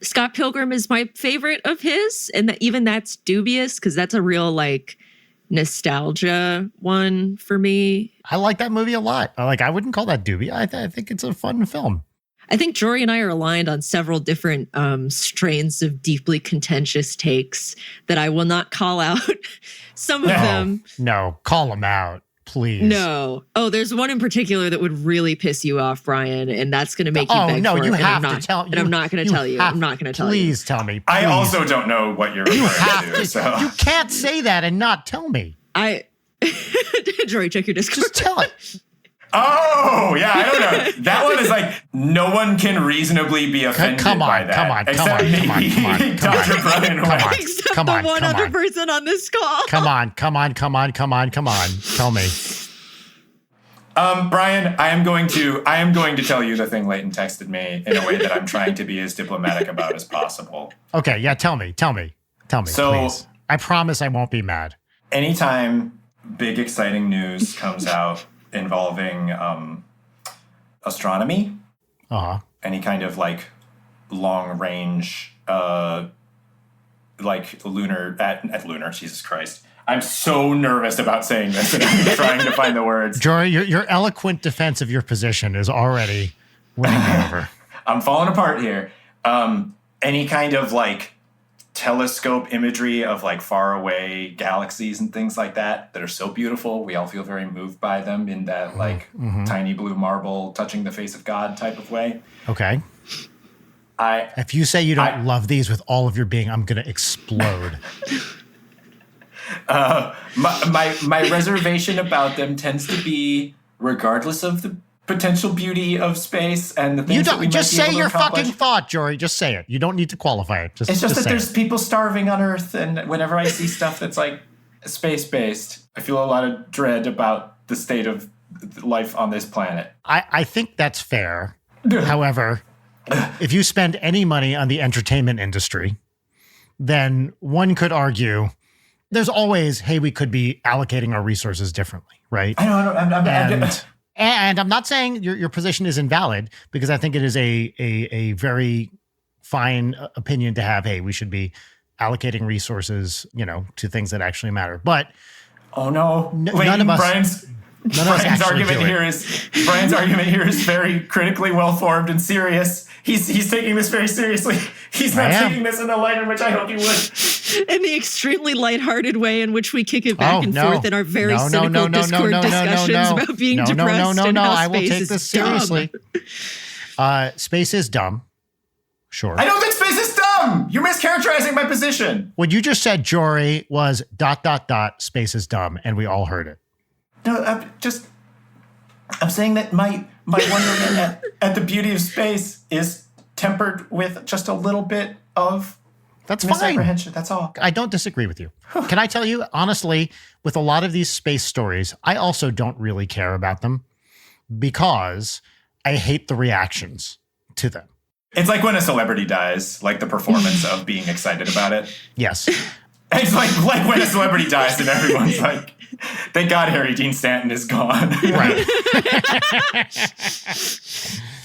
A: Scott Pilgrim is my favorite of his, and that even that's dubious because that's a real like nostalgia one for me.
D: I like that movie a lot. I wouldn't call that dubious. I think it's a fun film.
A: I think Jory and I are aligned on several different strains of deeply contentious takes that I will not call out. Some of them.
D: No, call them out, please.
A: No. Oh, there's one in particular that would really piss you off, Brian, and that's going to make you beg
D: no,
A: for
D: you
A: it.
D: have to tell.
A: And I'm not going to tell you. I'm not going to tell you.
D: Please tell me. Please.
H: I also don't know what you're referring to. So.
D: You can't say that and not tell me.
A: Jory, check your Discord.
D: Just tell it.
H: Oh, yeah, I don't know. That one is like, no one can reasonably be offended by that.
D: Come on.
H: Dr. Brian White.
A: Except the one other person on this call.
D: Come on. Tell me.
H: Brian, I am going to tell you the thing Leighton texted me in a way that I'm trying to be as diplomatic about as possible.
D: Okay, yeah, tell me,
H: so,
D: please. I promise I won't be mad.
H: Anytime big exciting news comes out involving astronomy, any kind of like long range, like lunar at lunar. Jesus Christ, I'm so nervous about saying this, and I'm trying to find the words.
D: Jory, your eloquent defense of your position is already winning me over.
H: I'm falling apart here. Any kind of like telescope imagery of like far away galaxies and things like that are so beautiful. We all feel very moved by them in that like tiny blue marble touching the face of God type of way.
D: Okay. If you say you don't love these with all of your being, I'm going to explode.
H: My reservation about them tends to be, regardless of the potential beauty of space and the things that we
D: just
H: might be
D: say
H: able
D: your
H: to accomplish.
D: fucking thought, Jory. Just say it. You don't need to qualify it.
H: It's just that there's
D: it.
H: people starving on Earth, and whenever I see stuff that's like space-based, I feel a lot of dread about the state of life on this planet.
D: I think that's fair. However, if you spend any money on the entertainment industry, then one could argue there's always, hey, we could be allocating our resources differently, right?
H: I know.
D: And I'm not saying your position is invalid, because I think it is a very fine opinion to have. Hey, we should be allocating resources, to things that actually matter. But
H: none
D: of us.
H: Brian's argument here is very critically well formed and serious. He's taking this very seriously. He's not taking this in the light in which I hope he would.
A: In the extremely lighthearted way in which we kick it back and forth in our very cynical Discord discussions about being depressed and how
D: I will
A: space
D: take
A: is
D: this seriously. Space is dumb. Sure.
H: I don't think space is dumb. You're mischaracterizing my position.
D: What you just said, Jory, was ... space is dumb, and we all heard it.
H: No, I'm saying that my wonderment at the beauty of space is tempered with just a little bit of misapprehension. That's all.
D: I don't disagree with you. Can I tell you, honestly, with a lot of these space stories, I also don't really care about them because I hate the reactions to them.
H: It's like when a celebrity dies, like the performance of being excited about it.
D: Yes.
H: It's like when a celebrity dies and everyone's like, thank God Harry Dean Stanton is gone.
D: Right.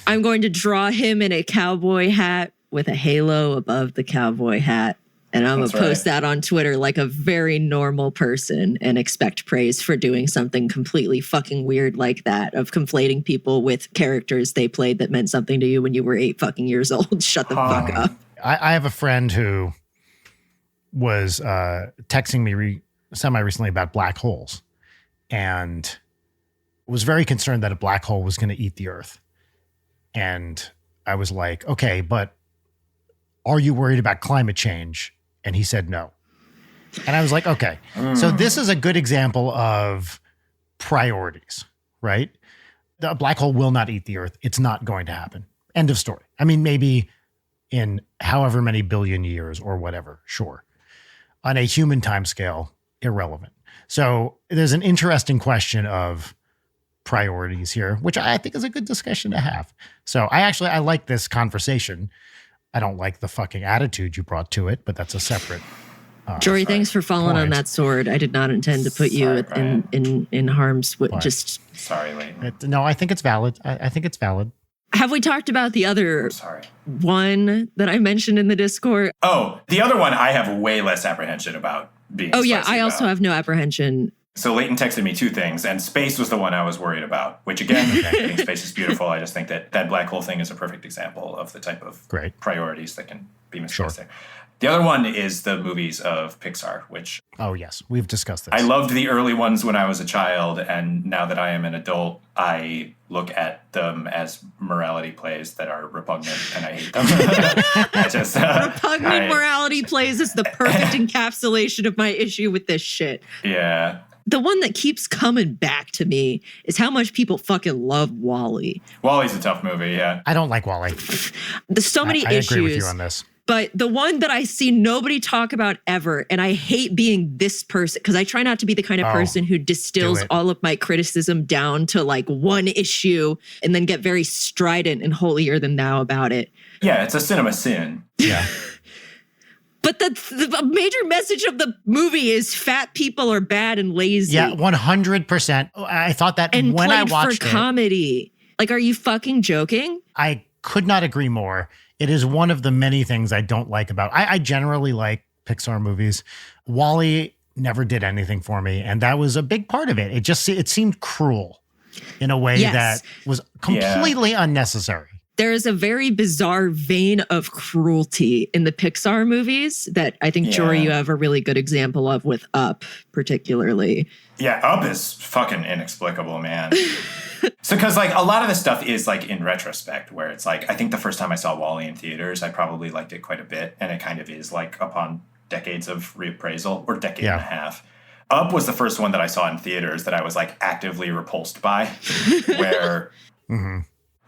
A: I'm going to draw him in a cowboy hat with a halo above the cowboy hat. And I'm going to post that on Twitter like a very normal person and expect praise for doing something completely fucking weird like that, of conflating people with characters they played that meant something to you when you were 8 fucking years old. Shut the fuck up.
D: I have a friend who was texting me semi-recently about black holes and was very concerned that a black hole was going to eat the Earth. And I was like, okay, but are you worried about climate change? And he said no. And I was like, okay. So this is a good example of priorities, right? The black hole will not eat the Earth. It's not going to happen. End of story. I mean, maybe in however many billion years or whatever, sure. On a human timescale, irrelevant. So there's an interesting question of priorities here, which I think is a good discussion to have. So I like this conversation. I don't like the fucking attitude you brought to it, but that's a separate
A: Jory, thanks for falling on that sword. I did not intend to put you in harm's way. Just
H: sorry, Leighton.
D: No, I think it's valid. I think it's valid.
A: Have we talked about the other one that I mentioned in the Discord?
H: Oh, the other one I have way less apprehension about being.
A: Oh yeah, I also have no apprehension.
H: So Leighton texted me two things, and space was the one I was worried about, which again, I think space is beautiful. I just think that black hole thing is a perfect example of the type of priorities that can be misplaced there. The other one is the movies of Pixar, which...
D: Oh, yes. We've discussed this.
H: I loved the early ones when I was a child, and now that I am an adult, I look at them as morality plays that are repugnant, and I hate them.
A: Repugnant morality plays is the perfect encapsulation of my issue with this shit.
H: Yeah.
A: The one that keeps coming back to me is how much people fucking love WALL-E.
H: WALL-E's a tough movie, yeah.
D: I don't like WALL-E.
A: There's so many issues.
D: I agree with you on this.
A: But the one that I see nobody talk about ever, and I hate being this person, because I try not to be the kind of person who distills all of my criticism down to like one issue and then get very strident and holier than thou about it.
H: Yeah, it's a cinema sin.
D: Yeah.
A: But the major message of the movie is fat people are bad and lazy.
D: Yeah, 100%. I thought that
A: and
D: when I watched
A: it. And for comedy. Like, are you fucking joking?
D: I could not agree more. It is one of the many things I don't like about. I generally like Pixar movies. WALL-E never did anything for me, and that was a big part of it. It seemed cruel in a way that was completely unnecessary.
A: There is a very bizarre vein of cruelty in the Pixar movies that I think, Jory, you have a really good example of with Up, particularly.
H: Yeah, Up is fucking inexplicable, man. So, because like a lot of this stuff is like in retrospect, where it's like, I think the first time I saw WALL-E in theaters, I probably liked it quite a bit. And it kind of is like upon decades of reappraisal, or decade and a half. Up was the first one that I saw in theaters that I was like actively repulsed by, where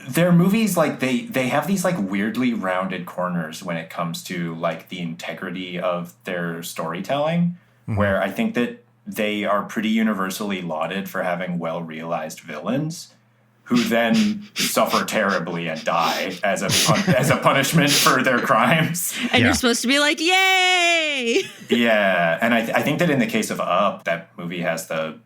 H: their movies, like they have these like weirdly rounded corners when it comes to like the integrity of their storytelling, where I think that they are pretty universally lauded for having well-realized villains who then suffer terribly and die as a punishment for their crimes.
A: And you're supposed to be like, yay!
H: Yeah, and I think that in the case of Up, that movie has the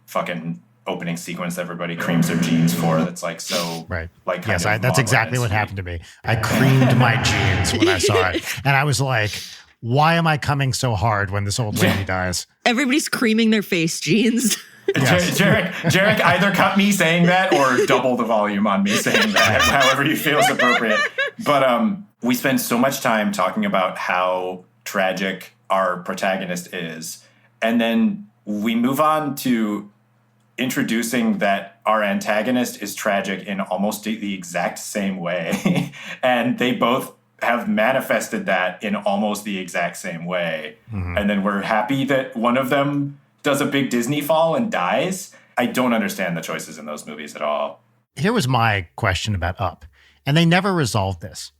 H: fucking opening sequence that everybody creams their jeans for. That's like so like
D: yes, that's exactly what happened to me. I creamed my jeans when I saw it, and I was like, why am I coming so hard when this old lady dies?
A: Everybody's creaming their face jeans.
H: Yes. Jarek, either cut me saying that or double the volume on me saying that, however you feel is appropriate. But we spend so much time talking about how tragic our protagonist is, and then we move on to introducing that our antagonist is tragic in almost the exact same way. And they both have manifested that in almost the exact same way. And then we're happy that one of them does a big Disney fall and dies. I don't understand the choices in those movies at all.
D: Here was my question about Up, and they never resolved this.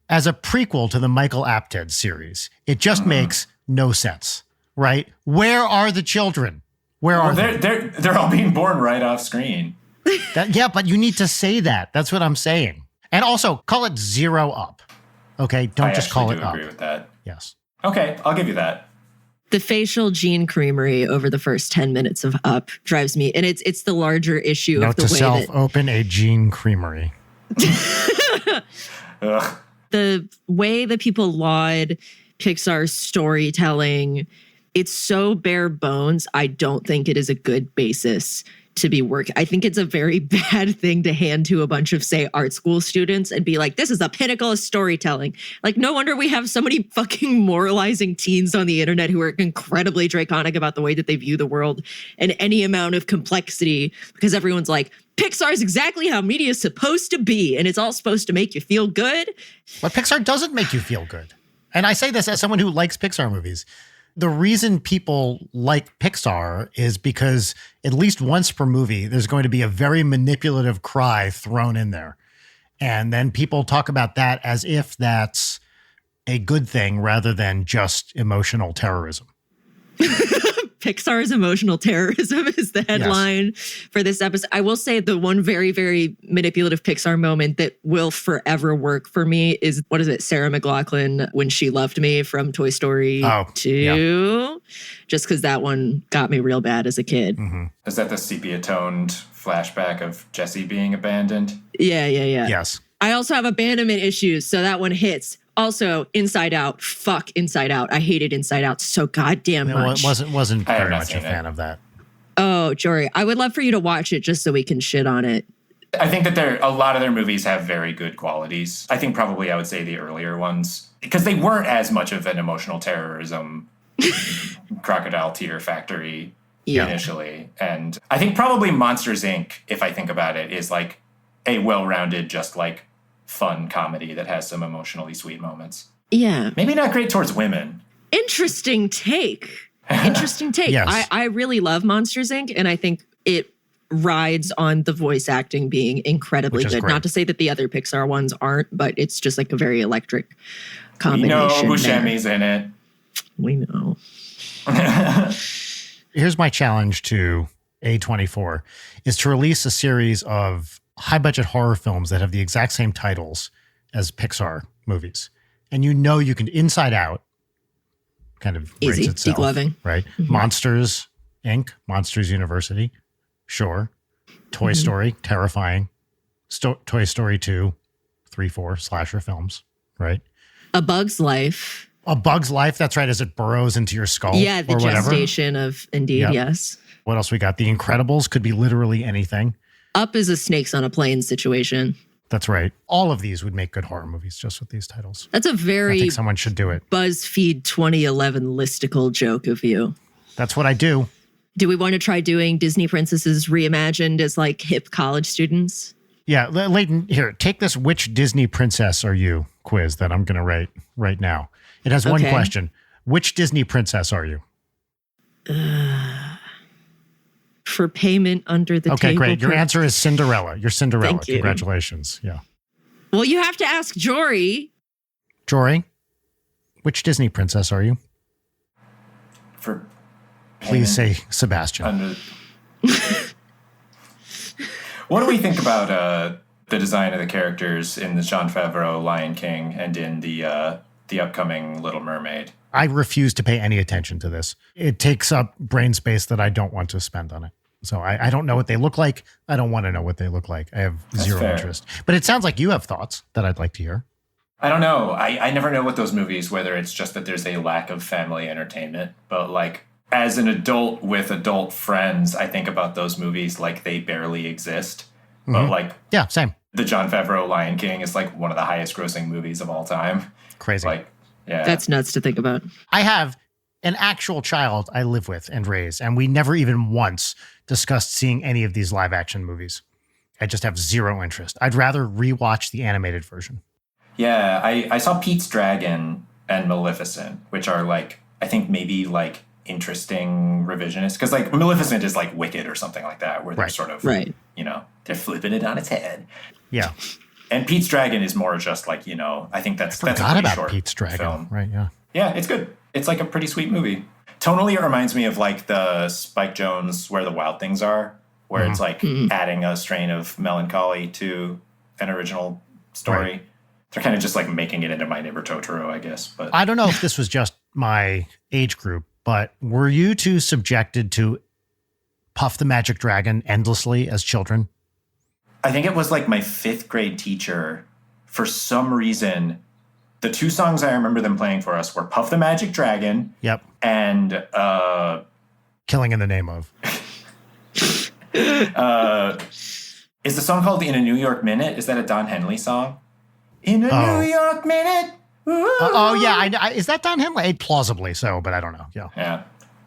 D: As a prequel to the Michael Apted series, it just makes no sense, right? Where are the children? Where are they?
H: They're all being born right off screen.
D: Yeah, but you need to say that. That's what I'm saying. And also, call it Zero Up. Okay, don't just call it Up.
H: I agree with that.
D: Yes.
H: Okay, I'll give you that.
A: The facial gene creamery over the first 10 minutes of Up drives me, and it's the larger issue of the way that
D: open a gene creamery.
A: The way that people laud Pixar's storytelling, it's so bare bones. I don't think it is a good basis to be working. I think it's a very bad thing to hand to a bunch of, say, art school students and be like, this is the pinnacle of storytelling. Like, no wonder we have so many fucking moralizing teens on the internet who are incredibly draconic about the way that they view the world and any amount of complexity, because everyone's like, Pixar is exactly how media is supposed to be, and it's all supposed to make you feel good.
D: But Pixar doesn't make you feel good. And I say this as someone who likes Pixar movies. The reason people like Pixar is because at least once per movie, there's going to be a very manipulative cry thrown in there. And then people talk about that as if that's a good thing rather than just emotional terrorism.
A: Pixar's emotional terrorism is the headline for this episode. I will say the one very, very manipulative Pixar moment that will forever work for me is, what is it, Sarah McLachlan, When She Loved Me from Toy Story 2. Yeah. Just because that one got me real bad as a kid.
D: Mm-hmm.
H: Is that the sepia-toned flashback of Jesse being abandoned?
A: Yeah.
D: Yes.
A: I also have abandonment issues, so that one hits. Also, Inside Out. Fuck Inside Out. I hated Inside Out so goddamn much.
D: Wasn't very much a fan of that.
A: Oh, Jory, I would love for you to watch it just so we can shit on it.
H: I think that a lot of their movies have very good qualities. I think probably I would say the earlier ones, because they weren't as much of an emotional terrorism crocodile tear factory initially. And I think probably Monsters, Inc., if I think about it, is like a well-rounded, just like fun comedy that has some emotionally sweet moments.
A: Yeah.
H: Maybe not great towards women.
A: Interesting take. Yes. I really love Monsters, Inc., and I think it rides on the voice acting being incredibly good. Great. Not to say that the other Pixar ones aren't, but it's just like a very electric combination.
H: We know Buscemi's in it.
A: We know.
D: Here's my challenge to A24 is to release a series of high-budget horror films that have the exact same titles as Pixar movies. And you can Inside Out kind of
A: easy,
D: rates itself,
A: degloving.
D: Right? Mm-hmm. Monsters, Inc., Monsters University, sure. Toy Story, terrifying. Toy Story 2, 3, 4, slasher films, right?
A: A Bug's Life.
D: A Bug's Life, that's right, as it burrows into your skull.
A: Yeah, the gestation of, indeed, yes.
D: What else we got? The Incredibles could be literally anything.
A: Up is a snakes on a plane situation.
D: That's right. All of these would make good horror movies just with these titles.
A: That's a very...
D: I think someone should do it.
A: BuzzFeed 2011 listicle joke of you.
D: That's what I do.
A: Do we want to try doing Disney princesses reimagined as like hip college students?
D: Yeah, Leighton, here, take this which Disney princess are you quiz that I'm going to write right now. It has one question. Which Disney princess are you?
A: For payment under the table.
D: Okay, great. Your answer is Cinderella. You're Cinderella.
A: Thank you.
D: Congratulations. Yeah.
A: Well, you have to ask Jory.
D: Jory, which Disney princess are you?
H: For
D: Please say Sebastian.
H: What do we think about the design of the characters in the Jon Favreau Lion King and in the upcoming Little Mermaid?
D: I refuse to pay any attention to this. It takes up brain space that I don't want to spend on it. So I don't know what they look like. I don't want to know what they look like. I have zero interest. But it sounds like you have thoughts that I'd like to hear.
H: I don't know. I never know with those movies whether it's just that there's a lack of family entertainment. But like as an adult with adult friends, I think about those movies like they barely exist. Mm-hmm. But like
D: yeah, same.
H: The Jon Favreau Lion King is like one of the highest grossing movies of all time.
D: Crazy.
H: Like yeah.
A: That's nuts to think about.
D: I have an actual child I live with and raise, and we never even once discussed seeing any of these live action movies. I just have zero interest. I'd rather rewatch the animated version.
H: Yeah, I saw Pete's Dragon and Maleficent, which are like, I think maybe like interesting revisionist. Because like Maleficent is like Wicked or something like that, where they're sort of, you know, they're flipping it on its head.
D: Yeah.
H: And Pete's Dragon is more just like, you know, I think that's a pretty short
D: Pete's Dragon
H: film.
D: Right, yeah.
H: Yeah, it's good. It's like a pretty sweet movie. Tonally, it reminds me of like the Spike Jonze Where the Wild Things Are, where it's like adding a strain of melancholy to an original story. Right. They're kind of just like making it into My Neighbor Totoro, I guess. But
D: I don't know if this was just my age group, but were you two subjected to Puff the Magic Dragon endlessly as children?
H: I think it was like my 5th grade teacher, for some reason, the 2 songs I remember them playing for us were Puff the Magic Dragon.
D: Yep.
H: And
D: Killing in the Name of.
H: Is the song called In a New York Minute? Is that a Don Henley song? In a New York Minute.
D: Yeah. Is that Don Henley? Plausibly so, but I don't know. Yeah.
H: Yeah.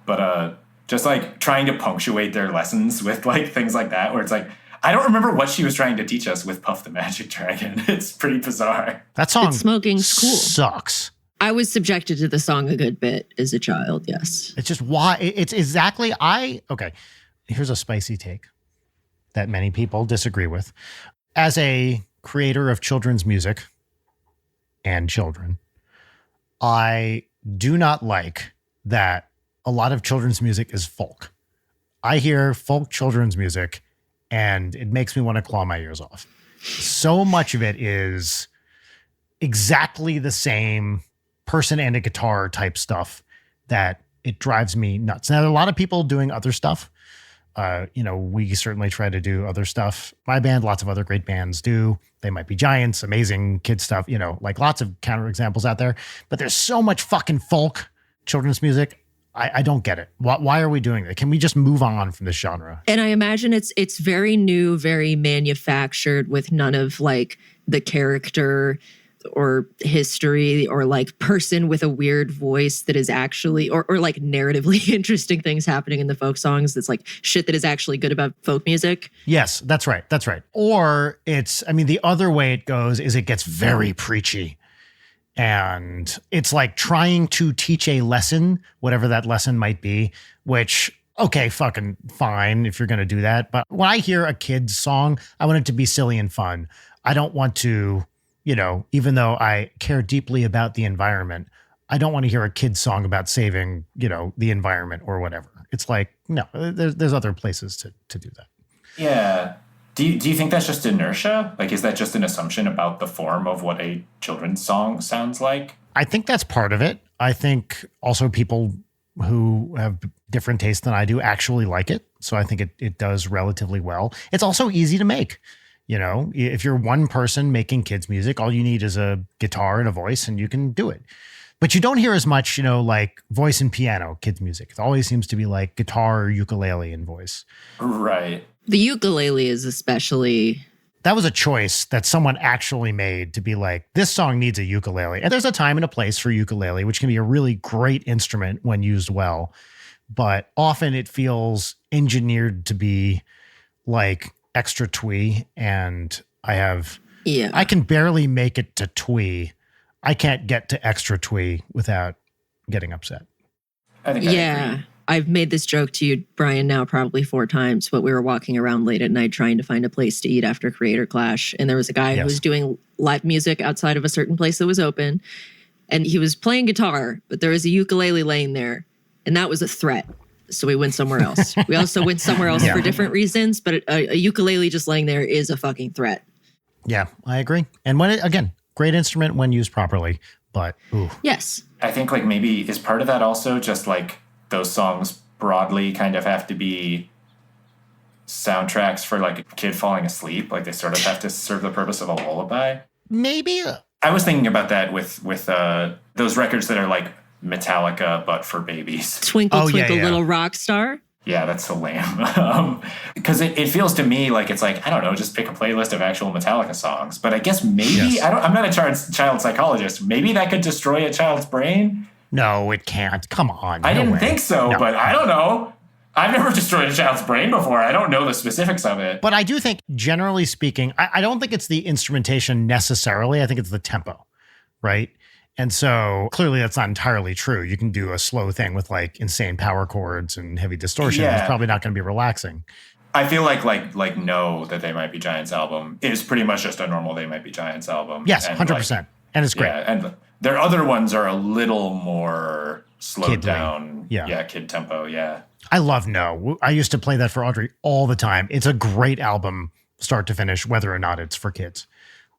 H: But just like trying to punctuate their lessons with like things like that, where it's like, I don't remember what she was trying to teach us with Puff the Magic Dragon. It's pretty bizarre.
D: That song
A: Smoking School
D: sucks.
A: I was subjected to the song a good bit as a child, yes.
D: It's just why it's exactly okay. Here's a spicy take that many people disagree with. As a creator of children's music and children, I do not like that a lot of children's music is folk. I hear folk children's music and it makes me want to claw my ears off. So much of it is exactly the same person and a guitar type stuff that it drives me nuts. Now, there are a lot of people doing other stuff. We certainly try to do other stuff. My band, lots of other great bands do. They Might Be Giants, amazing kid stuff, like lots of counterexamples out there. But there's so much fucking folk children's music. I don't get it. Why are we doing that? Can we just move on from this genre?
A: And I imagine it's very new, very manufactured with none of like the character or history or like person with a weird voice that is actually or like narratively interesting things happening in the folk songs. That's like shit that is actually good about folk music.
D: Yes, that's right. That's right. Or the other way it goes is it gets very preachy. And it's like trying to teach a lesson, whatever that lesson might be, which, okay, fucking fine if you're going to do that. But when I hear a kid's song, I want it to be silly and fun. I don't want to, even though I care deeply about the environment, I don't want to hear a kid's song about saving, the environment or whatever. It's like, no, there's other places to do that.
H: Yeah. Do you think that's just inertia? Like, is that just an assumption about the form of what a children's song sounds like?
D: I think that's part of it. I think also people who have different tastes than I do actually like it. So I think it does relatively well. It's also easy to make. If you're one person making kids music, all you need is a guitar and a voice and you can do it. But you don't hear as much, like voice and piano kids music. It always seems to be like guitar or ukulele and voice.
H: Right.
A: The ukulele is especially...
D: That was a choice that someone actually made to be like, this song needs a ukulele. And there's a time and a place for ukulele, which can be a really great instrument when used well. But often it feels engineered to be like extra twee. And I can barely make it to twee. I can't get to extra twee without getting upset.
H: I think I agree.
A: I've made this joke to you, Brian, now probably 4 times, but we were walking around late at night trying to find a place to eat after Creator Clash. And there was a guy who was doing live music outside of a certain place that was open. And he was playing guitar, but there was a ukulele laying there. And that was a threat. So we went somewhere else. We also went somewhere else for different reasons. But a ukulele just laying there is a fucking threat.
D: Yeah, I agree. And again, great instrument when used properly. But, ooh.
A: Yes.
H: I think like maybe is part of that also just like those songs broadly kind of have to be soundtracks for like a kid falling asleep. Like they sort of have to serve the purpose of a lullaby.
D: Maybe.
H: I was thinking about that with those records that are like Metallica, but for babies.
A: Twinkle, Twinkle, Little Rock Star.
H: Yeah, that's so lame. Because it feels to me like it's like, I don't know, just pick a playlist of actual Metallica songs. But I guess maybe, I'm not a child psychologist. Maybe that could destroy a child's brain.
D: No, it can't. Come on.
H: I didn't think so, but I don't know. I've never destroyed a child's brain before. I don't know the specifics of it.
D: But I do think, generally speaking, I don't think it's the instrumentation necessarily. I think it's the tempo, right? And so clearly that's not entirely true. You can do a slow thing with like insane power chords and heavy distortion. Yeah. It's probably not going to be relaxing.
H: I feel like No, that They Might Be Giants album is pretty much just a normal They Might Be Giants album.
D: Yes, 100%. And it's great.
H: Yeah, and their other ones are a little more slowed down.
D: Yeah,
H: kid tempo, yeah.
D: I love No. I used to play that for Audrey all the time. It's a great album, start to finish, whether or not it's for kids.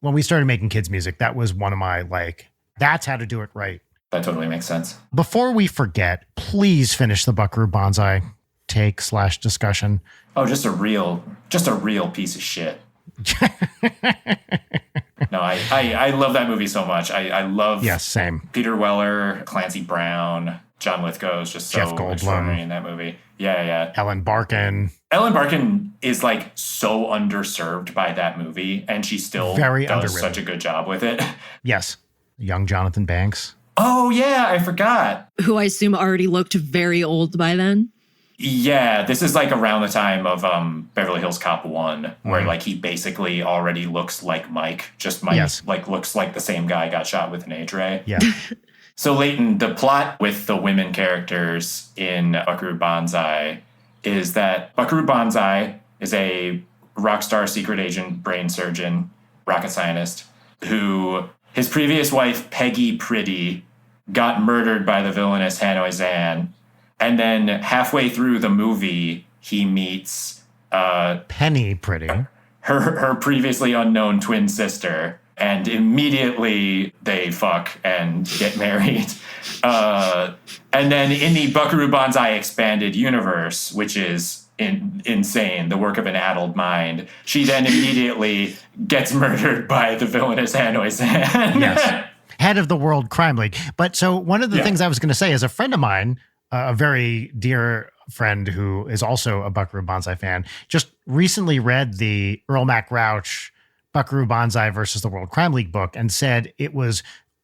D: When we started making kids music, that was one of my that's how to do it right.
H: That totally makes sense.
D: Before we forget, please finish the Buckaroo Banzai take/discussion.
H: Oh, just a real piece of shit. No, I love that movie so much. I love
D: same.
H: Peter Weller, Clancy Brown, John Lithgow is just so
D: Jeff Goldblum
H: extraordinary in that movie. Yeah.
D: Ellen Barkin.
H: Ellen Barkin is like so underserved by that movie, and she still does such a good job with it.
D: Yes. Young Jonathan Banks.
H: Oh, yeah, I forgot.
A: Who I assume already looked very old by then.
H: Yeah, this is like around the time of Beverly Hills Cop 1, where like he basically already looks like Mike. Just Mike like looks like the same guy got shot with an H-ray.
D: Yeah.
H: So Leighton, the plot with the women characters in Buckaroo Banzai is that Buckaroo Banzai is a rock star secret agent, brain surgeon, rocket scientist, who his previous wife, Peggy Pretty, got murdered by the villainous Hanoi Zan. And then halfway through the movie, he meets
D: Penny Pretty.
H: her previously unknown twin sister, and immediately they fuck and get married. And then in the Buckaroo Banzai expanded universe, which is insane, the work of an addled mind, she then immediately gets murdered by the villainous Hanoi San.
D: Yes. Head of the World Crime League. But so one of the things I was going to say is a friend of mine, a very dear friend who is also a Buckaroo Banzai fan, just recently read the Earl Mac Rauch Buckaroo Banzai versus the World Crime League book and said it was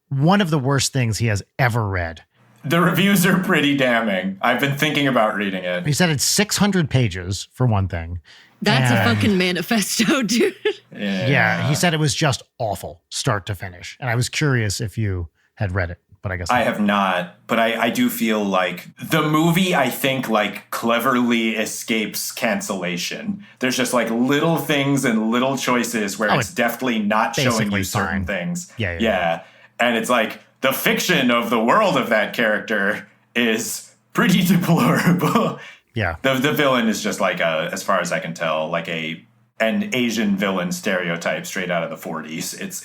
D: one of the worst things he has ever read.
H: The reviews are pretty damning. I've been thinking about reading it.
D: He said it's 600 pages for one thing.
A: That's a fucking manifesto, dude.
D: Yeah, he said it was just awful, start to finish. And I was curious if you had read it, but I guess
H: I have not, but I do feel like the movie, I think, like, cleverly escapes cancellation. There's just like little things and little choices where it's definitely not showing you certain things. Yeah. And it's like the fiction of the world of that character is pretty deplorable.
D: Yeah.
H: The villain is just like as far as I can tell, like an Asian villain stereotype straight out of the 40s. It's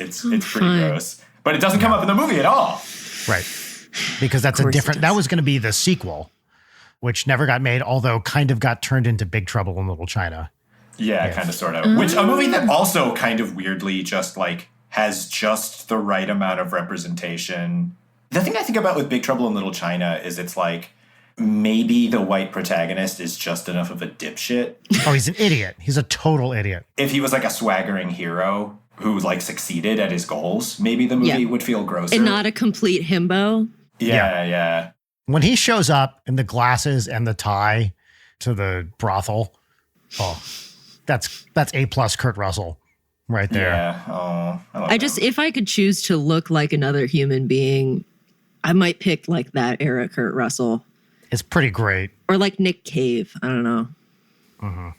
H: pretty gross. But it doesn't come up in the movie at all.
D: Right. Because that's a different, that was going to be the sequel, which never got made, although kind of got turned into Big Trouble in Little China.
H: Yeah, kind of, sort of. Which a movie that also kind of weirdly just like has just the right amount of representation. The thing I think about with Big Trouble in Little China is it's like maybe the white protagonist is just enough of a dipshit.
D: Oh, he's an idiot. He's a total idiot.
H: If he was like a swaggering hero who like succeeded at his goals, maybe the movie would feel grosser.
A: And not a complete himbo.
H: Yeah.
D: When he shows up in the glasses and the tie to the brothel, that's A+ Kurt Russell right there.
H: Yeah. Oh,
A: I just, if I could choose to look like another human being, I might pick like that era Kurt Russell.
D: It's pretty great.
A: Or like Nick Cave. I don't know.
D: Mm-hmm.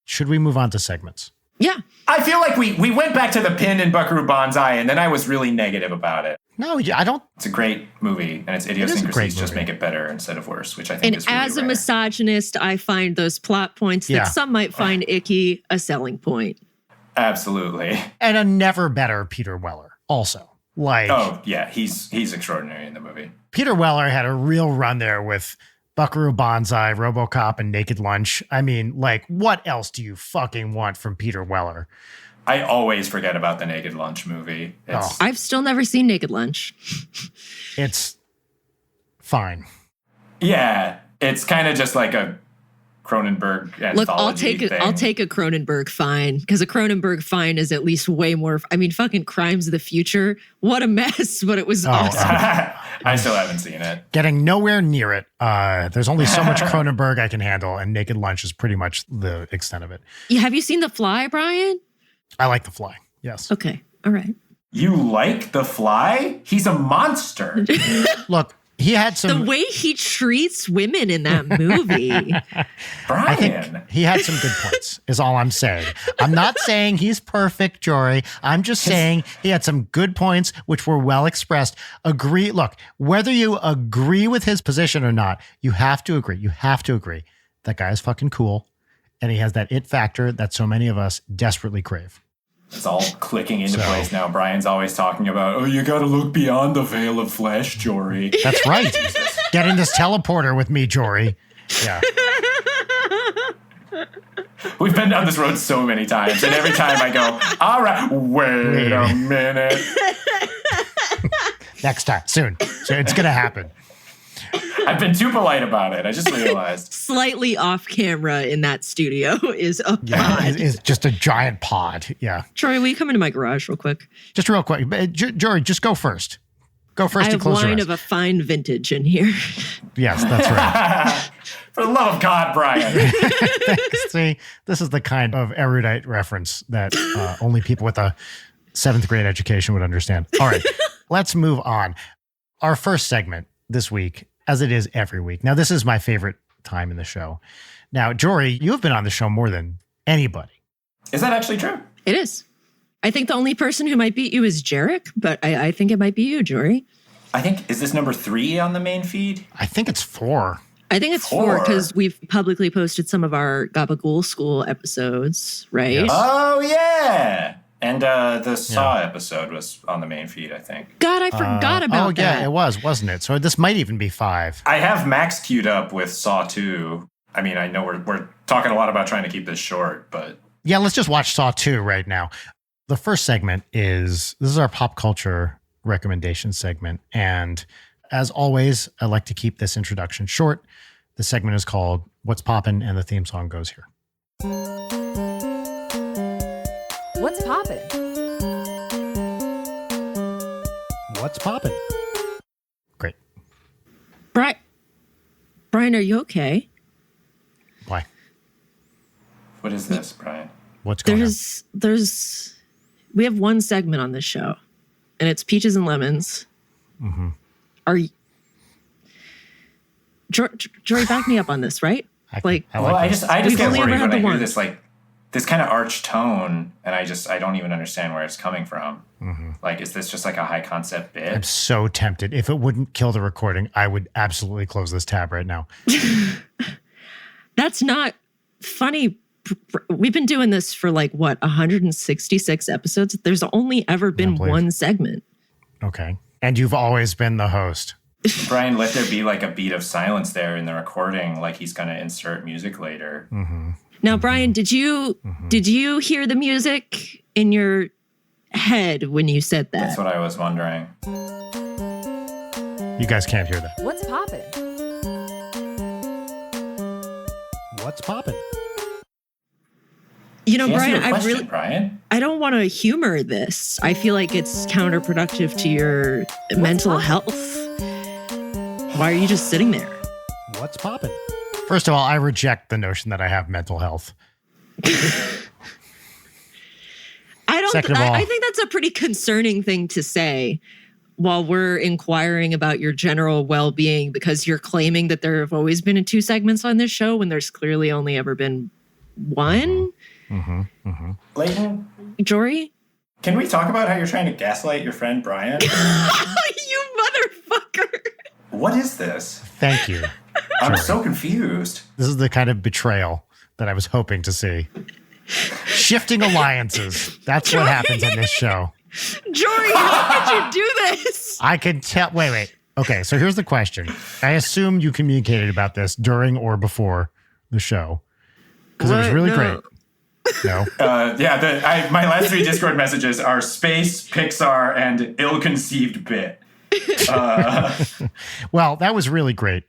D: Should we move on to segments?
A: Yeah.
H: I feel like we went back to the pin in Buckaroo Banzai, and then I was really negative about it.
D: No, I don't.
H: It's a great movie, and its idiosyncrasies just make it better instead of worse, which I think is really
A: as a
H: rare.
A: misogynist, I find those plot points that some might find icky a selling point.
H: Absolutely.
D: And a never better Peter Weller also. Like,
H: oh, yeah, he's extraordinary in the movie.
D: Peter Weller had a real run there with Buckaroo Banzai, RoboCop, and Naked Lunch. I mean, like, what else do you fucking want from Peter Weller?
H: I always forget about the Naked Lunch movie.
A: I've still never seen Naked Lunch.
D: It's fine.
H: Yeah, it's kind of just like a Cronenberg anthology.
A: Look, I'll take a Cronenberg fine, because a Cronenberg fine is at least way more. I mean, fucking Crimes of the Future. What a mess, but it was awesome.
H: I still haven't seen it.
D: Getting nowhere near it. There's only so much Cronenberg I can handle, and Naked Lunch is pretty much the extent of it.
A: Yeah, have you seen The Fly, Brian?
D: I like The Fly. Yes.
A: Okay. All right.
H: You like The Fly? He's a monster.
D: Look, he had some.
A: The way he treats women in that movie.
H: Brian.
D: I think he had some good points, is all I'm saying. I'm not saying he's perfect, Jory. I'm just saying he had some good points, which were well expressed. Look, whether you agree with his position or not, you have to agree. You have to agree. That guy is fucking cool. And he has that it factor that so many of us desperately crave.
H: It's all clicking into place now. Brian's always talking about, oh, you got to look beyond the veil of flesh, Jory.
D: That's right. Get in this teleporter with me, Jory. Yeah.
H: We've been down this road so many times, and every time I go, all right, wait a minute.
D: Next time, soon. So it's going to happen.
H: I've been too polite about it. I just realized.
A: Slightly off camera in that studio is a pod.
D: It's just a giant pod. Yeah.
A: Troy, will you come into my garage real quick?
D: Just real quick. Jory, just go first. Go first and close
A: I have wine of a fine vintage in here.
D: Yes, that's right.
H: For the love of God, Brian.
D: See, this is the kind of erudite reference that only people with a 7th grade education would understand. All right, let's move on. Our first segment this week, as it is every week. Now, this is my favorite time in the show. Now, Jory, you have been on the show more than anybody.
H: Is that actually true?
A: It is. I think the only person who might beat you is Jarek, but I think it might be you, Jory.
H: I think, is this number 3 on the main feed?
D: I think it's 4.
A: I think it's 4 because we've publicly posted some of our Gabagool School episodes, right?
D: Yes.
H: Oh, yeah. And the Saw episode was on the main feed, I think.
A: God, I forgot about that.
D: Oh, yeah, it was, wasn't it? So this might even be 5.
H: I have Max queued up with Saw 2. I mean, I know we're talking a lot about trying to keep this short, but...
D: Yeah, let's just watch Saw 2 right now. The first segment this is our pop culture recommendation segment. And as always, I like to keep this introduction short. The segment is called What's Poppin', and the theme song goes here.
B: What's poppin'?
D: What's poppin'? Great.
A: Brian, are you okay?
D: Why?
H: What is this, Brian?
D: What's going on?
A: We have one segment on this show, and it's Peaches and Lemons.
D: Mm-hmm.
A: Are you... Jory, back me up on this, right?
H: I just get
A: We've only
H: worried
A: ever had
H: when I
A: the
H: hear
A: one.
H: this kind of arch tone, and I don't even understand where it's coming from.
D: Mm-hmm.
H: Like, is this just like a high concept bit?
D: I'm so tempted. If it wouldn't kill the recording, I would absolutely close this tab right now.
A: That's not funny. We've been doing this for 166 episodes. There's only ever been one segment.
D: Okay. And you've always been the host.
H: Brian, let there be a beat of silence there in the recording, like he's going to insert music later.
D: Mm-hmm.
A: Now, Brian, did you hear the music in your head when you said that?
H: That's what I was wondering.
D: You guys can't hear that.
B: What's poppin'?
D: What's poppin'?
A: Brian,
H: Brian?
A: I don't want to humor this. I feel like it's counterproductive to your mental health. Why are you just sitting there?
D: What's poppin'? First of all, I reject the notion that I have mental health.
A: I think that's a pretty concerning thing to say while we're inquiring about your general well-being, because you're claiming that there have always been 2 segments on this show when there's clearly only ever been 1.
D: Mm-hmm. Mm-hmm.
H: Leighton,
A: Jory?
H: can we talk about how you're trying to gaslight your friend Brian?
A: You motherfucker!
H: What is this?
D: Thank you.
H: I'm
D: Jory.
H: so confused.
D: This is the kind of betrayal that I was hoping to see. Shifting alliances. That's what happens in this show.
A: Jory, how did you do this?
D: I can tell. Wait. Okay, so here's the question. I assume you communicated about this during or before the show, because it was really great. No.
H: My last 3 Discord messages are space, Pixar, and ill-conceived bit.
D: Well, that was really great.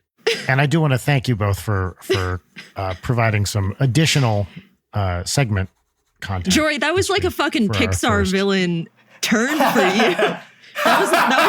D: And I do want to thank you both for providing some additional segment content.
A: Jory, that was like a fucking Pixar villain turn for you. That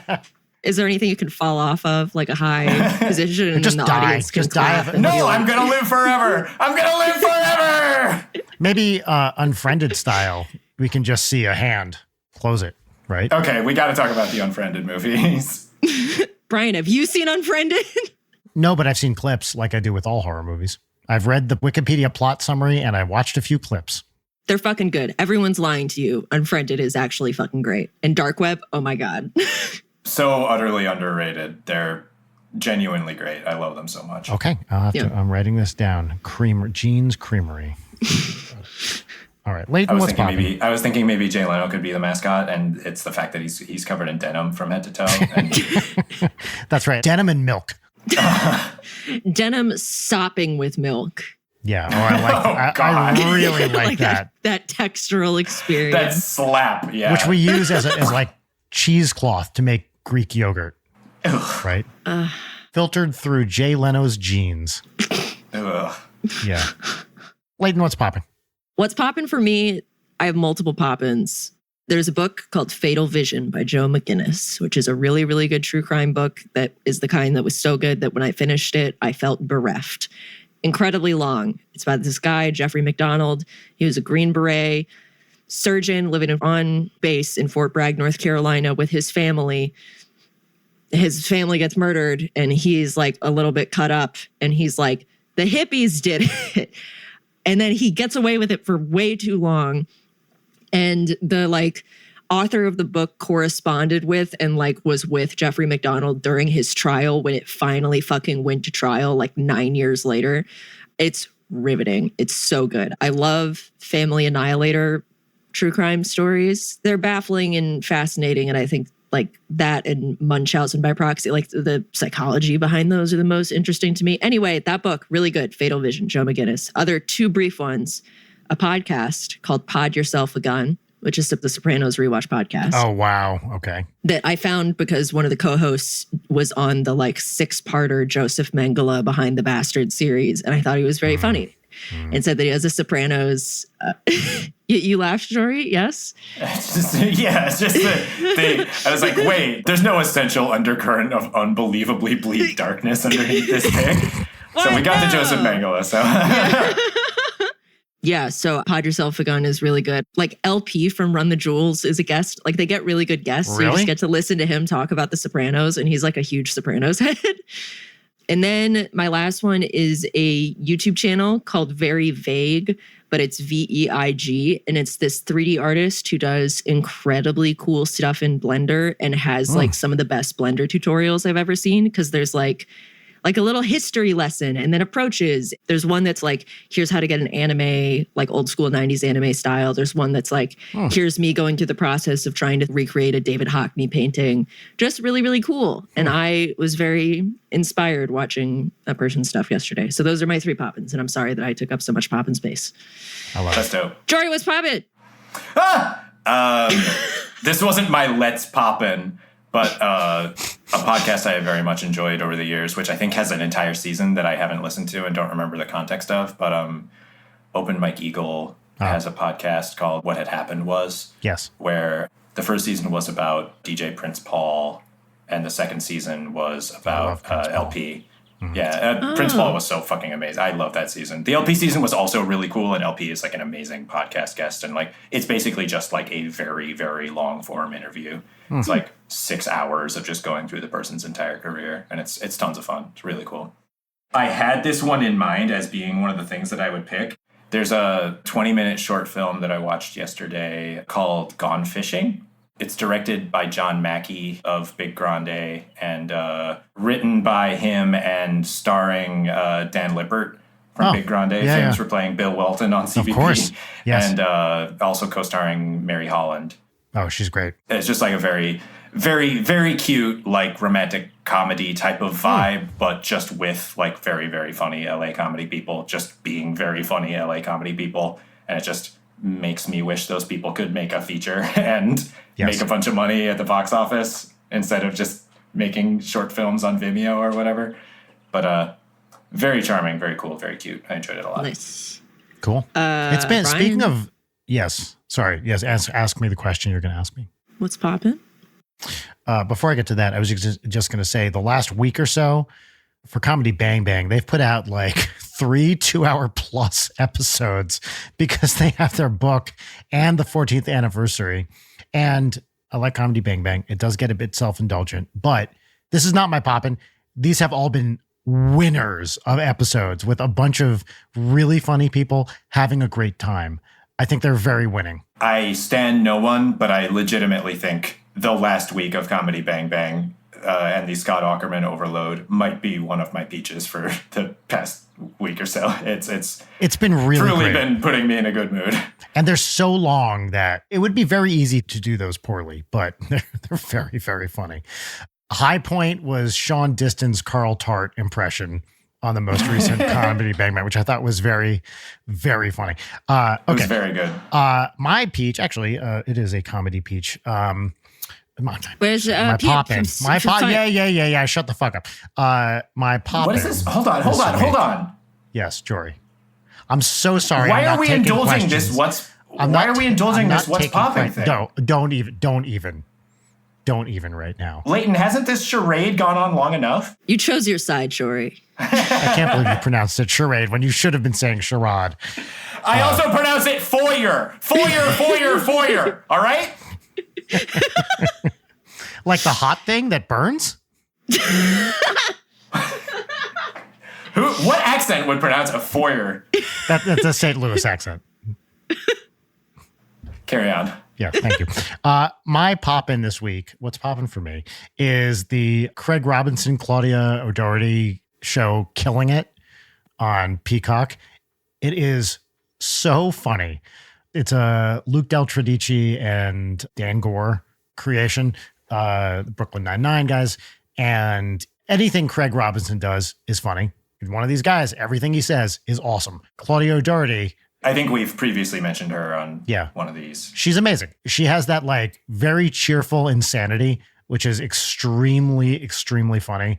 A: was Is there anything you can fall off of, like a high position, and
D: just
A: then the audience can clap?
H: No, I'm gonna live forever. I'm gonna live forever.
D: Maybe Unfriended style. We can just see a hand. Close it, right?
H: Okay, we got to talk about the Unfriended movies.
A: Brian, have you seen Unfriended?
D: No, but I've seen clips like I do with all horror movies. I've read the Wikipedia plot summary and I watched a few clips.
A: They're fucking good. Everyone's lying to you. Unfriended is actually fucking great. And Dark Web, oh my God.
H: So utterly underrated. They're genuinely great. I love them so much.
D: Okay, I'll have to. I'm writing this down. Jean's Creamery. All right, Leighton, what's poppin'?
H: I was thinking maybe Jay Leno could be the mascot, and it's the fact that he's covered in denim from head to toe. And
D: That's right, denim and milk.
A: Denim sopping with milk.
D: Yeah, I really like that.
A: That textural experience.
H: That slap, yeah.
D: Which we use as like cheesecloth to make Greek yogurt.
H: Ugh.
D: Right? Filtered through Jay Leno's jeans.
H: Ugh.
D: Yeah. Leighton, what's poppin'?
A: What's poppin' for me, I have multiple poppins. There's a book called Fatal Vision by Joe McGinnis, which is a really, really good true crime book that is the kind that was so good that when I finished it, I felt bereft. Incredibly long. It's about this guy, Jeffrey McDonald. He was a Green Beret surgeon living on base in Fort Bragg, North Carolina with his family. His family gets murdered and he's like a little bit cut up and he's like, the hippies did it. And then he gets away with it for way too long. And the like author of the book corresponded with and like was with Jeffrey McDonald during his trial when it finally fucking went to trial like 9 years later. It's riveting. It's so good. I love Family Annihilator true crime stories. They're baffling and fascinating, and I think like that and Munchausen by proxy, like the psychology behind those are the most interesting to me. Anyway, that book, really good. Fatal Vision, Joe McGinnis. Other two brief ones, a podcast called Pod Yourself a Gun, which is the Sopranos rewatch podcast.
D: Oh, wow. Okay.
A: That I found because one of the co-hosts was on the like 6-parter Joseph Mengele Behind the Bastard series. And I thought he was very funny and said that he has a Sopranos. You laughed, Jory? Yes?
H: It's just the thing. I was like, wait, there's no essential undercurrent of unbelievably bleak darkness underneath this thing. So we got to Joseph Mengele. So
A: yeah, so Pod Yourself a Gun is really good. Like LP from Run the Jewels is a guest. Like they get really good guests. So you just get to listen to him talk about the Sopranos, and he's like a huge Sopranos head. And then my last one is a YouTube channel called Very Vague, but it's VEIG. And it's this 3D artist who does incredibly cool stuff in Blender and has like some of the best Blender tutorials I've ever seen. Because there's like a little history lesson and then approaches. There's one that's like, here's how to get an anime, like old school 90s anime style. There's one that's like, here's me going through the process of trying to recreate a David Hockney painting. Just really, really cool. And I was very inspired watching that person's stuff yesterday. So those are my 3 poppins. And I'm sorry that I took up so much poppin space.
D: I love
H: that's dope.
A: Jory, what's poppin'?
H: This wasn't my Let's Poppin', but a podcast I have very much enjoyed over the years, which I think has an entire season that I haven't listened to and don't remember the context of. But Open Mike Eagle has a podcast called What Had Happened Was.
D: Yes.
H: Where the first season was about DJ Prince Paul, and the second season was about LP. Yeah, Prince Paul was so fucking amazing. I love that season. The LP season was also really cool, and LP is like an amazing podcast guest. And like, it's basically just like a very, very long form interview. It's like 6 hours of just going through the person's entire career, and it's tons of fun. It's really cool. I had this one in mind as being one of the things that I would pick. There's a 20-minute short film that I watched yesterday called Gone Fishing. It's directed by John Mackey of Big Grande and written by him and starring Dan Lippert from Big Grande, famous for playing Bill Welton on CBP.
D: Of course, yes.
H: And also co-starring Mary Holland.
D: Oh, she's great.
H: It's just like a very, very, very cute, like romantic comedy type of vibe, but just with like very, very funny LA comedy people, just being very funny LA comedy people. And it just makes me wish those people could make a feature and make a bunch of money at the box office instead of just making short films on Vimeo or whatever. But very charming, very cool, very cute. I enjoyed it a lot.
A: Nice.
D: Cool. It's been,
A: Brian?
D: speaking of, yes, sorry. Yes, ask me the question you're going to ask me.
A: What's poppin'?
D: Before I get to that, I was just going to say the last week or so for Comedy Bang Bang, they've put out like 3 2-hour plus episodes because they have their book and the 14th anniversary. And I like Comedy Bang Bang. It does get a bit self-indulgent, but this is not my poppin'. These have all been winners of episodes with a bunch of really funny people having a great time. I think they're very winning.
H: I stand no one, but I legitimately think the last week of Comedy Bang Bang and the Scott Aukerman overload might be one of my peaches for the past week or so. It's
D: been really
H: truly
D: great.
H: Been putting me in a good mood.
D: And they're so long that it would be very easy to do those poorly, but they're very, very funny. High point was Sean Diston's Carl Tart impression on the most recent Comedy Bang Bang, which I thought was very, very funny. Okay.
H: It was very good.
D: My peach, actually, it is a comedy peach.
A: Where's
D: my
A: Pete
D: pop-in?
A: from-
D: My
A: from
D: pop.
A: Fun-
D: Yeah. Shut the fuck up. My pop.
H: What is this? Hold on.
D: Yes, Jory. I'm so sorry.
H: Why
D: I'm
H: are
D: not
H: we
D: taking
H: indulging
D: questions.
H: this?
D: I'm
H: Why
D: not-
H: are we indulging
D: I'm
H: this?
D: not
H: What's
D: taking
H: popping
D: que-
H: thing?
D: Don't even right now.
H: Leighton, hasn't this charade gone on long enough?
A: You chose your side, Jory.
D: I can't believe you pronounced it charade when you should have been saying charade.
H: I also pronounce it foyer. Foyer. All right?
D: Like the hot thing that burns?
H: What accent would pronounce a foyer?
D: That's a St. Louis accent.
H: Carry on.
D: Yeah, thank you. My pop-in this week, what's popping for me, is the Craig Robinson, Claudia O'Doherty show Killing It on Peacock. It is so funny. It's a Luke Del Tredici and Dan Gore creation, the Brooklyn Nine-Nine guys. And anything Craig Robinson does is funny. He's one of these guys. Everything he says is awesome. Claudia O'Doherty,
H: I think we've previously mentioned her on one of these.
D: she's amazing. She has that like very cheerful insanity, which is extremely, extremely funny.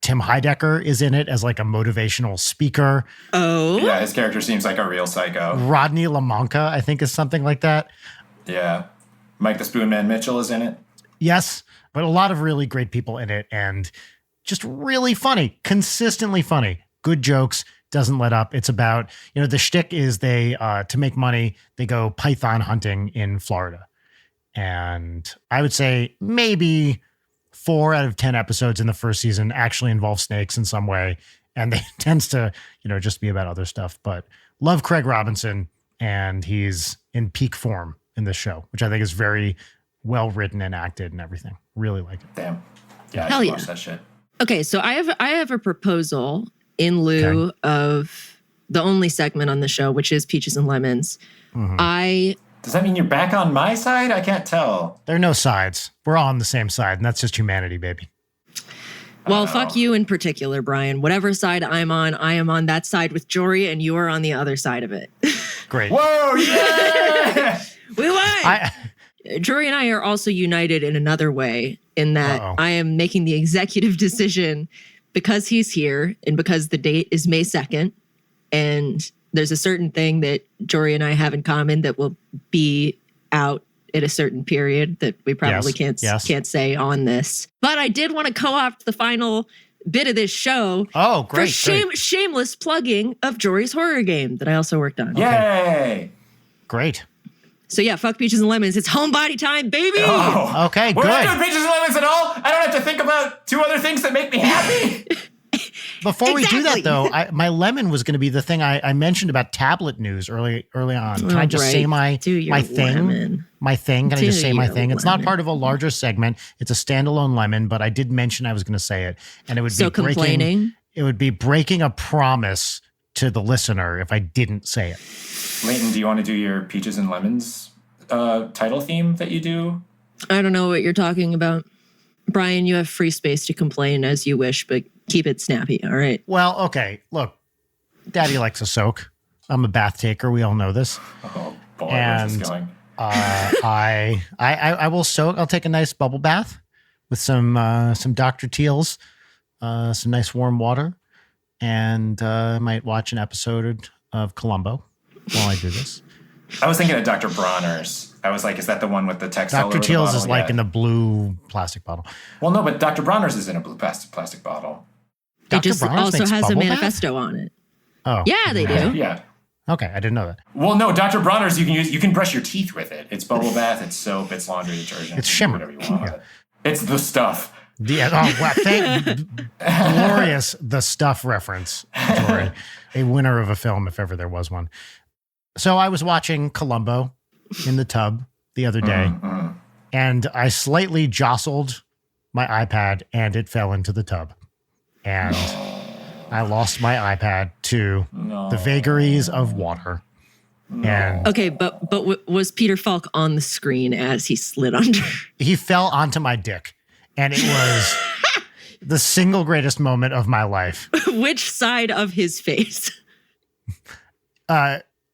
D: Tim Heidecker is in it as like a motivational speaker.
A: Oh.
H: Yeah, his character seems like a real psycho.
D: Rodney LaManca, I think, is something like that.
H: Yeah. Mike the Spoonman Mitchell is in it.
D: Yes, but a lot of really great people in it and just really funny, consistently funny. Good jokes. Doesn't let up. It's about, the shtick is they, to make money, they go python hunting in Florida. And I would say maybe 4 out of 10 episodes in the first season actually involve snakes in some way. And they tends to, just be about other stuff. But love Craig Robinson, and he's in peak form in this show, which I think is very well written and acted and everything. Really like it.
H: Damn. Yeah,
A: Hell
H: I
A: yeah.
H: watch that shit.
A: Okay, so I have a proposal in lieu of the only segment on the show, which is Peaches and Lemons.
D: Mm-hmm.
H: Does that mean you're back on my side? I can't tell.
D: There are no sides. We're all on the same side, and that's just humanity, baby.
A: Well, fuck you in particular, Brian. Whatever side I'm on, I am on that side with Jory, and you are on the other side of it.
D: Great.
H: Whoa, yeah!
A: We won! Jory and I are also united in another way, in that I am making the executive decision because he's here and because the date is May 2nd. And there's a certain thing that Jory and I have in common that will be out at a certain period that we probably can't say on this. But I did want to co-opt the final bit of this show.
D: Oh, great.
A: For shameless plugging of Jory's horror game that I also worked on.
H: Yay!
D: Great.
A: So yeah, fuck Peaches and Lemons. It's homebody time, baby!
H: Oh.
D: Okay,
H: We're
D: good.
H: not doing Peaches and Lemons at all? I don't have to think about 2 other things that make me happy?
D: Before we do that, though, my lemon was going to be the thing I mentioned about tablet news early on. Can I just say my thing?
A: Lemon.
D: My thing? Can I just say my thing? It's not
A: lemon.
D: part of a larger segment. It's a standalone lemon, but I did mention I was going to say it. And it would
A: So
D: be breaking,
A: complaining?
D: It would be breaking a promise to the listener if I didn't say it.
H: Leighton, do you want to do your Peaches and Lemons title theme that you do?
A: I don't know what you're talking about. Brian, you have free space to complain as you wish, but keep it snappy, all right?
D: Well, okay. Look, Daddy likes a soak. I'm a bath taker. We all know this.
H: Oh, boy, where's this going?
D: I will soak. I'll take a nice bubble bath with some Dr. Teal's, some nice warm water, and I might watch an episode of Columbo while I do this.
H: I was thinking of Dr. Bronner's. I was like, is that the one with the text all over
D: Dr. Teal's
H: the
D: is
H: bottle?
D: like in the blue plastic bottle.
H: Well, no, but Dr. Bronner's is in a blue plastic bottle.
A: It
D: Dr.
A: just
D: Bronner's
A: also
D: makes
A: has a
D: bubble bath?
A: manifesto on it.
D: Oh.
A: Yeah, they do.
H: Yeah.
D: Okay, I didn't know that.
H: Well, no, Dr. Bronner's you can brush your teeth with it. It's bubble bath, it's soap, it's laundry detergent.
D: It's shimmer.
H: Whatever you want with it. It's the stuff.
D: Glorious the stuff reference, Jory. A winner of a film, if ever there was one. So I was watching Columbo in the tub the other day, and I slightly jostled my iPad, and it fell into the tub. And I lost my iPad to the vagaries of water. And
A: Okay, but was Peter Falk on the screen as he slid under?
D: he fell onto my dick, and it was the single greatest moment of my life.
A: Which side of his face?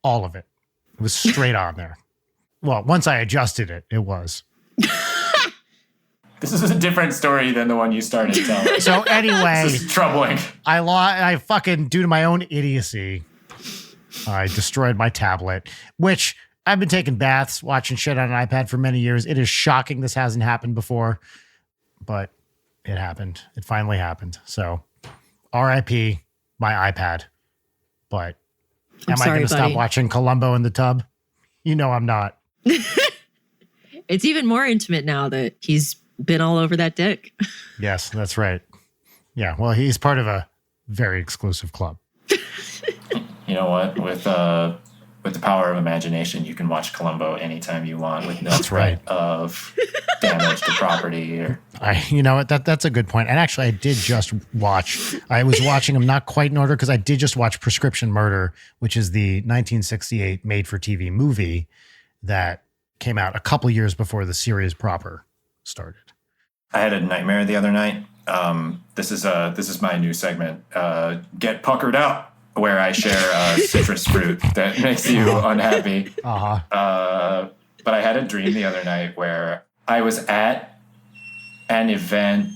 D: All of it. It was straight on there. Well, once I adjusted it, it was.
H: This is a different story than the one you started telling.
D: So anyway,
H: This is troubling.
D: I fucking, due to my own idiocy, I destroyed my tablet, which I've been taking baths, watching shit on an iPad for many years. It is shocking this hasn't happened before, but it happened. It finally happened. So RIP my iPad. But am I going to stop watching Columbo in the tub? You know I'm not.
A: It's even more intimate now that he's been all over that dick.
D: Yes, that's right. Yeah, well, he's part of a very exclusive club.
H: You know what? With with the power of imagination, you can watch Columbo anytime you want with no
D: That's
H: threat
D: right.
H: of damage to property. Or
D: You know what? That's a good point. And actually, I did just watch. I was watching them not quite in order because I did just watch Prescription Murder, which is the 1968 made-for-TV movie that came out a couple years before the series proper started.
H: I had a nightmare the other night. This is my new segment. Get puckered up, where I share a citrus fruit that makes you unhappy.
D: Uh-huh.
H: But I had a dream the other night where I was at an event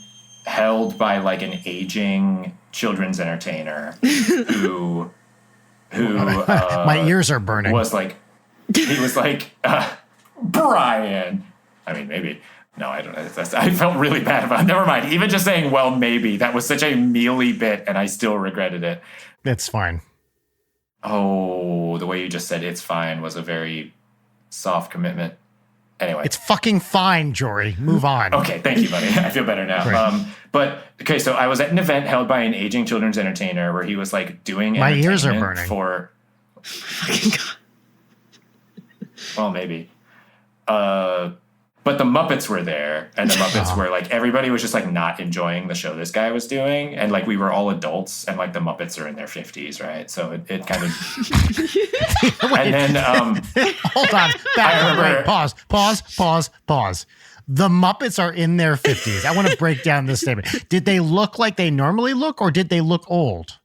H: held by like an aging children's entertainer who
D: My ears are burning.
H: he was like, Brian. I mean, maybe. No, I don't know. I felt really bad about it. Never mind. Even just saying, well, maybe, that was such a mealy bit, and I still regretted it.
D: It's fine.
H: Oh, the way you just said it's fine was a very soft commitment. Anyway.
D: It's fucking fine, Jory. Move on.
H: Okay, thank you, buddy. I feel better now.
D: Right.
H: So I was at an event held by an aging children's entertainer where he was like doing
D: My ears are
H: entertainment
D: burning.
H: for... Well, maybe. But the Muppets were there, and the Muppets were like, everybody was just like not enjoying the show this guy was doing. And like, we were all adults, and like the Muppets are in their 50s, right? So it kind of. And then.
D: Hold on. Wait, pause. The Muppets are in their 50s. I want to break down this statement. Did they look like they normally look, or did they look old?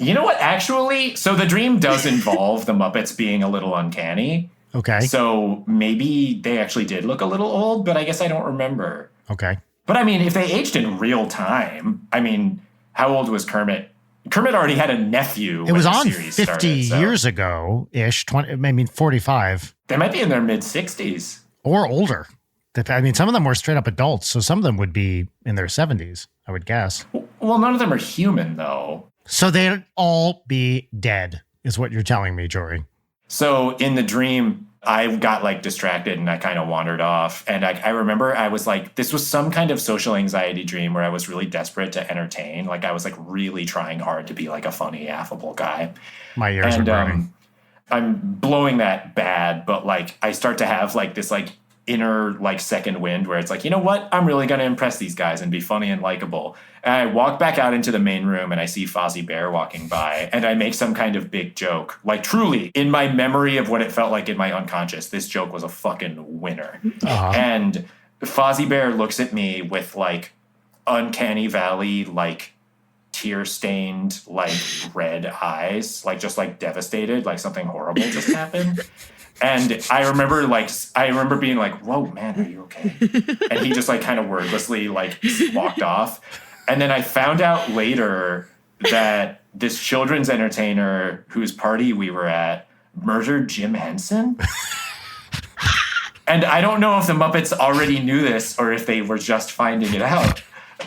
H: You know what? Actually, so the dream does involve the Muppets being a little uncanny.
D: Okay.
H: So maybe they actually did look a little old, but I guess I don't remember.
D: Okay.
H: But I mean, if they aged in real time, I mean, how old was Kermit? Kermit already had a nephew.
D: It was on
H: series
D: 50
H: started, so
D: years ago-ish, 45.
H: They might be in their mid-60s.
D: Or older. I mean, some of them were straight up adults, so some of them would be in their 70s, I would guess.
H: Well, none of them are human, though.
D: So they'd all be dead, is what you're telling me, Jory.
H: So in the dream, I got like distracted and I kind of wandered off. And I remember I was like, this was some kind of social anxiety dream where I was really desperate to entertain. Like I was like really trying hard to be like a funny, affable guy.
D: My ears are burning.
H: I'm blowing that bad, but like I start to have like this like inner like second wind where it's like, you know what? I'm really going to impress these guys and be funny and likable. And I walk back out into the main room and I see Fozzie Bear walking by and I make some kind of big joke. Like truly, in my memory of what it felt like in my unconscious, this joke was a fucking winner. And Fozzie Bear looks at me with like uncanny valley, like tear-stained, like red eyes, like just like devastated, like something horrible just happened. And I remember being like, whoa, man, are you okay? And he just like kind of wordlessly like walked off. And then I found out later that this children's entertainer whose party we were at murdered Jim Henson. And I don't know if the Muppets already knew this or if they were just finding it out.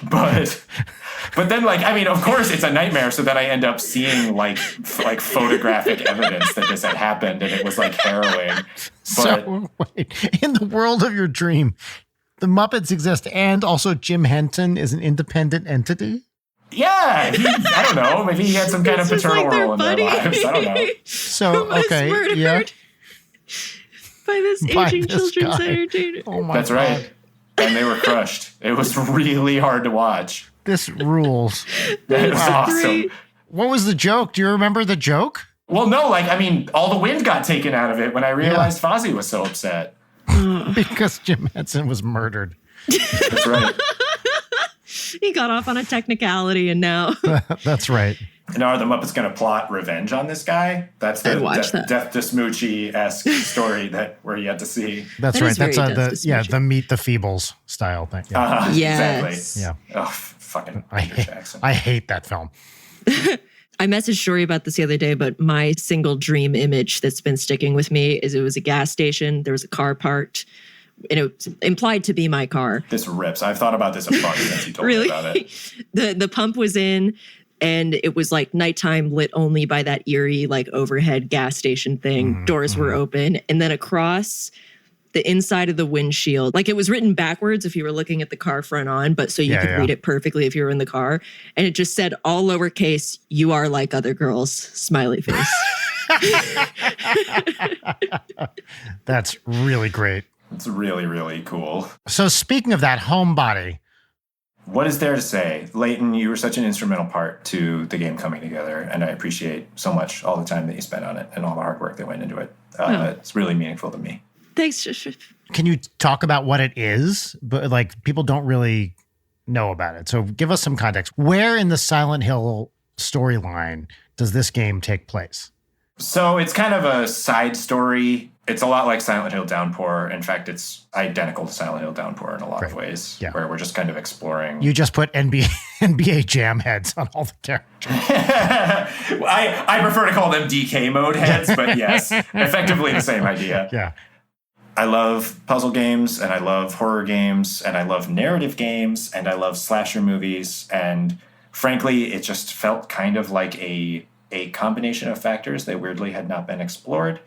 H: But then, like, I mean, of course, it's a nightmare. So then I end up seeing like photographic evidence that this had happened, and it was like harrowing.
D: So, wait, in the world of your dream, the Muppets exist, and also Jim Henson is an independent entity?
H: Yeah, I don't know. Maybe he had some kind of paternal
A: like
H: role in their lives. I don't know.
D: So, okay, yeah.
A: By this aging children's entertainer.
D: Oh my
H: That's
D: God.
H: right. And they were crushed. It was really hard to watch.
D: This rules.
H: That was awesome.
A: Great.
D: What was the joke? Do you remember the joke?
H: Well, no, like, I mean, all the wind got taken out of it when I realized Fozzie was so upset.
D: Because Jim Henson was murdered.
H: That's right.
A: He got off on a technicality and now.
D: That's right.
H: Now are the Muppets going to plot revenge on this guy? That's the
A: I'd watch that.
H: Death to Smoochie-esque story where you had to see.
D: That's
A: That
D: right.
A: is very
D: That's
A: Death to
D: the Meet the Feebles style thing. Yeah.
A: Yes.
H: Exactly.
D: Yeah.
H: Oh, fucking
D: I
H: Peter Jackson.
D: hate that film.
A: I messaged Jory about this the other day, but my single dream image that's been sticking with me is it was a gas station. There was a car parked, and it was implied to be my car.
H: This rips. I've thought about this a bunch since you told me
A: Really?
H: about it.
A: The pump was in, and it was like nighttime, lit only by that eerie like overhead gas station thing. Doors were open, and then across the inside of the windshield, like it was written backwards if you were looking at the car front on, but so you could read it perfectly if you were in the car. And it just said all lowercase, "You are like other girls," smiley face.
D: That's really great.
H: It's really, really cool.
D: So speaking of that, Homebody.
H: What is there to say? Leighton, you were such an instrumental part to the game coming together, and I appreciate so much all the time that you spent on it and all the hard work that went into it. It's really meaningful to me.
A: Thanks.
D: Can you talk about what it is? But like people don't really know about it. So give us some context. Where in the Silent Hill storyline does this game take place?
H: So it's kind of a side story. It's a lot like Silent Hill Downpour. In fact, it's identical to Silent Hill Downpour in a lot of ways, where we're just kind of exploring.
D: You just put NBA Jam heads on all the characters.
H: I prefer to call them DK mode heads, but yes, effectively the same idea.
D: Yeah.
H: I love puzzle games, and I love horror games, and I love narrative games, and I love slasher movies. And frankly, it just felt kind of like a combination of factors that weirdly had not been explored.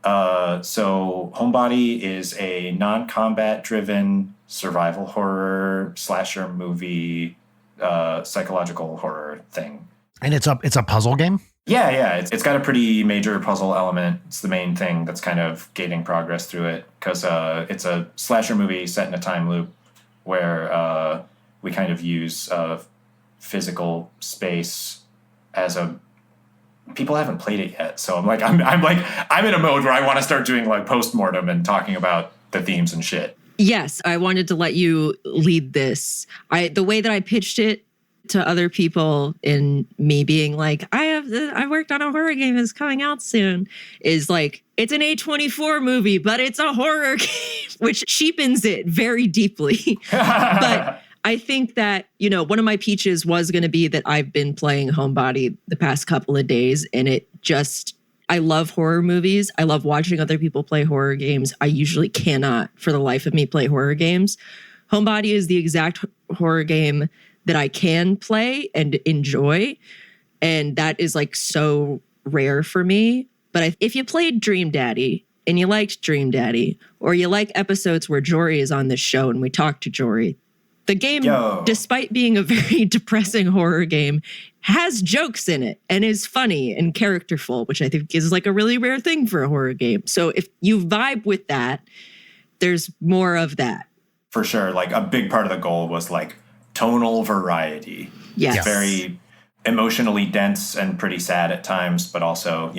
H: So Homebody is a non-combat driven survival horror slasher movie, psychological horror thing.
D: And it's a puzzle game?
H: Yeah. It's got a pretty major puzzle element. It's the main thing that's kind of gating progress through it, because it's a slasher movie set in a time loop where we kind of use physical space as a... People haven't played it yet, so I'm in a mode where I want to start doing like postmortem and talking about the themes and shit.
A: Yes, I wanted to let you lead this. The way that I pitched it to other people, in me being like, I worked on a horror game that's coming out soon, is like, it's an A24 movie, but it's a horror game, which cheapens it very deeply. But I think that, one of my pitches was going to be that I've been playing Homebody the past couple of days, and I love horror movies. I love watching other people play horror games. I usually cannot, for the life of me, play horror games. Homebody is the exact horror game that I can play and enjoy, and that is like so rare for me. But if you played Dream Daddy and you liked Dream Daddy, or you like episodes where Jory is on this show and we talk to Jory, the game, despite being a very depressing horror game, has jokes in it and is funny and characterful, which I think is like a really rare thing for a horror game. So if you vibe with that, there's more of that.
H: For sure. Like a big part of the goal was like tonal variety.
A: Yes.
H: It's very emotionally dense and pretty sad at times, but also,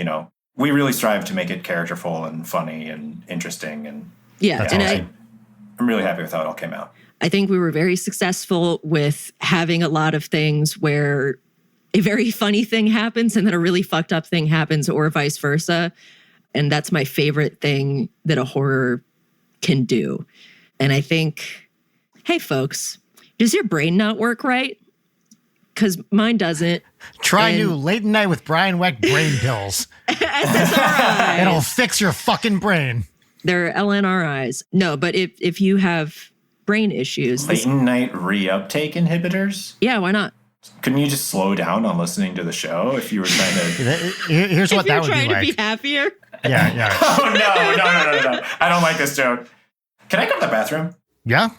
H: we really strive to make it characterful and funny and interesting. And I'm really happy with how it all came out.
A: I think we were very successful with having a lot of things where a very funny thing happens and then a really fucked up thing happens, or vice versa. And that's my favorite thing that a horror can do. And I think, hey, folks, does your brain not work right? Because mine doesn't.
D: Try new Late Night with Brian Weck brain pills.
A: SSRIs.
D: It'll fix your fucking brain.
A: They're LNRIs. No, but if you have brain issues.
H: Late night reuptake inhibitors?
A: Yeah, why not?
H: Couldn't you just slow down on listening to the show if you were trying to...
D: Here's what that would be like.
A: If you're trying to be happier?
D: Yeah.
H: Oh, no. I don't like this joke. Can I go to the bathroom?
D: Yeah.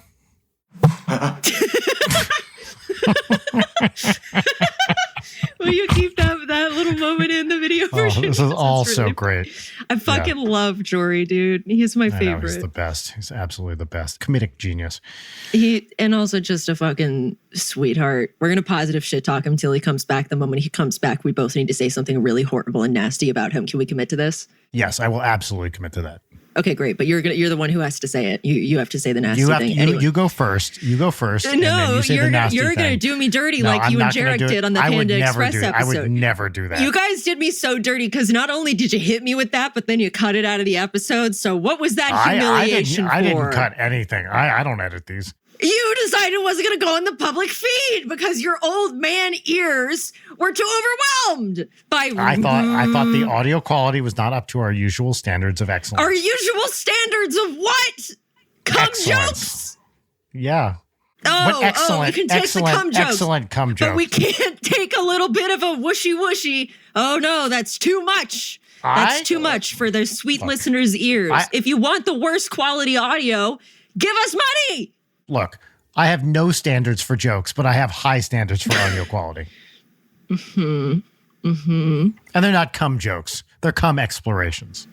A: Will you keep that little moment in the video version?
D: This is all so great.
A: I fucking love Jory, dude. He's my favorite.
D: He's the best. He's absolutely the best. Comedic genius.
A: And also just a fucking sweetheart. We're going to positive shit talk him till he comes back. The moment he comes back, we both need to say something really horrible and nasty about him. Can we commit to this?
D: Yes, I will absolutely commit to that.
A: Okay, great. But you're the one who has to say it. You have to say the nasty thing. Anyway.
D: You go first. You go first.
A: No,
D: and then you say the nasty
A: you're going to do me dirty like you and Jarek did on the Panda Express episode.
D: I would never do that.
A: You guys did me so dirty because not only did you hit me with that, but then you cut it out of the episode. So what was that humiliation for?
D: I didn't cut anything. I don't edit these.
A: You decided it wasn't going to go in the public feed because your old man ears were too overwhelmed by...
D: I thought the audio quality was not up to our usual standards of excellence.
A: Our usual standards of what? Cum jokes?
D: Yeah.
A: We can take the cum jokes.
D: Excellent cum jokes.
A: But we can't take a little bit of a whooshy. Oh no, that's too much. That's too much for the sweet listeners' ears. If you want the worst quality audio, give us money.
D: Look, I have no standards for jokes, but I have high standards for audio quality. And they're not cum jokes. there come explorations.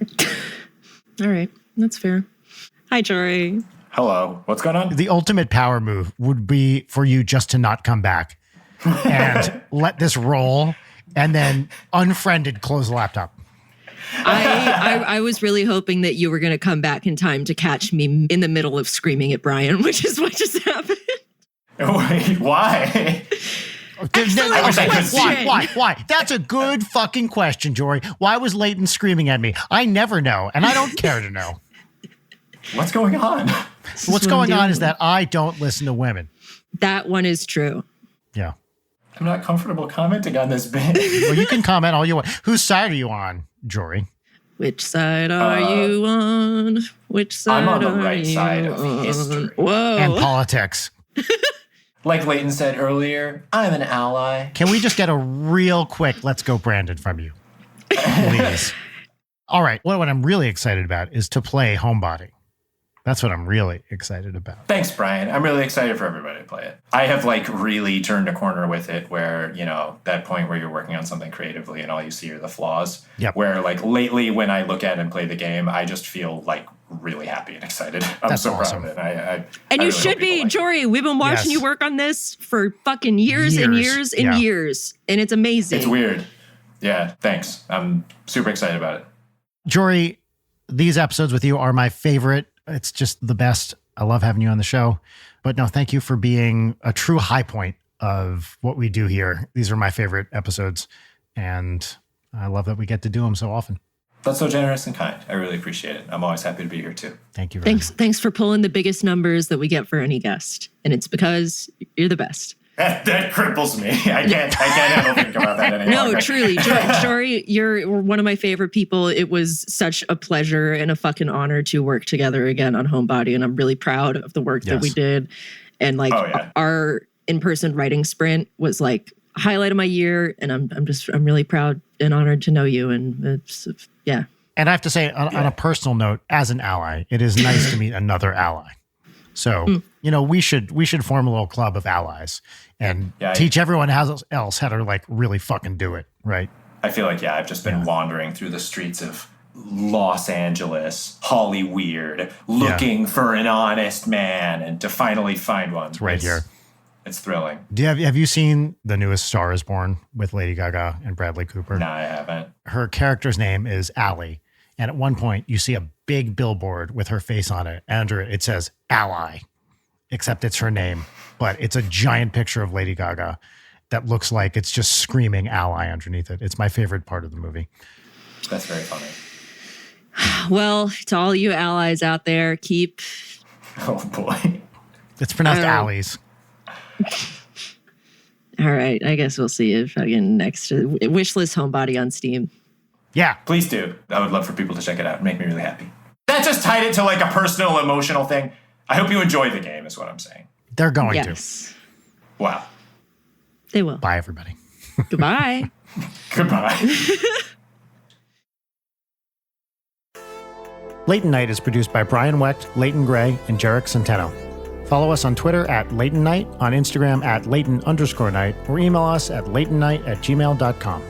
A: All right. That's fair. Hi, Jory.
H: Hello. What's going on?
D: The ultimate power move would be for you just to not come back and let this roll and then unfriended close the laptop.
A: I was really hoping that you were going to come back in time to catch me in the middle of screaming at Brian, which is what just happened.
H: Wait, why?
D: Why? That's a good fucking question, Jory. Why was Leighton screaming at me? I never know, and I don't care to know.
H: What's going on?
D: What's going on is that I don't listen to women.
A: That one is true.
D: Yeah.
H: I'm not comfortable commenting on this bit.
D: Well, you can comment all you want. Whose side are you on, Jory?
A: Which side are you on? Which side
H: I'm on the
A: are
H: right
A: you
H: side of
A: on?
H: history.
A: Whoa.
D: And politics.
H: Like Leighton said earlier, I'm an ally.
D: Can we just get a real quick let's go Brandon from you? Please. All right. What I'm really excited about is to play Homebody. That's what I'm really excited about.
H: Thanks, Brian. I'm really excited for everybody to play it. I have really turned a corner with it where, that point where you're working on something creatively and all you see are the flaws.
D: Yep.
H: Where lately when I look at and play the game, I just feel really happy and excited. I'm
D: That's
H: so
D: awesome.
H: proud of it.
A: And
H: I
A: you
H: really
A: should
H: hope people
A: be,
H: like it.
A: Jory. We've been watching
D: Yes.
A: you work on this for fucking years and years and
D: Yeah.
A: years. And it's amazing.
H: It's weird. Yeah, thanks. I'm super excited about it.
D: Jory, these episodes with you are my favorite. It's just the best. I love having you on the show. But no, thank you for being a true high point of what we do here. These are my favorite episodes. And I love that we get to do them so often.
H: That's so generous and kind. I really appreciate it. I'm always happy to be here too.
D: Thank you very much.
A: Thanks for pulling the biggest numbers that we get for any guest. And it's because you're the best.
H: That cripples me. I can't ever think about that anymore.
A: No, truly. Jory, you're one of my favorite people. It was such a pleasure and a fucking honor to work together again on Homebody. And I'm really proud of the work that we did. And our in-person writing sprint was highlight of my year. And I'm really proud and honored to know you. And it's, yeah.
D: And I have to say, on a personal note, as an ally, it is nice to meet another ally. So, we should form a little club of allies and teach everyone else how to really fucking do it, right?
H: I feel I've just been wandering through the streets of Los Angeles, Hollyweird, looking for an honest man, and to finally find one.
D: It's right here.
H: It's thrilling.
D: Have you seen the newest Star is Born with Lady Gaga and Bradley Cooper?
H: No, I haven't.
D: Her character's name is Allie. And at one point, you see a big billboard with her face on it. And under it says Ally, except it's her name. But it's a giant picture of Lady Gaga that looks like it's just screaming Ally underneath it. It's my favorite part of the movie.
H: That's very funny.
A: Well, to all you allies out there, keep...
H: Oh, boy.
D: It's pronounced Allies.
A: All right. I guess we'll see if again next wishlist Homebody on Steam.
D: Yeah.
H: Please do. I would love for people to check it out and make me really happy. That just tied it to a personal, emotional thing. I hope you enjoy the game is what I'm saying.
D: They're going
A: Yes.
H: to. Wow.
A: They will.
D: Bye, everybody.
A: Goodbye.
H: Goodbye.
D: Leighton Night is produced by Brian Wecht, Leighton Gray, and Jarek Centeno. Follow us on Twitter at Leighton Night, on Instagram at Leighton_Night, or email us at leightonnight@gmail.com.